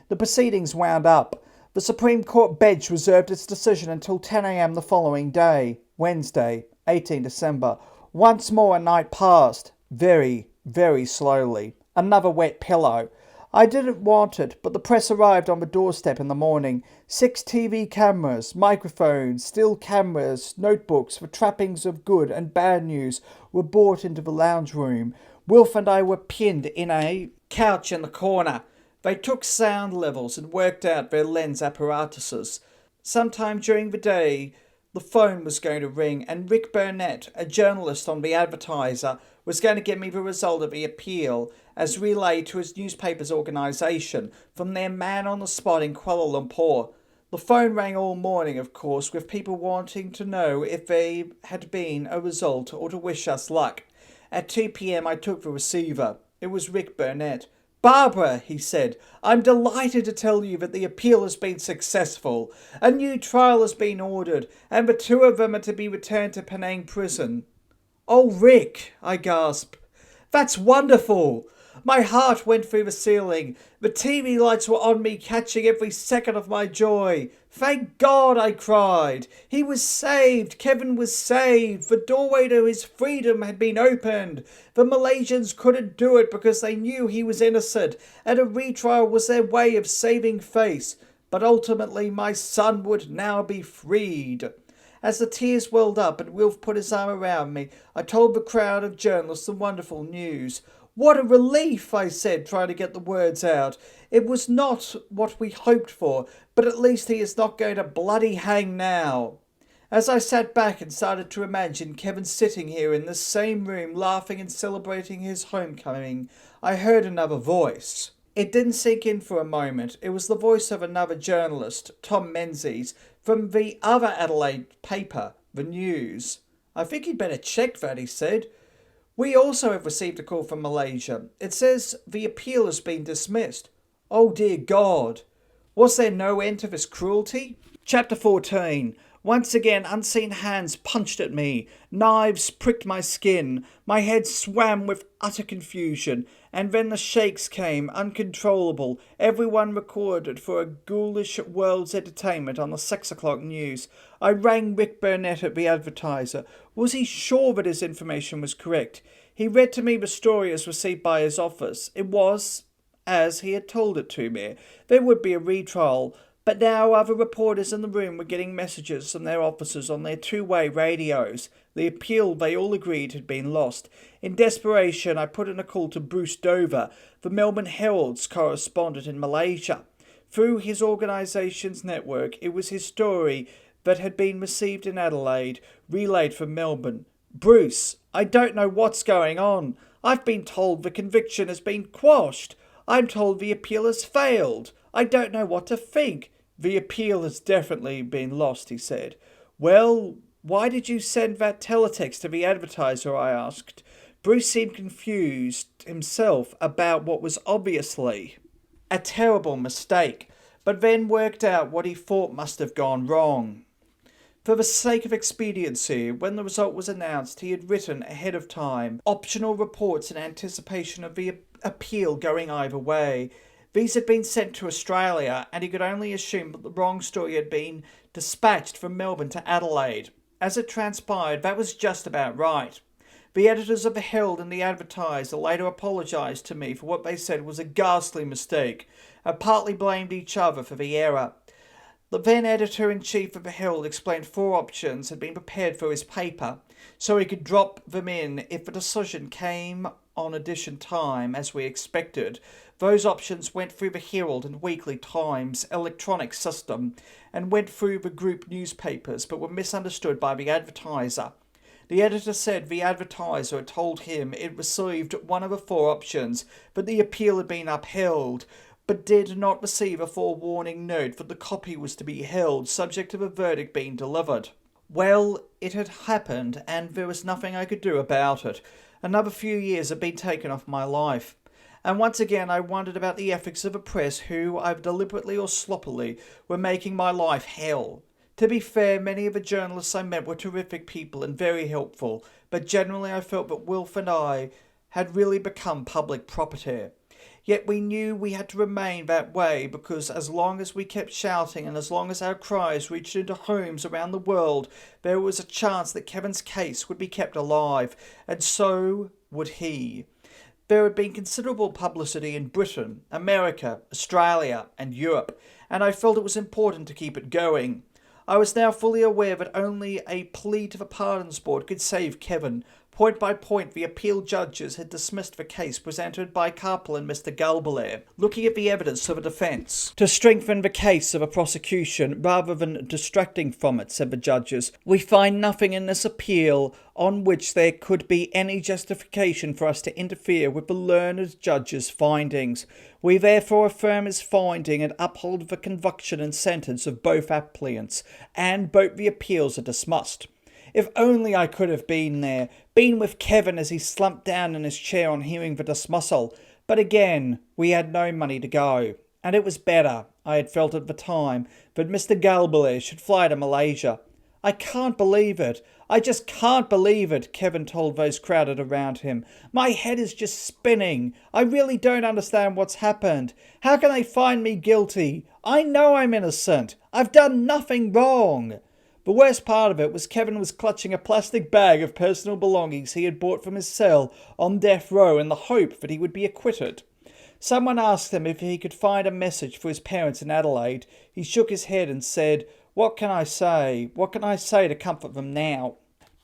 The proceedings wound up. The Supreme Court bench reserved its decision until 10 a.m. the following day, Wednesday, 18 December. Once more a night passed, very, very slowly. Another wet pillow. I didn't want it, but the press arrived on the doorstep in the morning. 6 TV cameras, microphones, still cameras, notebooks, the trappings of good and bad news were brought into the lounge room. Wilf and I were pinned in a couch in the corner. They took sound levels and worked out their lens apparatuses. Sometime during the day, the phone was going to ring, and Rick Burnett, a journalist on the Advertiser, was going to give me the result of the appeal as relayed to his newspaper's organisation from their man on the spot in Kuala Lumpur. The phone rang all morning, of course, with people wanting to know if there had been a result or to wish us luck. At 2 p.m. I took the receiver. It was Rick Burnett. "Barbara," he said, "I'm delighted to tell you that the appeal has been successful. A new trial has been ordered, and the 2 of them are to be returned to Penang prison." "Oh, Rick," I gasped. "That's wonderful." My heart went through the ceiling. The TV lights were on me, catching every second of my joy. "Thank God," I cried. He was saved. Kevin was saved. The doorway to his freedom had been opened. The Malaysians couldn't do it because they knew he was innocent, and a retrial was their way of saving face. But ultimately my son would now be freed. As the tears welled up and Wilf put his arm around me, I told the crowd of journalists the wonderful news. "What a relief," I said, trying to get the words out. "It was not what we hoped for, but at least he is not going to bloody hang now." As I sat back and started to imagine Kevin sitting here in this same room laughing and celebrating his homecoming, I heard another voice. It didn't sink in for a moment. It was the voice of another journalist, Tom Menzies, from the other Adelaide paper, The News. "I think you'd better check that," he said. "We also have received a call from Malaysia. It says the appeal has been dismissed." "Oh dear God. Was there no end to this cruelty?" Chapter 14. Once again, unseen hands punched at me. Knives pricked my skin. My head swam with utter confusion. And then the shakes came, uncontrollable. Everyone recorded for a ghoulish world's entertainment on the 6 o'clock news. I rang Rick Burnett at the Advertiser. Was he sure that his information was correct? He read to me the story as received by his office. It was as he had told it to me. There would be a retrial. But now other reporters in the room were getting messages from their officers on their 2-way radios. The appeal, they all agreed, had been lost. In desperation, I put in a call to Bruce Dover, the Melbourne Herald's correspondent in Malaysia. Through his organisation's network, it was his story that had been received in Adelaide, relayed from Melbourne. "Bruce, I don't know what's going on. I've been told the conviction has been quashed. I'm told the appeal has failed. I don't know what to think." "The appeal has definitely been lost," he said. "Well, why did you send that teletext to the Advertiser?" I asked. Bruce seemed confused himself about what was obviously a terrible mistake, but then worked out what he thought must have gone wrong. For the sake of expediency, when the result was announced, he had written ahead of time optional reports in anticipation of the appeal going either way. These had been sent to Australia, and he could only assume that the wrong story had been dispatched from Melbourne to Adelaide. As it transpired, that was just about right. The editors of the Herald and the Advertiser later apologised to me for what they said was a ghastly mistake, and partly blamed each other for the error. The then editor-in-chief of the Herald explained 4 options had been prepared for his paper, so he could drop them in if a decision came on edition time, as we expected. Those options went through the Herald and Weekly Times electronic system and went through the group newspapers, but were misunderstood by the advertiser. The editor said the advertiser had told him it received one of the 4 options, but the appeal had been upheld, but did not receive a forewarning note that the copy was to be held, subject to the verdict being delivered. Well, it had happened, and there was nothing I could do about it. Another few years had been taken off my life. And once again I wondered about the ethics of a press who, either deliberately or sloppily, were making my life hell. To be fair, many of the journalists I met were terrific people and very helpful, but generally I felt that Wilf and I had really become public property. Yet we knew we had to remain that way, because as long as we kept shouting and as long as our cries reached into homes around the world, there was a chance that Kevin's case would be kept alive, and so would he. There had been considerable publicity in Britain, America, Australia and Europe, and I felt it was important to keep it going. I was now fully aware that only a plea to the Pardons Board could save Kevin. Point by point, the appeal judges had dismissed the case presented by Carpel and Mr. Galbalair, looking at the evidence of the defence to strengthen the case of a prosecution rather than distracting from it, said the judges. We find nothing in this appeal on which there could be any justification for us to interfere with the learned judge's findings. We therefore affirm his finding and uphold the conviction and sentence of both applicants, and both the appeals are dismissed. If only I could have been there, been with Kevin as he slumped down in his chair on hearing the dismissal. But again, we had no money to go, and it was better, I had felt at the time, that Mr. Galbalair should fly to Malaysia. I can't believe it. I just can't believe it, Kevin told those crowded around him. My head is just spinning. I really don't understand what's happened. How can they find me guilty? I know I'm innocent. I've done nothing wrong. The worst part of it was Kevin was clutching a plastic bag of personal belongings he had bought from his cell on death row in the hope that he would be acquitted. Someone asked him if he could find a message for his parents in Adelaide. He shook his head and said, "What can I say? What can I say to comfort them now?"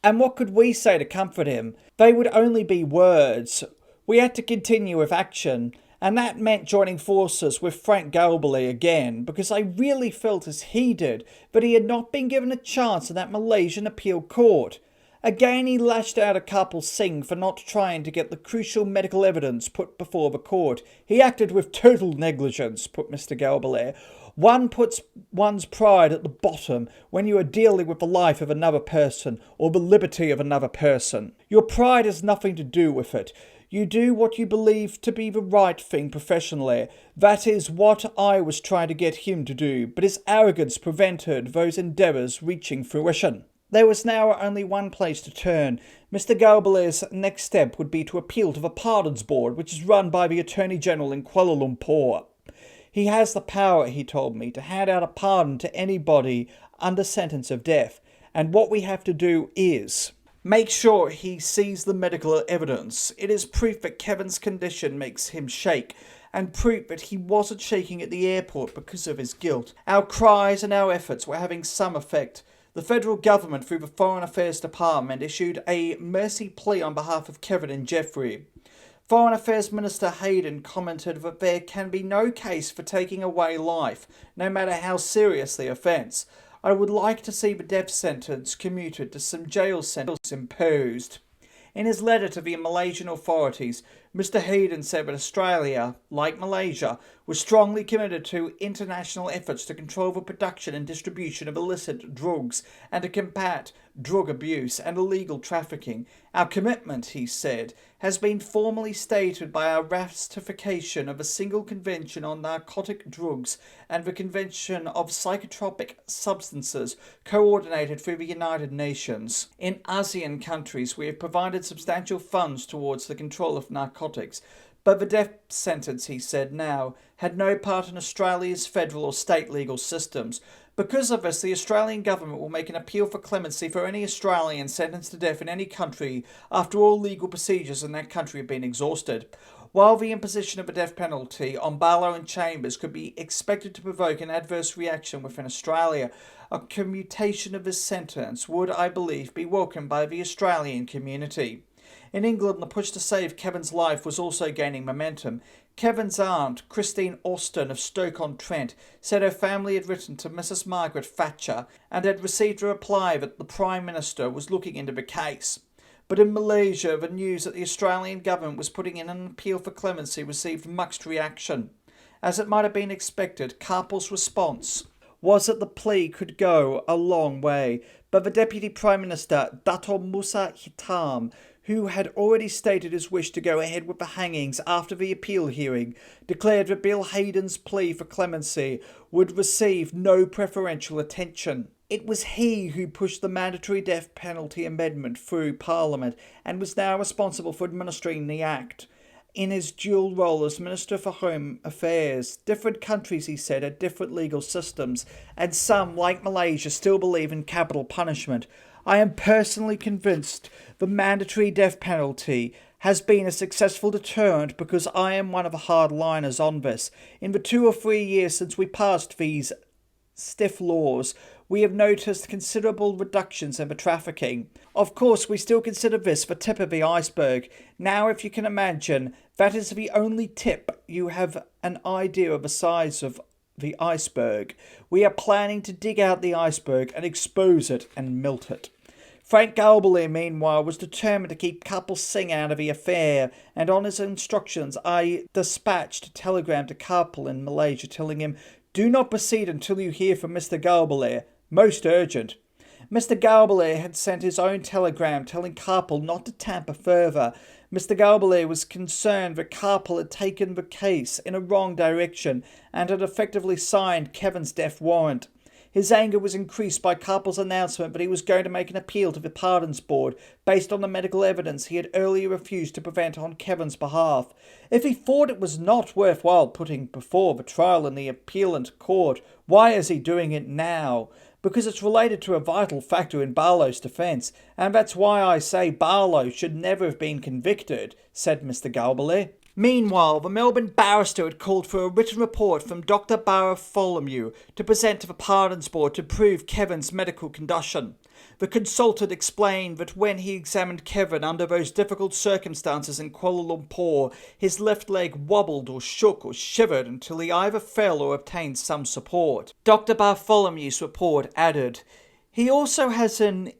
And what could we say to comfort him? They would only be words. We had to continue with action, and that meant joining forces with Frank Galbalair again, because I really felt as he did that he had not been given a chance in that Malaysian appeal court. Again he lashed out at Kapil Singh for not trying to get the crucial medical evidence put before the court. He acted with total negligence, put Mr. Galbalair. One puts one's pride at the bottom when you are dealing with the life of another person or the liberty of another person. Your pride has nothing to do with it. You do what you believe to be the right thing professionally. That is what I was trying to get him to do, but his arrogance prevented those endeavours reaching fruition. There was now only one place to turn. Mr. Galbalair's next step would be to appeal to the Pardons Board, which is run by the Attorney-General in Kuala Lumpur. He has the power, he told me, to hand out a pardon to anybody under sentence of death, and what we have to do is make sure he sees the medical evidence. It is proof that Kevin's condition makes him shake, and proof that he wasn't shaking at the airport because of his guilt. Our cries and our efforts were having some effect. The federal government, through the Foreign Affairs Department, issued a mercy plea on behalf of Kevin and Jeffrey. Foreign Affairs Minister Hayden commented that there can be no case for taking away life, no matter how serious the offence. I would like to see the death sentence commuted to some jail sentence imposed. In his letter to the Malaysian authorities, Mr. Hayden said that Australia, like Malaysia, was strongly committed to international efforts to control the production and distribution of illicit drugs and to combat drug abuse and illegal trafficking. Our commitment, he said, has been formally stated by our ratification of a single convention on narcotic drugs and the Convention of Psychotropic Substances coordinated through the United Nations. In ASEAN countries, we have provided substantial funds towards the control of narcotics, but the death sentence, he said now, had no part in Australia's federal or state legal systems. Because of this, the Australian government will make an appeal for clemency for any Australian sentenced to death in any country after all legal procedures in that country have been exhausted. While the imposition of a death penalty on Barlow and Chambers could be expected to provoke an adverse reaction within Australia, a commutation of this sentence would, I believe, be welcomed by the Australian community. In England, the push to save Kevin's life was also gaining momentum. Kevin's aunt, Christine Austin of Stoke-on-Trent, said her family had written to Mrs. Margaret Thatcher and had received a reply that the Prime Minister was looking into the case. But in Malaysia, the news that the Australian government was putting in an appeal for clemency received mixed reaction. As it might have been expected, Kapal's response was that the plea could go a long way, but the Deputy Prime Minister, Dato' Musa Hitam, who had already stated his wish to go ahead with the hangings after the appeal hearing, declared that Bill Hayden's plea for clemency would receive no preferential attention. It was he who pushed the mandatory death penalty amendment through Parliament and was now responsible for administering the Act. In his dual role as Minister for Home Affairs, different countries, he said, had different legal systems, and some, like Malaysia, still believe in capital punishment. I am personally convinced the mandatory death penalty has been a successful deterrent because I am one of the hardliners on this. In the 2 or 3 years since we passed these stiff laws, we have noticed considerable reductions in the trafficking. Of course, we still consider this the tip of the iceberg. Now, if you can imagine, that is the only tip. You have an idea of the size of the iceberg. We are planning to dig out the iceberg and expose it and melt it. Frank Galbally, meanwhile, was determined to keep Kapil Singh out of the affair, and on his instructions I dispatched a telegram to Kapil in Malaysia telling him, "Do not proceed until you hear from Mr. Galbally. Most urgent." Mr. Galbally had sent his own telegram telling Kapil not to tamper further. Mr. Galbally was concerned that Kapil had taken the case in a wrong direction and had effectively signed Kevin's death warrant. His anger was increased by Kapil's announcement that he was going to make an appeal to the Pardons Board based on the medical evidence he had earlier refused to present on Kevin's behalf. If he thought it was not worthwhile putting before the trial in the appellant court, why is he doing it now? Because it's related to a vital factor in Barlow's defence, and that's why I say Barlow should never have been convicted, said Mr. Galbally. Meanwhile, the Melbourne barrister had called for a written report from Dr. Barbara Barlow to present to the Pardons Board to prove Kevin's medical condition. The consultant explained that when he examined Kevin under those difficult circumstances in Kuala Lumpur, his left leg wobbled or shook or shivered until he either fell or obtained some support. Dr. Bartholomew's report added, "He also has an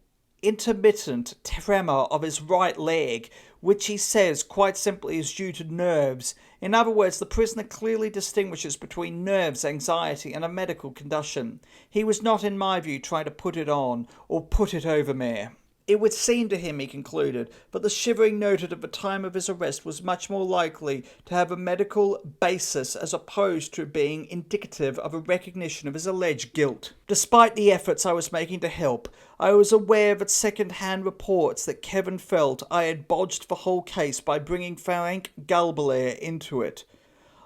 intermittent tremor of his right leg, which he says quite simply is due to nerves. In other words, the prisoner clearly distinguishes between nerves, anxiety, and a medical condition. He was not, in my view, trying to put it on or put it over me." It would seem to him, he concluded, that the shivering noted at the time of his arrest was much more likely to have a medical basis as opposed to being indicative of a recognition of his alleged guilt. Despite the efforts I was making to help, I was aware that second-hand reports that Kevin felt I had bodged the whole case by bringing Frank Galbally into it.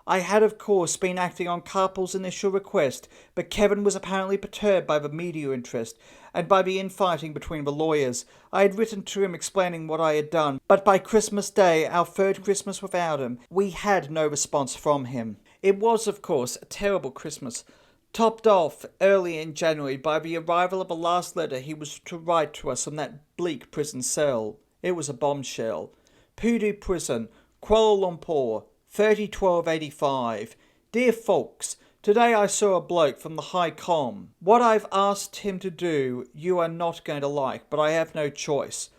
I had, of course, been acting on Kapil's initial request, but Kevin was apparently perturbed by the media interest and by the infighting between the lawyers. I had written to him explaining what I had done, but by Christmas Day, our third Christmas without him, we had no response from him. It was, of course, a terrible Christmas, topped off early in January by the arrival of the last letter he was to write to us from that bleak prison cell. It was a bombshell. Pudu Prison, Kuala Lumpur, 30/12/85. Dear folks, today I saw a bloke from the High Com. What I've asked him to do you are not going to like, but I have no choice.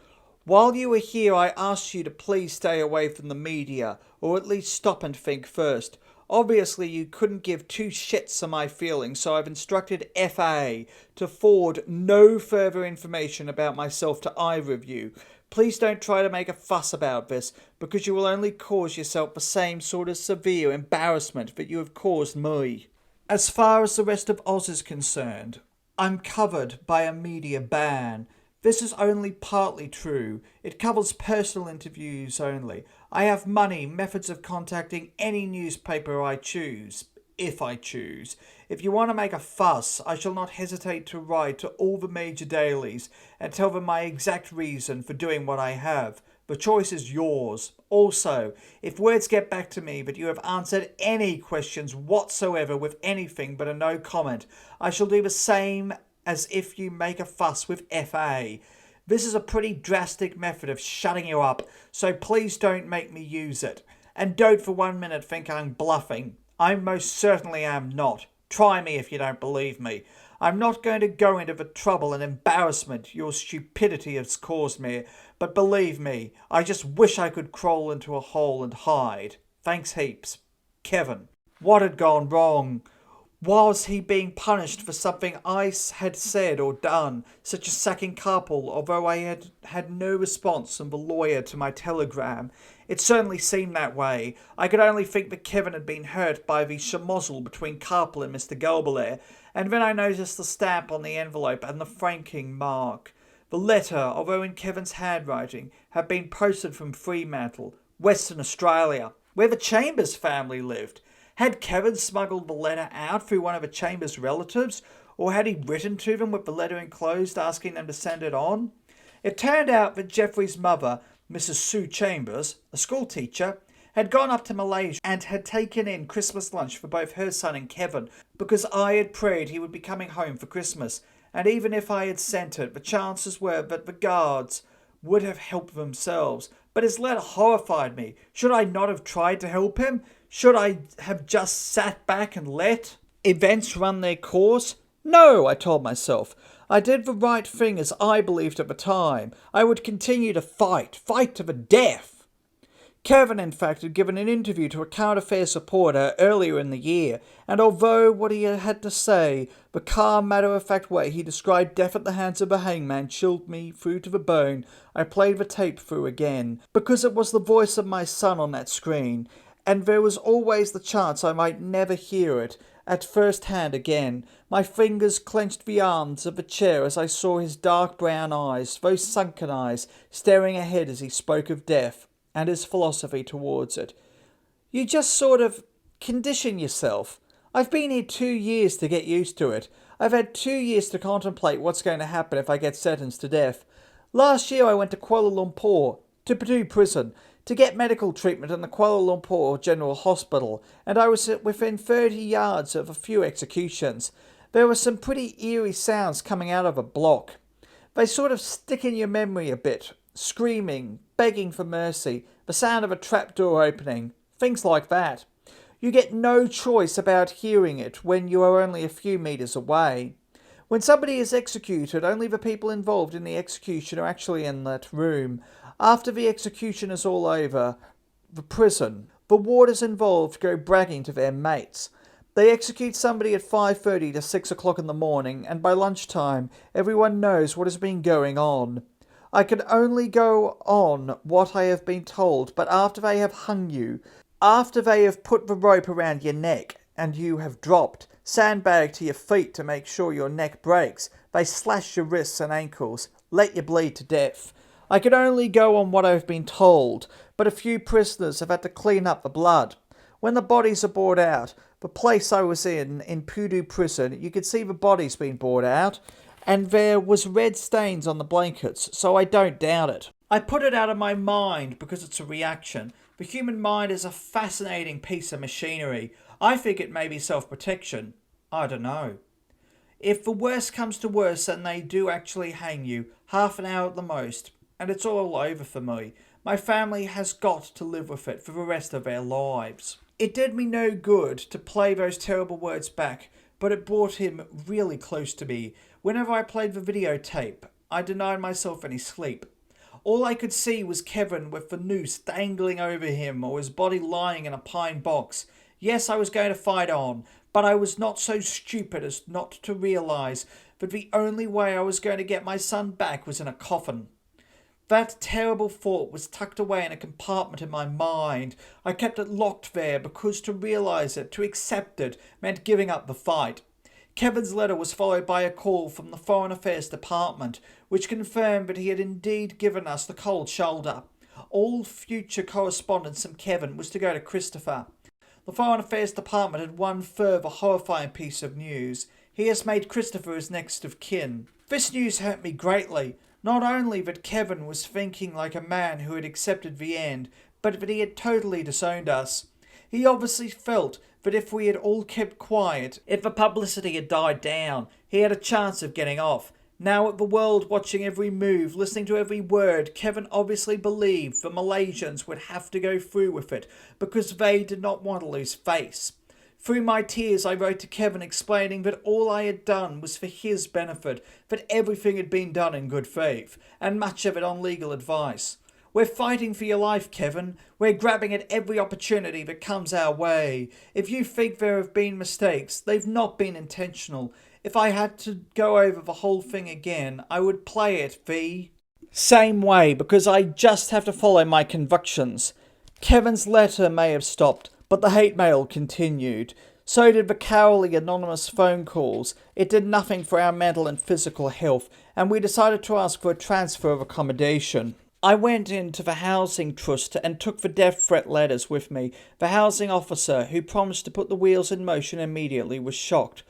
While you were here I asked you to please stay away from the media, or at least stop and think first. Obviously you couldn't give two shits of my feelings, so I've instructed FA to forward no further information about myself to either of you. Please don't try to make a fuss about this, because you will only cause yourself the same sort of severe embarrassment that you have caused me. As far as the rest of Oz is concerned, I'm covered by a media ban. This is only partly true. It covers personal interviews only. I have money, methods of contacting any newspaper I choose, if I choose. If you want to make a fuss, I shall not hesitate to write to all the major dailies and tell them my exact reason for doing what I have. The choice is yours. Also, if words get back to me that you have answered any questions whatsoever with anything but a no comment, I shall do the same as if you make a fuss with FA. This is a pretty drastic method of shutting you up, so please don't make me use it. And don't for 1 minute think I'm bluffing. I most certainly am not. Try me if you don't believe me. I'm not going to go into the trouble and embarrassment your stupidity has caused me, but believe me, I just wish I could crawl into a hole and hide. Thanks heaps. Kevin. What had gone wrong? Was he being punished for something I had said or done, such as sacking Carpool, although I had had no response from the lawyer to my telegram? It certainly seemed that way. I could only think that Kevin had been hurt by the schmozzle between Carpool and Mr. Galbalair, and then I noticed the stamp on the envelope and the franking mark. The letter, although in Kevin's handwriting, had been posted from Fremantle, Western Australia, where the Chambers family lived. Had Kevin smuggled the letter out through one of the Chambers' relatives, or had he written to them with the letter enclosed asking them to send it on? It turned out that Geoffrey's mother, Mrs. Sue Chambers, a schoolteacher, had gone up to Malaysia and had taken in Christmas lunch for both her son and Kevin, because I had prayed he would be coming home for Christmas, and even if I had sent it, the chances were that the guards would have helped themselves. But his letter horrified me. Should I not have tried to help him? Should I have just sat back and let events run their course? No, I told myself. I did the right thing as I believed at the time. I would continue to fight to the death. Kevin, in fact, had given an interview to a current affairs reporter earlier in the year, and although what he had to say, the calm, matter-of-fact way he described death at the hands of a hangman chilled me through to the bone, I played the tape through again, because it was the voice of my son on that screen, and there was always the chance I might never hear it at first hand again. My fingers clenched the arms of the chair as I saw his dark brown eyes, those sunken eyes, staring ahead as he spoke of death and his philosophy towards it. You just sort of condition yourself. I've been here 2 years to get used to it. I've had 2 years to contemplate what's going to happen if I get sentenced to death. Last year I went to Kuala Lumpur, to Padu Prison, to get medical treatment in the Kuala Lumpur General Hospital, and I was within 30 yards of a few executions. There were some pretty eerie sounds coming out of a block. They sort of stick in your memory a bit. Screaming, begging for mercy, the sound of a trapdoor opening, things like that. You get no choice about hearing it when you are only a few metres away. When somebody is executed, only the people involved in the execution are actually in that room. After the execution is all over, the prison, the warders involved go bragging to their mates. They execute somebody at 5:30 to 6 o'clock in the morning, and by lunchtime everyone knows what has been going on. I can only go on what I have been told, but after they have hung you, after they have put the rope around your neck, and you have dropped, sandbag to your feet to make sure your neck breaks, they slash your wrists and ankles, let you bleed to death. I can only go on what I have been told, but a few prisoners have had to clean up the blood. When the bodies are brought out, the place I was in Padu Prison, you could see the bodies being brought out, and there was red stains on the blankets, so I don't doubt it. I put it out of my mind because it's a reaction. The human mind is a fascinating piece of machinery. I think it may be self-protection. I don't know. If the worst comes to worst and they do actually hang you, half an hour at the most, and it's all over for me, my family has got to live with it for the rest of their lives. It did me no good to play those terrible words back, but it brought him really close to me. Whenever I played the videotape, I denied myself any sleep. All I could see was Kevin with the noose dangling over him or his body lying in a pine box. Yes, I was going to fight on, but I was not so stupid as not to realise that the only way I was going to get my son back was in a coffin. That terrible thought was tucked away in a compartment in my mind. I kept it locked there because to realise it, to accept it, meant giving up the fight. Kevin's letter was followed by a call from the Foreign Affairs Department, which confirmed that he had indeed given us the cold shoulder. All future correspondence from Kevin was to go to Christopher. The Foreign Affairs Department had one further horrifying piece of news. He has made Christopher his next of kin. This news hurt me greatly. Not only that Kevin was thinking like a man who had accepted the end, but that he had totally disowned us. He obviously felt that if we had all kept quiet, if the publicity had died down, he had a chance of getting off. Now with the world watching every move, listening to every word, Kevin obviously believed the Malaysians would have to go through with it because they did not want to lose face. Through my tears I wrote to Kevin explaining that all I had done was for his benefit, that everything had been done in good faith, and much of it on legal advice. We're fighting for your life, Kevin. We're grabbing at every opportunity that comes our way. If you think there have been mistakes, they've not been intentional. If I had to go over the whole thing again, I would play it the same way because I just have to follow my convictions. Kevin's letter may have stopped, but the hate mail continued. So did the cowardly anonymous phone calls. It did nothing for our mental and physical health, and we decided to ask for a transfer of accommodation. I went into the housing trust and took the death threat letters with me. The housing officer, who promised to put the wheels in motion immediately, was shocked.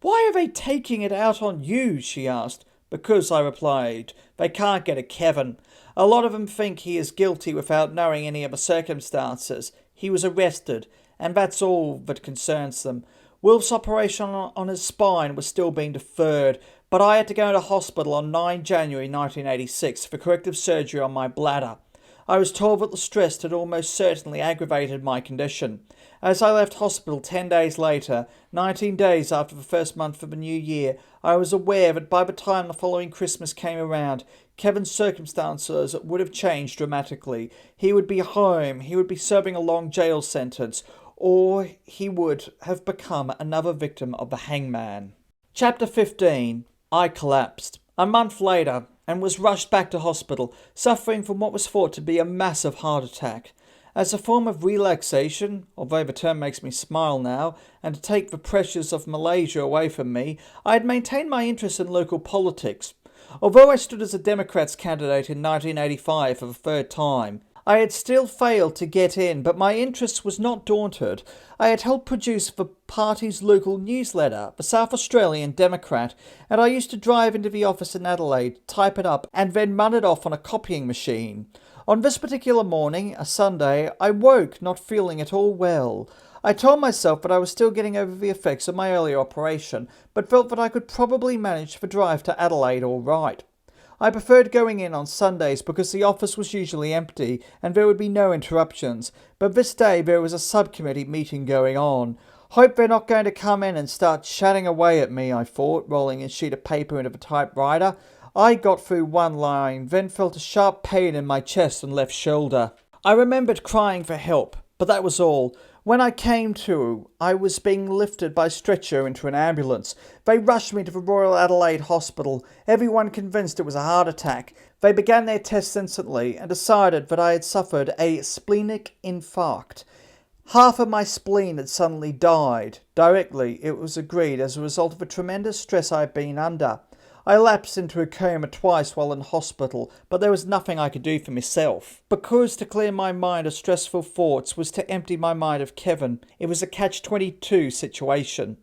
"Why are they taking it out on you?" she asked. "Because," I replied, "they can't get at Kevin. A lot of them think he is guilty without knowing any of the circumstances. He was arrested, and that's all that concerns them. Wilf's operation on his spine was still being deferred, but I had to go to hospital on 9 January 1986 for corrective surgery on my bladder. I was told that the stress had almost certainly aggravated my condition. As I left hospital 10 days later, 19 days after the first month of the new year, I was aware that by the time the following Christmas came around, Kevin's circumstances would have changed dramatically. He would be home, he would be serving a long jail sentence, or he would have become another victim of the hangman. Chapter 15. I collapsed. A month later, and was rushed back to hospital, suffering from what was thought to be a massive heart attack. As a form of relaxation, although the term makes me smile now, and to take the pressures of Malaysia away from me, I had maintained my interest in local politics. Although I stood as a Democrats candidate in 1985 for the third time, I had still failed to get in, but my interest was not daunted. I had helped produce the party's local newsletter, the South Australian Democrat, and I used to drive into the office in Adelaide, type it up, and then run it off on a copying machine. On this particular morning, a Sunday, I woke not feeling at all well. I told myself that I was still getting over the effects of my earlier operation, but felt that I could probably manage the drive to Adelaide all right. I preferred going in on Sundays because the office was usually empty and there would be no interruptions, but this day there was a subcommittee meeting going on. Hope they're not going to come in and start chatting away at me, I thought, rolling a sheet of paper into the typewriter. I got through one line, then felt a sharp pain in my chest and left shoulder. I remembered crying for help, but that was all. When I came to, I was being lifted by stretcher into an ambulance. They rushed me to the Royal Adelaide Hospital, everyone convinced it was a heart attack. They began their tests instantly and decided that I had suffered a splenic infarct. Half of my spleen had suddenly died. Directly, it was agreed, as a result of the tremendous stress I had been under. I lapsed into a coma twice while in hospital, but there was nothing I could do for myself. Because to clear my mind of stressful thoughts was to empty my mind of Kevin. It was a catch-22 situation.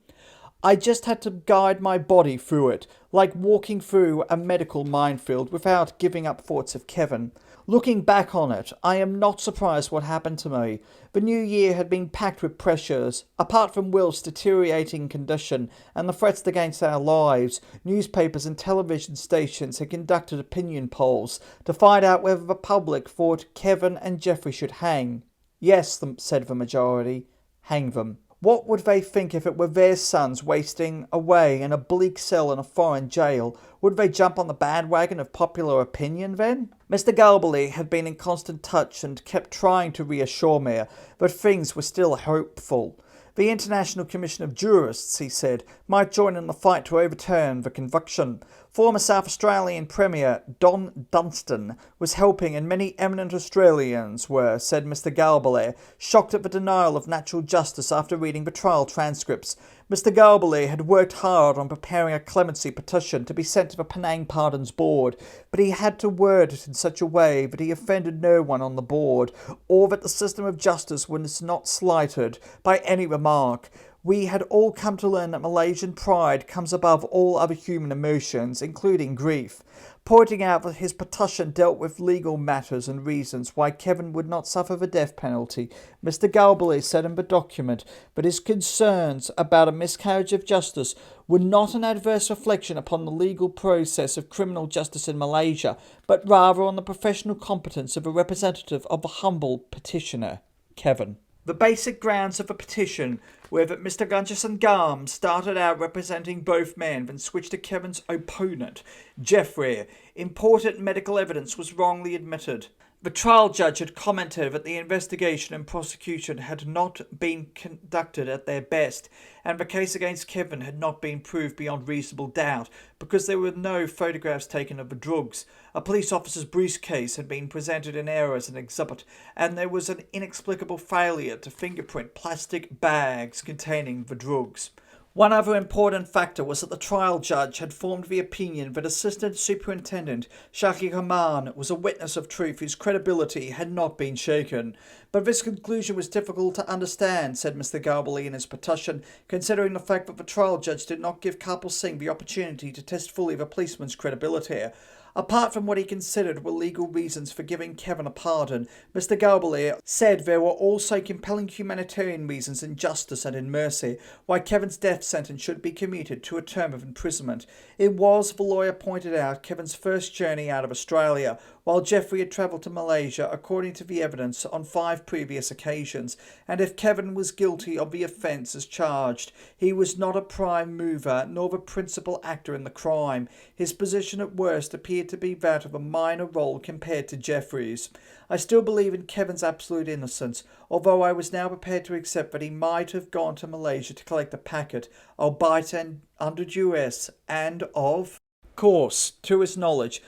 I just had to guide my body through it, like walking through a medical minefield without giving up thoughts of Kevin. Looking back on it, I am not surprised what happened to me. The new year had been packed with pressures. Apart from Will's deteriorating condition and the threats against our lives, newspapers and television stations had conducted opinion polls to find out whether the public thought Kevin and Jeffrey should hang. Yes, said the majority, hang them. What would they think if it were their sons wasting away in a bleak cell in a foreign jail? Would they jump on the bandwagon of popular opinion then? Mr. Galbally had been in constant touch and kept trying to reassure me that things were still hopeful. The International Commission of Jurists, he said, might join in the fight to overturn the conviction. Former South Australian Premier Don Dunstan was helping, and many eminent Australians were, said Mr. Galbally, shocked at the denial of natural justice after reading the trial transcripts. Mr. Galbally had worked hard on preparing a clemency petition to be sent to the Penang Pardons Board, but he had to word it in such a way that he offended no one on the board, or that the system of justice was not slighted by any remark. We had all come to learn that Malaysian pride comes above all other human emotions, including grief. pointing out that his petition dealt with legal matters and reasons why Kevin would not suffer the death penalty. Mr. Galbally said in the document that his concerns about a miscarriage of justice were not an adverse reflection upon the legal process of criminal justice in Malaysia, but rather on the professional competence of a representative of the humble petitioner, Kevin. The basic grounds of the petition were that Mr. Gunjason Garm started out representing both men, then switched to Kevin's opponent, Jeffrey. Important medical evidence was wrongly admitted. The trial judge had commented that the investigation and prosecution had not been conducted at their best, and the case against Kevin had not been proved beyond reasonable doubt, because there were no photographs taken of the drugs. A police officer's briefcase had been presented in error as an exhibit, and there was an inexplicable failure to fingerprint plastic bags containing the drugs. One other important factor was that the trial judge had formed the opinion that Assistant Superintendent Shaki Rahman was a witness of truth whose credibility had not been shaken. But this conclusion was difficult to understand, said Mr. Garbally in his petition, considering the fact that the trial judge did not give Kapil Singh the opportunity to test fully the policeman's credibility. Apart from what he considered were legal reasons for giving Kevin a pardon, Mr. Galbally said there were also compelling humanitarian reasons in justice and in mercy why Kevin's death sentence should be commuted to a term of imprisonment. It was, the lawyer pointed out, Kevin's first journey out of Australia, while Jeffrey had travelled to Malaysia, according to the evidence, on 5 previous occasions, and if Kevin was guilty of the offence as charged, he was not a prime mover nor the principal actor in the crime. His position at worst appeared to be that of a minor role compared to Jeffrey's. I still believe in Kevin's absolute innocence, although I was now prepared to accept that he might have gone to Malaysia to collect a packet, albeit under duress, and of course, to his knowledge,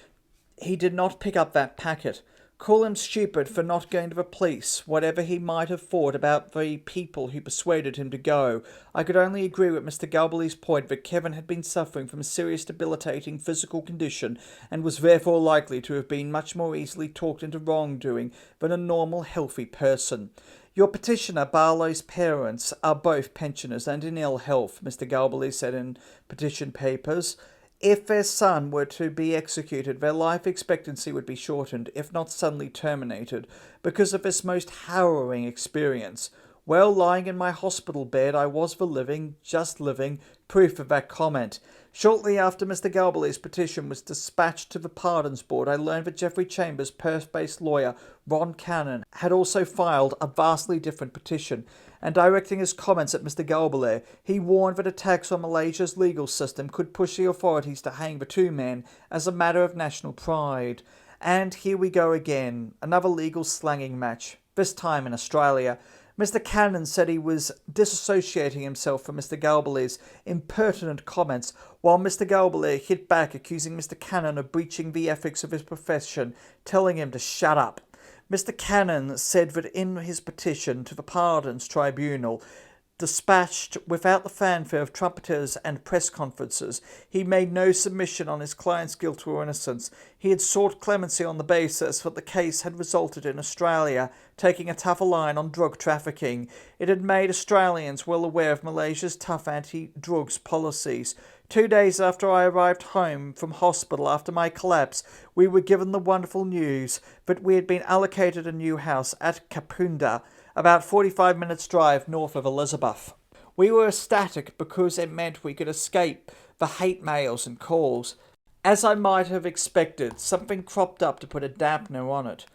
he did not pick up that packet. Call him stupid for not going to the police, whatever he might have thought about the people who persuaded him to go. I could only agree with Mr. Galbally's point that Kevin had been suffering from a serious debilitating physical condition and was therefore likely to have been much more easily talked into wrongdoing than a normal, healthy person. Your petitioner, Barlow's parents, are both pensioners and in ill health, Mr. Galbally said in petition papers. If their son were to be executed, their life expectancy would be shortened, if not suddenly terminated, because of this most harrowing experience. Well, lying in my hospital bed, I was just living, proof of that comment. Shortly after Mr. Galbally's petition was dispatched to the Pardons Board, I learned that Geoffrey Chambers' Perth-based lawyer, Ron Cannon, had also filed a vastly different petition, and directing his comments at Mr. Galbally, he warned that attacks on Malaysia's legal system could push the authorities to hang the two men as a matter of national pride. And here we go again, another legal slanging match, this time in Australia. Mr. Cannon said he was disassociating himself from Mr. Galbally's impertinent comments, while Mr. Galbally hit back, accusing Mr. Cannon of breaching the ethics of his profession, telling him to shut up. Mr. Cannon said that in his petition to the Pardons Tribunal, dispatched without the fanfare of trumpeters and press conferences, he made no submission on his client's guilt or innocence. He had sought clemency on the basis that the case had resulted in Australia taking a tougher line on drug trafficking. It had made Australians well aware of Malaysia's tough anti-drugs policies. 2 days after I arrived home from hospital after my collapse, we were given the wonderful news that we had been allocated a new house at Kapunda, about 45 minutes' drive north of Elizabeth. We were ecstatic because it meant we could escape the hate mails and calls. As I might have expected, something cropped up to put a dampener on it.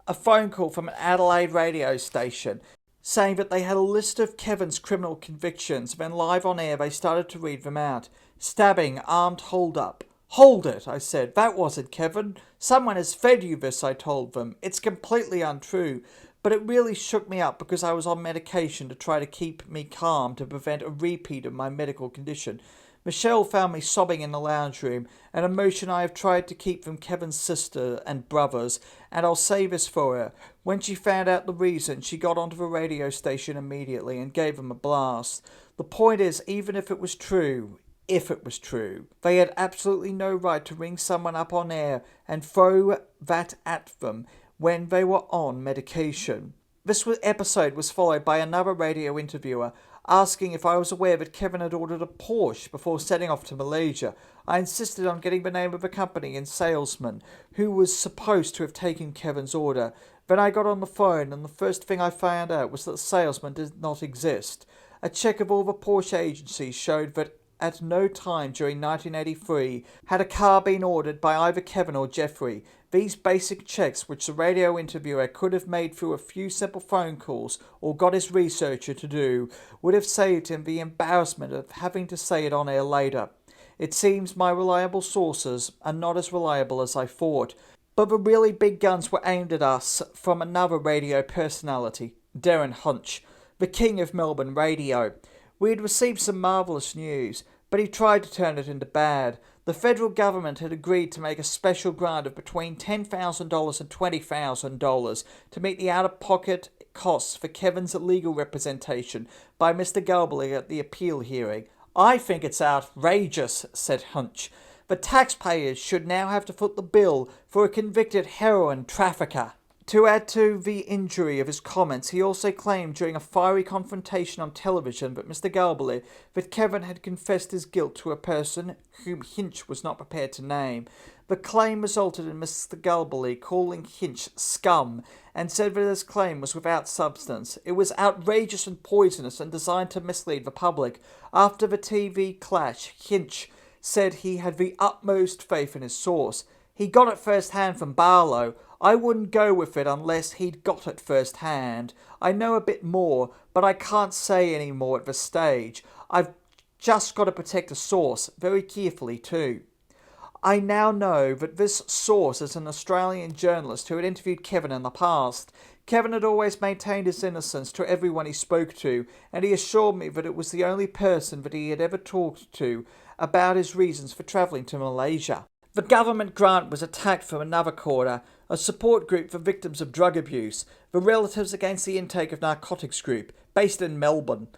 A phone call from an Adelaide radio station saying that they had a list of Kevin's criminal convictions. Then live on air they started to read them out. Stabbing, armed hold-up. Hold it, I said. That wasn't Kevin. Someone has fed you this, I told them. It's completely untrue. But it really shook me up because I was on medication to try to keep me calm to prevent a repeat of my medical condition. Michelle found me sobbing in the lounge room, an emotion I have tried to keep from Kevin's sister and brothers, and I'll say this for her. When she found out the reason, she got onto the radio station immediately and gave them a blast. The point is, even if it was true, they had absolutely no right to ring someone up on air and throw that at them when they were on medication. This episode was followed by another radio interviewer asking if I was aware that Kevin had ordered a Porsche before setting off to Malaysia. I insisted on getting the name of a company and salesman who was supposed to have taken Kevin's order. Then I got on the phone, and the first thing I found out was that the salesman did not exist. A check of all the Porsche agencies showed that at no time during 1983 had a car been ordered by either Kevin or Jeffrey. These basic checks, which the radio interviewer could have made through a few simple phone calls or got his researcher to do, would have saved him the embarrassment of having to say it on air later. It seems my reliable sources are not as reliable as I thought, but the really big guns were aimed at us from another radio personality, Darren Hunch, the king of Melbourne radio. We had received some marvellous news, but he tried to turn it into bad. The federal government had agreed to make a special grant of between $10,000 and $20,000 to meet the out-of-pocket costs for Kevin's legal representation by Mr. Galbally at the appeal hearing. I think it's outrageous, said Hunch. The taxpayers should now have to foot the bill for a convicted heroin trafficker. To add to the injury of his comments, he also claimed during a fiery confrontation on television with Mr. Galbally that Kevin had confessed his guilt to a person whom Hinch was not prepared to name. The claim resulted in Mr. Galbally calling Hinch scum and said that his claim was without substance. It was outrageous and poisonous and designed to mislead the public. After the TV clash, Hinch said he had the utmost faith in his source. He got it first hand from Barlow. I wouldn't go with it unless he'd got it first hand. I know a bit more, but I can't say any more at this stage. I've just got to protect a source, very carefully too. I now know that this source is an Australian journalist who had interviewed Kevin in the past. Kevin had always maintained his innocence to everyone he spoke to, and he assured me that it was the only person that he had ever talked to about his reasons for travelling to Malaysia. The government grant was attacked from another quarter, a support group for victims of drug abuse. The Relatives Against the Intake of Narcotics group, based in Melbourne,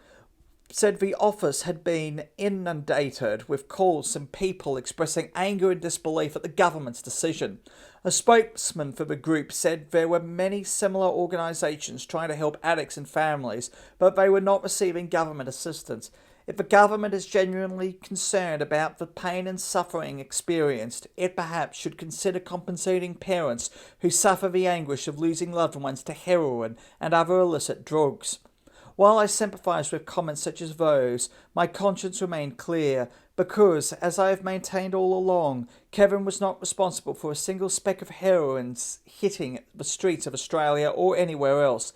said the office had been inundated with calls from people expressing anger and disbelief at the government's decision. A spokesman for the group said there were many similar organisations trying to help addicts and families, but they were not receiving government assistance. If the government is genuinely concerned about the pain and suffering experienced, it perhaps should consider compensating parents who suffer the anguish of losing loved ones to heroin and other illicit drugs. While I sympathise with comments such as those, my conscience remained clear, because, as I have maintained all along, Kevin was not responsible for a single speck of heroin hitting the streets of Australia or anywhere else.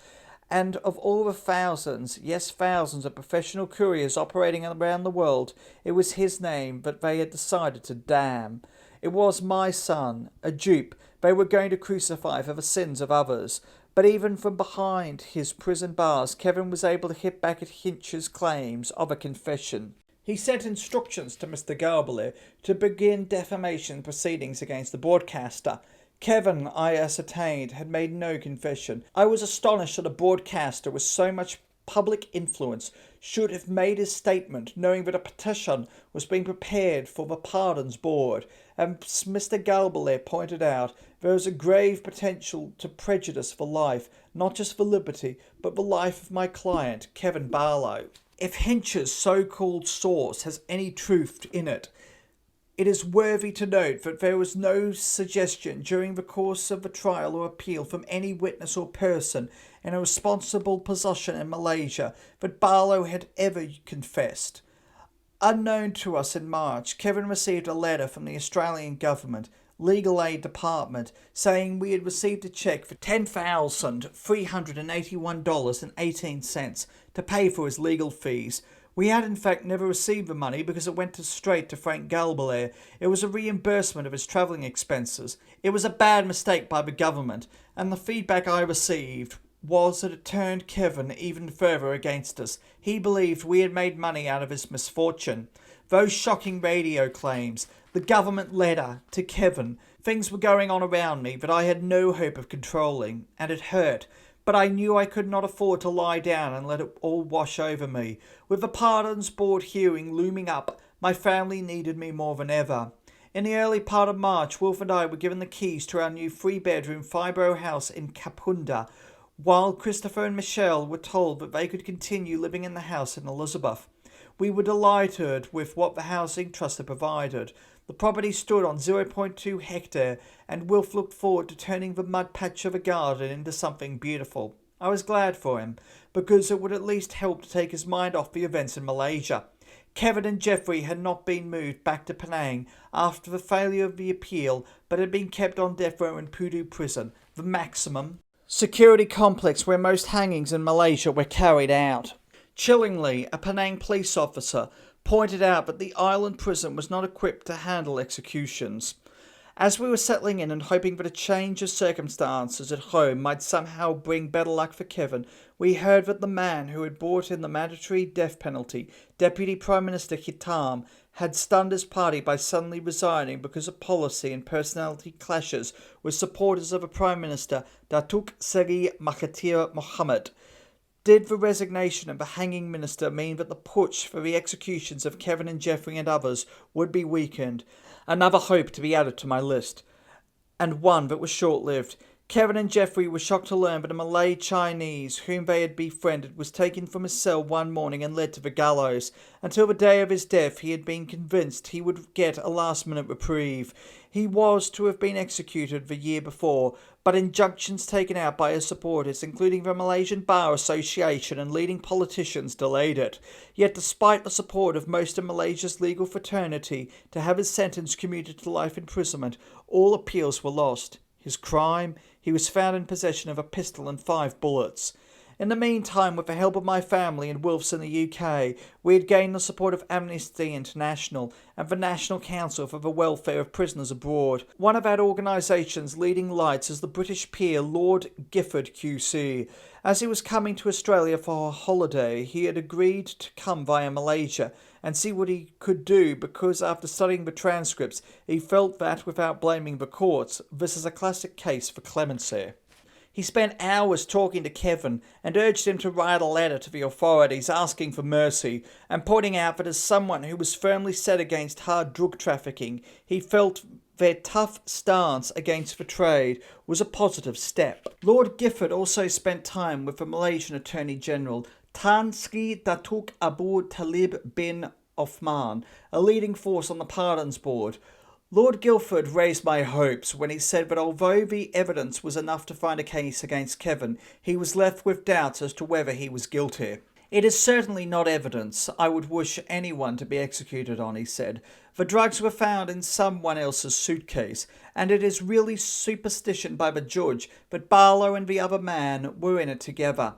And of all the thousands, yes thousands of professional couriers operating around the world, it was his name that they had decided to damn. It was my son, a dupe, they were going to crucify for the sins of others. But even from behind his prison bars, Kevin was able to hit back at Hinch's claims of a confession. He sent instructions to Mr. Galbally to begin defamation proceedings against the broadcaster. Kevin, I ascertained, had made no confession. I was astonished that a broadcaster with so much public influence should have made his statement, knowing that a petition was being prepared for the Pardons Board. And Mr. Galbally pointed out there is a grave potential to prejudice for life, not just for liberty, but the life of my client, Kevin Barlow. If Hinch's so-called source has any truth in it, it is worthy to note that there was no suggestion during the course of the trial or appeal from any witness or person in a responsible position in Malaysia that Barlow had ever confessed. Unknown to us in March, Kevin received a letter from the Australian government Legal Aid Department saying we had received a cheque for $10,381.18 to pay for his legal fees. We had in fact never received the money because it went straight to Frank Galbally. It was a reimbursement of his travelling expenses. It was a bad mistake by the government, and the feedback I received was that it turned Kevin even further against us. He believed we had made money out of his misfortune. Those shocking radio claims, the government letter to Kevin, things were going on around me that I had no hope of controlling, and it hurt. But I knew I could not afford to lie down and let it all wash over me. With the Pardons Board hearing looming up, my family needed me more than ever. In the early part of March, Wolf and I were given the keys to our new 3-bedroom fibro house in Kapunda. while Christopher and Michelle were told that they could continue living in the house in Elizabeth. We were delighted with what the housing trust had provided. The property stood on 0.2 hectare, and Wilf looked forward to turning the mud patch of a garden into something beautiful. I was glad for him, because it would at least help to take his mind off the events in Malaysia. Kevin and Jeffrey had not been moved back to Penang after the failure of the appeal, but had been kept on death row in Pudu prison, the maximum security complex where most hangings in Malaysia were carried out. Chillingly, a Penang police officer pointed out that the island prison was not equipped to handle executions. As we were settling in and hoping that a change of circumstances at home might somehow bring better luck for Kevin, we heard that the man who had brought in the mandatory death penalty, Deputy Prime Minister Hitam, had stunned his party by suddenly resigning because of policy and personality clashes with supporters of a Prime Minister, Datuk Seri Mahathir Mohamad. Did the resignation of the hanging minister mean that the push for the executions of Kevin and Jeffrey and others would be weakened? Another hope to be added to my list, and one that was short-lived. Kevin and Jeffrey were shocked to learn that a Malay Chinese whom they had befriended was taken from his cell one morning and led to the gallows. Until the day of his death he had been convinced he would get a last-minute reprieve. He was to have been executed the year before, but injunctions taken out by his supporters, including the Malaysian Bar Association and leading politicians, delayed it. Yet despite the support of most of Malaysia's legal fraternity to have his sentence commuted to life imprisonment, all appeals were lost. His crime? He was found in possession of a pistol and 5 bullets. In the meantime, with the help of my family and Wilf's in the UK, we had gained the support of Amnesty International and the National Council for the Welfare of Prisoners Abroad. One of that organisation's leading lights is the British peer Lord Gifford QC. As he was coming to Australia for a holiday, he had agreed to come via Malaysia and see what he could do, because after studying the transcripts, he felt that, without blaming the courts, this is a classic case for clemency. He spent hours talking to Kevin and urged him to write a letter to the authorities asking for mercy, and pointing out that as someone who was firmly set against hard drug trafficking, he felt their tough stance against the trade was a positive step. Lord Gifford also spent time with the Malaysian Attorney General Tan Sri Datuk Abu Talib bin Othman, a leading force on the Pardons Board. Lord Guilford raised my hopes when he said that although the evidence was enough to find a case against Kevin, he was left with doubts as to whether he was guilty. It is certainly not evidence I would wish anyone to be executed on, he said. The drugs were found in someone else's suitcase, and it is really superstition by the judge that Barlow and the other man were in it together.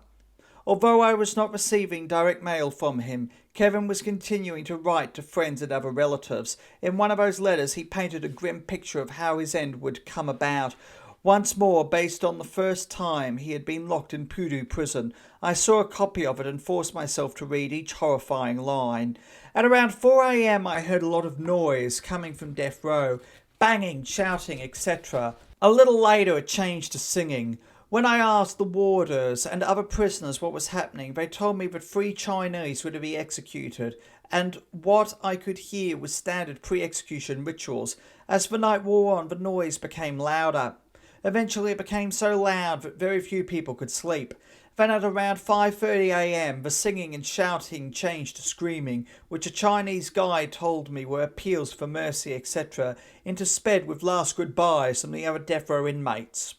Although I was not receiving direct mail from him, Kevin was continuing to write to friends and other relatives. In one of those letters he painted a grim picture of how his end would come about. Once more, based on the first time he had been locked in Pudu prison, I saw a copy of it and forced myself to read each horrifying line. At around 4 a.m. I heard a lot of noise coming from death row, banging, shouting, etc. A little later it changed to singing. When I asked the warders and other prisoners what was happening, they told me that 3 Chinese were to be executed, and what I could hear was standard pre-execution rituals. As the night wore on, the noise became louder. Eventually it became so loud that very few people could sleep. Then at around 5:30 a.m, the singing and shouting changed to screaming, which a Chinese guide told me were appeals for mercy, etc., intersped with last goodbyes from the other death row inmates.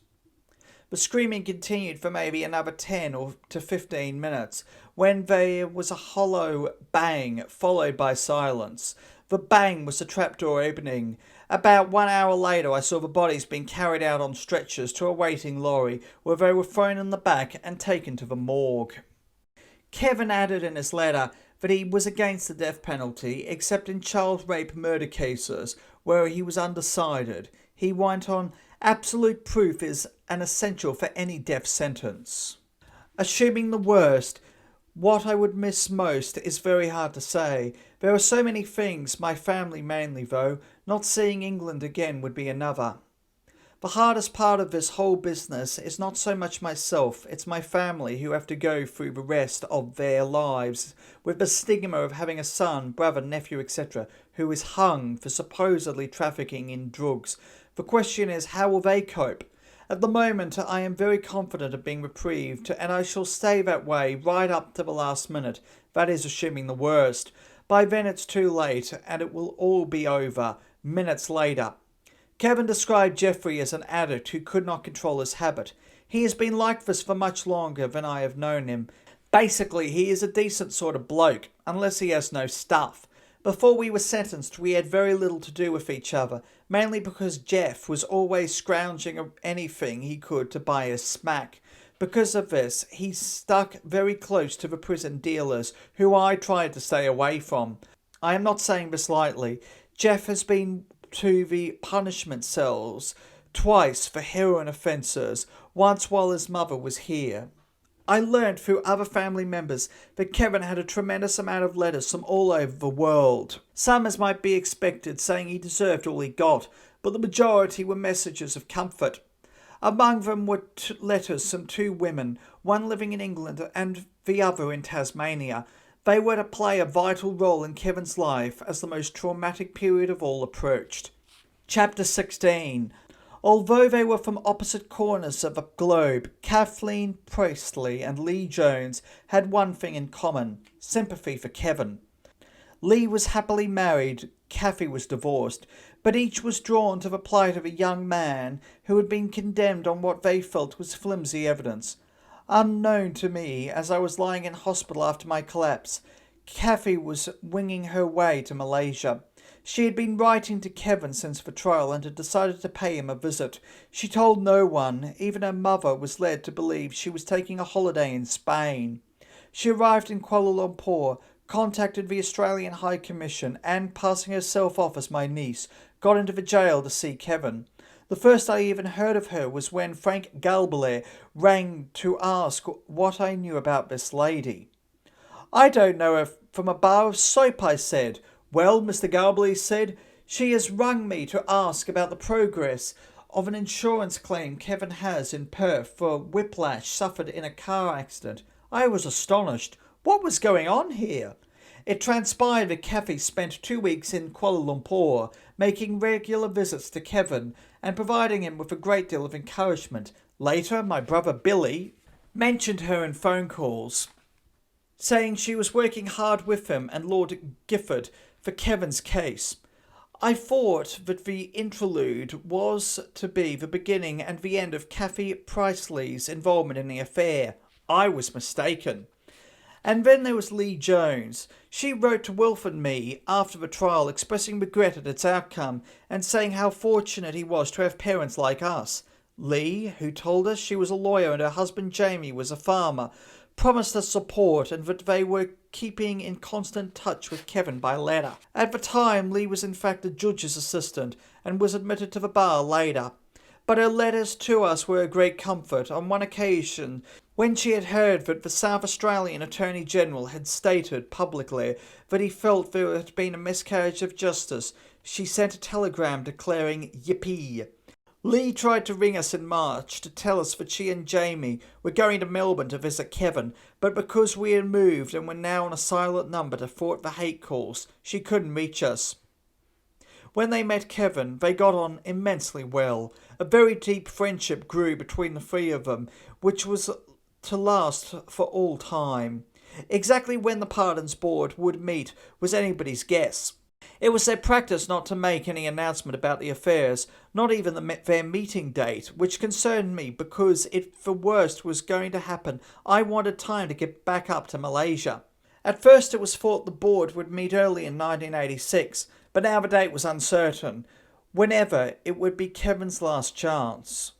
The screaming continued for maybe another 10 or to 15 minutes, when there was a hollow bang, followed by silence. The bang was the trapdoor opening. About 1 hour later I saw the bodies being carried out on stretchers to a waiting lorry, where they were thrown in the back and taken to the morgue. Kevin added in his letter that he was against the death penalty, except in child rape murder cases, where he was undecided. He went on, "Absolute proof is an essential for any death sentence." Assuming the worst, what I would miss most is very hard to say. There are so many things, my family mainly though. Not seeing England again would be another. The hardest part of this whole business is not so much myself, it's my family who have to go through the rest of their lives with the stigma of having a son, brother, nephew, etc., who is hung for supposedly trafficking in drugs. The question is, how will they cope? At the moment, I am very confident of being reprieved, and I shall stay that way right up to the last minute, that is assuming the worst. By then it's too late, and it will all be over, minutes later. Kevin described Jeffrey as an addict who could not control his habit. He has been like this for much longer than I have known him. Basically, he is a decent sort of bloke, unless he has no stuff. Before we were sentenced, we had very little to do with each other, mainly because Jeff was always scrounging anything he could to buy us smack. Because of this, he stuck very close to the prison dealers, who I tried to stay away from. I am not saying this lightly. Jeff has been to the punishment cells twice for heroin offences, once while his mother was here. I learned through other family members that Kevin had a tremendous amount of letters from all over the world. Some, as might be expected, saying he deserved all he got, but the majority were messages of comfort. Among them were letters from two women, one living in England and the other in Tasmania. They were to play a vital role in Kevin's life as the most traumatic period of all approached. Chapter 16. Although they were from opposite corners of the globe, Kathleen Priestley and Lee Jones had one thing in common: sympathy for Kevin. Lee was happily married, Kathy was divorced, but each was drawn to the plight of a young man who had been condemned on what they felt was flimsy evidence. Unknown to me, as I was lying in hospital after my collapse, Kathy was winging her way to Malaysia. She had been writing to Kevin since the trial and had decided to pay him a visit. She told no one. Even her mother was led to believe she was taking a holiday in Spain. She arrived in Kuala Lumpur, contacted the Australian High Commission, and, passing herself off as my niece, got into the jail to see Kevin. The first I even heard of her was when Frank Galbally rang to ask what I knew about this lady. "I don't know her from a bar of soap," I said. "Well," Mr. Galbally said, "she has rung me to ask about the progress of an insurance claim Kevin has in Perth for whiplash suffered in a car accident." I was astonished. What was going on here? It transpired that Kathy spent 2 weeks in Kuala Lumpur, making regular visits to Kevin and providing him with a great deal of encouragement. Later, my brother Billy mentioned her in phone calls, saying she was working hard with him and Lord Gifford for Kevin's case. I thought that the interlude was to be the beginning and the end of Kathy Priestley's involvement in the affair. I was mistaken. And then there was Lee Jones. She wrote to Wilf and me after the trial, expressing regret at its outcome and saying how fortunate he was to have parents like us. Lee, who told us she was a lawyer and her husband Jamie was a farmer, promised us support and that they were keeping in constant touch with Kevin by letter. At the time, Lee was in fact a judge's assistant and was admitted to the bar later. But her letters to us were a great comfort. On one occasion, when she had heard that the South Australian Attorney General had stated publicly that he felt there had been a miscarriage of justice, she sent a telegram declaring yippee. Lee tried to ring us in March to tell us that she and Jamie were going to Melbourne to visit Kevin, but because we had moved and were now on a silent number to thwart the hate calls, she couldn't reach us. When they met Kevin, they got on immensely well. A very deep friendship grew between the three of them, which was to last for all time. Exactly when the Pardons Board would meet was anybody's guess. It was their practice not to make any announcement about the affairs, not even their meeting date, which concerned me because if the worst was going to happen, I wanted time to get back up to Malaysia. At first it was thought the board would meet early in 1986, but now the date was uncertain. Whenever, it would be Kevin's last chance.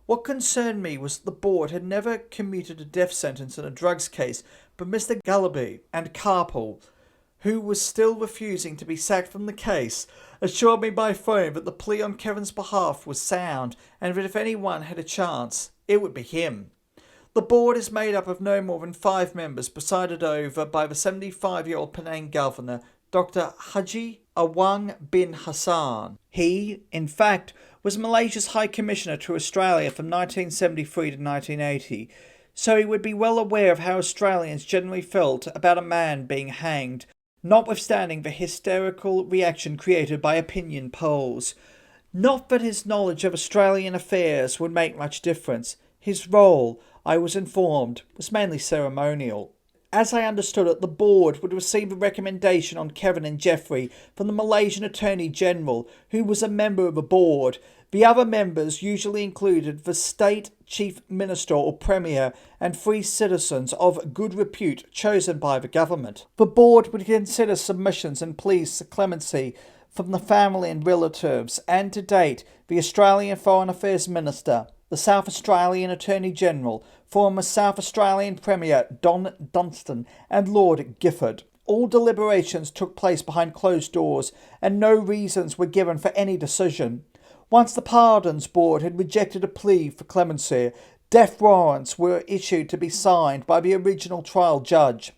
What concerned me was that the board had never commuted a death sentence in a drugs case, but Mr. Gallaby and Carpel, who was still refusing to be sacked from the case, assured me by phone that the plea on Kevin's behalf was sound and that if anyone had a chance, it would be him. The board is made up of no more than 5 members, presided over by the 75-year-old Penang governor, Dr. Haji Awang bin Hassan. He, in fact, was Malaysia's High Commissioner to Australia from 1973 to 1980, so he would be well aware of how Australians generally felt about a man being hanged, notwithstanding the hysterical reaction created by opinion polls. Not that his knowledge of Australian affairs would make much difference. His role, I was informed, was mainly ceremonial. As I understood it, the board would receive a recommendation on Kevin and Jeffrey from the Malaysian Attorney General, who was a member of the board. The other members usually included the state chief minister or premier and free citizens of good repute chosen by the government. The board would consider submissions and pleas for clemency from the family and relatives, and to date, the Australian Foreign Affairs Minister, the South Australian Attorney General, former South Australian Premier Don Dunstan, and Lord Gifford. All deliberations took place behind closed doors, and no reasons were given for any decision. Once the Pardons Board had rejected a plea for clemency, death warrants were issued to be signed by the original trial judge.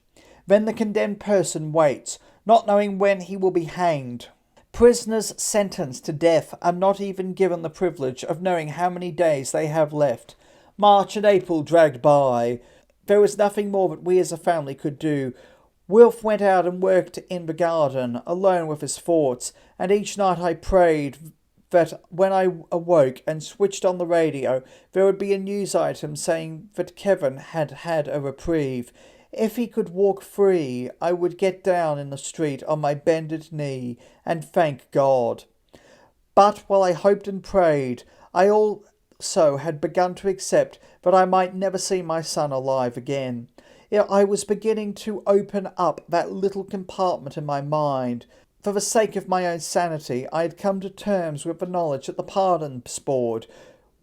Then the condemned person waits, not knowing when he will be hanged. Prisoners sentenced to death are not even given the privilege of knowing how many days they have left. March and April dragged by. There was nothing more that we as a family could do. Wilf went out and worked in the garden, alone with his thoughts, and each night I prayed that when I awoke and switched on the radio, there would be a news item saying that Kevin had had a reprieve. If he could walk free, I would get down in the street on my bended knee and thank God. But while I hoped and prayed, I also had begun to accept that I might never see my son alive again. I was beginning to open up that little compartment in my mind. For the sake of my own sanity, I had come to terms with the knowledge that the Pardons Board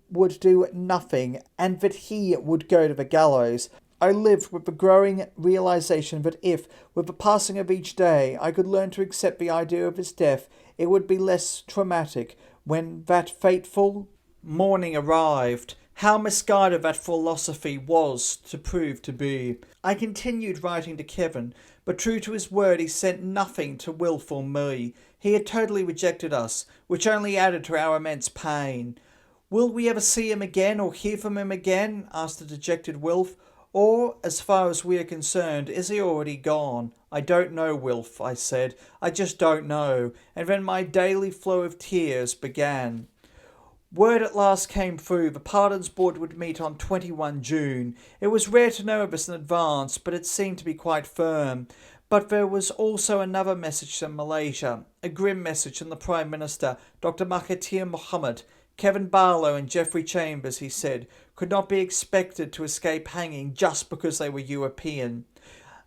would do nothing and that he would go to the gallows. I lived with the growing realization that if, with the passing of each day, I could learn to accept the idea of his death, it would be less traumatic. When that fateful morning arrived, how misguided that philosophy was to prove to be. I continued writing to Kevin, but true to his word he sent nothing to Wilf or me. He had totally rejected us, which only added to our immense pain. "Will we ever see him again or hear from him again?" asked the dejected Wilf. "Or, as far as we are concerned, is he already gone?" "I don't know, Wilf," I said. "I just don't know." And then my daily flow of tears began. Word at last came through. The Pardons Board would meet on 21 June. It was rare to know of this in advance, but it seemed to be quite firm. But there was also another message from Malaysia, a grim message from the Prime Minister, Dr. Mahathir Mohamad. Kevin Barlow and Geoffrey Chambers, he said, could not be expected to escape hanging just because they were European.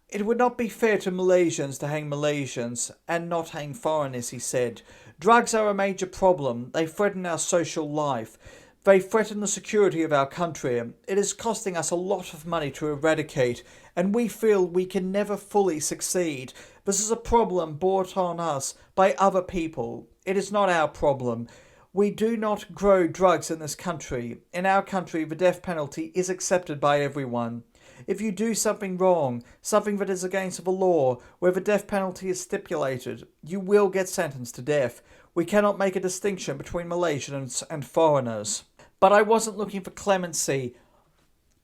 It would not be fair to Malaysians to hang Malaysians and not hang foreigners, he said. Drugs are a major problem. They threaten our social life. They threaten the security of our country. It is costing us a lot of money to eradicate, and we feel we can never fully succeed. This is a problem brought on us by other people. It is not our problem. We do not grow drugs in this country. In our country, the death penalty is accepted by everyone. If you do something wrong, something that is against the law, where the death penalty is stipulated, you will get sentenced to death. We cannot make a distinction between Malaysians and foreigners. But I wasn't looking for clemency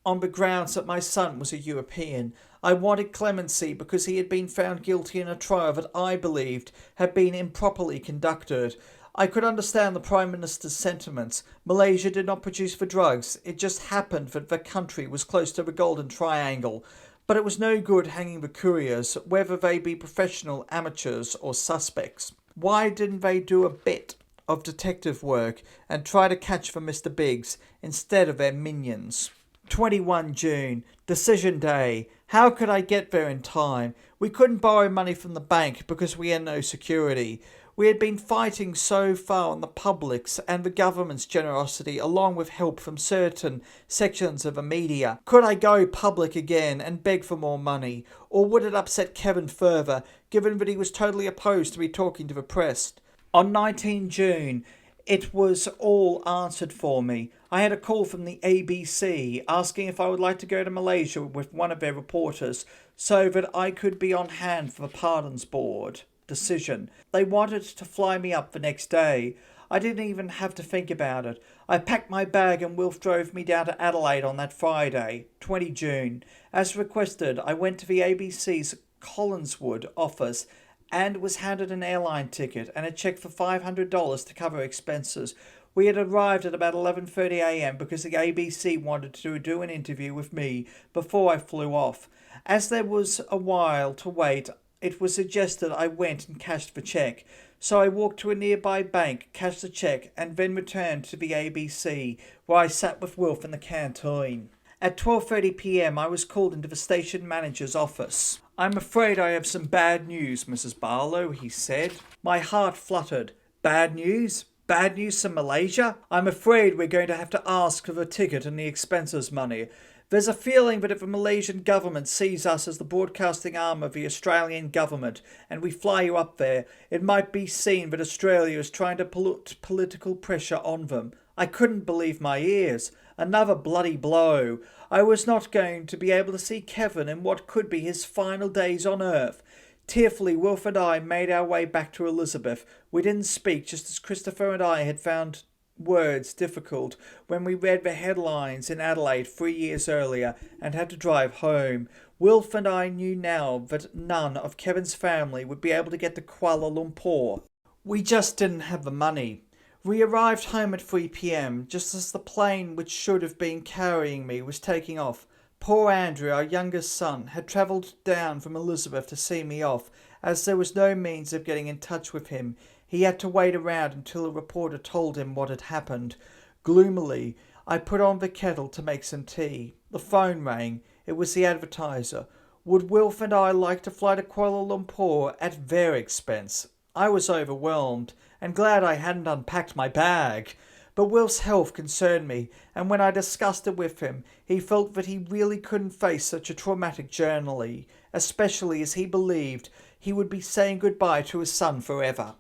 on the grounds that my son was a European. I wanted clemency because he had been found guilty in a trial that I believed had been improperly conducted. I could understand the Prime Minister's sentiments. Malaysia did not produce the drugs. It just happened that the country was close to the Golden Triangle. But it was no good hanging the couriers, whether they be professional, amateurs or suspects. Why didn't they do a bit of detective work and try to catch for Mr. Biggs instead of their minions? 21 June, decision day. How could I get there in time? We couldn't borrow money from the bank because we had no security. We had been fighting so far on the public's and the government's generosity, along with help from certain sections of the media. Could I go public again and beg for more money? Or would it upset Kevin further, given that he was totally opposed to me talking to the press? On 19 June, it was all answered for me. I had a call from the ABC asking if I would like to go to Malaysia with one of their reporters so that I could be on hand for the Pardons Board decision. They wanted to fly me up the next day. I didn't even have to think about it. I packed my bag and Wilf drove me down to Adelaide on that Friday, 20 June. As requested, I went to the ABC's Collinswood office and was handed an airline ticket and a cheque for $500 to cover expenses. We had arrived at about 11:30 a.m. because the ABC wanted to do an interview with me before I flew off. As there was a while to wait, it was suggested I went and cashed the cheque. So I walked to a nearby bank, cashed the cheque, and then returned to the ABC, where I sat with Wilf in the canteen. At 12:30 p.m. I was called into the station manager's office. "I'm afraid I have some bad news, Mrs. Barlow," he said. My heart fluttered. Bad news? Bad news from Malaysia? "I'm afraid we're going to have to ask for the ticket and the expenses money. There's a feeling that if the Malaysian government sees us as the broadcasting arm of the Australian government and we fly you up there, it might be seen that Australia is trying to put political pressure on them." I couldn't believe my ears. Another bloody blow. I was not going to be able to see Kevin in what could be his final days on earth. Tearfully, Wilf and I made our way back to Elizabeth. We didn't speak, just as Christopher and I had found words difficult when we read the headlines in Adelaide 3 years earlier and had to drive home. Wilf and I knew now that none of Kevin's family would be able to get to Kuala Lumpur. We just didn't have the money. We arrived home at 3 p.m, just as the plane which should have been carrying me was taking off. Poor Andrew, our youngest son, had travelled down from Elizabeth to see me off. As there was no means of getting in touch with him, he had to wait around until a reporter told him what had happened. Gloomily, I put on the kettle to make some tea. The phone rang. It was the advertiser. Would Wilf and I like to fly to Kuala Lumpur at their expense? I was overwhelmed and glad I hadn't unpacked my bag. But Wilf's health concerned me, and when I discussed it with him, he felt that he really couldn't face such a traumatic journey, especially as he believed he would be saying goodbye to his son forever.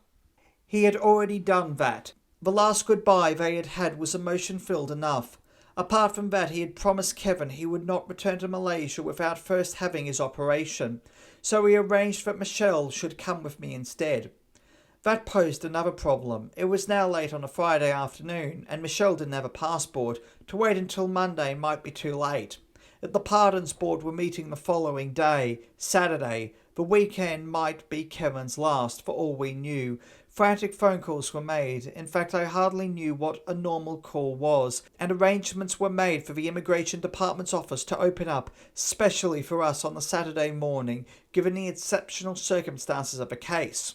He had already done that. The last goodbye they had had was emotion-filled enough. Apart from that, he had promised Kevin he would not return to Malaysia without first having his operation, so we arranged that Michelle should come with me instead. That posed another problem. It was now late on a Friday afternoon, and Michelle didn't have a passport. To wait until Monday might be too late. The Pardons Board were meeting the following day, Saturday. The weekend might be Kevin's last, for all we knew. Frantic phone calls were made. In fact, I hardly knew what a normal call was, and arrangements were made for the Immigration Department's office to open up, specially for us on the Saturday morning, given the exceptional circumstances of the case.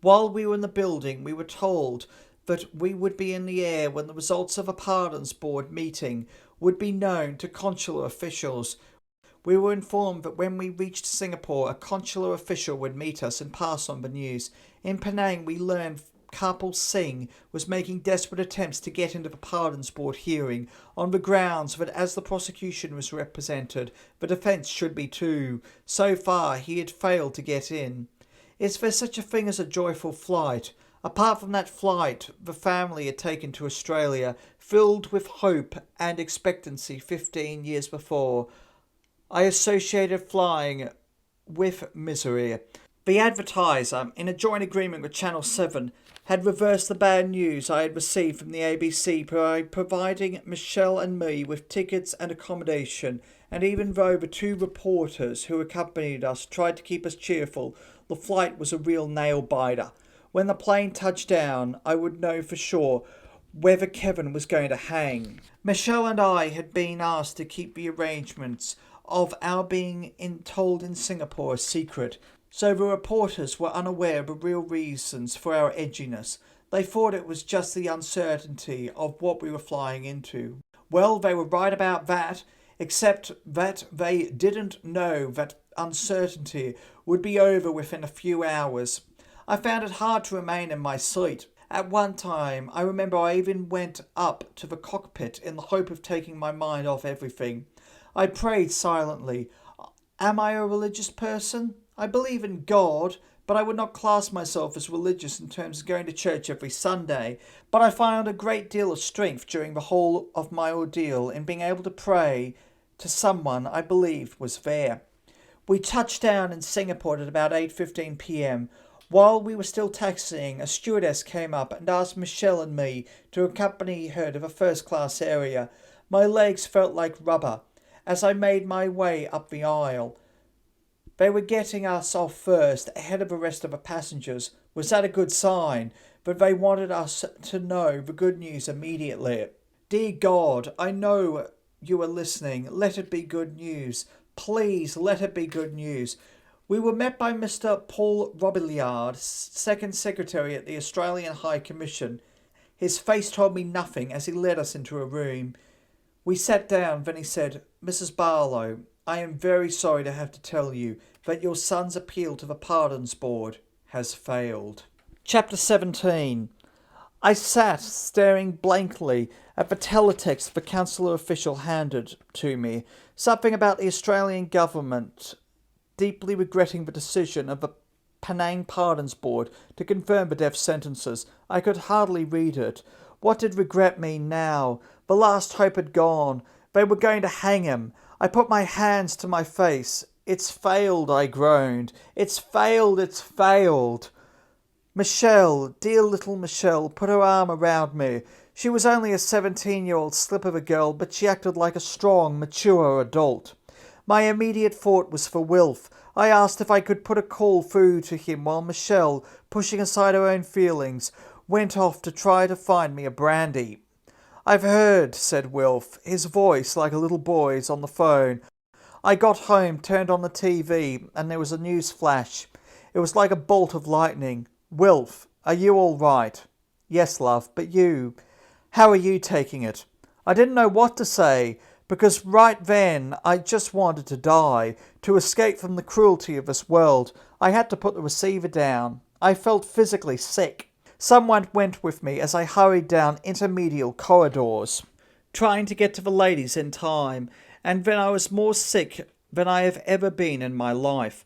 While we were in the building, we were told that we would be in the air when the results of a Pardons Board meeting would be known to consular officials. We were informed that when we reached Singapore, a consular official would meet us and pass on the news. In Penang, we learned Kapil Singh was making desperate attempts to get into the Pardons Board hearing on the grounds that as the prosecution was represented, the defence should be too. So far, he had failed to get in. Is there such a thing as a joyful flight? Apart from that flight, the family had taken to Australia, filled with hope and expectancy 15 years before. I associated flying with misery. The advertiser, in a joint agreement with Channel 7, had reversed the bad news I had received from the ABC by providing Michelle and me with tickets and accommodation, and even though the two reporters who accompanied us tried to keep us cheerful, the flight was a real nail-biter. When the plane touched down, I would know for sure whether Kevin was going to hang. Michelle and I had been asked to keep the arrangements of our being told in Singapore a secret, so the reporters were unaware of the real reasons for our edginess. They thought it was just the uncertainty of what we were flying into. Well, they were right about that, except that they didn't know that uncertainty would be over within a few hours. I found it hard to remain in my seat. At one time, I remember I even went up to the cockpit in the hope of taking my mind off everything. I prayed silently. Am I a religious person? I believe in God, but I would not class myself as religious in terms of going to church every Sunday. But I found a great deal of strength during the whole of my ordeal in being able to pray to someone I believed was there. We touched down in Singapore at about 8:15 p.m. While we were still taxiing, a stewardess came up and asked Michelle and me to accompany her to the first-class area. My legs felt like rubber as I made my way up the aisle. They were getting us off first, ahead of the rest of the passengers. Was that a good sign? But they wanted us to know the good news immediately. Dear God, I know you are listening. Let it be good news. Please, let it be good news. We were met by Mr. Paul Robillard, Second Secretary at the Australian High Commission. His face told me nothing as he led us into a room. We sat down, then he said, Mrs. Barlow, I am very sorry to have to tell you that your son's appeal to the Pardons Board has failed. Chapter 17. I sat staring blankly at the teletext the consular official handed to me, something about the Australian government deeply regretting the decision of the Penang Pardons Board to confirm the death sentences. I could hardly read it. What did regret mean now? The last hope had gone. They were going to hang him. I put my hands to my face. It's failed, I groaned. It's failed, it's failed. Michelle, dear little Michelle, put her arm around me. She was only a 17-year-old slip of a girl, but she acted like a strong, mature adult. My immediate thought was for Wilf. I asked if I could put a call through to him while Michelle, pushing aside her own feelings, went off to try to find me a brandy. I've heard, said Wilf, his voice like a little boy's on the phone. I got home, turned on the TV, and there was a news flash. It was like a bolt of lightning. Wilf, are you all right? Yes, love, but you? How are you taking it? I didn't know what to say, because right then I just wanted to die, to escape from the cruelty of this world. I had to put the receiver down. I felt physically sick. Someone went with me as I hurried down intermedial corridors, trying to get to the ladies in time, and then I was more sick than I have ever been in my life.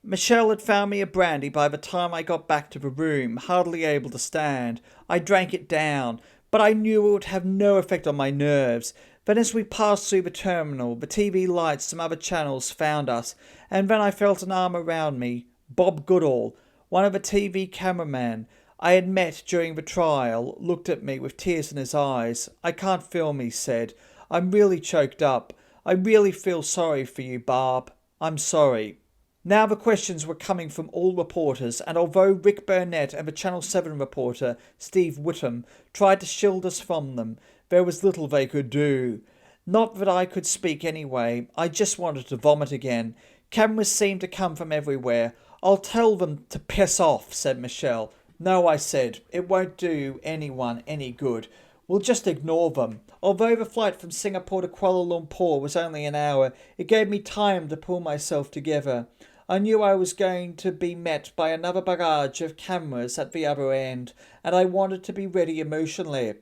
Michelle had found me a brandy by the time I got back to the room, hardly able to stand. I drank it down, but I knew it would have no effect on my nerves. Then as we passed through the terminal, the TV lights from other channels found us, and then I felt an arm around me. Bob Goodall, one of the TV cameramen I had met during the trial, looked at me with tears in his eyes. I can't film, he said. I'm really choked up. I really feel sorry for you, Barb. I'm sorry. Now the questions were coming from all reporters, and although Rick Burnett and the Channel 7 reporter, Steve Whittam, tried to shield us from them, there was little they could do. Not that I could speak anyway. I just wanted to vomit again. Cameras seemed to come from everywhere. I'll tell them to piss off, said Michelle. No, I said, it won't do anyone any good. We'll just ignore them. Although the flight from Singapore to Kuala Lumpur was only an hour, it gave me time to pull myself together. I knew I was going to be met by another barrage of cameras at the other end, and I wanted to be ready emotionally.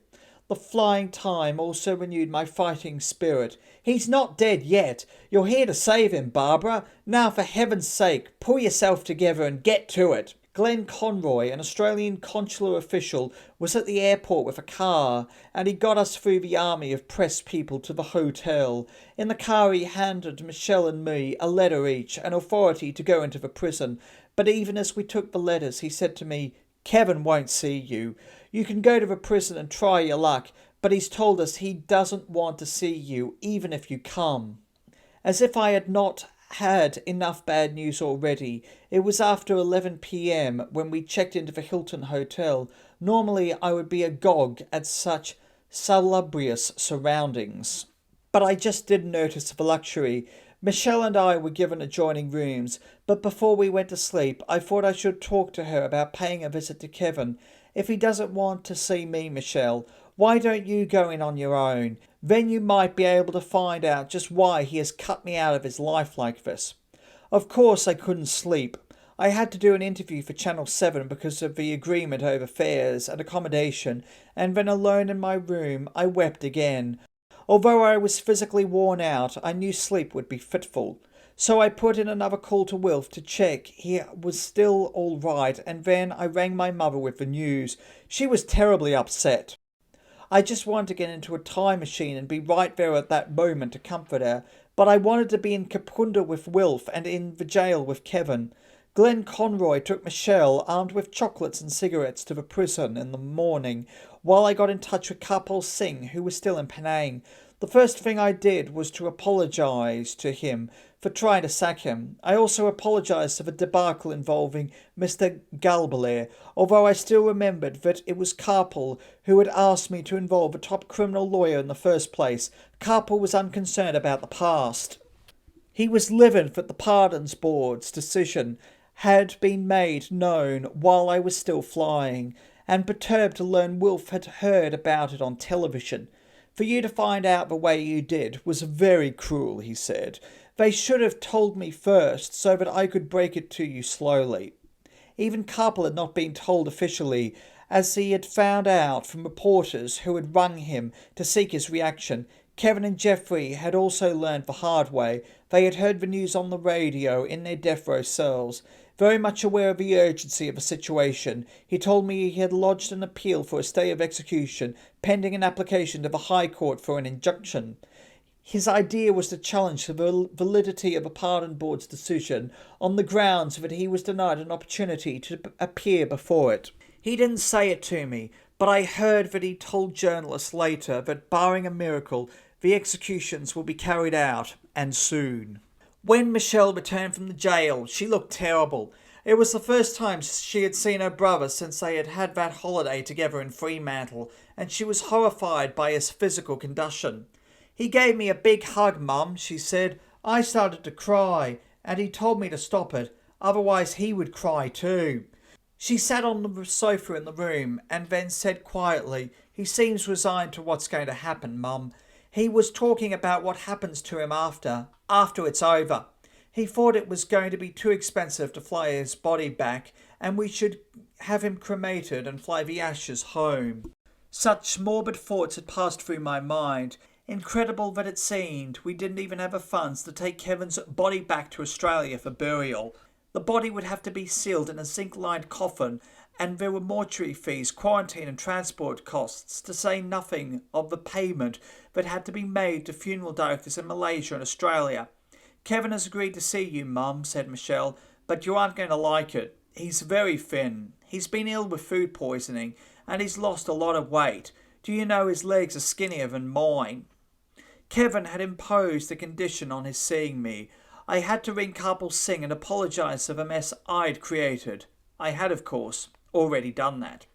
The flying time also renewed my fighting spirit. He's not dead yet. You're here to save him, Barbara. Now, for heaven's sake, pull yourself together and get to it. Glenn Conroy, an Australian consular official, was at the airport with a car, and he got us through the army of press people to the hotel. In the car he handed Michelle and me a letter each, an authority to go into the prison. But even as we took the letters, he said to me, Kevin won't see you. You can go to the prison and try your luck, but he's told us he doesn't want to see you, even if you come. As if I had not had enough bad news already. It was after 11 p.m. when we checked into the Hilton Hotel. Normally I would be agog at such salubrious surroundings, but I just didn't notice the luxury. Michelle and I were given adjoining rooms, but before we went to sleep I thought I should talk to her about paying a visit to Kevin. If he doesn't want to see me, Michelle, why don't you go in on your own? Then you might be able to find out just why he has cut me out of his life like this. Of course I couldn't sleep. I had to do an interview for Channel 7 because of the agreement over fares and accommodation, and then alone in my room I wept again. Although I was physically worn out, I knew sleep would be fitful. So I put in another call to Wilf to check he was still all right, and then I rang my mother with the news. She was terribly upset. I just wanted to get into a time machine and be right there at that moment to comfort her, but I wanted to be in Kapunda with Wilf and in the jail with Kevin. Glenn Conroy took Michelle, armed with chocolates and cigarettes, to the prison in the morning, while I got in touch with Kapil Singh, who was still in Penang. The first thing I did was to apologise to him for trying to sack him. I also apologised for the debacle involving Mr. Galbalair, although I still remembered that it was Carpel who had asked me to involve a top criminal lawyer in the first place. Carpel was unconcerned about the past. He was livid that the Pardons Board's decision had been made known while I was still flying, and perturbed to learn Wilf had heard about it on television. For you to find out the way you did was very cruel, he said. They should have told me first so that I could break it to you slowly. Even Carpel had not been told officially, as he had found out from reporters who had rung him to seek his reaction. Kevin and Geoffrey had also learned the hard way. They had heard the news on the radio in their death row cells. Very much aware of the urgency of the situation, he told me he had lodged an appeal for a stay of execution, pending an application to the High Court for an injunction. His idea was to challenge the validity of the Pardon Board's decision on the grounds that he was denied an opportunity to appear before it. He didn't say it to me, but I heard that he told journalists later that, barring a miracle, the executions will be carried out, and soon. When Michelle returned from the jail, she looked terrible. It was the first time she had seen her brother since they had had that holiday together in Fremantle, and she was horrified by his physical condition. "He gave me a big hug, Mum," she said. "I started to cry, and he told me to stop it, otherwise he would cry too." She sat on the sofa in the room and then said quietly, "He seems resigned to what's going to happen, Mum. He was talking about what happens to him after it's over. He thought it was going to be too expensive to fly his body back, and we should have him cremated and fly the ashes home." Such morbid thoughts had passed through my mind. Incredible that it seemed we didn't even have the funds to take Kevin's body back to Australia for burial. The body would have to be sealed in a zinc-lined coffin, and there were mortuary fees, quarantine and transport costs, to say nothing of the payment that had to be made to funeral directors in Malaysia and Australia. "Kevin has agreed to see you, Mum," said Michelle, "but you aren't going to like it. He's very thin. He's been ill with food poisoning, and he's lost a lot of weight. Do you know his legs are skinnier than mine?" Kevin had imposed a condition on his seeing me. I had to ring Carpel Singh and apologise for the mess I'd created. I had, of course, already done that.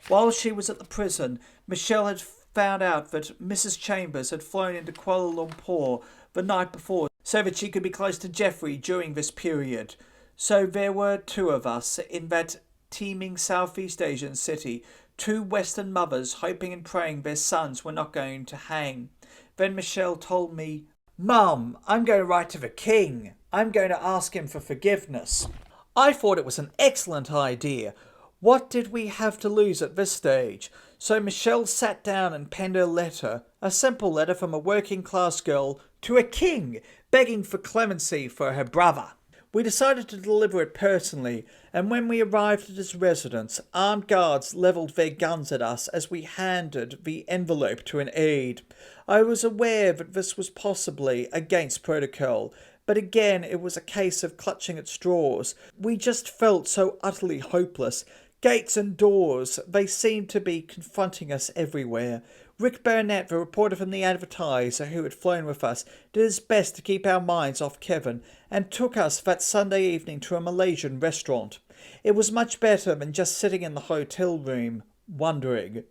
While she was at the prison, Michelle had found out that Mrs. Chambers had flown into Kuala Lumpur the night before so that she could be close to Geoffrey during this period. So there were two of us in that teeming Southeast Asian city, two Western mothers hoping and praying their sons were not going to hang. Then Michelle told me, "Mum, I'm going to write to the King. I'm going to ask him for forgiveness." I thought it was an excellent idea. What did we have to lose at this stage? So Michelle sat down and penned her letter, a simple letter from a working-class girl to a king, begging for clemency for her brother. We decided to deliver it personally, and when we arrived at his residence, armed guards levelled their guns at us as we handed the envelope to an aide. I was aware that this was possibly against protocol, but again it was a case of clutching at straws. We just felt so utterly hopeless. Gates and doors, they seemed to be confronting us everywhere. Rick Burnett, the reporter from the Advertiser who had flown with us, did his best to keep our minds off Kevin and took us that Sunday evening to a Malaysian restaurant. It was much better than just sitting in the hotel room, wondering.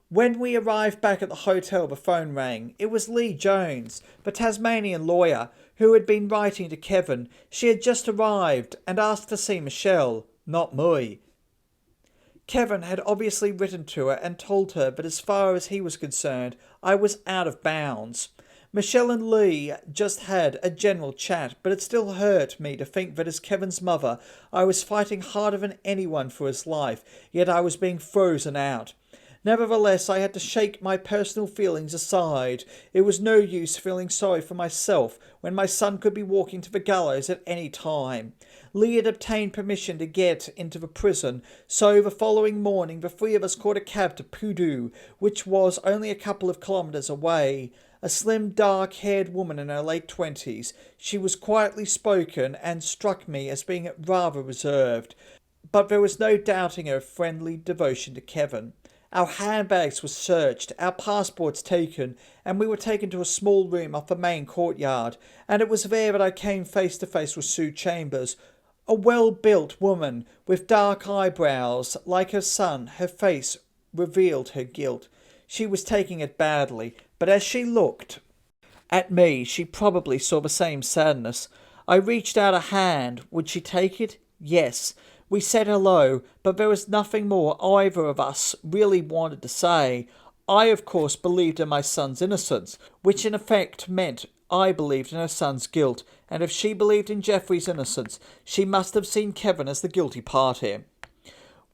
When we arrived back at the hotel, the phone rang. It was Lee Jones, the Tasmanian lawyer, who had been writing to Kevin. She had just arrived and asked to see Michelle, not me. Kevin had obviously written to her and told her that as far as he was concerned, I was out of bounds. Michelle and Lee just had a general chat, but it still hurt me to think that as Kevin's mother, I was fighting harder than anyone for his life, yet I was being frozen out. Nevertheless, I had to shake my personal feelings aside. It was no use feeling sorry for myself when my son could be walking to the gallows at any time. Lee had obtained permission to get into the prison, so the following morning the three of us caught a cab to Pudu, which was only a couple of kilometres away. A slim, dark-haired woman in her late 20s. She was quietly spoken and struck me as being rather reserved, but there was no doubting her friendly devotion to Kevin. Our handbags were searched, our passports taken, and we were taken to a small room off the main courtyard, and it was there that I came face to face with Sue Chambers, a well-built woman with dark eyebrows like her son. Her face revealed her guilt. She was taking it badly, but as she looked at me, she probably saw the same sadness. I reached out a hand. Would she take it? Yes. We said hello, but there was nothing more either of us really wanted to say. I, of course, believed in my son's innocence, which in effect meant I believed in her son's guilt, and if she believed in Jeffrey's innocence, she must have seen Kevin as the guilty party.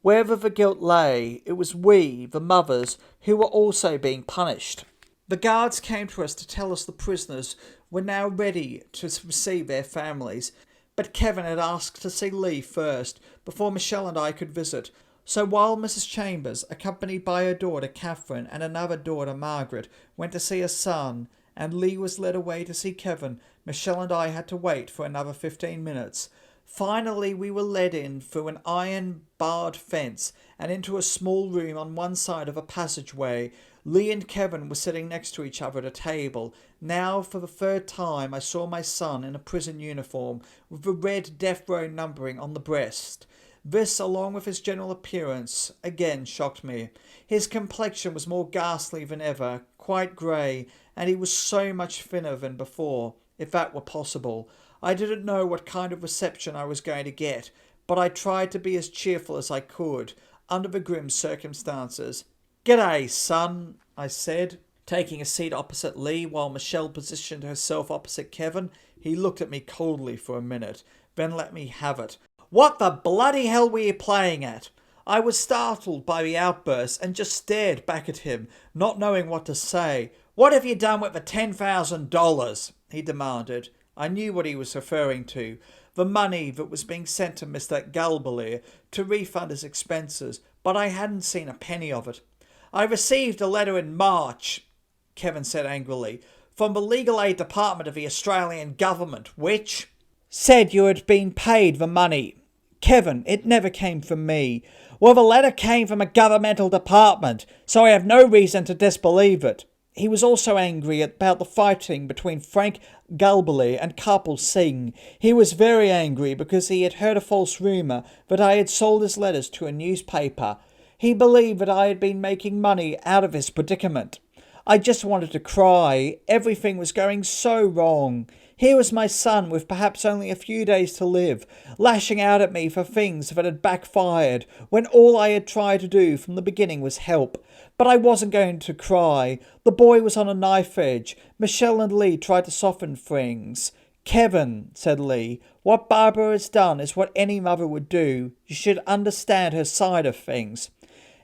Wherever the guilt lay, it was we, the mothers, who were also being punished. The guards came to us to tell us the prisoners were now ready to receive their families, but Kevin had asked to see Lee first, before Michelle and I could visit. So while Mrs. Chambers, accompanied by her daughter Catherine and another daughter Margaret, went to see her son, and Lee was led away to see Kevin, Michelle and I had to wait for another 15 minutes. Finally, we were led in through an iron-barred fence and into a small room on one side of a passageway. Lee and Kevin were sitting next to each other at a table. Now, for the third time, I saw my son in a prison uniform, with the red death row numbering on the breast. This, along with his general appearance, again shocked me. His complexion was more ghastly than ever, quite grey, and he was so much thinner than before, if that were possible. I didn't know what kind of reception I was going to get, but I tried to be as cheerful as I could, under the grim circumstances. "G'day, son," I said, taking a seat opposite Lee while Michelle positioned herself opposite Kevin. He looked at me coldly for a minute, then let me have it. "What the bloody hell were you playing at?" I was startled by the outburst and just stared back at him, not knowing what to say. "What have you done with the $10,000? he demanded. I knew what he was referring to. The money that was being sent to Mr. Galbalier to refund his expenses, but I hadn't seen a penny of it. "I received a letter in March," Kevin said angrily, "from the Legal Aid Department of the Australian government, which said you had been paid the money." "Kevin, it never came from me." "Well, the letter came from a governmental department, so I have no reason to disbelieve it." He was also angry about the fighting between Frank Galbalier and Kapil Singh. He was very angry because he had heard a false rumour that I had sold his letters to a newspaper. He believed that I had been making money out of his predicament. I just wanted to cry. Everything was going so wrong. Here was my son, with perhaps only a few days to live, lashing out at me for things that had backfired, when all I had tried to do from the beginning was help. But I wasn't going to cry. The boy was on a knife edge. Michelle and Lee tried to soften things. "Kevin," said Lee, "what Barbara has done is what any mother would do. You should understand her side of things."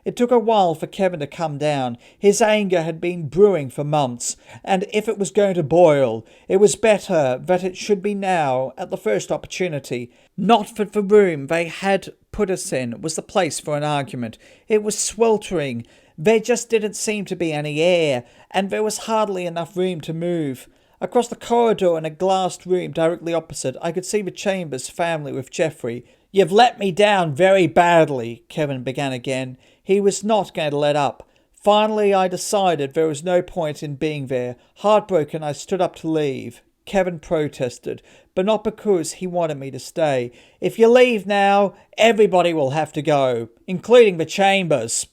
It took a while for Kevin to come down. His anger had been brewing for months, and if it was going to boil, it was better that it should be now, at the first opportunity. Not that the room they had put us in was the place for an argument. It was sweltering. There just didn't seem to be any air, and there was hardly enough room to move. Across the corridor in a glassed room directly opposite, I could see the Chambers family with Jeffrey. "You've let me down very badly," Kevin began again. He was not going to let up. Finally, I decided there was no point in being there. Heartbroken, I stood up to leave. Kevin protested, but not because he wanted me to stay. "If you leave now, everybody will have to go, including the Chambers."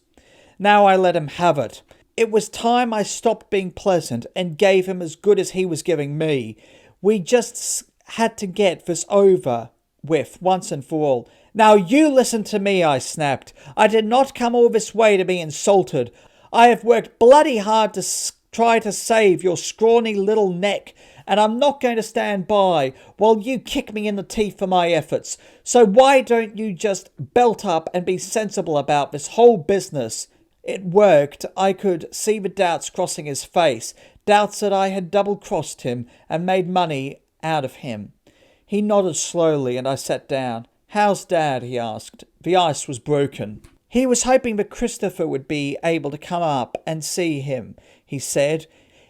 Now I let him have it. It was time I stopped being pleasant and gave him as good as he was giving me. We just had to get this over with once and for all. "Now you listen to me," I snapped. "I did not come all this way to be insulted. I have worked bloody hard to try to save your scrawny little neck, and I'm not going to stand by while you kick me in the teeth for my efforts. So why don't you just belt up and be sensible about this whole business?" It worked. I could see the doubts crossing his face, doubts that I had double-crossed him and made money out of him. He nodded slowly, and I sat down. "How's Dad?" he asked. The ice was broken. He was hoping that Christopher would be able to come up and see him, he said.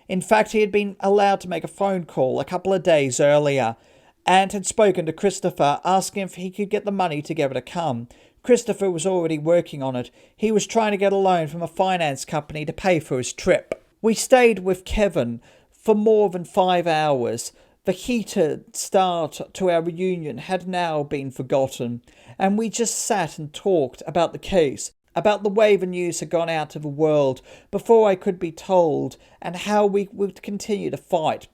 In fact, he had been allowed to make a phone call a couple of days earlier, and had spoken to Christopher, asking if he could get the money together to come. Christopher was already working on it. He was trying to get a loan from a finance company to pay for his trip. We stayed with Kevin for more than 5 hours. The heated start to our reunion had now been forgotten, and we just sat and talked about the case, about the way the news had gone out to the world before I could be told, and how we would continue to fight.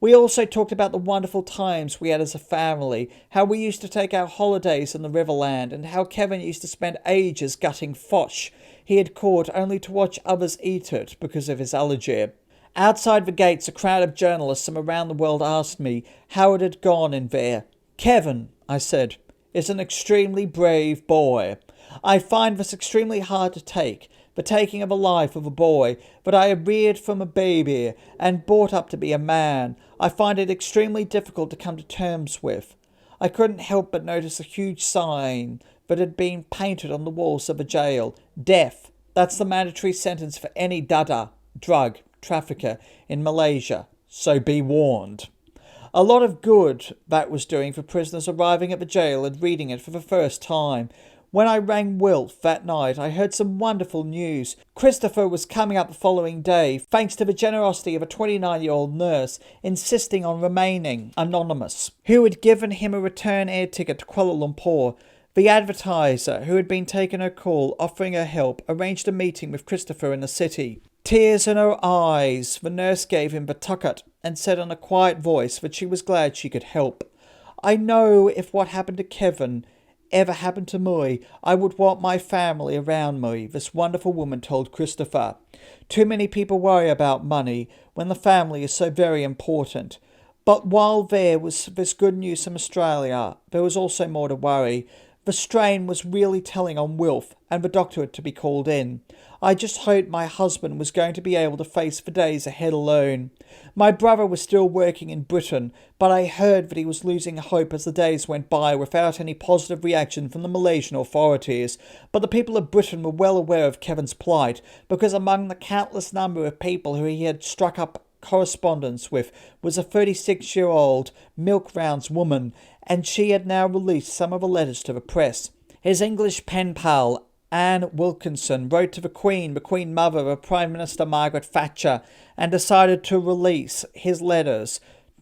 We also talked about the wonderful times we had as a family, how we used to take our holidays in the Riverland, and how Kevin used to spend ages gutting fosh he had caught only to watch others eat it because of his allergy. Outside the gates, a crowd of journalists from around the world asked me how it had gone in there. Kevin, I said, is an extremely brave boy. I find this extremely hard to take, the taking of a life of a boy that I had reared from a baby and brought up to be a man. I find it extremely difficult to come to terms with. I couldn't help but notice a huge sign that had been painted on the walls of a jail. Death. That's the mandatory sentence for any Dadah, drug trafficker in Malaysia. So be warned. A lot of good that was doing for prisoners arriving at the jail and reading it for the first time. When I rang Wilf that night, I heard some wonderful news. Christopher was coming up the following day, thanks to the generosity of a 29-year-old nurse insisting on remaining anonymous, who had given him a return air ticket to Kuala Lumpur. The advertiser, who had been taking her call, offering her help, arranged a meeting with Christopher in the city. Tears in her eyes, the nurse gave him the tucket and said in a quiet voice that she was glad she could help. I know if what happened to Kevin ever happened to me, I would want my family around me, this wonderful woman told Christopher. Too many people worry about money when the family is so very important. But while there was this good news from Australia, there was also more to worry. The strain was really telling on Wilf, and the doctor had to be called in. I just hoped my husband was going to be able to face the days ahead alone. My brother was still working in Britain, but I heard that he was losing hope as the days went by without any positive reaction from the Malaysian authorities. But the people of Britain were well aware of Kevin's plight, because among the countless number of people who he had struck up correspondence with was a 36-year-old milk rounds woman, and she had now released some of the letters to the press. His English pen pal, Anne Wilkinson, wrote to the Queen Mother of Prime Minister Margaret Thatcher, and decided to release his letters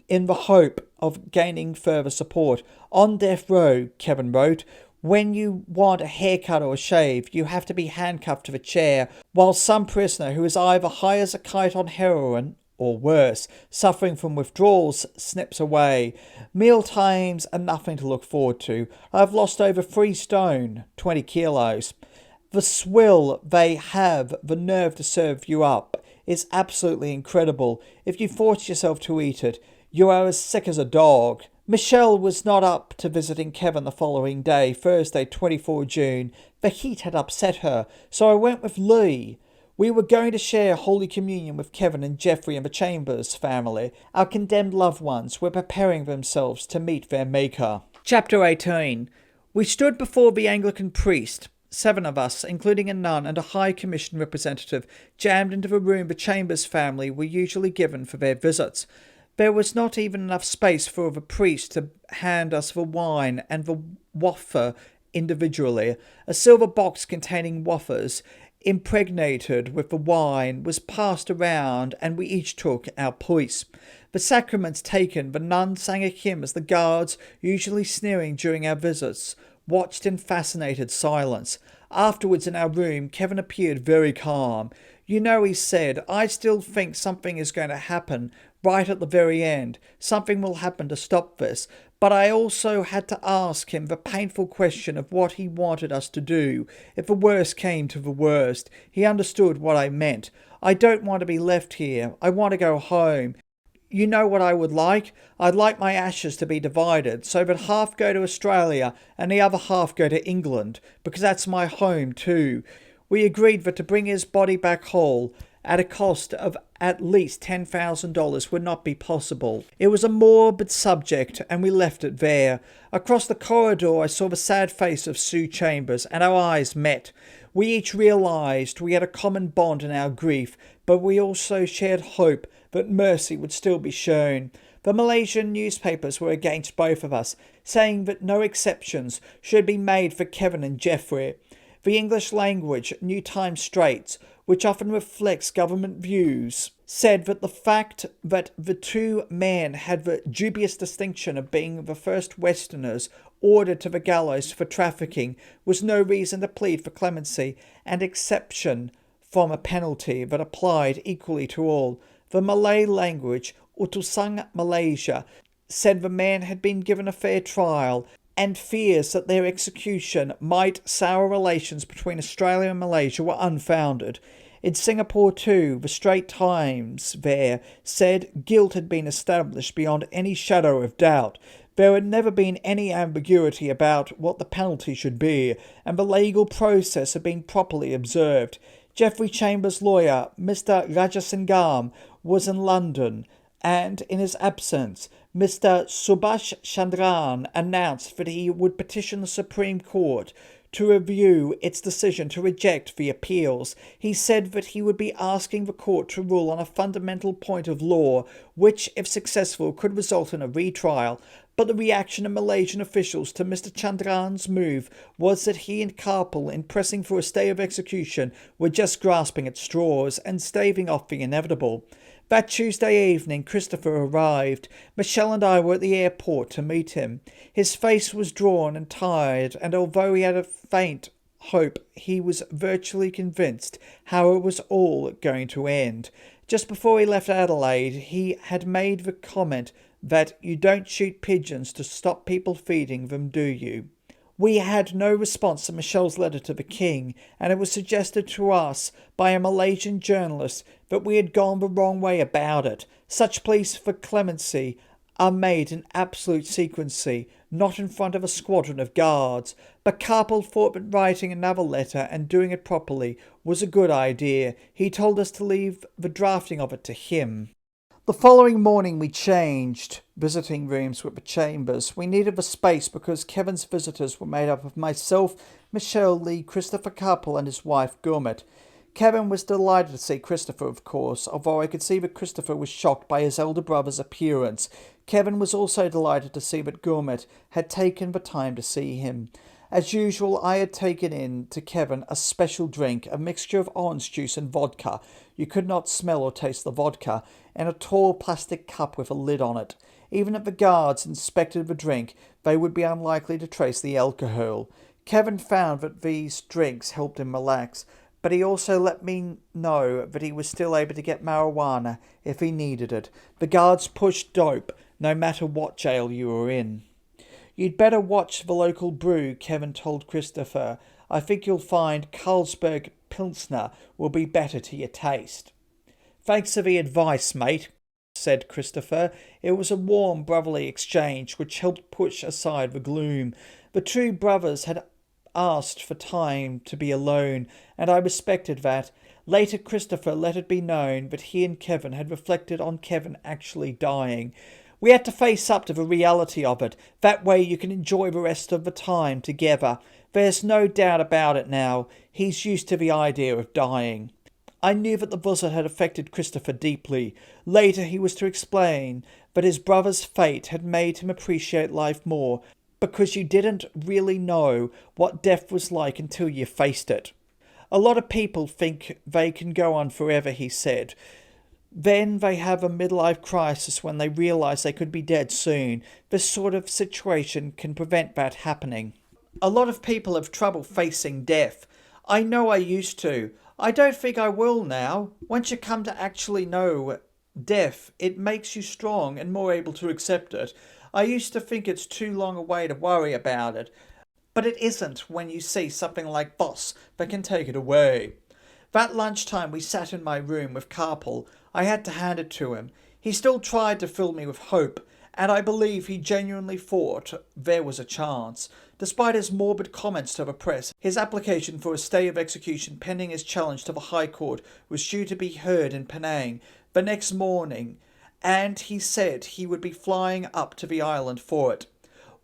in the hope of gaining further support. On death row, Kevin wrote, when you want a haircut or a shave, you have to be handcuffed to a chair, while some prisoner who is either high as a kite on heroin or worse, suffering from withdrawals, snips away. Meal times are nothing to look forward to. I've lost over 3 stone, 20 kilos. The swill they have the nerve to serve you up is absolutely incredible. If you force yourself to eat it, you are as sick as a dog. Michelle was not up to visiting Kevin the following day, Thursday, 24 June. The heat had upset her, so I went with Lee. We were going to share Holy Communion with Kevin and Jeffrey and the Chambers family. Our condemned loved ones were preparing themselves to meet their Maker. Chapter 18. We stood before the Anglican priest. 7 of us, including a nun and a High Commission representative, jammed into the room the Chambers family were usually given for their visits. There was not even enough space for the priest to hand us the wine and the wafer individually. A silver box containing wafers impregnated with the wine was passed around, and we each took our piece. The sacraments taken, the nun sang a hymn as the guards, usually sneering during our visits, watched in fascinated silence. Afterwards in our room, Kevin appeared very calm. You know, he said, I still think something is going to happen right at the very end. Something will happen to stop this. But I also had to ask him the painful question of what he wanted us to do. If the worst came to the worst, he understood what I meant. I don't want to be left here. I want to go home. You know what I would like? I'd like my ashes to be divided, so that half go to Australia and the other half go to England, because that's my home too. We agreed that to bring his body back whole, at a cost of at least $10,000 would not be possible. It was a morbid subject, and we left it there. Across the corridor I saw the sad face of Sue Chambers, and our eyes met. We each realised we had a common bond in our grief, but we also shared hope that mercy would still be shown. The Malaysian newspapers were against both of us. saying that no exceptions should be made for Kevin and Jeffrey. The English language New Times Straits, which often reflects government views, said that the fact that the two men had the dubious distinction of being the first Westerners ordered to the gallows for trafficking was no reason to plead for clemency and exception from a penalty that applied equally to all. The Malay language, Utusang Malaysia, said the man had been given a fair trial and fears that their execution might sour relations between Australia and Malaysia were unfounded. In Singapore too, the Straits Times there said guilt had been established beyond any shadow of doubt. There had never been any ambiguity about what the penalty should be, and the legal process had been properly observed. Geoffrey Chambers' lawyer, Mr. Rajasingam, was in London, and in his absence, Mr. Subhash Chandran announced that he would petition the Supreme Court to review its decision to reject the appeals. He said that he would be asking the court to rule on a fundamental point of law, which, if successful, could result in a retrial. But the reaction of Malaysian officials to Mr. Chandran's move was that he and Karpal, in pressing for a stay of execution, were just grasping at straws and staving off the inevitable. That Tuesday evening Christopher arrived. Michelle and I were at the airport to meet him. His face was drawn and tired, and although he had a faint hope, he was virtually convinced how it was all going to end. Just before he left Adelaide, he had made the comment that you don't shoot pigeons to stop people feeding them, do you? We had no response to Michelle's letter to the King, and it was suggested to us by a Malaysian journalist that we had gone the wrong way about it. Such pleas for clemency are made in absolute secrecy, not in front of a squadron of guards. But Karpal thought that writing another letter and doing it properly was a good idea. He told us to leave the drafting of it to him. The following morning we changed visiting rooms with the Chambers. We needed the space because Kevin's visitors were made up of myself, Michelle, Lee, Christopher Karpal and his wife Gurmit. Kevin was delighted to see Christopher, of course, although I could see that Christopher was shocked by his elder brother's appearance. Kevin was also delighted to see that Gurmit had taken the time to see him. As usual, I had taken in to Kevin a special drink, a mixture of orange juice and vodka. You could not smell or taste the vodka, in a tall plastic cup with a lid on it. Even if the guards inspected the drink, they would be unlikely to trace the alcohol. Kevin found that these drinks helped him relax, but he also let me know that he was still able to get marijuana if he needed it. The guards pushed dope, no matter what jail you were in. You'd better watch the local brew, Kevin told Christopher. I think you'll find Carlsberg Pilsner will be better to your taste. Thanks for the advice, mate, said Christopher. It was a warm, brotherly exchange which helped push aside the gloom. The two brothers had asked for time to be alone, and I respected that. Later, Christopher let it be known that he and Kevin had reflected on Kevin actually dying. We had to face up to the reality of it. That way you can enjoy the rest of the time together. There's no doubt about it now. He's used to the idea of dying. I knew that the visit had affected Christopher deeply. Later he was to explain that his brother's fate had made him appreciate life more, because you didn't really know what death was like until you faced it. A lot of people think they can go on forever, he said. Then they have a midlife crisis when they realise they could be dead soon. This sort of situation can prevent that happening. A lot of people have trouble facing death. I know I used to. I don't think I will now. Once you come to actually know death, it makes you strong and more able to accept it. I used to think it's too long a way to worry about it. But it isn't when you see something like Boss that can take it away. That lunchtime we sat in my room with Karpal. I had to hand it to him. He still tried to fill me with hope, and I believe he genuinely thought there was a chance. Despite his morbid comments to the press, his application for a stay of execution pending his challenge to the High Court was due to be heard in Penang the next morning, and he said he would be flying up to the island for it.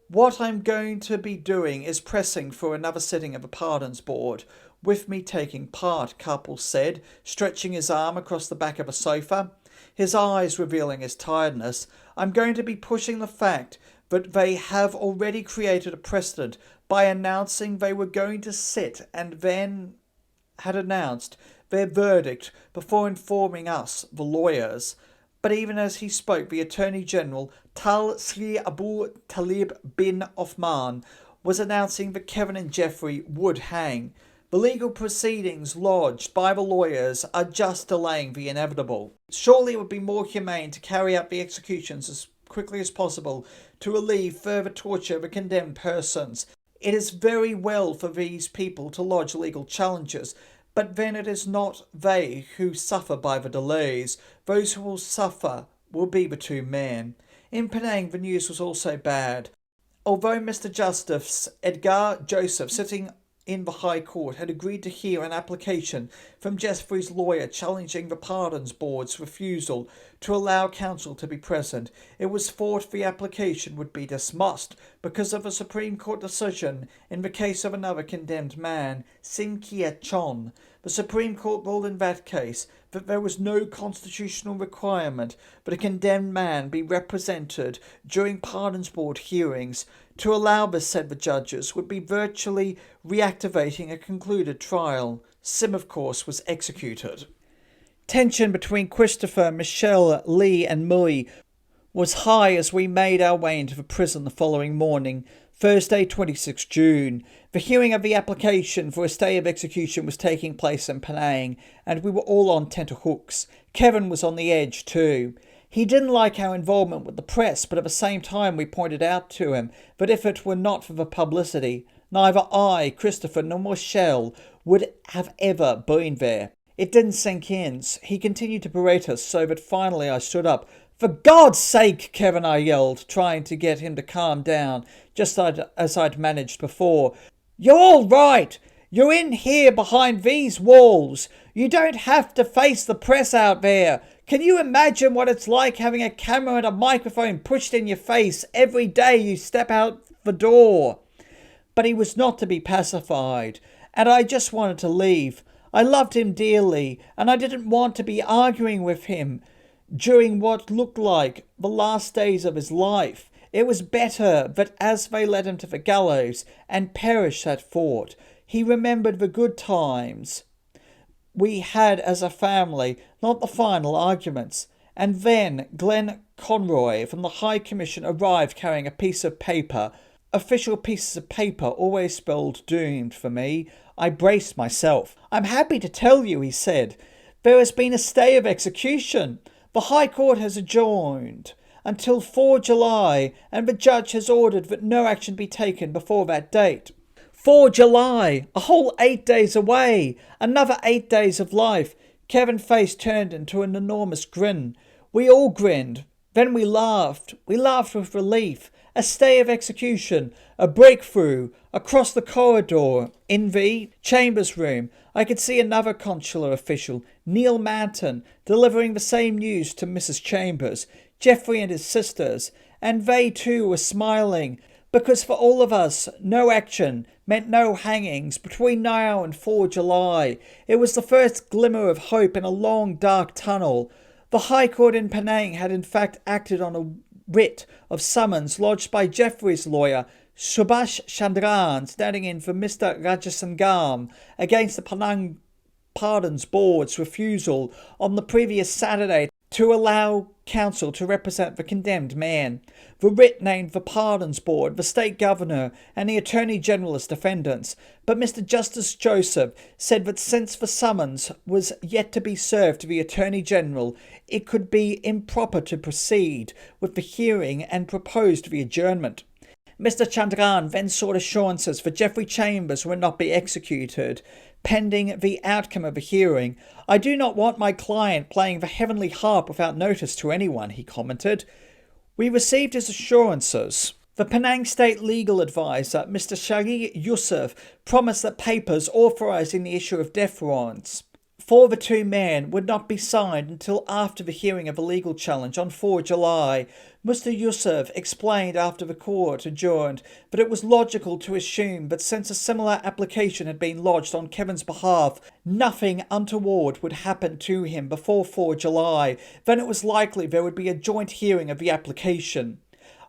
What I'm going to be doing is pressing for another sitting of the Pardons Board, with me taking part, Karpal said, stretching his arm across the back of a sofa, his eyes revealing his tiredness. I'm going to be pushing the fact that they have already created a precedent by announcing they were going to sit and then had announced their verdict before informing us, the lawyers. But even as he spoke, the Attorney General, Tal Sri Abu Talib bin Othman, was announcing that Kevin and Jeffrey would hang. The legal proceedings lodged by the lawyers are just delaying the inevitable. Surely it would be more humane to carry out the executions as quickly as possible to relieve further torture of the condemned persons. It is very well for these people to lodge legal challenges, but then it is not they who suffer by the delays. Those who will suffer will be the two men. In Penang, the news was also bad. Although Mr. Justice Edgar Joseph, sitting in the High Court, had agreed to hear an application from Jeffrey's lawyer challenging the Pardons Board's refusal to allow counsel to be present, it was thought the application would be dismissed because of a Supreme Court decision in the case of another condemned man, Sin Kia Chon. The Supreme Court ruled in that case that there was no constitutional requirement that a condemned man be represented during Pardons Board hearings. To allow this, said the judges, would be virtually reactivating a concluded trial. Sim, of course, was executed. Tension between Christopher, Michelle, Lee and Mui was high as we made our way into the prison the following morning, Thursday, 26 June. The hearing of the application for a stay of execution was taking place in Penang, and we were all on tenterhooks. Kevin was on the edge too. He didn't like our involvement with the press, but at the same time we pointed out to him that if it were not for the publicity, neither I, Christopher, nor Michelle would have ever been there. It didn't sink in. He continued to berate us, so that finally I stood up. "For God's sake, Kevin," I yelled, trying to get him to calm down, just as I'd managed before. "You're all right. You're in here behind these walls. You don't have to face the press out there. Can you imagine what it's like having a camera and a microphone pushed in your face every day you step out the door?" But he was not to be pacified, and I just wanted to leave. I loved him dearly, and I didn't want to be arguing with him during what looked like the last days of his life. It was better that as they led him to the gallows and perished at Fort, he remembered the good times we had as a family, not the final arguments. And then Glenn Conroy from the High Commission arrived carrying a piece of paper. Official pieces of paper always spelled doomed for me. I braced myself. "I'm happy to tell you," he said, "there has been a stay of execution. The High Court has adjourned until 4 July, and the judge has ordered that no action be taken before that date." 4 July! A whole 8 days away! Another 8 days of life! Kevin's face turned into an enormous grin. We all grinned. Then we laughed. We laughed with relief. A stay of execution. A breakthrough. Across the corridor, in the chambers room, I could see another consular official, Neil Manton, delivering the same news to Mrs. Chambers, Jeffrey and his sisters, and they too were smiling, because for all of us, no action meant no hangings between now and 4 July. It was the first glimmer of hope in a long, dark tunnel. The High Court in Penang had in fact acted on a writ of summons lodged by Jeffrey's lawyer, Subhash Chandran, standing in for Mr. Rajasangam, against the Penang Pardons Board's refusal on the previous Saturday to allow counsel to represent the condemned man. The writ named the Pardons Board, the State Governor and the Attorney General as defendants, but Mr. Justice Joseph said that since the summons was yet to be served to the Attorney General, it could be improper to proceed with the hearing and proposed the adjournment. Mr. Chandran then sought assurances that Jeffrey Chambers would not be executed, pending the outcome of the hearing. "I do not want my client playing the heavenly harp without notice to anyone," he commented. We received his assurances. The Penang State legal advisor, Mr. Shari Yusuf, promised that papers authorising the issue of death warrants for the two men would not be signed until after the hearing of a legal challenge on 4 July. Mr. Yusuf explained after the court adjourned that it was logical to assume that since a similar application had been lodged on Kevin's behalf, nothing untoward would happen to him before 4 July. Then it was likely there would be a joint hearing of the application.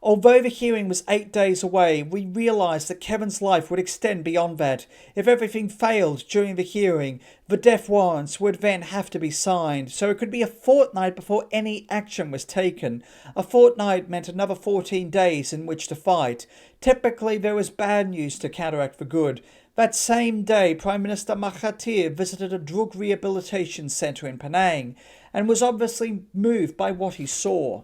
Although the hearing was 8 days away, we realised that Kevin's life would extend beyond that. If everything failed during the hearing, the death warrants would then have to be signed, so it could be a fortnight before any action was taken. A fortnight meant another 14 days in which to fight. Typically, there was bad news to counteract the good. That same day, Prime Minister Mahathir visited a drug rehabilitation centre in Penang and was obviously moved by what he saw.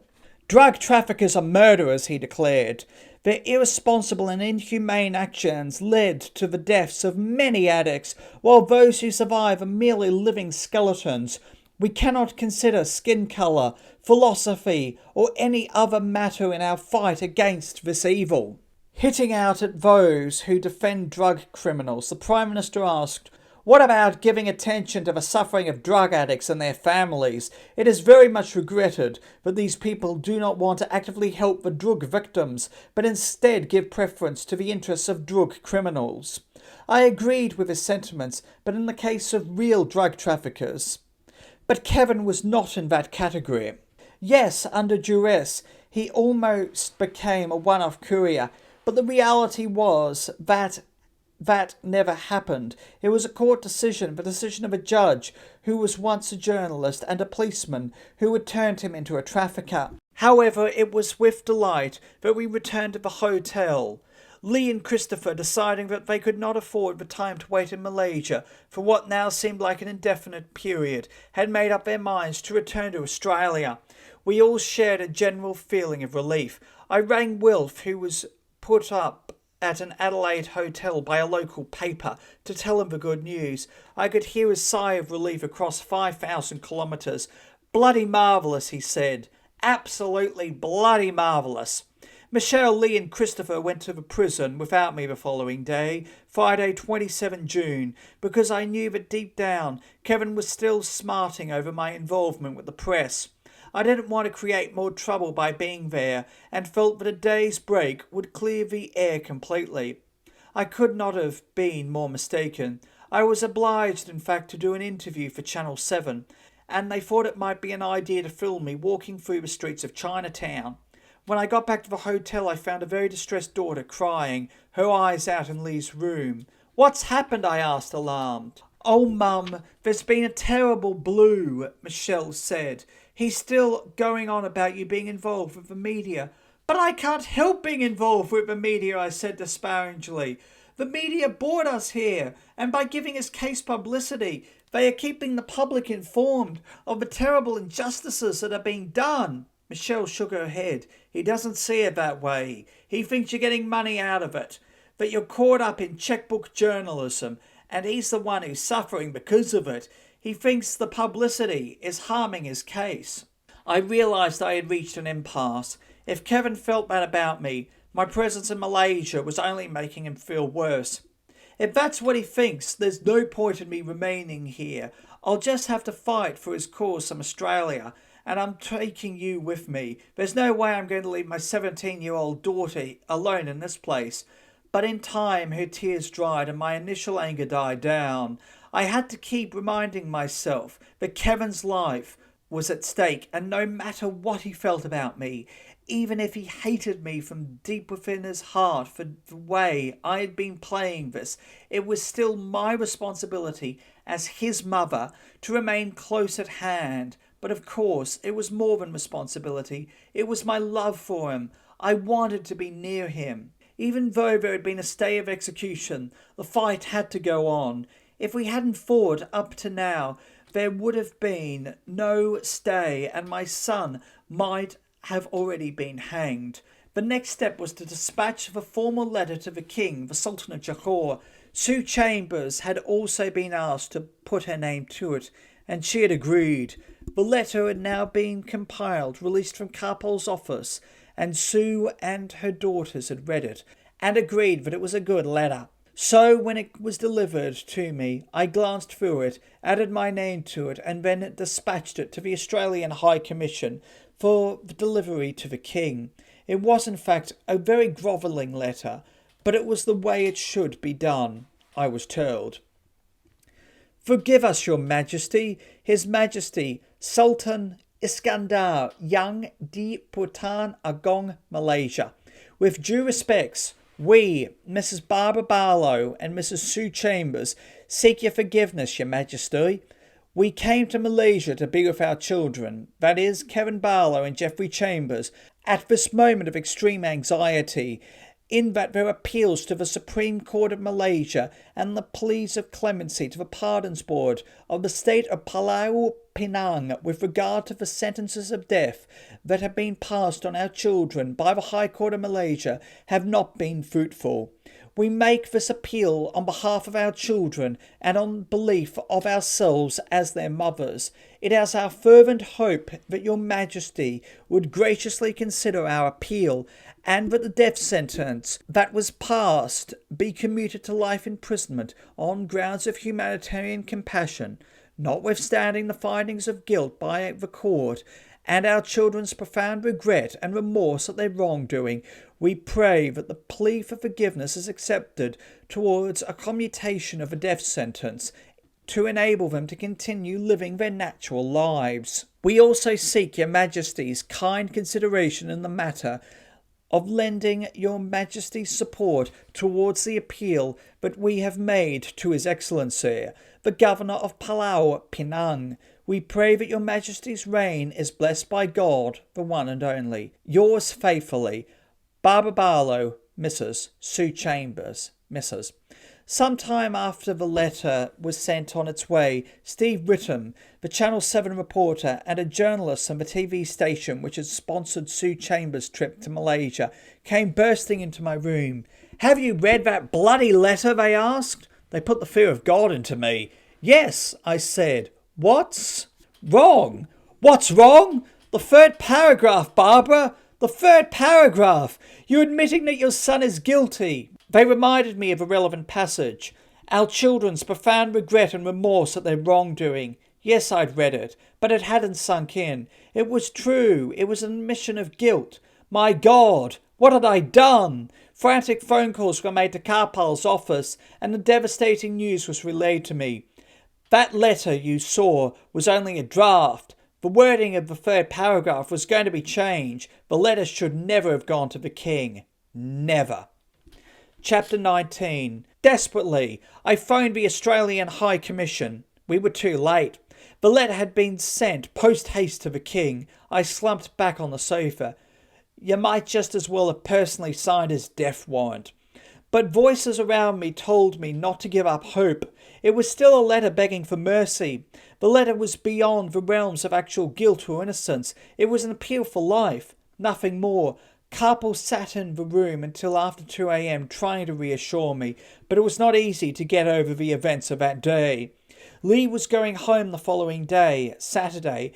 Drug traffickers are murderers, he declared. Their irresponsible and inhumane actions led to the deaths of many addicts, while those who survive are merely living skeletons. We cannot consider skin colour, philosophy, or any other matter in our fight against this evil. Hitting out at those who defend drug criminals, the Prime Minister asked, "What about giving attention to the suffering of drug addicts and their families? It is very much regretted that these people do not want to actively help the drug victims, but instead give preference to the interests of drug criminals." I agreed with his sentiments, but in the case of real drug traffickers. But Kevin was not in that category. Yes, under duress, he almost became a one-off courier, but the reality was that never happened. It was a court decision, the decision of a judge who was once a journalist and a policeman who had turned him into a trafficker. However, it was with delight that we returned to the hotel. Lee and Christopher, deciding that they could not afford the time to wait in Malaysia for what now seemed like an indefinite period, had made up their minds to return to Australia. We all shared a general feeling of relief. I rang Wilf, who was put up at an Adelaide hotel by a local paper, to tell him the good news. I could hear his sigh of relief across 5,000 kilometres. "Bloody marvellous," he said. "Absolutely bloody marvellous." Michelle, Lee and Christopher went to the prison without me the following day, Friday 27 June, because I knew that deep down Kevin was still smarting over my involvement with the press. I didn't want to create more trouble by being there, and felt that a day's break would clear the air completely. I could not have been more mistaken. I was obliged, in fact, to do an interview for Channel 7, and they thought it might be an idea to film me walking through the streets of Chinatown. When I got back to the hotel, I found a very distressed daughter crying, her eyes out in Lee's room. "What's happened?" I asked, alarmed. "Oh, Mum, there's been a terrible blue," Michelle said. "He's still going on about you being involved with the media." "But I can't help being involved with the media," I said disparagingly. "The media brought us here, and by giving us case publicity, they are keeping the public informed of the terrible injustices that are being done." Michelle shook her head. "He doesn't see it that way. He thinks you're getting money out of it, that you're caught up in checkbook journalism, and he's the one who's suffering because of it. He thinks the publicity is harming his case." I realised I had reached an impasse. If Kevin felt that about me, my presence in Malaysia was only making him feel worse. If that's what he thinks, there's no point in me remaining here. I'll just have to fight for his cause from Australia, and I'm taking you with me. There's no way I'm going to leave my 17-year-old daughter alone in this place. But in time, her tears dried and my initial anger died down. I had to keep reminding myself that Kevin's life was at stake, and no matter what he felt about me, even if he hated me from deep within his heart for the way I had been playing this, it was still my responsibility as his mother to remain close at hand. But of course, it was more than responsibility. It was my love for him. I wanted to be near him. Even though there had been a stay of execution, the fight had to go on. If we hadn't fought up to now, there would have been no stay, and my son might have already been hanged. The next step was to dispatch the formal letter to the king, the Sultan of Johor. Sue Chambers had also been asked to put her name to it, and she had agreed. The letter had now been compiled, released from Karpol's office, and Sue and her daughters had read it, and agreed that it was a good letter. So when it was delivered to me, I glanced through it, added my name to it, and then dispatched it to the Australian High Commission for delivery to the King. It was, in fact, a very grovelling letter, but it was the way it should be done, I was told. "Forgive us, Your Majesty. His Majesty, Sultan Iskandar Young di Putan Agong, Malaysia. With due respects, we, Mrs. Barbara Barlow and Mrs. Sue Chambers, seek your forgiveness, Your Majesty. We came to Malaysia to be with our children, that is, Kevin Barlow and Jeffrey Chambers, at this moment of extreme anxiety, in that their appeals to the Supreme Court of Malaysia and the pleas of clemency to the Pardons Board of the state of Pulau Pinang with regard to the sentences of death that have been passed on our children by the High Court of Malaysia have not been fruitful. We make this appeal on behalf of our children and on belief of ourselves as their mothers. It is our fervent hope that Your Majesty would graciously consider our appeal, and that the death sentence that was passed be commuted to life imprisonment on grounds of humanitarian compassion, notwithstanding the findings of guilt by the court, and our children's profound regret and remorse at their wrongdoing. We pray that the plea for forgiveness is accepted towards a commutation of a death sentence to enable them to continue living their natural lives. We also seek Your Majesty's kind consideration in the matter of lending Your Majesty's support towards the appeal that we have made to His Excellency, the Governor of Pulau Pinang. We pray that Your Majesty's reign is blessed by God, the one and only. Yours faithfully, Barbara Barlow, Mrs. Sue Chambers, Mrs. Some time after the letter was sent on its way, Steve Britton, the Channel 7 reporter and a journalist on the TV station which had sponsored Sue Chambers' trip to Malaysia, came bursting into my room. "Have you read that bloody letter?" they asked. They put the fear of God into me. "Yes," I said. "What's wrong?" "What's wrong? The third paragraph, Barbara. The third paragraph. You're admitting that your son is guilty." They reminded me of a relevant passage. Our children's profound regret and remorse at their wrongdoing. Yes, I'd read it, but it hadn't sunk in. It was true. It was an admission of guilt. My God, what had I done? Frantic phone calls were made to Karpal's office, and the devastating news was relayed to me. That letter you saw was only a draft. The wording of the third paragraph was going to be changed. The letter should never have gone to the King. Never. Chapter 19. Desperately, I phoned the Australian High Commission. We were too late. The letter had been sent post-haste to the King. I slumped back on the sofa. You might just as well have personally signed his death warrant. But voices around me told me not to give up hope. It was still a letter begging for mercy. The letter was beyond the realms of actual guilt or innocence. It was an appeal for life. Nothing more. Karpal sat in the room until after 2 a.m. trying to reassure me, but it was not easy to get over the events of that day. Lee was going home the following day, Saturday,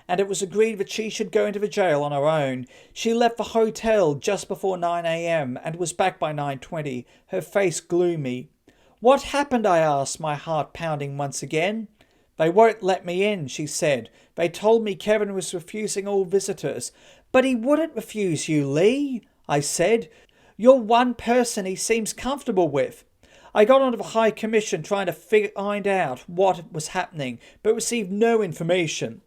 and it was agreed that she should go into the jail on her own. She left the hotel just before 9 a.m. and was back by 9:20, her face gloomy. "What happened?" I asked, my heart pounding once again. "They won't let me in," she said. "They told me Kevin was refusing all visitors." "But he wouldn't refuse you, Lee," I said. "You're one person he seems comfortable with." I got onto the High Commission trying to find out what was happening, but received no information.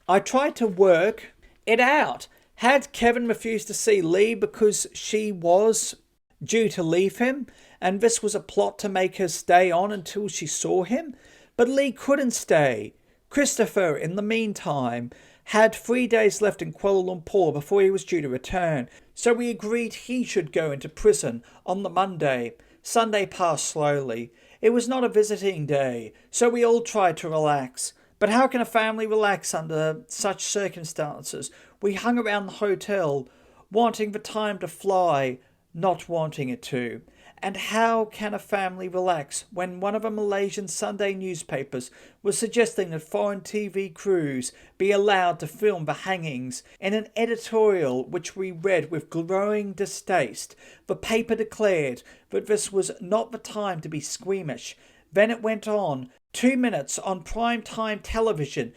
I tried to work it out. Had Kevin refused to see Lee because she was due to leave him, and this was a plot to make her stay on until she saw him? But Lee couldn't stay. Christopher, in the meantime, had 3 days left in Kuala Lumpur before he was due to return, so we agreed he should go into prison on the Monday. Sunday passed slowly. It was not a visiting day, so we all tried to relax. But how can a family relax under such circumstances? We hung around the hotel, wanting the time to fly, not wanting it to. And how can a family relax when one of the Malaysian Sunday newspapers was suggesting that foreign TV crews be allowed to film the hangings? In an editorial which we read with growing distaste, the paper declared that this was not the time to be squeamish. Then it went on, 2 minutes on prime-time television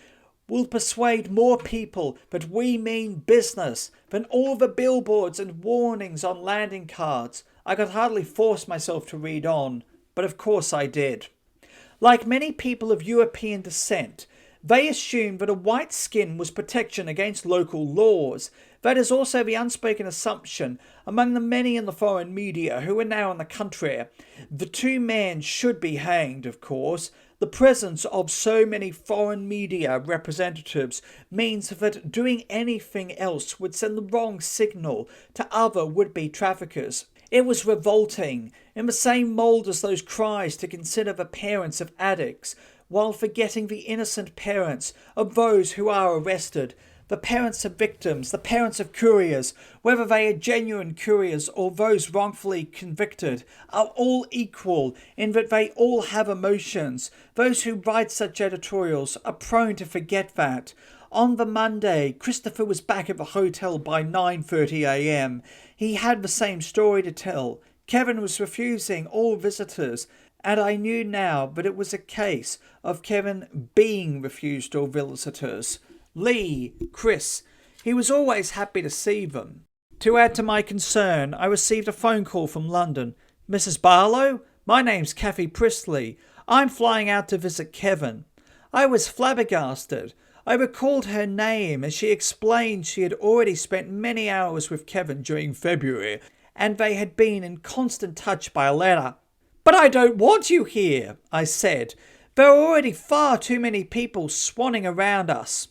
will persuade more people that we mean business than all the billboards and warnings on landing cards. I could hardly force myself to read on, but of course I did. Like many people of European descent, They assumed that a white skin was protection against local laws. That is also the unspoken assumption among the many in the foreign media who are now in the country. The two men should be hanged, of course. The presence of so many foreign media representatives means that doing anything else would send the wrong signal to other would-be traffickers. It was revolting, in the same mould as those cries to consider the parents of addicts, while forgetting the innocent parents of those who are arrested, the parents of victims, the parents of couriers, whether they are genuine couriers or those wrongfully convicted, are all equal in that they all have emotions. Those who write such editorials are prone to forget that. On the Monday, Christopher was back at the hotel by 9:30 a.m. He had the same story to tell. Kevin was refusing all visitors, and I knew now that it was a case of Kevin being refused all visitors. Lee, Chris, he was always happy to see them. To add to my concern, I received a phone call from London. Mrs. Barlow? My name's Kathy Priestley. I'm flying out to visit Kevin. I was flabbergasted. I recalled her name as she explained she had already spent many hours with Kevin during February, and they had been in constant touch by letter. But I don't want you here, I said. There are already far too many people swanning around us.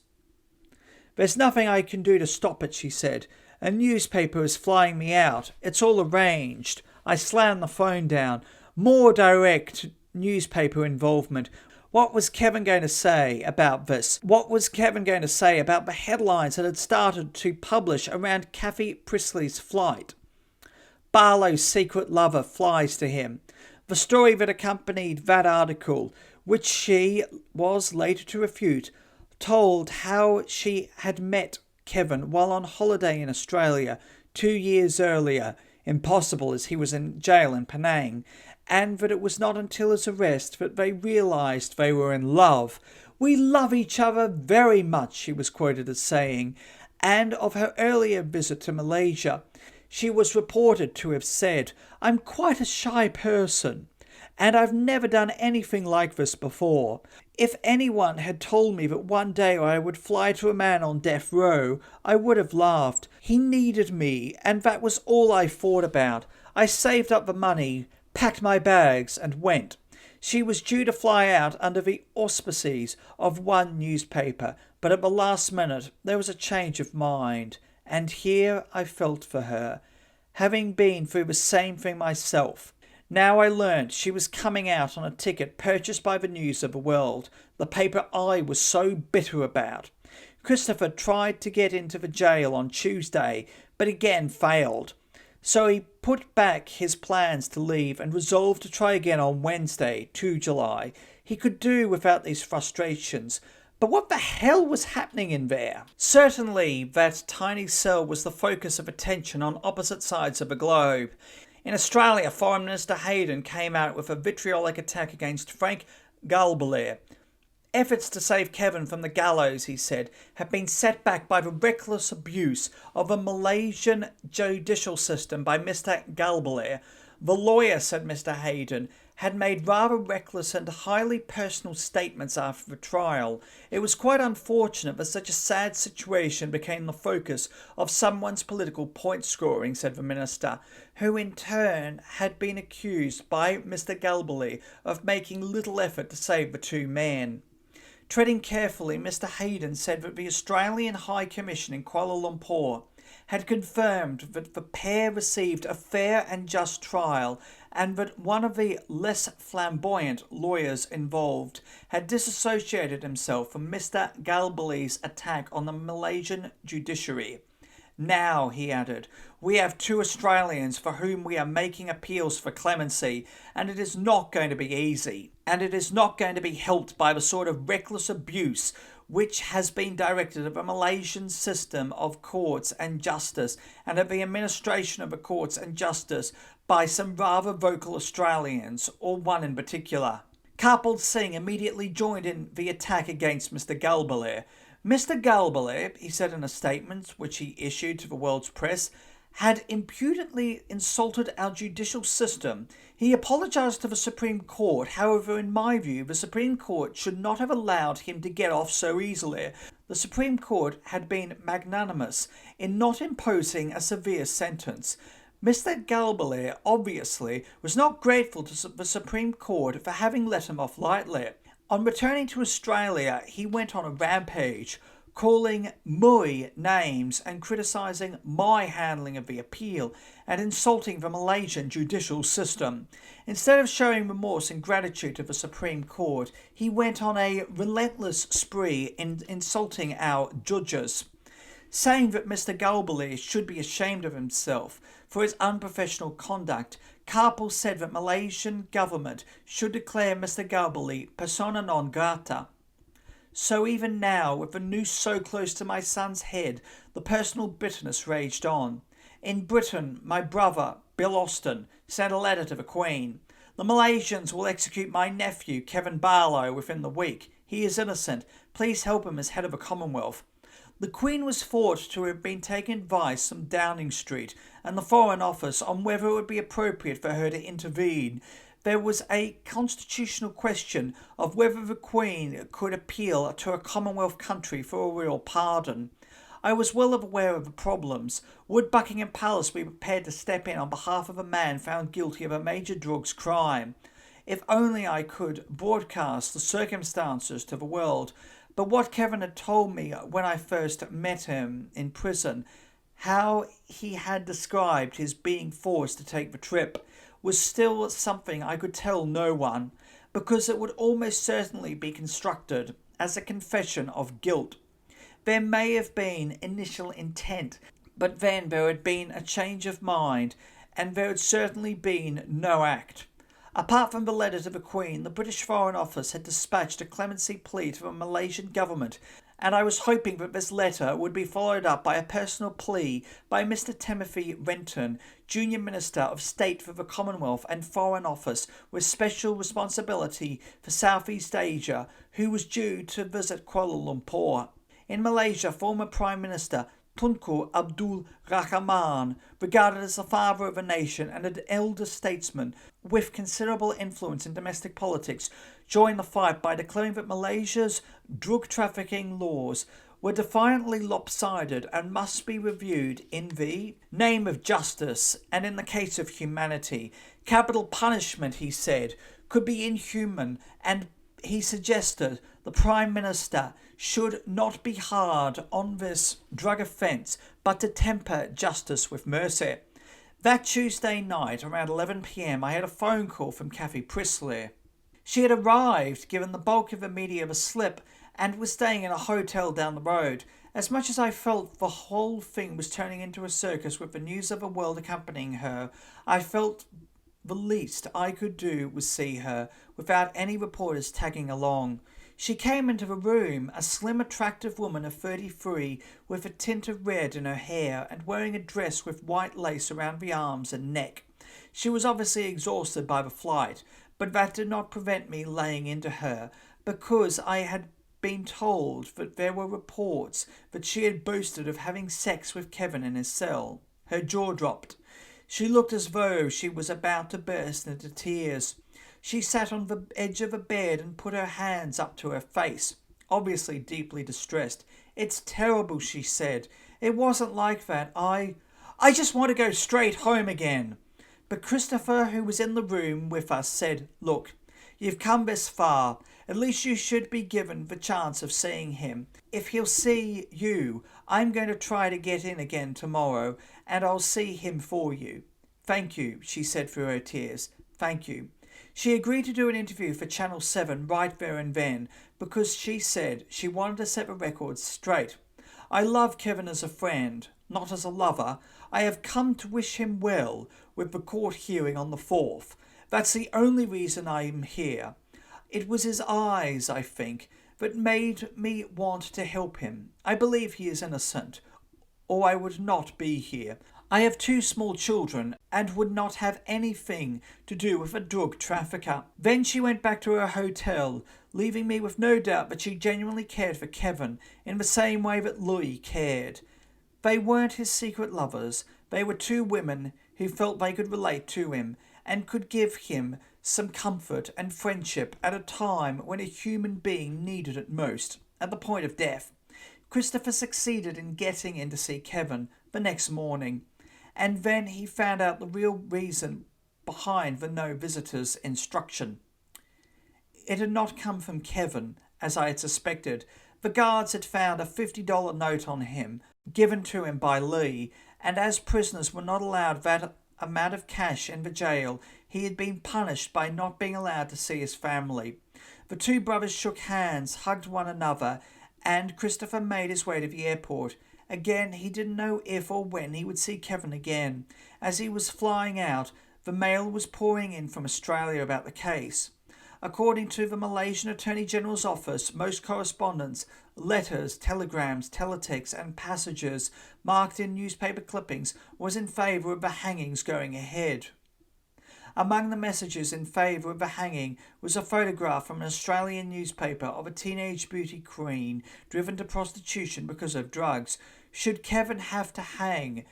There's nothing I can do to stop it, she said. A newspaper is flying me out. It's all arranged. I slammed the phone down. More direct newspaper involvement. What was Kevin going to say about this? What was Kevin going to say about the headlines that had started to publish around Kathy Priestley's flight? Barlow's secret lover flies to him. The story that accompanied that article, which she was later to refute, told how she had met Kevin while on holiday in Australia 2 years earlier, impossible as he was in jail in Penang, and that it was not until his arrest that they realised they were in love. We love each other very much, she was quoted as saying, and of her earlier visit to Malaysia, she was reported to have said, I'm quite a shy person, and I've never done anything like this before. If anyone had told me that one day I would fly to a man on death row, I would have laughed. He needed me, and that was all I thought about. I saved up the money, packed my bags, and went. She was due to fly out under the auspices of one newspaper, but at the last minute there was a change of mind, and here I felt for her, having been through the same thing myself. Now I learnt she was coming out on a ticket purchased by the News of the World, the paper I was so bitter about. Christopher tried to get into the jail on Tuesday, but again failed. So he put back his plans to leave and resolved to try again on Wednesday, 2 July. He could do without these frustrations. But what the hell was happening in there? Certainly that tiny cell was the focus of attention on opposite sides of the globe. In Australia, Foreign Minister Hayden came out with a vitriolic attack against Frank Galbalair. Efforts to save Kevin from the gallows, he said, have been set back by the reckless abuse of the Malaysian judicial system by Mr. Galbalair. The lawyer, said Mr. Hayden, had made rather reckless and highly personal statements after the trial. It was quite unfortunate that such a sad situation became the focus of someone's political point scoring, said the minister, who in turn had been accused by Mr. Galbalair of making little effort to save the two men. Treading carefully, Mr. Hayden said that the Australian High Commission in Kuala Lumpur had confirmed that the pair received a fair and just trial, and that one of the less flamboyant lawyers involved had disassociated himself from Mr. Galbalair's attack on the Malaysian judiciary. Now, he added, we have two Australians for whom we are making appeals for clemency, and it is not going to be easy, and it is not going to be helped by the sort of reckless abuse which has been directed at the Malaysian system of courts and justice and at the administration of the courts and justice by some rather vocal Australians, or one in particular. Karpal Singh immediately joined in the attack against Mr. Galbalair. Mr. Galbalair, he said in a statement which he issued to the world's press, had impudently insulted our judicial system. He apologised to the Supreme Court. However, in my view, the Supreme Court should not have allowed him to get off so easily. The Supreme Court had been magnanimous in not imposing a severe sentence. Mr. Galbally obviously was not grateful to the Supreme Court for having let him off lightly. On returning to Australia, he went on a rampage, calling my names and criticising my handling of the appeal and insulting the Malaysian judicial system. Instead of showing remorse and gratitude to the Supreme Court, he went on a relentless spree in insulting our judges, saying that Mr. Galbally should be ashamed of himself for his unprofessional conduct. Karpel said that Malaysian government should declare Mr. Galbally persona non grata. So even now, with the noose so close to my son's head, the personal bitterness raged on. In Britain, my brother, Bill Austin, sent a letter to the Queen. The Malaysians will execute my nephew, Kevin Barlow, within the week. He is innocent. Please help him as head of the Commonwealth. The Queen was thought to have been taking advice from Downing Street and the Foreign Office on whether it would be appropriate for her to intervene. There was a constitutional question of whether the Queen could appeal to a Commonwealth country for a royal pardon. I was well aware of the problems. Would Buckingham Palace be prepared to step in on behalf of a man found guilty of a major drugs crime? If only I could broadcast the circumstances to the world. But what Kevin had told me when I first met him in prison, how he had described his being forced to take the trip, was still something I could tell no one, because it would almost certainly be construed as a confession of guilt. There may have been initial intent, but then there had been a change of mind, and there had certainly been no act. Apart from the letter to the Queen, the British Foreign Office had dispatched a clemency plea to the Malaysian government, and I was hoping that this letter would be followed up by a personal plea by Mr. Timothy Renton, Junior Minister of State for the Commonwealth and Foreign Office with special responsibility for Southeast Asia, who was due to visit Kuala Lumpur. In Malaysia, former Prime Minister Tunku Abdul Rahman, regarded as the father of a nation and an elder statesman with considerable influence in domestic politics, joined the fight by declaring that Malaysia's drug trafficking laws were defiantly lopsided and must be reviewed in the name of justice and in the case of humanity. Capital punishment, he said, could be inhuman, and he suggested the Prime Minister should not be hard on this drug offence, but to temper justice with mercy. That Tuesday night, around 11 p.m, I had a phone call from Kathy Priestley. She had arrived, given the bulk of the media the slip, and was staying in a hotel down the road. As much as I felt the whole thing was turning into a circus with the news of the world accompanying her, I felt the least I could do was see her, without any reporters tagging along. She came into the room, a slim, attractive woman of 33, with a tint of red in her hair and wearing a dress with white lace around the arms and neck. She was obviously exhausted by the flight, but that did not prevent me laying into her, because I had been told that there were reports that she had boasted of having sex with Kevin in his cell. Her jaw dropped. She looked as though she was about to burst into tears. She sat on the edge of a bed and put her hands up to her face, obviously deeply distressed. "It's terrible," she said. "It wasn't like that. I just want to go straight home again." But Christopher, who was in the room with us, said, "Look, you've come this far. At least you should be given the chance of seeing him. If he'll see you, I'm going to try to get in again tomorrow, and I'll see him for you." "Thank you," she said through her tears. "Thank you." She agreed to do an interview for Channel 7 right there and then, because she said she wanted to set the record straight. "I love Kevin as a friend, not as a lover. I have come to wish him well with the court hearing on the 4th. That's the only reason I'm here. It was his eyes, I think, that made me want to help him. I believe he is innocent, or I would not be here. I have 2 small children and would not have anything to do with a drug trafficker." Then she went back to her hotel, leaving me with no doubt that she genuinely cared for Kevin in the same way that Louis cared. They weren't his secret lovers, They were two women who felt they could relate to him and could give him some comfort and friendship at a time when a human being needed it most, at the point of death. Christopher succeeded in getting in to see Kevin the next morning, and then he found out the real reason behind the no visitors instruction. It had not come from Kevin, as I had suspected. The guards had found a $50 note on him, given to him by Lee, and as prisoners were not allowed that amount of cash in the jail, he had been punished by not being allowed to see his family. The two brothers shook hands, hugged one another, and Christopher made his way to the airport. Again, he didn't know if or when he would see Kevin again. As he was flying out, the mail was pouring in from Australia about the case. According to the Malaysian Attorney General's office, most correspondence, letters, telegrams, teletexts and passages marked in newspaper clippings was in favour of the hangings going ahead. Among the messages in favour of the hanging was a photograph from an Australian newspaper of a teenage beauty queen driven to prostitution because of drugs. Should Kevin have to hang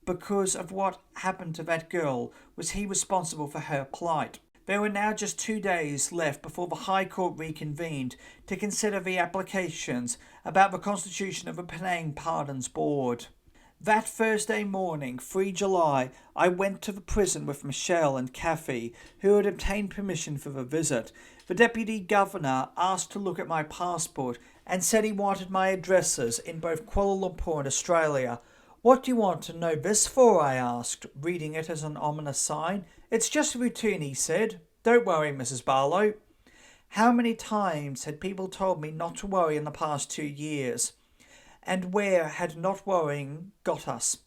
because of what happened to that girl? Was he responsible for her plight? There were now just 2 days left before the High Court reconvened to consider the applications about the constitution of the Penang Pardons Board. That Thursday morning, 3 July, I went to the prison with Michelle and Kathy, who had obtained permission for the visit. The Deputy Governor asked to look at my passport and said he wanted my addresses in both Kuala Lumpur and Australia. "What do you want to know this for?" I asked, reading it as an ominous sign. "It's just routine," he said. "Don't worry, Mrs. Barlow." How many times had people told me not to worry in the past 2 years? And where had not worrying got us?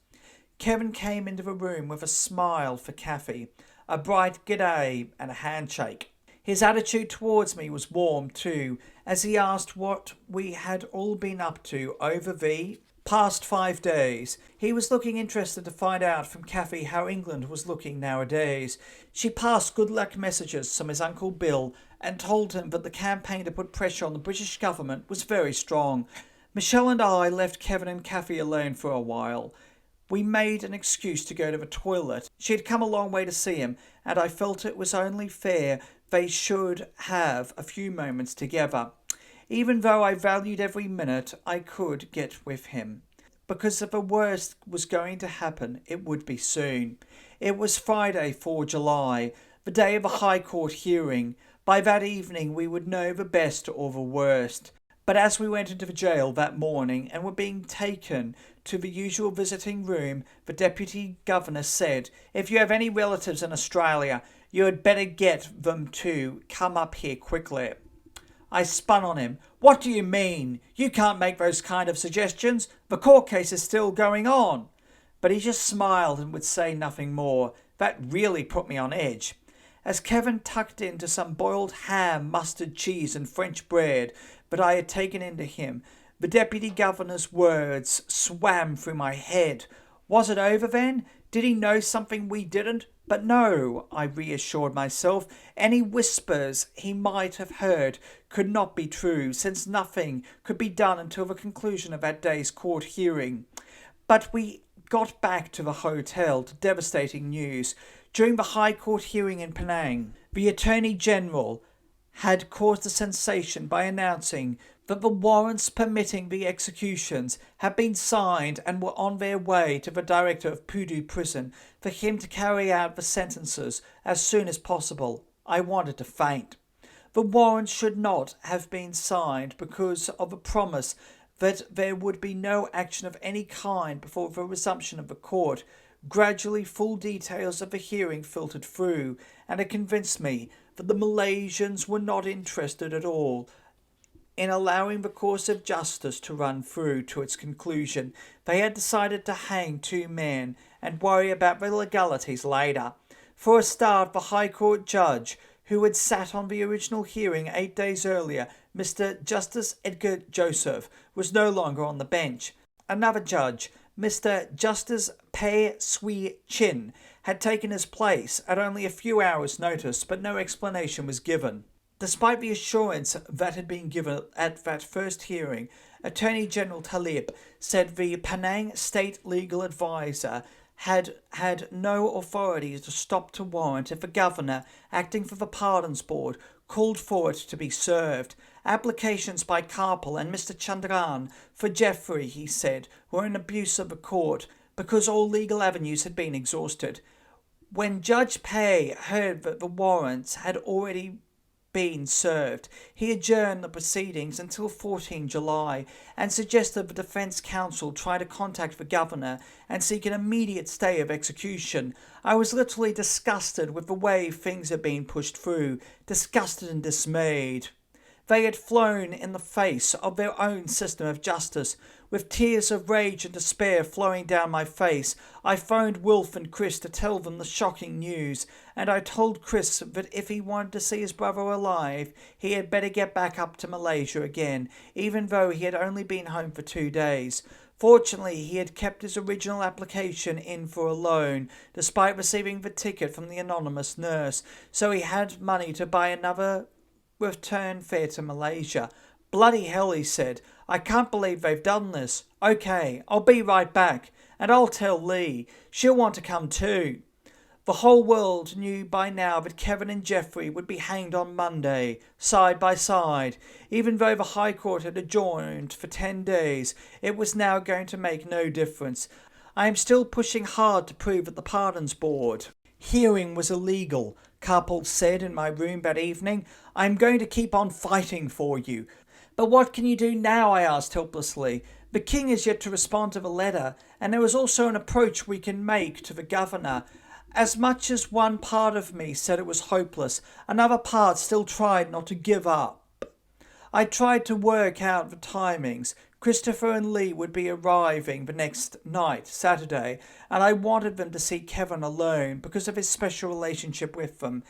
Kevin came into the room with a smile for Kathy, a bright g'day and a handshake. His attitude towards me was warm too, as he asked what we had all been up to over the past 5 days. He was looking interested to find out from Kathy how England was looking nowadays. She passed good luck messages from his Uncle Bill and told him that the campaign to put pressure on the British government was very strong. Michelle and I left Kevin and Kathy alone for a while. We made an excuse to go to the toilet. She had come a long way to see him, and I felt it was only fair they should have a few moments together. Even though I valued every minute I could get with him, because if the worst was going to happen, it would be soon. It was Friday, 4 July, the day of a High Court hearing. By that evening we would know the best or the worst. But as we went into the jail that morning and were being taken to the usual visiting room, the Deputy Governor said, "If you have any relatives in Australia, you had better get them to come up here quickly." I spun on him. "What do you mean? You can't make those kind of suggestions. The court case is still going on." But he just smiled and would say nothing more. That really put me on edge. As Kevin tucked into some boiled ham, mustard cheese and French bread that I had taken into him, the Deputy Governor's words swam through my head. Was it over then? Did he know something we didn't? But no, I reassured myself. Any whispers he might have heard could not be true, since nothing could be done until the conclusion of that day's court hearing. But we got back to the hotel to devastating news. During the High Court hearing in Penang, the Attorney General had caused a sensation by announcing that the warrants permitting the executions had been signed and were on their way to the director of Pudu Prison for him to carry out the sentences as soon as possible. I wanted to faint. The warrants should not have been signed because of a promise that there would be no action of any kind before the resumption of the court. Gradually, full details of the hearing filtered through, and it convinced me that the Malaysians were not interested at all in allowing the course of justice to run through to its conclusion. They had decided to hang 2 men and worry about the legalities later. For a start, the High Court judge, who had sat on the original hearing 8 days earlier, Mr. Justice Edgar Joseph, was no longer on the bench. Another judge, Mr. Justice Pei Swee Chin, had taken his place at only a few hours' notice, but no explanation was given. Despite the assurance that had been given at that first hearing, Attorney General Talib said the Penang State Legal Advisor had had no authority to stop to warrant if a governor, acting for the Pardons Board, called for it to be served. Applications by Karpal and Mr. Chandran for Jeffrey, he said, were an abuse of the court because all legal avenues had been exhausted. When Judge Pay heard that the warrants had already been served, he adjourned the proceedings until 14 July and suggested the defence counsel try to contact the governor and seek an immediate stay of execution. I was literally disgusted with the way things had been pushed through, disgusted and dismayed. They had flown in the face of their own system of justice. With tears of rage and despair flowing down my face, I phoned Wilf and Chris to tell them the shocking news, and I told Chris that if he wanted to see his brother alive, he had better get back up to Malaysia again, even though he had only been home for 2 days. Fortunately, he had kept his original application in for a loan, despite receiving the ticket from the anonymous nurse, so he had money to buy another return fare to Malaysia. Bloody hell, he said. I can't believe they've done this. Okay, I'll be right back. And I'll tell Lee. She'll want to come too. The whole world knew by now that Kevin and Jeffrey would be hanged on Monday, side by side. Even though the High Court had adjourned for 10 days, it was now going to make no difference. I am still pushing hard to prove that the Pardons Board hearing was illegal, Karpal said in my room that evening. I'm going to keep on fighting for you. But what can you do now? I asked helplessly. The king is yet to respond to the letter, and there is also an approach we can make to the governor. As much as one part of me said it was hopeless, another part still tried not to give up. I tried to work out the timings. Christopher and Lee would be arriving the next night, Saturday, and I wanted them to see Kevin alone because of his special relationship with them.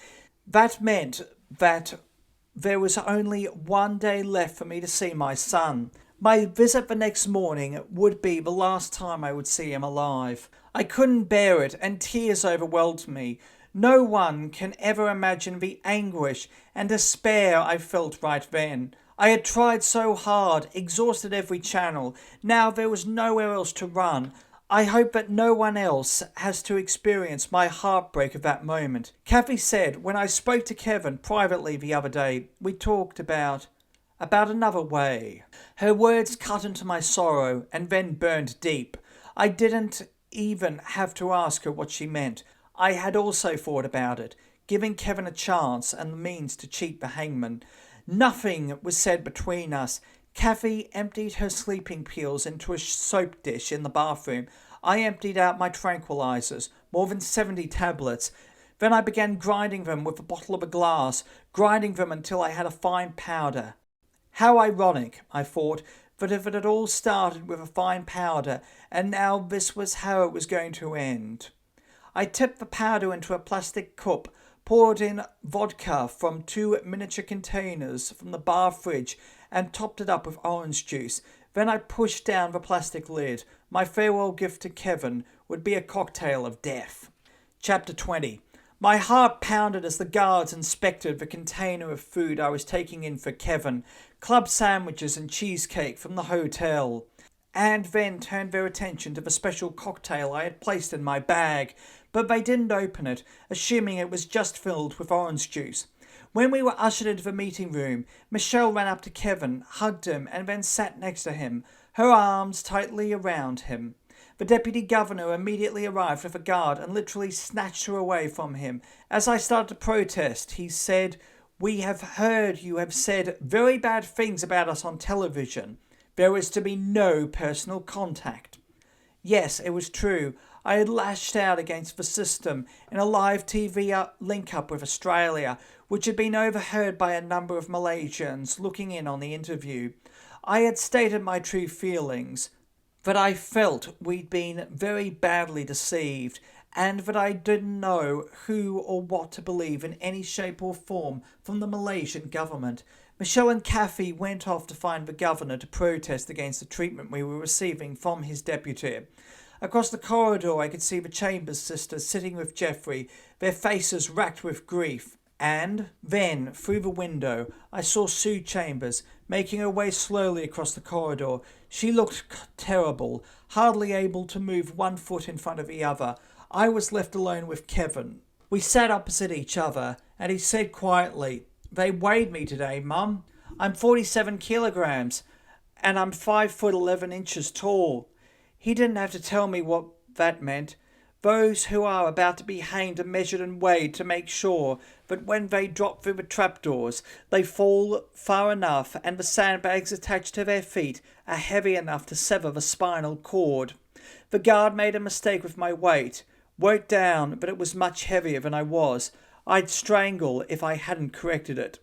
That meant that there was only 1 day left for me to see my son. My visit the next morning would be the last time I would see him alive. I couldn't bear it, and tears overwhelmed me. No one can ever imagine the anguish and despair I felt right then. I had tried so hard, exhausted every channel. Now there was nowhere else to run. I hope that no one else has to experience my heartbreak of that moment. Kathy said, when I spoke to Kevin privately the other day, we talked about another way. Her words cut into my sorrow and then burned deep. I didn't even have to ask her what she meant. I had also thought about it, giving Kevin a chance and the means to cheat the hangman. Nothing was said between us. Kathy emptied her sleeping pills into a soap dish in the bathroom. I emptied out my tranquilizers, more than 70 tablets. Then I began grinding them with a bottle of a glass, grinding them until I had a fine powder. How ironic, I thought, that if it had all started with a fine powder, and now this was how it was going to end. I tipped the powder into a plastic cup, poured in vodka from 2 miniature containers from the bar fridge, and topped it up with orange juice. Then I pushed down the plastic lid. My farewell gift to Kevin would be a cocktail of death. Chapter 20. My heart pounded as the guards inspected the container of food I was taking in for Kevin, club sandwiches and cheesecake from the hotel, and then turned their attention to the special cocktail I had placed in my bag, but they didn't open it, assuming it was just filled with orange juice. When we were ushered into the meeting room, Michelle ran up to Kevin, hugged him, and then sat next to him, her arms tightly around him. The deputy governor immediately arrived with a guard and literally snatched her away from him. As I started to protest, he said, "We have heard you have said very bad things about us on television. There is to be no personal contact." Yes, it was true. I had lashed out against the system in a live TV link-up with Australia, which had been overheard by a number of Malaysians looking in on the interview. I had stated my true feelings, that I felt we'd been very badly deceived, and that I didn't know who or what to believe in any shape or form from the Malaysian government. Michelle and Kathy went off to find the governor to protest against the treatment we were receiving from his deputy. Across the corridor I could see the Chambers sisters sitting with Jeffrey, their faces racked with grief. And then, through the window, I saw Sue Chambers making her way slowly across the corridor. She looked terrible, hardly able to move one foot in front of the other. I was left alone with Kevin. We sat opposite each other, and he said quietly, "They weighed me today, Mum. I'm 47 kilograms, and I'm 5'11" tall." He didn't have to tell me what that meant. Those who are about to be hanged are measured and weighed to make sure that when they drop through the trapdoors, they fall far enough and the sandbags attached to their feet are heavy enough to sever the spinal cord. The guard made a mistake with my weight. Worked down, but it was much heavier than I was. I'd strangle if I hadn't corrected it.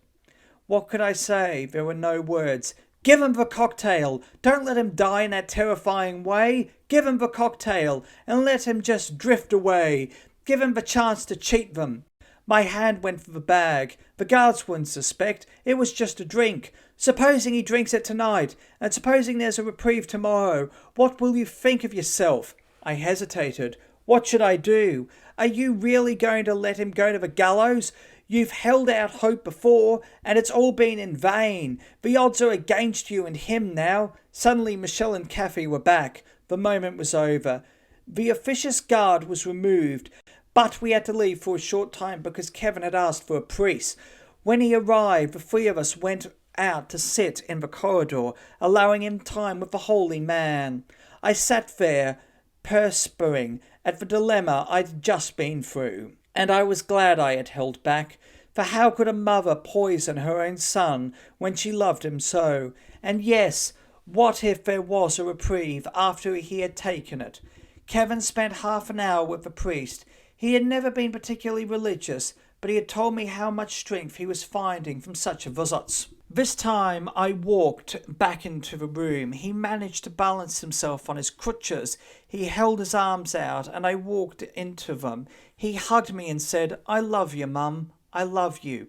What could I say? There were no words. "Give him the cocktail. Don't let him die in that terrifying way. Give him the cocktail and let him just drift away. Give him the chance to cheat them." My hand went for the bag. The guards wouldn't suspect. It was just a drink. Supposing he drinks it tonight, and supposing there's a reprieve tomorrow, what will you think of yourself? I hesitated. What should I do? Are you really going to let him go to the gallows? You've held out hope before, and it's all been in vain. The odds are against you and him now. Suddenly Michelle and Kathy were back. The moment was over. The officious guard was removed, but we had to leave for a short time because Kevin had asked for a priest. When he arrived, the three of us went out to sit in the corridor, allowing him time with the holy man. I sat there, perspiring at the dilemma I'd just been through. And I was glad I had held back, for how could a mother poison her own son when she loved him so? And yes, what if there was a reprieve after he had taken it? Kevin spent half an hour with the priest. He had never been particularly religious, but he had told me how much strength he was finding from such visits. This time I walked back into the room. He managed to balance himself on his crutches. He held his arms out, and I walked into them. He hugged me and said, "I love you, Mum. I love you."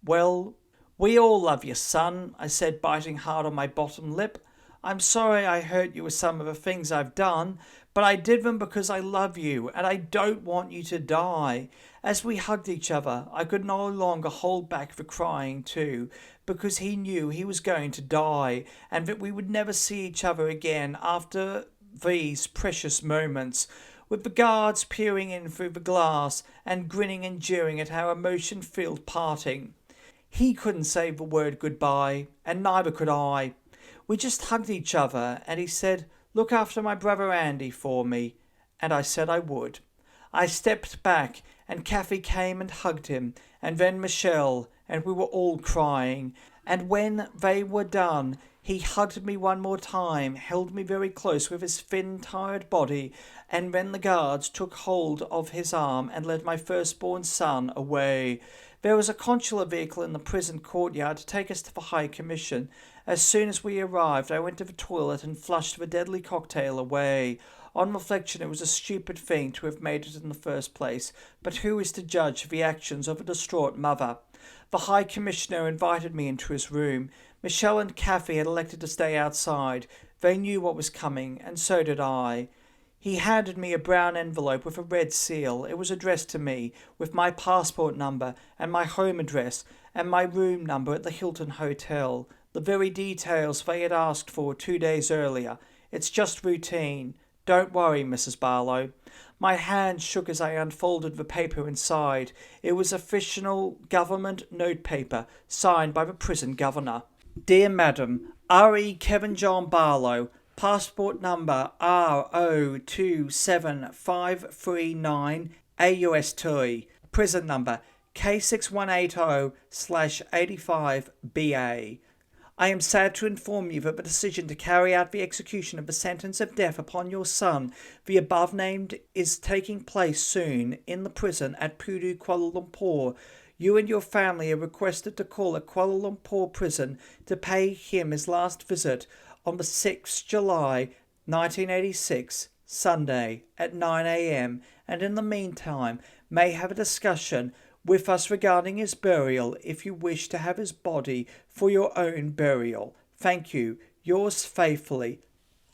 "Well, we all love you, son," I said, biting hard on my bottom lip. "I'm sorry I hurt you with some of the things I've done, but I did them because I love you, and I don't want you to die." As we hugged each other, I could no longer hold back the crying too, because he knew he was going to die, and that we would never see each other again after these precious moments. With the guards peering in through the glass and grinning and jeering at our emotion-filled parting. He couldn't say the word goodbye, and neither could I. We just hugged each other, and he said, "Look after my brother Andy for me," and I said I would. I stepped back, and Kathy came and hugged him, and then Michelle, and we were all crying. And when they were done, he hugged me one more time, held me very close with his thin, tired body, and then the guards took hold of his arm and led my firstborn son away. There was a consular vehicle in the prison courtyard to take us to the High Commission. As soon as we arrived, I went to the toilet and flushed the deadly cocktail away. On reflection, it was a stupid thing to have made it in the first place, but who is to judge the actions of a distraught mother? The High Commissioner invited me into his room. Michelle and Kathy had elected to stay outside. They knew what was coming, and so did I. He handed me a brown envelope with a red seal. It was addressed to me, with my passport number and my home address and my room number at the Hilton Hotel. The very details they had asked for 2 days earlier. It's just routine. Don't worry, Mrs. Barlow. My hand shook as I unfolded the paper inside. It was official government notepaper, signed by the prison governor. Dear Madam, R.E. Kevin John Barlow, passport number RO27539 AUST, prison number K6180/85BA. I am sad to inform you that the decision to carry out the execution of the sentence of death upon your son, the above named, is taking place soon in the prison at Pudu, Kuala Lumpur. You and your family are requested to call at Kuala Lumpur prison to pay him his last visit on the 6th July 1986, Sunday, at 9 a.m, and in the meantime may have a discussion with us regarding his burial if you wish to have his body for your own burial. Thank you. Yours faithfully,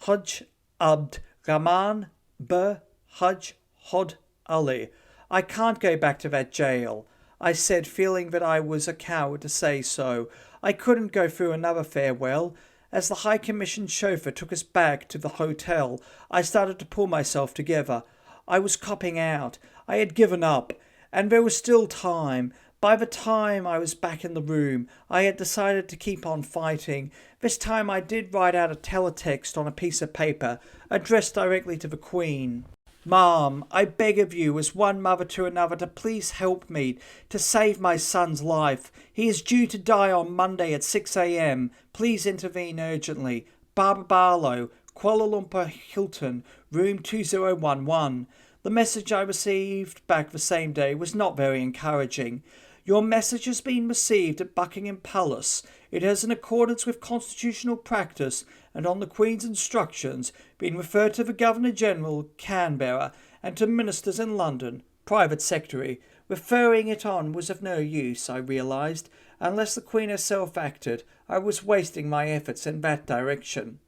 Haj Abd Rahman B. Haj Hod Ali. I can't go back to that jail. I said, feeling that I was a coward to say so. I couldn't go through another farewell. As the High Commission chauffeur took us back to the hotel, I started to pull myself together. I was copping out. I had given up, and there was still time. By the time I was back in the room, I had decided to keep on fighting. This time I did write out a teletext on a piece of paper, addressed directly to the Queen. Mom, I beg of you, as one mother to another, to please help me to save my son's life. He is due to die on Monday at 6 a.m. Please intervene urgently. Barbara Barlow, Kuala Lumpur Hilton, room 2011. The message I received back the same day was not very encouraging. Your message has been received at Buckingham Palace. It has, in accordance with constitutional practice and on the Queen's instructions, been referred to the Governor-General, Canberra, and to ministers in London. Private Secretary. Referring it on was of no use, I realised. Unless the Queen herself acted, I was wasting my efforts in that direction.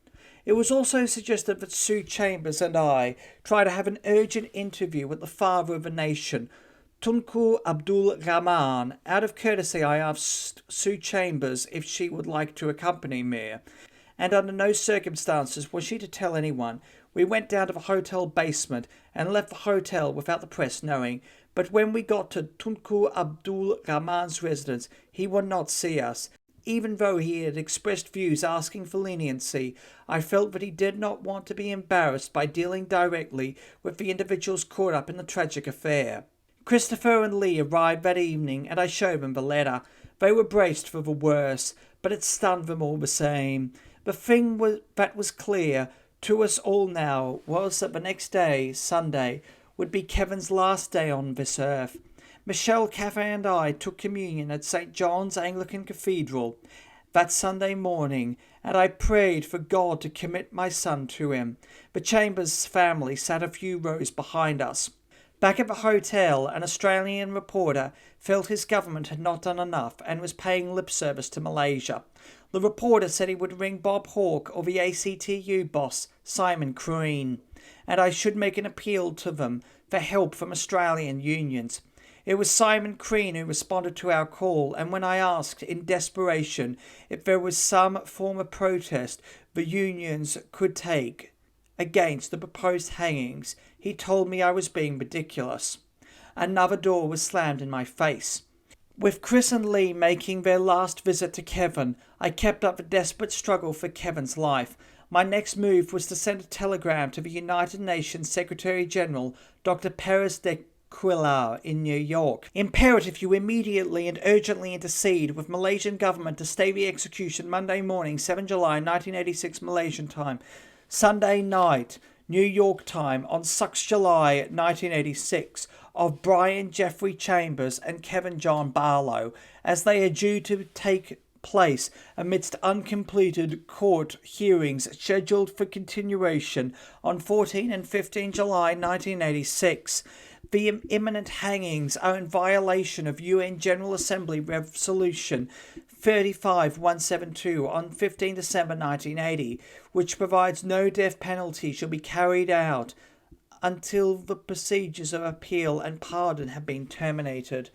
It was also suggested that Sue Chambers and I try to have an urgent interview with the father of the nation, Tunku Abdul Rahman. Out of courtesy, I asked Sue Chambers if she would like to accompany me, and under no circumstances was she to tell anyone. We went down to the hotel basement and left the hotel without the press knowing, but when we got to Tunku Abdul Rahman's residence, he would not see us. Even though he had expressed views asking for leniency, I felt that he did not want to be embarrassed by dealing directly with the individuals caught up in the tragic affair. Christopher and Lee arrived that evening, and I showed them the letter. They were braced for the worst, but it stunned them all the same. The thing that was clear to us all now was that the next day, Sunday, would be Kevin's last day on this earth. Michelle, Cafe and I took communion at St. John's Anglican Cathedral that Sunday morning, and I prayed for God to commit my son to him. The Chambers family sat a few rows behind us. Back at the hotel, an Australian reporter felt his government had not done enough and was paying lip service to Malaysia. The reporter said he would ring Bob Hawke or the ACTU boss, Simon Crean, and I should make an appeal to them for help from Australian unions. It was Simon Crean who responded to our call, and when I asked in desperation if there was some form of protest the unions could take against the proposed hangings, he told me I was being ridiculous. Another door was slammed in my face. With Chris and Lee making their last visit to Kevin, I kept up the desperate struggle for Kevin's life. My next move was to send a telegram to the United Nations Secretary-General, Dr. Perez de Cuellar in New York. Imperative you immediately and urgently intercede with Malaysian government to stay the execution Monday morning, 7 July 1986 Malaysian time. Sunday night, New York time, on 6 July 1986, of Brian Jeffrey Chambers and Kevin John Barlow, as they are due to take place amidst uncompleted court hearings scheduled for continuation on 14 and 15 July 1986. The imminent hangings are in violation of UN General Assembly Resolution 35172 on 15 December 1980, which provides no death penalty shall be carried out until the procedures of appeal and pardon have been terminated,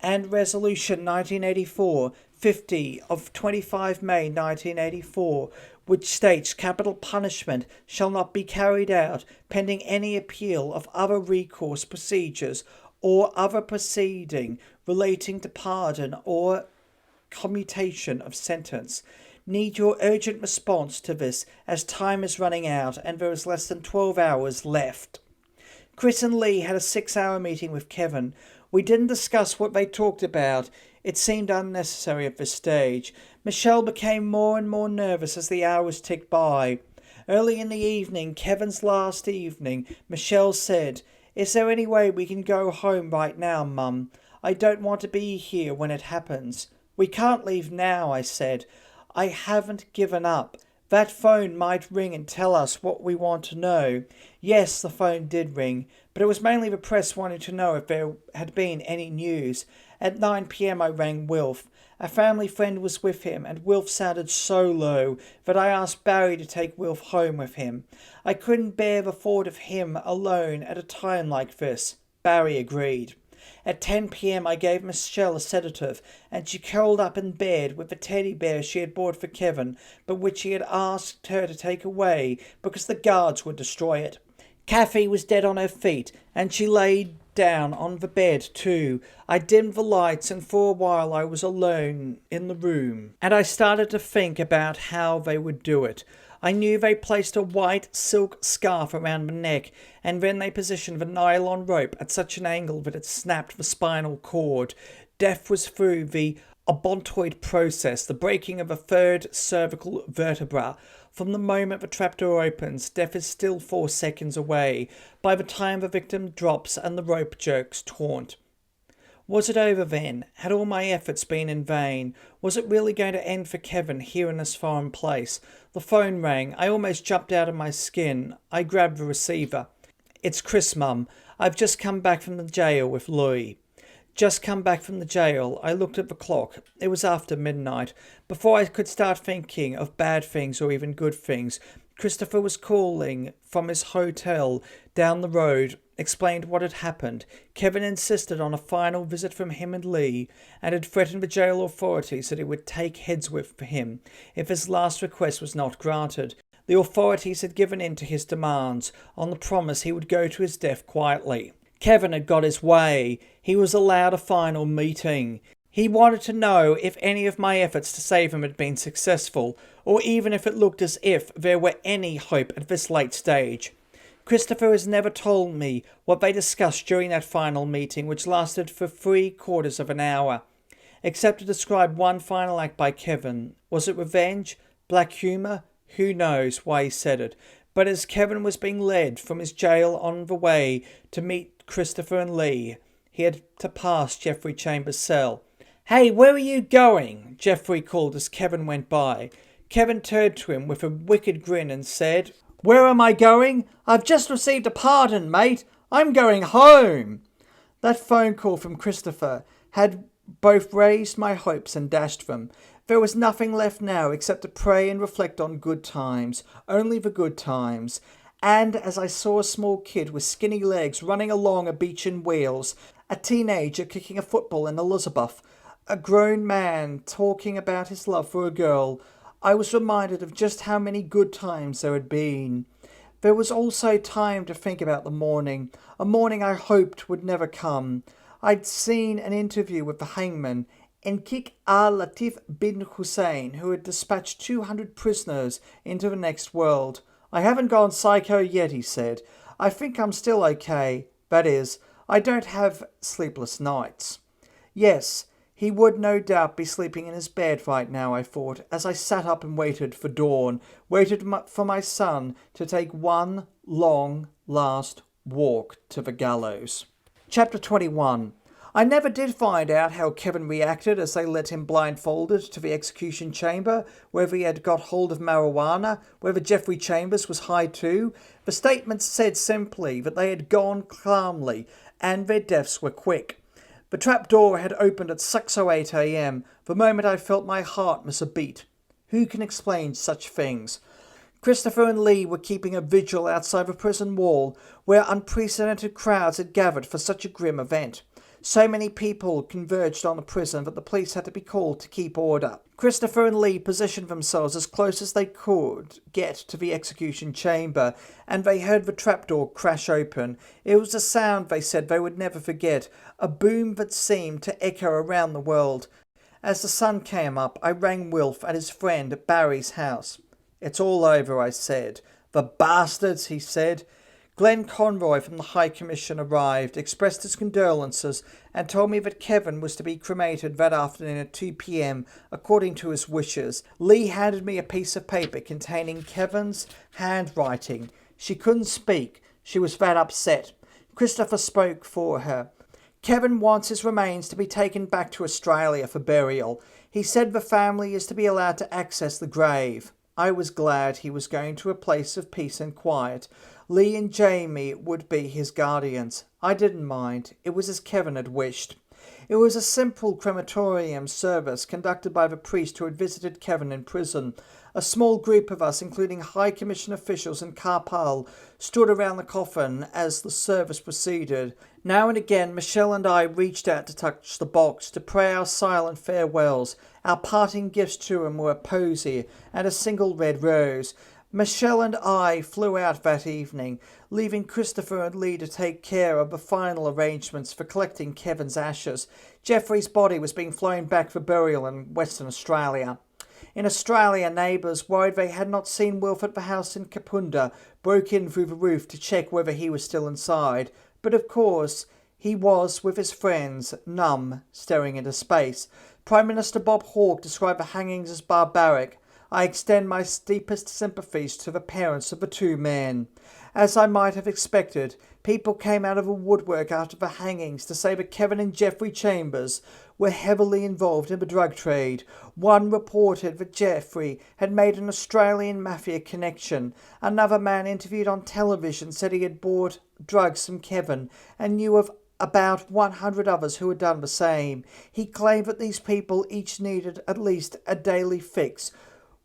and Resolution 1984-50 of 25 May 1984, which states capital punishment shall not be carried out pending any appeal of other recourse procedures or other proceeding relating to pardon or commutation of sentence. Need your urgent response to this, as time is running out and there is less than 12 hours left. Chris and Lee had a 6-hour meeting with Kevin. We didn't discuss what they talked about. It seemed unnecessary at this stage. Michelle became more and more nervous as the hours ticked by. Early in the evening, Kevin's last evening, Michelle said, "Is there any way we can go home right now, Mum? I don't want to be here when it happens." "We can't leave now," I said. "I haven't given up. That phone might ring and tell us what we want to know." Yes, the phone did ring, but it was mainly the press wanting to know if there had been any news. At 9 p.m. I rang Wilf. A family friend was with him, and Wilf sounded so low that I asked Barry to take Wilf home with him. I couldn't bear the thought of him alone at a time like this. Barry agreed. At 10 p.m. I gave Michelle a sedative, and she curled up in bed with a teddy bear she had bought for Kevin, but which he had asked her to take away because the guards would destroy it. Kathy was dead on her feet, and she lay down on the bed too. I dimmed the lights, and for a while I was alone in the room, and I started to think about how they would do it. I knew they placed a white silk scarf around the neck, and then they positioned the nylon rope at such an angle that it snapped the spinal cord. Death was through the odontoid process, the breaking of a third cervical vertebra. From the moment the trapdoor opens, death is still 4 seconds away by the time the victim drops and the rope jerks taut. Was it over then? Had all my efforts been in vain? Was it really going to end for Kevin here in this foreign place? The phone rang. I almost jumped out of my skin. I grabbed the receiver. "It's Chris, Mum. I've just come back from the jail with Louis." Just come back from the jail. I looked at the clock. It was after midnight. Before I could start thinking of bad things or even good things, Christopher was calling from his hotel down the road, explained what had happened. Kevin insisted on a final visit from him and Lee, and had threatened the jail authorities that he would take heads with him if his last request was not granted. The authorities had given in to his demands on the promise he would go to his death quietly. Kevin had got his way. He was allowed a final meeting. He wanted to know if any of my efforts to save him had been successful, or even if it looked as if there were any hope at this late stage. Christopher has never told me what they discussed during that final meeting, which lasted for 3/4 of an hour, except to describe one final act by Kevin. Was it revenge? Black humour? Who knows why he said it. But as Kevin was being led from his jail on the way to meet Christopher and Lee, he had to pass Jeffrey Chambers' cell. "Hey, where are you going?" Jeffrey called as Kevin went by. Kevin turned to him with a wicked grin and said, "Where am I going? I've just received a pardon, mate. I'm going home." That phone call from Christopher had both raised my hopes and dashed them. There was nothing left now except to pray and reflect on good times, only the good times. And as I saw a small kid with skinny legs running along a beach in Wales, a teenager kicking a football in Elizabeth, a grown man talking about his love for a girl, I was reminded of just how many good times there had been. There was also time to think about the morning, a morning I hoped would never come. I'd seen an interview with the hangman, Enkik al-Latif bin Hussein, who had dispatched 200 prisoners into the next world. "I haven't gone psycho yet," he said. "I think I'm still okay. That is, I don't have sleepless nights." Yes, he would no doubt be sleeping in his bed right now, I thought, as I sat up and waited for dawn, waited for my son to take one long, last walk to the gallows. Chapter 21. I never did find out how Kevin reacted as they let him blindfolded to the execution chamber, whether he had got hold of marijuana, whether Jeffrey Chambers was high too. The statements said simply that they had gone calmly and their deaths were quick. The trapdoor had opened at 6:08 a.m, the moment I felt my heart miss a beat. Who can explain such things? Christopher and Lee were keeping a vigil outside the prison wall, where unprecedented crowds had gathered for such a grim event. So many people converged on the prison that the police had to be called to keep order. Christopher and Lee positioned themselves as close as they could get to the execution chamber, and they heard the trapdoor crash open. It was a sound, they said, they would never forget, a boom that seemed to echo around the world. As the sun came up, I rang Wilf at his friend Barry's house. "It's all over," I said. "The bastards," he said. Glenn Conroy from the High Commission arrived, expressed his condolences, and told me that Kevin was to be cremated that afternoon at 2 p.m, according to his wishes. Lee handed me a piece of paper containing Kevin's handwriting. She couldn't speak. She was that upset. Christopher spoke for her. "Kevin wants his remains to be taken back to Australia for burial. He said the family is to be allowed to access the grave." I was glad he was going to a place of peace and quiet. Lee and Jamie would be his guardians. I didn't mind. It was as Kevin had wished. It was a simple crematorium service conducted by the priest who had visited Kevin in prison. A small group of us, including High Commission officials and Karpal, stood around the coffin as the service proceeded. Now and again, Michelle and I reached out to touch the box, to pray our silent farewells. Our parting gifts to him were a posy and a single red rose. Michelle and I flew out that evening, leaving Christopher and Lee to take care of the final arrangements for collecting Kevin's ashes. Jeffrey's body was being flown back for burial in Western Australia. In Australia, neighbours, worried they had not seen Wilf at the house in Kapunda, broke in through the roof to check whether he was still inside. But of course, he was with his friends, numb, staring into space. Prime Minister Bob Hawke described the hangings as barbaric. I extend my deepest sympathies to the parents of the two men. As I might have expected, people came out of the woodwork after the hangings to say that Kevin and Jeffrey Chambers were heavily involved in the drug trade. One reported that Jeffrey had made an Australian Mafia connection. Another man interviewed on television said he had bought drugs from Kevin and knew of about 100 others who had done the same. He claimed that these people each needed at least a daily fix,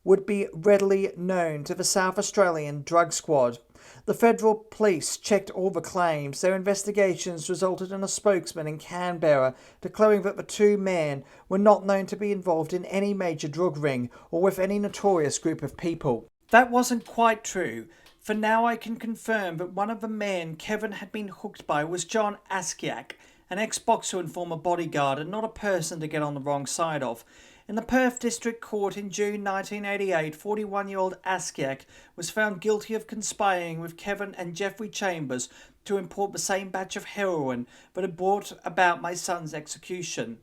would be readily known to the South Australian Drug Squad. The federal police checked all the claims. Their investigations resulted in a spokesman in Canberra declaring that the two men were not known to be involved in any major drug ring or with any notorious group of people. That wasn't quite true, for now I can confirm that one of the men Kevin had been hooked by was John Askiak, an ex-boxer and former bodyguard, and not a person to get on the wrong side of. In the Perth District Court in June 1988, 41-year-old Askiak was found guilty of conspiring with Kevin and Jeffrey Chambers to import the same batch of heroin that had brought about my son's execution.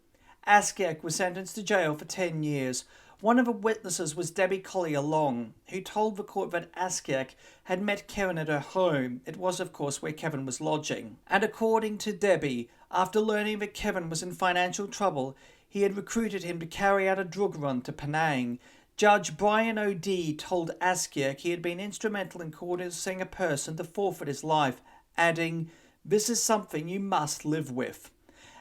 Askiak was sentenced to jail for 10 years. One of the witnesses was Debbie Collyer-Long, who told the court that Askiak had met Kevin at her home. It was, of course, where Kevin was lodging. And according to Debbie, after learning that Kevin was in financial trouble, he had recruited him to carry out a drug run to Penang. Judge Brian O'Dea told Askiak he had been instrumental in causing a person to forfeit his life, adding, "This is something you must live with."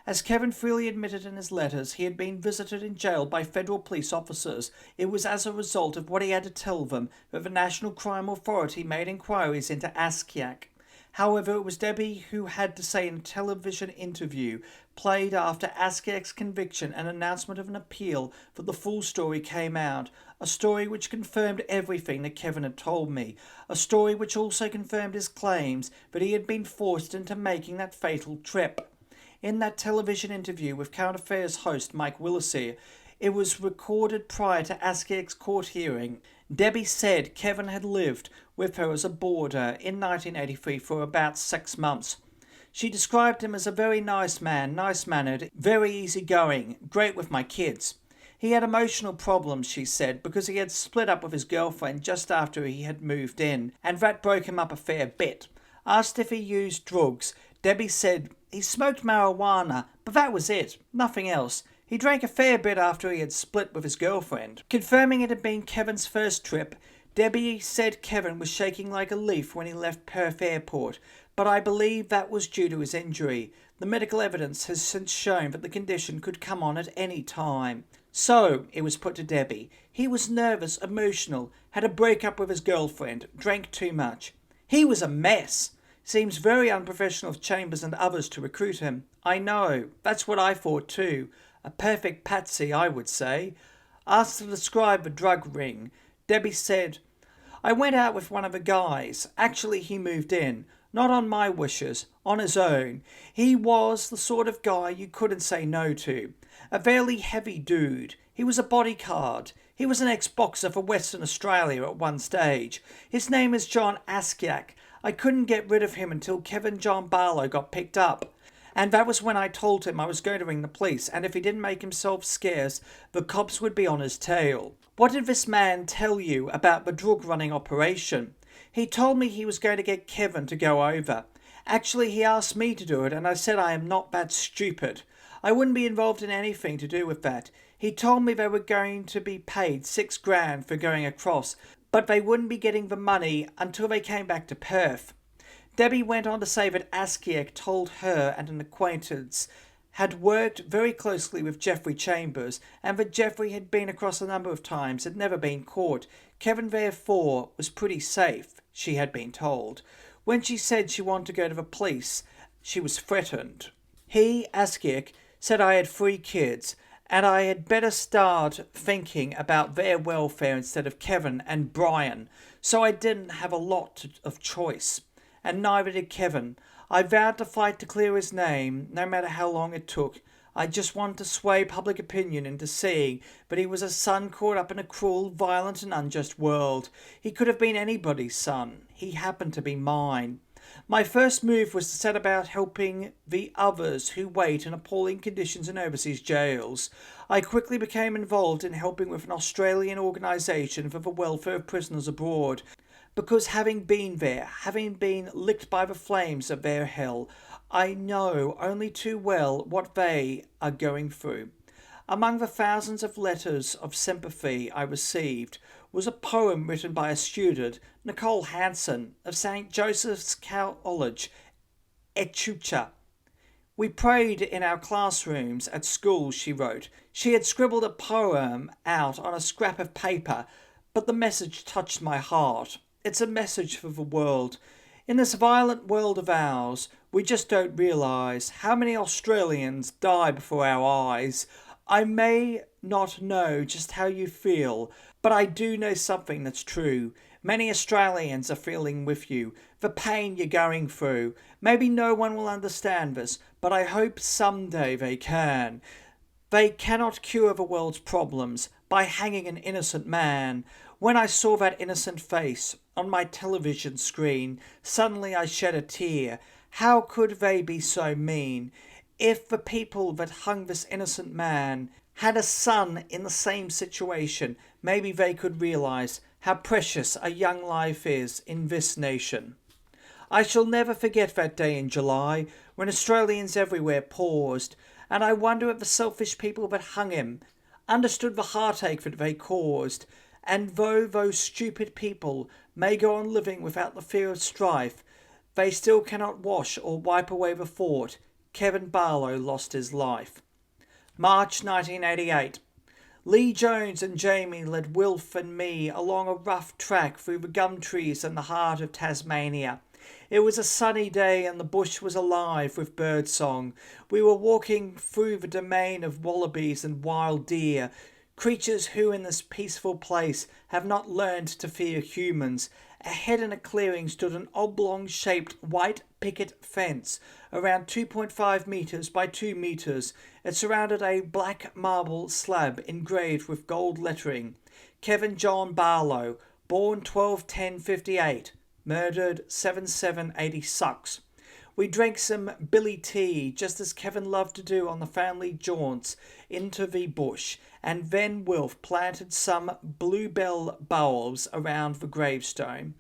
As Kevin freely admitted in his letters, he had been visited in jail by federal police officers. It was as a result of what he had to tell them that the National Crime Authority made inquiries into Askiak. However, it was Debbie who had to say in a television interview played after Askiak's conviction and announcement of an appeal that the full story came out, a story which confirmed everything that Kevin had told me, a story which also confirmed his claims that he had been forced into making that fatal trip. In that television interview with Current Affairs host Mike Willisey, it was recorded prior to Askiak's court hearing. Debbie said Kevin had lived with her as a boarder in 1983 for about 6 months. She described him as a very nice man, nice-mannered, very easygoing, great with my kids. He had emotional problems, she said, because he had split up with his girlfriend just after he had moved in, and that broke him up a fair bit. Asked if he used drugs, Debbie said he smoked marijuana, but that was it, nothing else. He drank a fair bit after he had split with his girlfriend. Confirming it had been Kevin's first trip, Debbie said Kevin was shaking like a leaf when he left Perth Airport, but I believe that was due to his injury. The medical evidence has since shown that the condition could come on at any time. So, it was put to Debbie, he was nervous, emotional, had a break-up with his girlfriend, drank too much. He was a mess. Seems very unprofessional of Chambers and others to recruit him. I know, that's what I thought too. A perfect patsy, I would say. Asked to describe the drug ring, Debbie said, I went out with one of the guys. Actually, he moved in. Not on my wishes, on his own. He was the sort of guy you couldn't say no to. A fairly heavy dude. He was a bodyguard. He was an ex-boxer for Western Australia at one stage. His name is John Askiak. I couldn't get rid of him until Kevin Barlow got picked up. And that was when I told him I was going to ring the police, and if he didn't make himself scarce, the cops would be on his tail. What did this man tell you about the drug-running operation? He told me he was going to get Kevin to go over. Actually, he asked me to do it, and I said I am not that stupid. I wouldn't be involved in anything to do with that. He told me they were going to be paid $6 grand for going across, but they wouldn't be getting the money until they came back to Perth. Debbie went on to say that Askiak told her and an acquaintance had worked very closely with Jeffrey Chambers, and that Jeffrey had been across a number of times, had never been caught. Kevin therefore was pretty safe, she had been told. When she said she wanted to go to the police, she was threatened. He, Askiak, said I had 3 kids, and I had better start thinking about their welfare instead of Kevin and Brian, so I didn't have a lot of choice. And neither did Kevin. I vowed to fight to clear his name, no matter how long it took. I just wanted to sway public opinion into seeing that he was a son caught up in a cruel, violent and unjust world. He could have been anybody's son. He happened to be mine. My first move was to set about helping the others who wait in appalling conditions in overseas jails. I quickly became involved in helping with an Australian organisation for the welfare of prisoners abroad, because having been there, having been licked by the flames of their hell, I know only too well what they are going through. Among the thousands of letters of sympathy I received was a poem written by a student, Nicole Hansen, of St. Joseph's College, Echuca. We prayed in our classrooms at school, she wrote. She had scribbled a poem out on a scrap of paper, but the message touched my heart. It's a message for the world. In this violent world of ours, we just don't realise how many Australians die before our eyes. I may not know just how you feel, but I do know something that's true. Many Australians are feeling with you, the pain you're going through. Maybe no one will understand this, but I hope someday they can. They cannot cure the world's problems by hanging an innocent man. When I saw that innocent face on my television screen, suddenly I shed a tear. How could they be so mean? If the people that hung this innocent man had a son in the same situation, maybe they could realise how precious a young life is in this nation. I shall never forget that day in July when Australians everywhere paused, and I wonder if the selfish people that hung him understood the heartache that they caused. And though those stupid people may go on living without the fear of strife, they still cannot wash or wipe away the thought Kevin Barlow lost his life. March 1988. Lee Jones and Jamie led Wilf and me along a rough track through the gum trees in the heart of Tasmania. It was a sunny day and the bush was alive with birdsong. We were walking through the domain of wallabies and wild deer, creatures who in this peaceful place have not learned to fear humans. Ahead in a clearing stood an oblong-shaped white picket fence around 2.5 metres by 2 metres. It surrounded a black marble slab engraved with gold lettering. Kevin John Barlow, born 12/10/58, murdered 7/7/86. We drank some billy tea, just as Kevin loved to do on the family jaunts into the bush, and then Wilf planted some bluebell bulbs around the gravestone.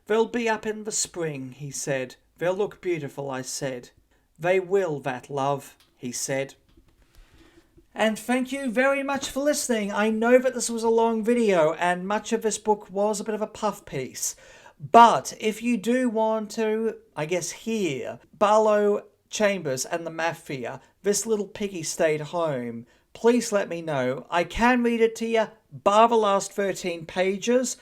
They'll be up in the spring, he said. They'll look beautiful, I said. They will, that love, he said. And thank you very much for listening. I know that this was a long video, and much of this book was a bit of a puff piece. But if you do want to, I guess, hear Barlow, Chambers and the Mafia, This Little Piggy Stayed Home, please let me know. I can read it to you, bar the last 13 pages,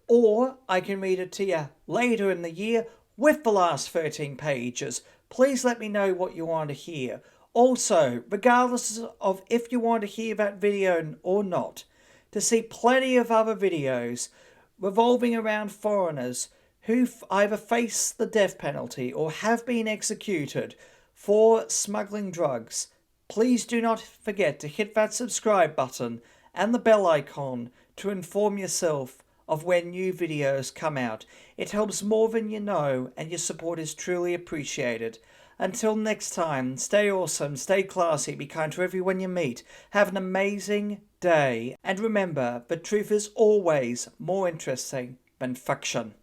or I can read it to you later in the year with the last 13 pages. Please let me know what you want to hear. Also, regardless of if you want to hear that video or not, to see plenty of other videos revolving around foreigners who either face the death penalty or have been executed for smuggling drugs, please do not forget to hit that subscribe button and the bell icon to inform yourself of when new videos come out. It helps more than you know, and your support is truly appreciated. Until next time, stay awesome, stay classy, be kind to everyone you meet, have an amazing day, and remember that truth is always more interesting than fiction.